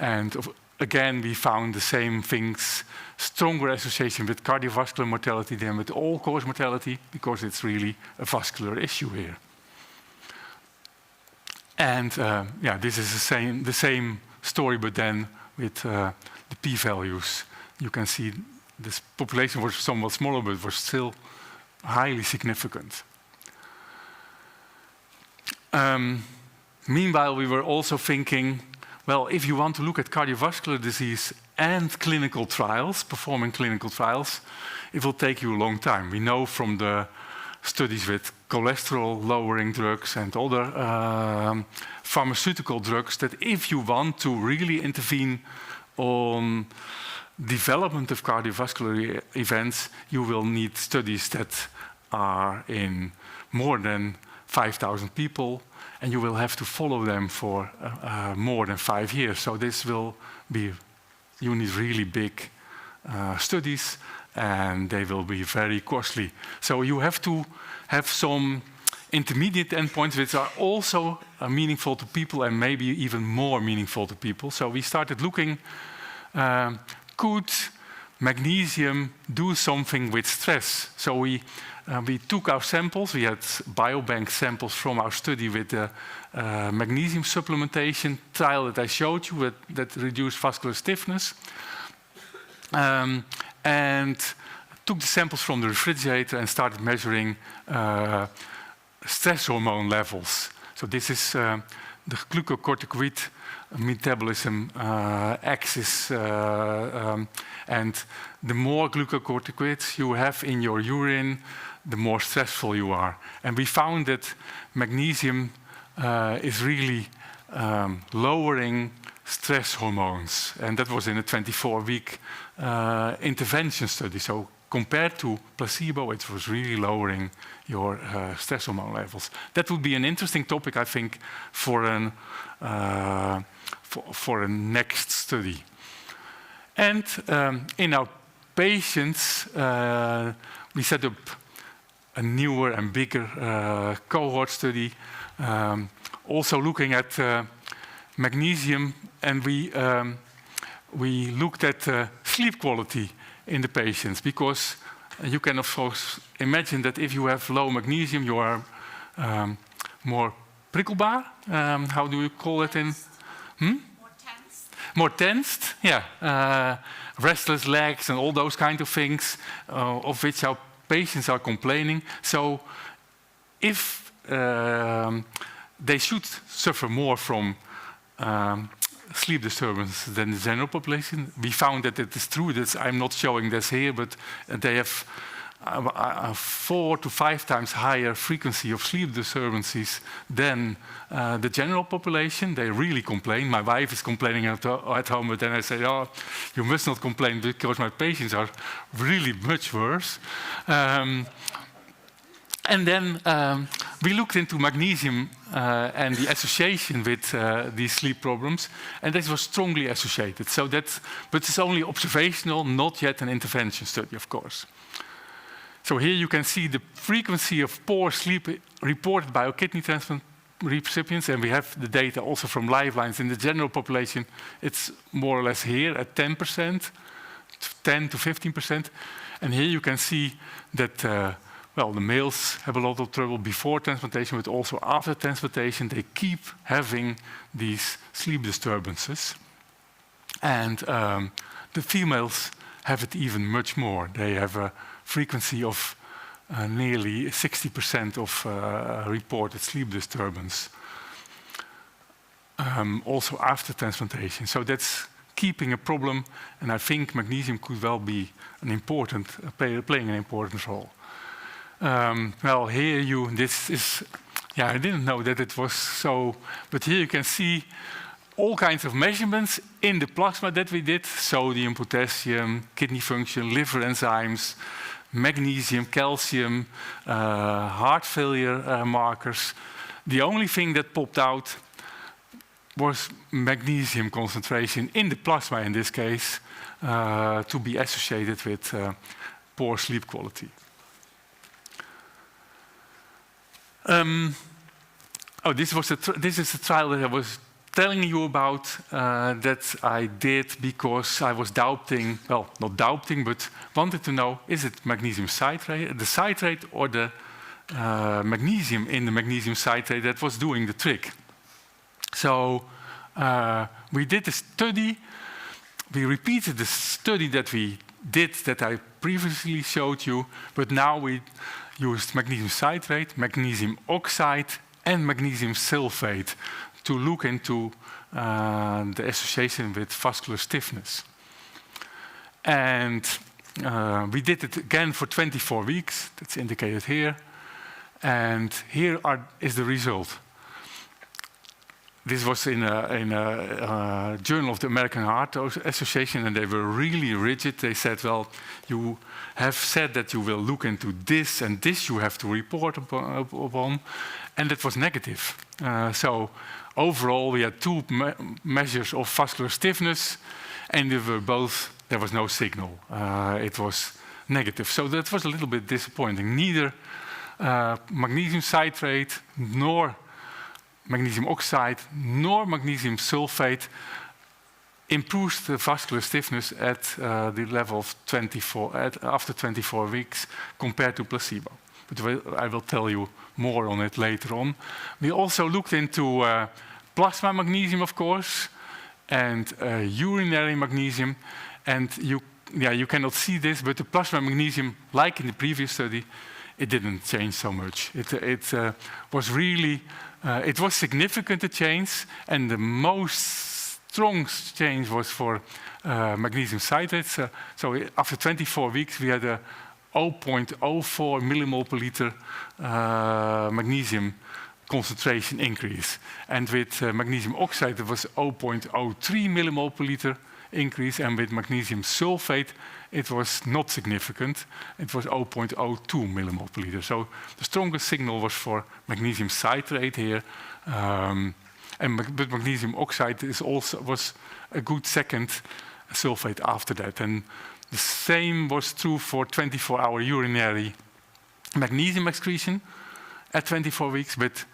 And again, we found the same things, stronger association with cardiovascular mortality than with all-cause mortality, because it's really a vascular issue here. And this is the same story, but then with the p-values. You can see this population was somewhat smaller, but was still highly significant. Meanwhile, we were also thinking, well, if you want to look at cardiovascular disease and clinical trials, performing clinical trials, it will take you a long time. We know from the studies with cholesterol-lowering drugs and other pharmaceutical drugs that if you want to really intervene on development of cardiovascular events, you will need studies that are in more than 5,000 people, and you will have to follow them for more than 5 years. So this will be, you need really big studies, and they will be very costly. So you have to have some intermediate endpoints which are also meaningful to people and maybe even more meaningful to people. So we started looking, could magnesium do something with stress. So we took our samples. We had biobank samples from our study with the magnesium supplementation trial that I showed you that reduced vascular stiffness. And took the samples from the refrigerator and started measuring stress hormone levels. So this is the glucocorticoid metabolism axis. And the more glucocorticoids you have in your urine, the more stressful you are. And we found that magnesium is really lowering stress hormones. And that was in a 24-week intervention study. So compared to placebo, it was really lowering your stress hormone levels. That would be an interesting topic, I think, for a next study. And in our patients, we set up a newer and bigger cohort study, also looking at magnesium, and we looked at sleep quality in the patients, because you can of course imagine that if you have low magnesium, you are more prikkelbaar. How do you call it in? More tensed. More tensed, yeah. Restless legs and all those kind of things, of which our patients are complaining. So if they should suffer more from sleep disturbance than the general population. We found that it is true. I'm not showing this here, but they have a 4 to 5 times higher frequency of sleep disturbances than the general population. They really complain. My wife is complaining at home, but then I say, oh, you must not complain because my patients are really much worse. And then we looked into magnesium and the association with these sleep problems, and this was strongly associated. So but it's only observational, not yet an intervention study, of course. So here you can see the frequency of poor sleep reported by our kidney transplant recipients, and we have the data also from lifelines. In the general population, it's more or less here at 10%, 10 to 15%. And here you can see that well, the males have a lot of trouble before transplantation, but also after transplantation, they keep having these sleep disturbances. And the females have it even much more. They have a frequency of nearly 60% of reported sleep disturbance, also after transplantation. So that's keeping a problem, and I think magnesium could well be an important, playing an important role. Well, here this is, yeah, I didn't know that it was so, but here you can see all kinds of measurements in the plasma that we did: sodium, potassium, kidney function, liver enzymes, magnesium, calcium, heart failure markers. The only thing that popped out was magnesium concentration in the plasma, in this case, to be associated with poor sleep quality. This is the trial that I was telling you about, that I did because I was doubting, well, not doubting, but wanted to know, is it magnesium citrate, the citrate, or the magnesium in the magnesium citrate that was doing the trick? So we did a study, we repeated the study that we did that I previously showed you, but now we used magnesium citrate, magnesium oxide, and magnesium sulfate to look into the association with vascular stiffness. And we did it again for 24 weeks, that's indicated here. And here is the result. This was in a journal of the American Heart Association, and they were really rigid. They said, well, you have said that you will look into this, and this you have to report upon. And it was negative. So overall, we had two measures of vascular stiffness, and they were both, there was no signal. It was negative. So that was a little bit disappointing. Neither magnesium citrate, nor magnesium oxide, nor magnesium sulfate improves the vascular stiffness at the level of 24 after 24 weeks compared to placebo. But I will tell you more on it later on. We also looked into plasma magnesium, of course, and urinary magnesium. And you cannot see this, but the plasma magnesium, like in the previous study, it didn't change so much. It was really, it was significant, the change, and the most strong change was for magnesium citrate. So after 24 weeks, we had a 0.04 millimole per liter magnesium concentration increase. And with magnesium oxide, it was 0.03 millimole per liter increase. And with magnesium sulfate, it was not significant. It was 0.02 millimole per liter. So the strongest signal was for magnesium citrate here. But magnesium oxide was a good second sulfate after that. And the same was true for 24-hour urinary magnesium excretion at 24 weeks. But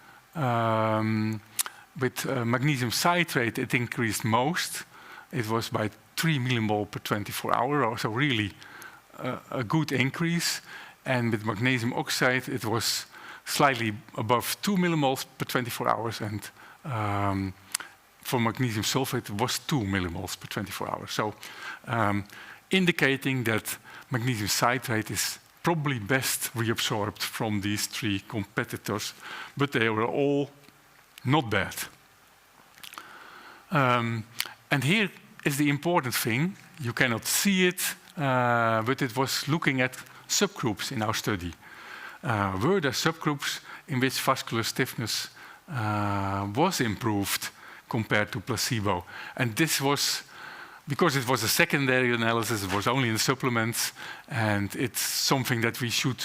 with magnesium citrate, it increased most. It was by 3 millimole per 24 hour, so really a good increase. And with magnesium oxide, it was slightly above 2 millimoles per 24 hours. And for magnesium sulfate, it was 2 millimoles per 24 hours. So indicating that magnesium citrate is probably best reabsorbed from these three competitors, but they were all not bad. And here is the important thing. You cannot see it, but it was looking at subgroups in our study. Were there subgroups in which vascular stiffness was improved compared to placebo? And this was, because it was a secondary analysis, it was only in supplements, and it's something that we should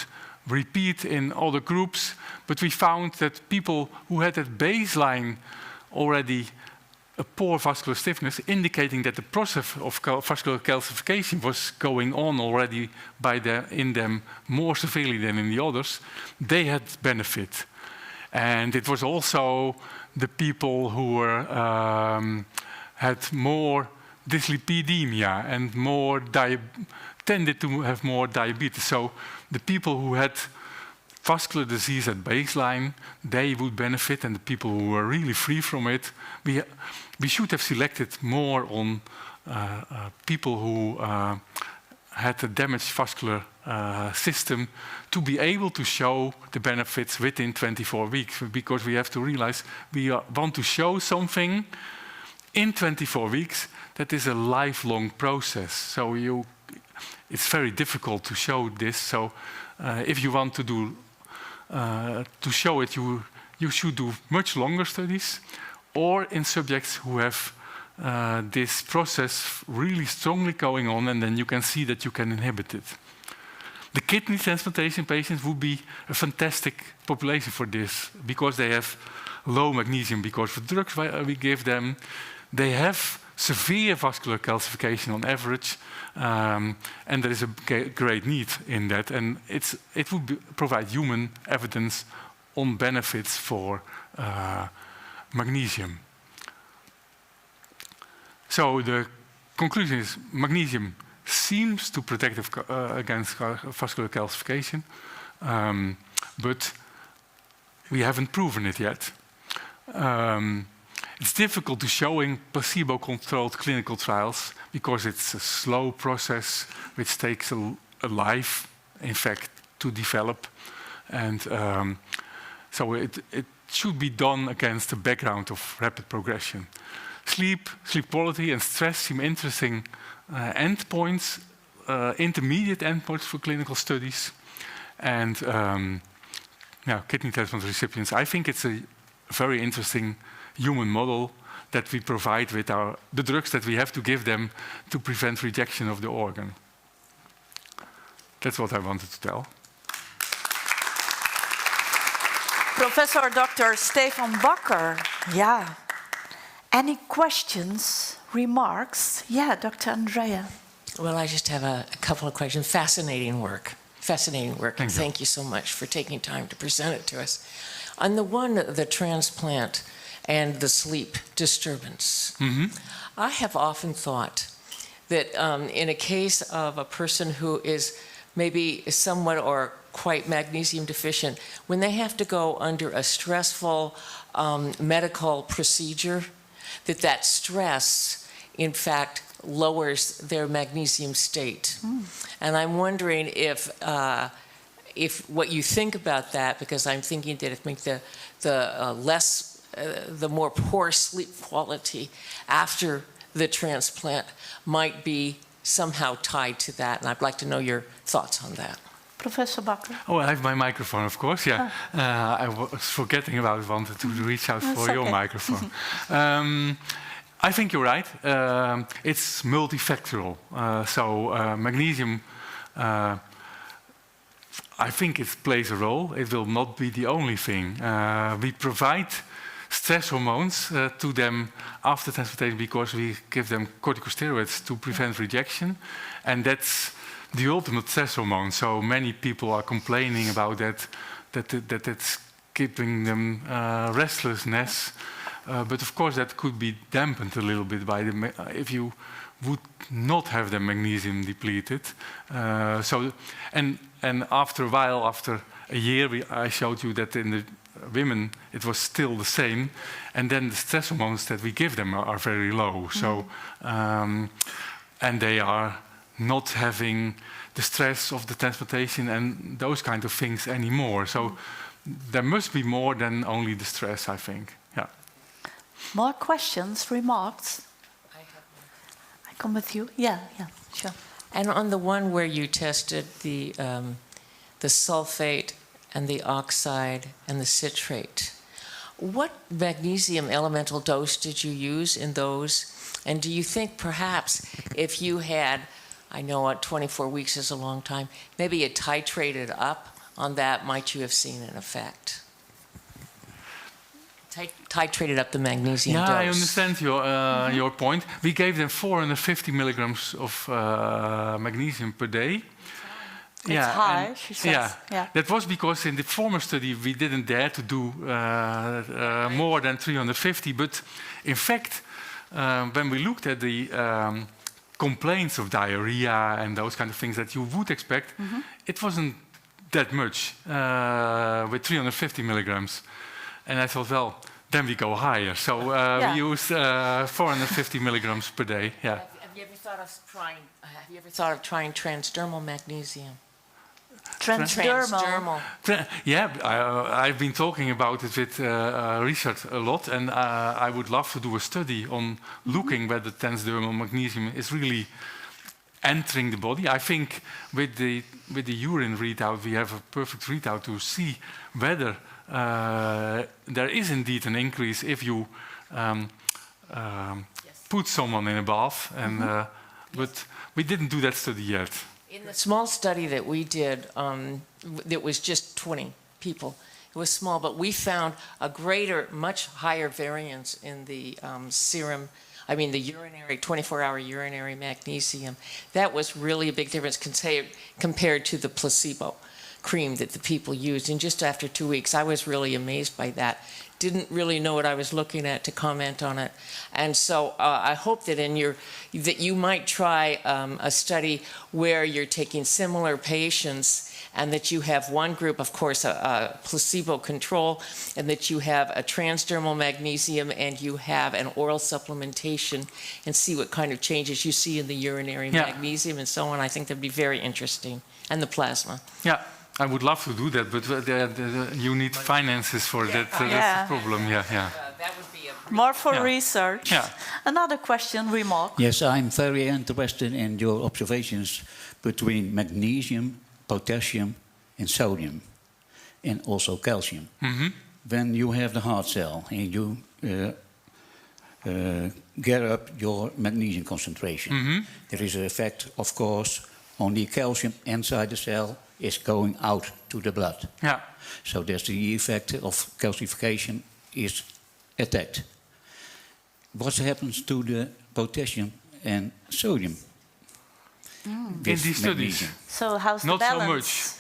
repeat in other groups. But we found that people who had at baseline already a poor vascular stiffness, indicating that the process of vascular calcification was going on already in them more severely than in the others, they had benefit. And it was also the people who had more dyslipidemia and tended to have more diabetes. So the people who had vascular disease at baseline, they would benefit, and the people who were really free from it, we should have selected more on people who had a damaged vascular system to be able to show the benefits within 24 weeks, because we have to realize we want to show something in 24 weeks that is a lifelong process. So it's very difficult to show this. So if you want to show it, you should do much longer studies, or in subjects who have this process really strongly going on, and then you can see that you can inhibit it. The kidney transplantation patients would be a fantastic population for this, because they have low magnesium because of the drugs we give them. They have severe vascular calcification on average, and there is a great need in that. And it would provide human evidence on benefits for magnesium. So the conclusion is magnesium seems to protect against vascular calcification, but we haven't proven it yet. It's difficult to show in placebo-controlled clinical trials because it's a slow process which takes a life, in fact, to develop. And so it should be done against the background of rapid progression. Sleep quality, and stress seem interesting endpoints, intermediate endpoints for clinical studies. And kidney transplant recipients, I think it's a very interesting human model that we provide with the drugs that we have to give them to prevent rejection of the organ. That's what I wanted to tell. Professor Dr. Stefan Bakker, yeah. Any questions, remarks? Yeah, Dr. Andrea. Well, I just have a couple of questions. Fascinating work. Thank you so much for taking time to present it to us. On the transplant and the sleep disturbance. I have often thought that in a case of a person who is maybe somewhat or quite magnesium deficient, when they have to go under a stressful medical procedure, that stress, in fact, lowers their magnesium state. And I'm wondering if what you think about that, because I'm thinking that it makes the more poor sleep quality after the transplant might be somehow tied to that. And I'd like to know your thoughts on that. Professor Bakker. Oh, I have my microphone, of course, yeah. I was forgetting about it, wanted to reach out for your microphone. I think you're right. It's multifactorial. Magnesium, I think it plays a role. It will not be the only thing. We provide stress hormones to them after transplantation because we give them corticosteroids to prevent rejection. And that's the ultimate stress hormone. So many people are complaining about that it's keeping them restlessness. But of course that could be dampened a little bit by if you would not have the magnesium depleted. And after a while, after a year, I showed you that in the women it was still the same, and then the stress hormones that we give them are very low. So, and they are not having the stress of the transplantation and those kind of things anymore. So there must be more than only the stress, I think. Yeah. More questions, remarks? I come with you. Yeah, sure. And on the one where you tested the sulfate and the oxide and the citrate, what magnesium elemental dose did you use in those? And do you think perhaps if you had, I know 24 weeks is a long time, maybe you titrated up on that, might you have seen an effect? Titrated up the magnesium dose. I understand your point. We gave them 450 milligrams of magnesium per day. It's high, she says. Yeah, that was because in the former study we didn't dare to do more than 350. But in fact, when we looked at the complaints of diarrhea and those kind of things that you would expect, it wasn't that much with 350 milligrams. And I thought, well, then we go higher. So we used 450 milligrams per day. Yeah. Have you ever thought of trying transdermal magnesium? Transdermal. Yeah, I've been talking about it with Richard a lot, and I would love to do a study on looking whether transdermal magnesium is really entering the body. I think with the urine readout, we have a perfect readout to see whether there is indeed an increase if you put someone in a bath, and but we didn't do that study yet. In the small study that we did, that was just 20 people. It was small, but we found a much higher variance in the serum. I mean, the urinary, 24-hour urinary magnesium. That was really a big difference compared to the placebo cream that the people used. And just after 2 weeks, I was really amazed by that. Didn't really know what I was looking at to comment on it. And so I hope that that you might try a study where you're taking similar patients and that you have one group, of course, a placebo control, and that you have a transdermal magnesium and you have an oral supplementation and see what kind of changes you see in the urinary magnesium and so on. I think that'd be very interesting. And the plasma. Yeah. I would love to do that, but you need finances for that. That's the problem. Yeah. That would be more for research. Yeah. Another question, remark. Yes, I'm very interested in your observations between magnesium, potassium, and sodium, and also calcium. When you have the heart cell and you get up your magnesium concentration, there is an effect, of course, on the calcium inside the cell is going out to the blood. Yeah. So there's the effect of calcification is attacked. What happens to the potassium and sodium? In these studies. So how's the balance?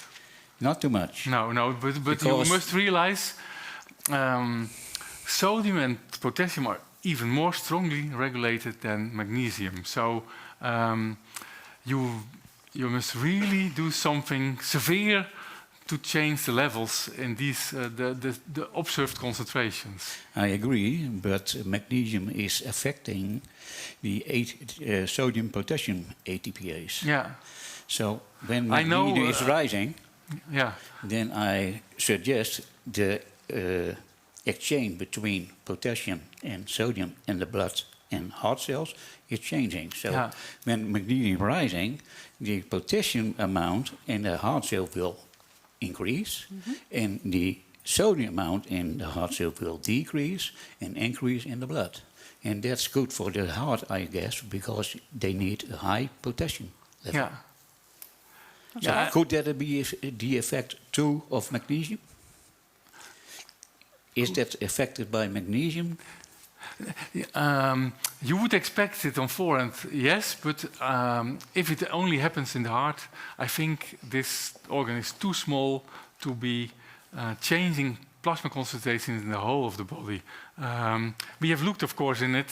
Not so much. Not too much. No, but you must realize sodium and potassium are even more strongly regulated than magnesium. So you must really do something severe to change the levels in these the observed concentrations. I agree, but magnesium is affecting the sodium-potassium ATPase. Yeah. So when magnesium is rising, then I suggest the exchange between potassium and sodium in the blood and heart cells is changing. So when magnesium is rising, the potassium amount in the heart cell will increase, and the sodium amount in the heart cell will decrease and increase in the blood. And that's good for the heart, I guess, because they need a high potassium level. Yeah. So could that be the effect too of magnesium? Is that affected by magnesium? You would expect it on forehand, yes, but if it only happens in the heart, I think this organ is too small to be changing plasma concentrations in the whole of the body. We have looked, of course, in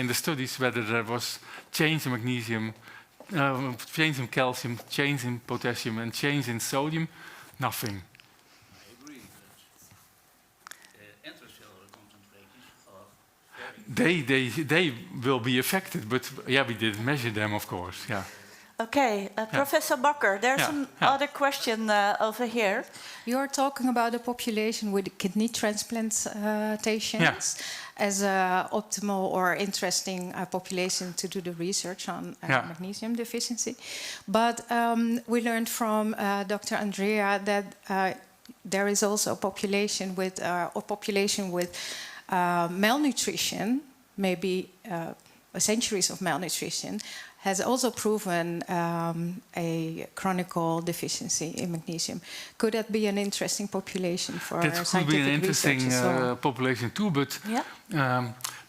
the studies whether there was change in magnesium, change in calcium, change in potassium, and change in sodium. Nothing. They will be affected, but we didn't measure them, of course. Yeah. Okay, Professor Bakker, there's another question over here. You're talking about a population with kidney transplantations as an optimal or interesting population to do the research on magnesium deficiency. But we learned from Dr. Andrea that there is also a population with malnutrition, maybe centuries of malnutrition, has also proven a chronic deficiency in magnesium. Could that be an interesting population for that scientific research? That could be an interesting well? population too, but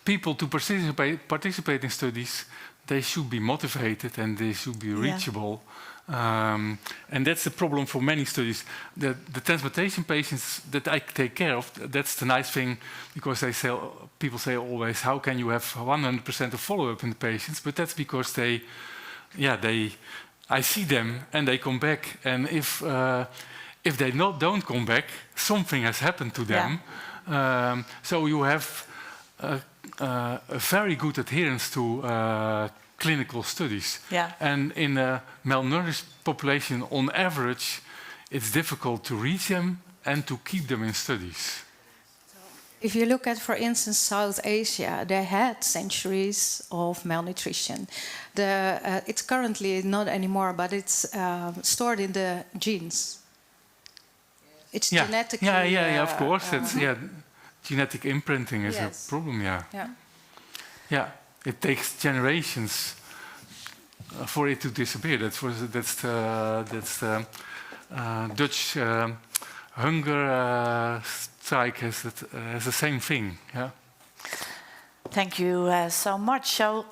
people to participate in studies, they should be motivated and they should be reachable. And that's the problem for many studies. The transplantation patients that I take care of, that's the nice thing, because people say always, how can you have 100% of follow-up in the patients? But that's because I see them and they come back, and if they don't come back, something has happened to them. So you have a very good adherence to clinical studies. And in a malnourished population, on average, it's difficult to reach them and to keep them in studies. If you look at, for instance, South Asia, they had centuries of malnutrition. It's currently not anymore, but it's stored in the genes. It's genetically... of course. Genetic imprinting is a problem, It takes generations for it to disappear. That's the Dutch hunger strike has the same thing. Yeah. Thank you so much. So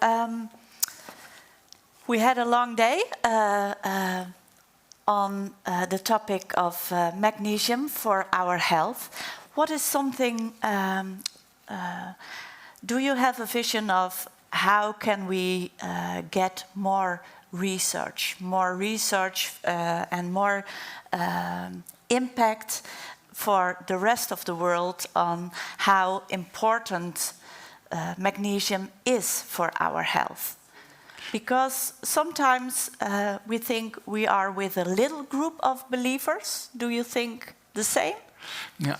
we had a long day on the topic of magnesium for our health. What is something? Do you have a vision of how can we get more research and more impact for the rest of the world on how important magnesium is for our health? Because sometimes we think we are with a little group of believers. Do you think the same? Yeah.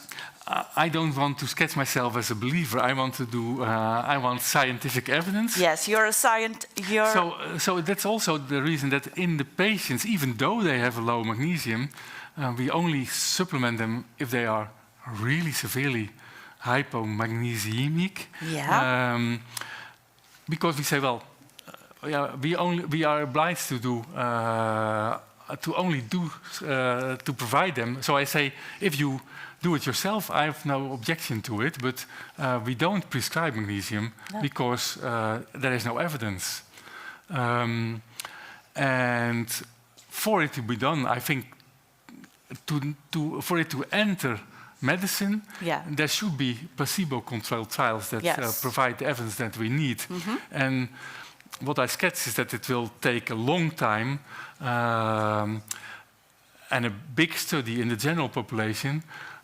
I don't want to sketch myself as a believer. I want to do. I want scientific evidence. Yes, you're a scientist. So that's also the reason that in the patients, even though they have a low magnesium, we only supplement them if they are really severely hypomagnesiemic. Because we say, well, we are obliged to do. To provide them. So I say, if you do it yourself, I have no objection to it, but we don't prescribe magnesium because there is no evidence. And for it to be done, I think for it to enter medicine, there should be placebo-controlled trials that provide the evidence that we need. And what I sketch is that it will take a long time and a big study in the general population,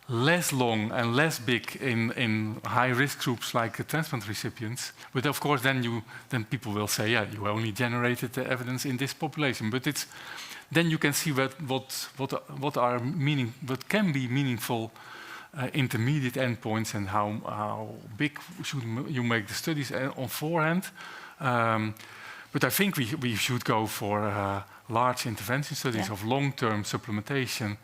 less long and less big in high-risk groups like transplant recipients. But of course, then people will say, yeah, you only generated the evidence in this population. But then you can see what can be meaningful intermediate endpoints and how big should you make the studies on forehand. But I think we should go for large intervention studies of long-term supplementation.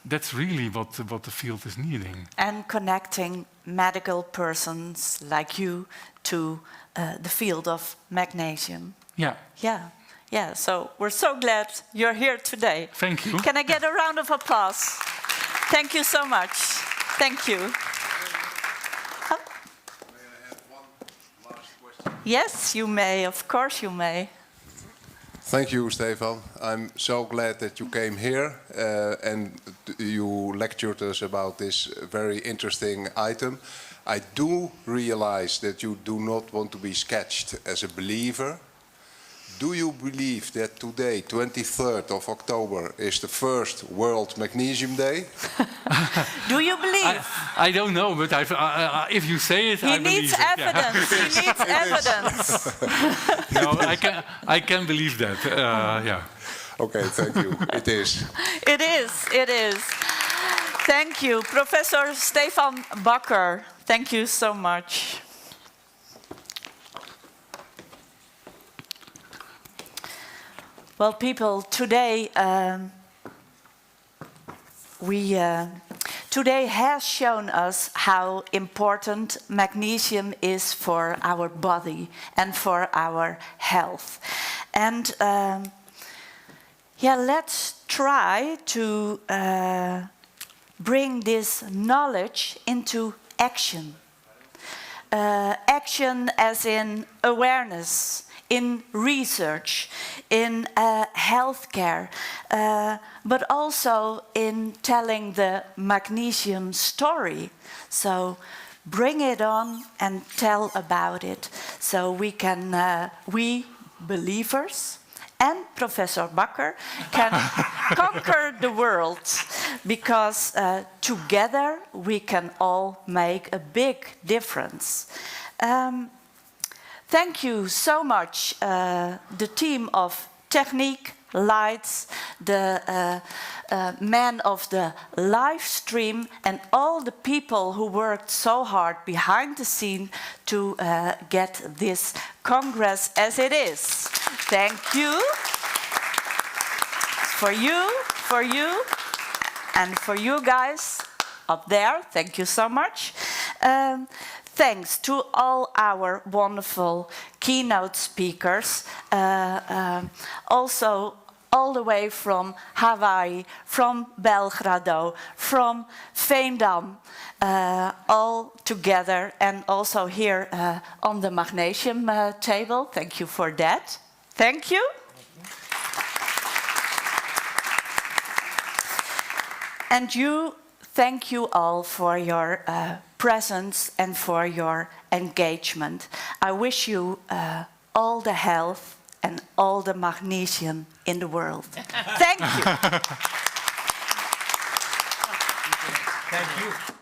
That's really what the field is needing. And connecting medical persons like you to the field of magnesium. Yeah, so we're so glad you're here today. Thank you. Can I get a round of applause? Thank you so much. Thank you. May I have one last question? Yes, you may. Of course you may. Thank you, Stefan. I'm so glad that you came here and you lectured us about this very interesting item. I do realize that you do not want to be sketched as a believer. Do you believe that today, 23rd of October, is the first World Magnesium Day? Do you believe? I don't know, but if you say it, I believe it. He needs evidence. No, I can believe that. Yeah. Okay, thank you. It is. It is. Thank you, Professor Stefan Bakker. Thank you so much. Well, people, today today has shown us how important magnesium is for our body and for our health. And let's try to bring this knowledge into action. Action as in awareness, in research, in healthcare, but also in telling the magnesium story. So bring it on and tell about it. So we can, we believers and Professor Bakker can conquer the world, because together we can all make a big difference. Thank you so much, the team of Technique, Lights, the man of the live stream, and all the people who worked so hard behind the scene to get this Congress as it is. Thank you. For you, and for you guys up there, thank you so much. Thanks to all our wonderful keynote speakers, also all the way from Hawaii, from Belgrade, from Veendam, all together, and also here on the magnesium table. Thank you for that. Thank you. And thank you all for your presence and for your engagement. I wish you all the health and all the magnesium in the world. Thank you. Thank you.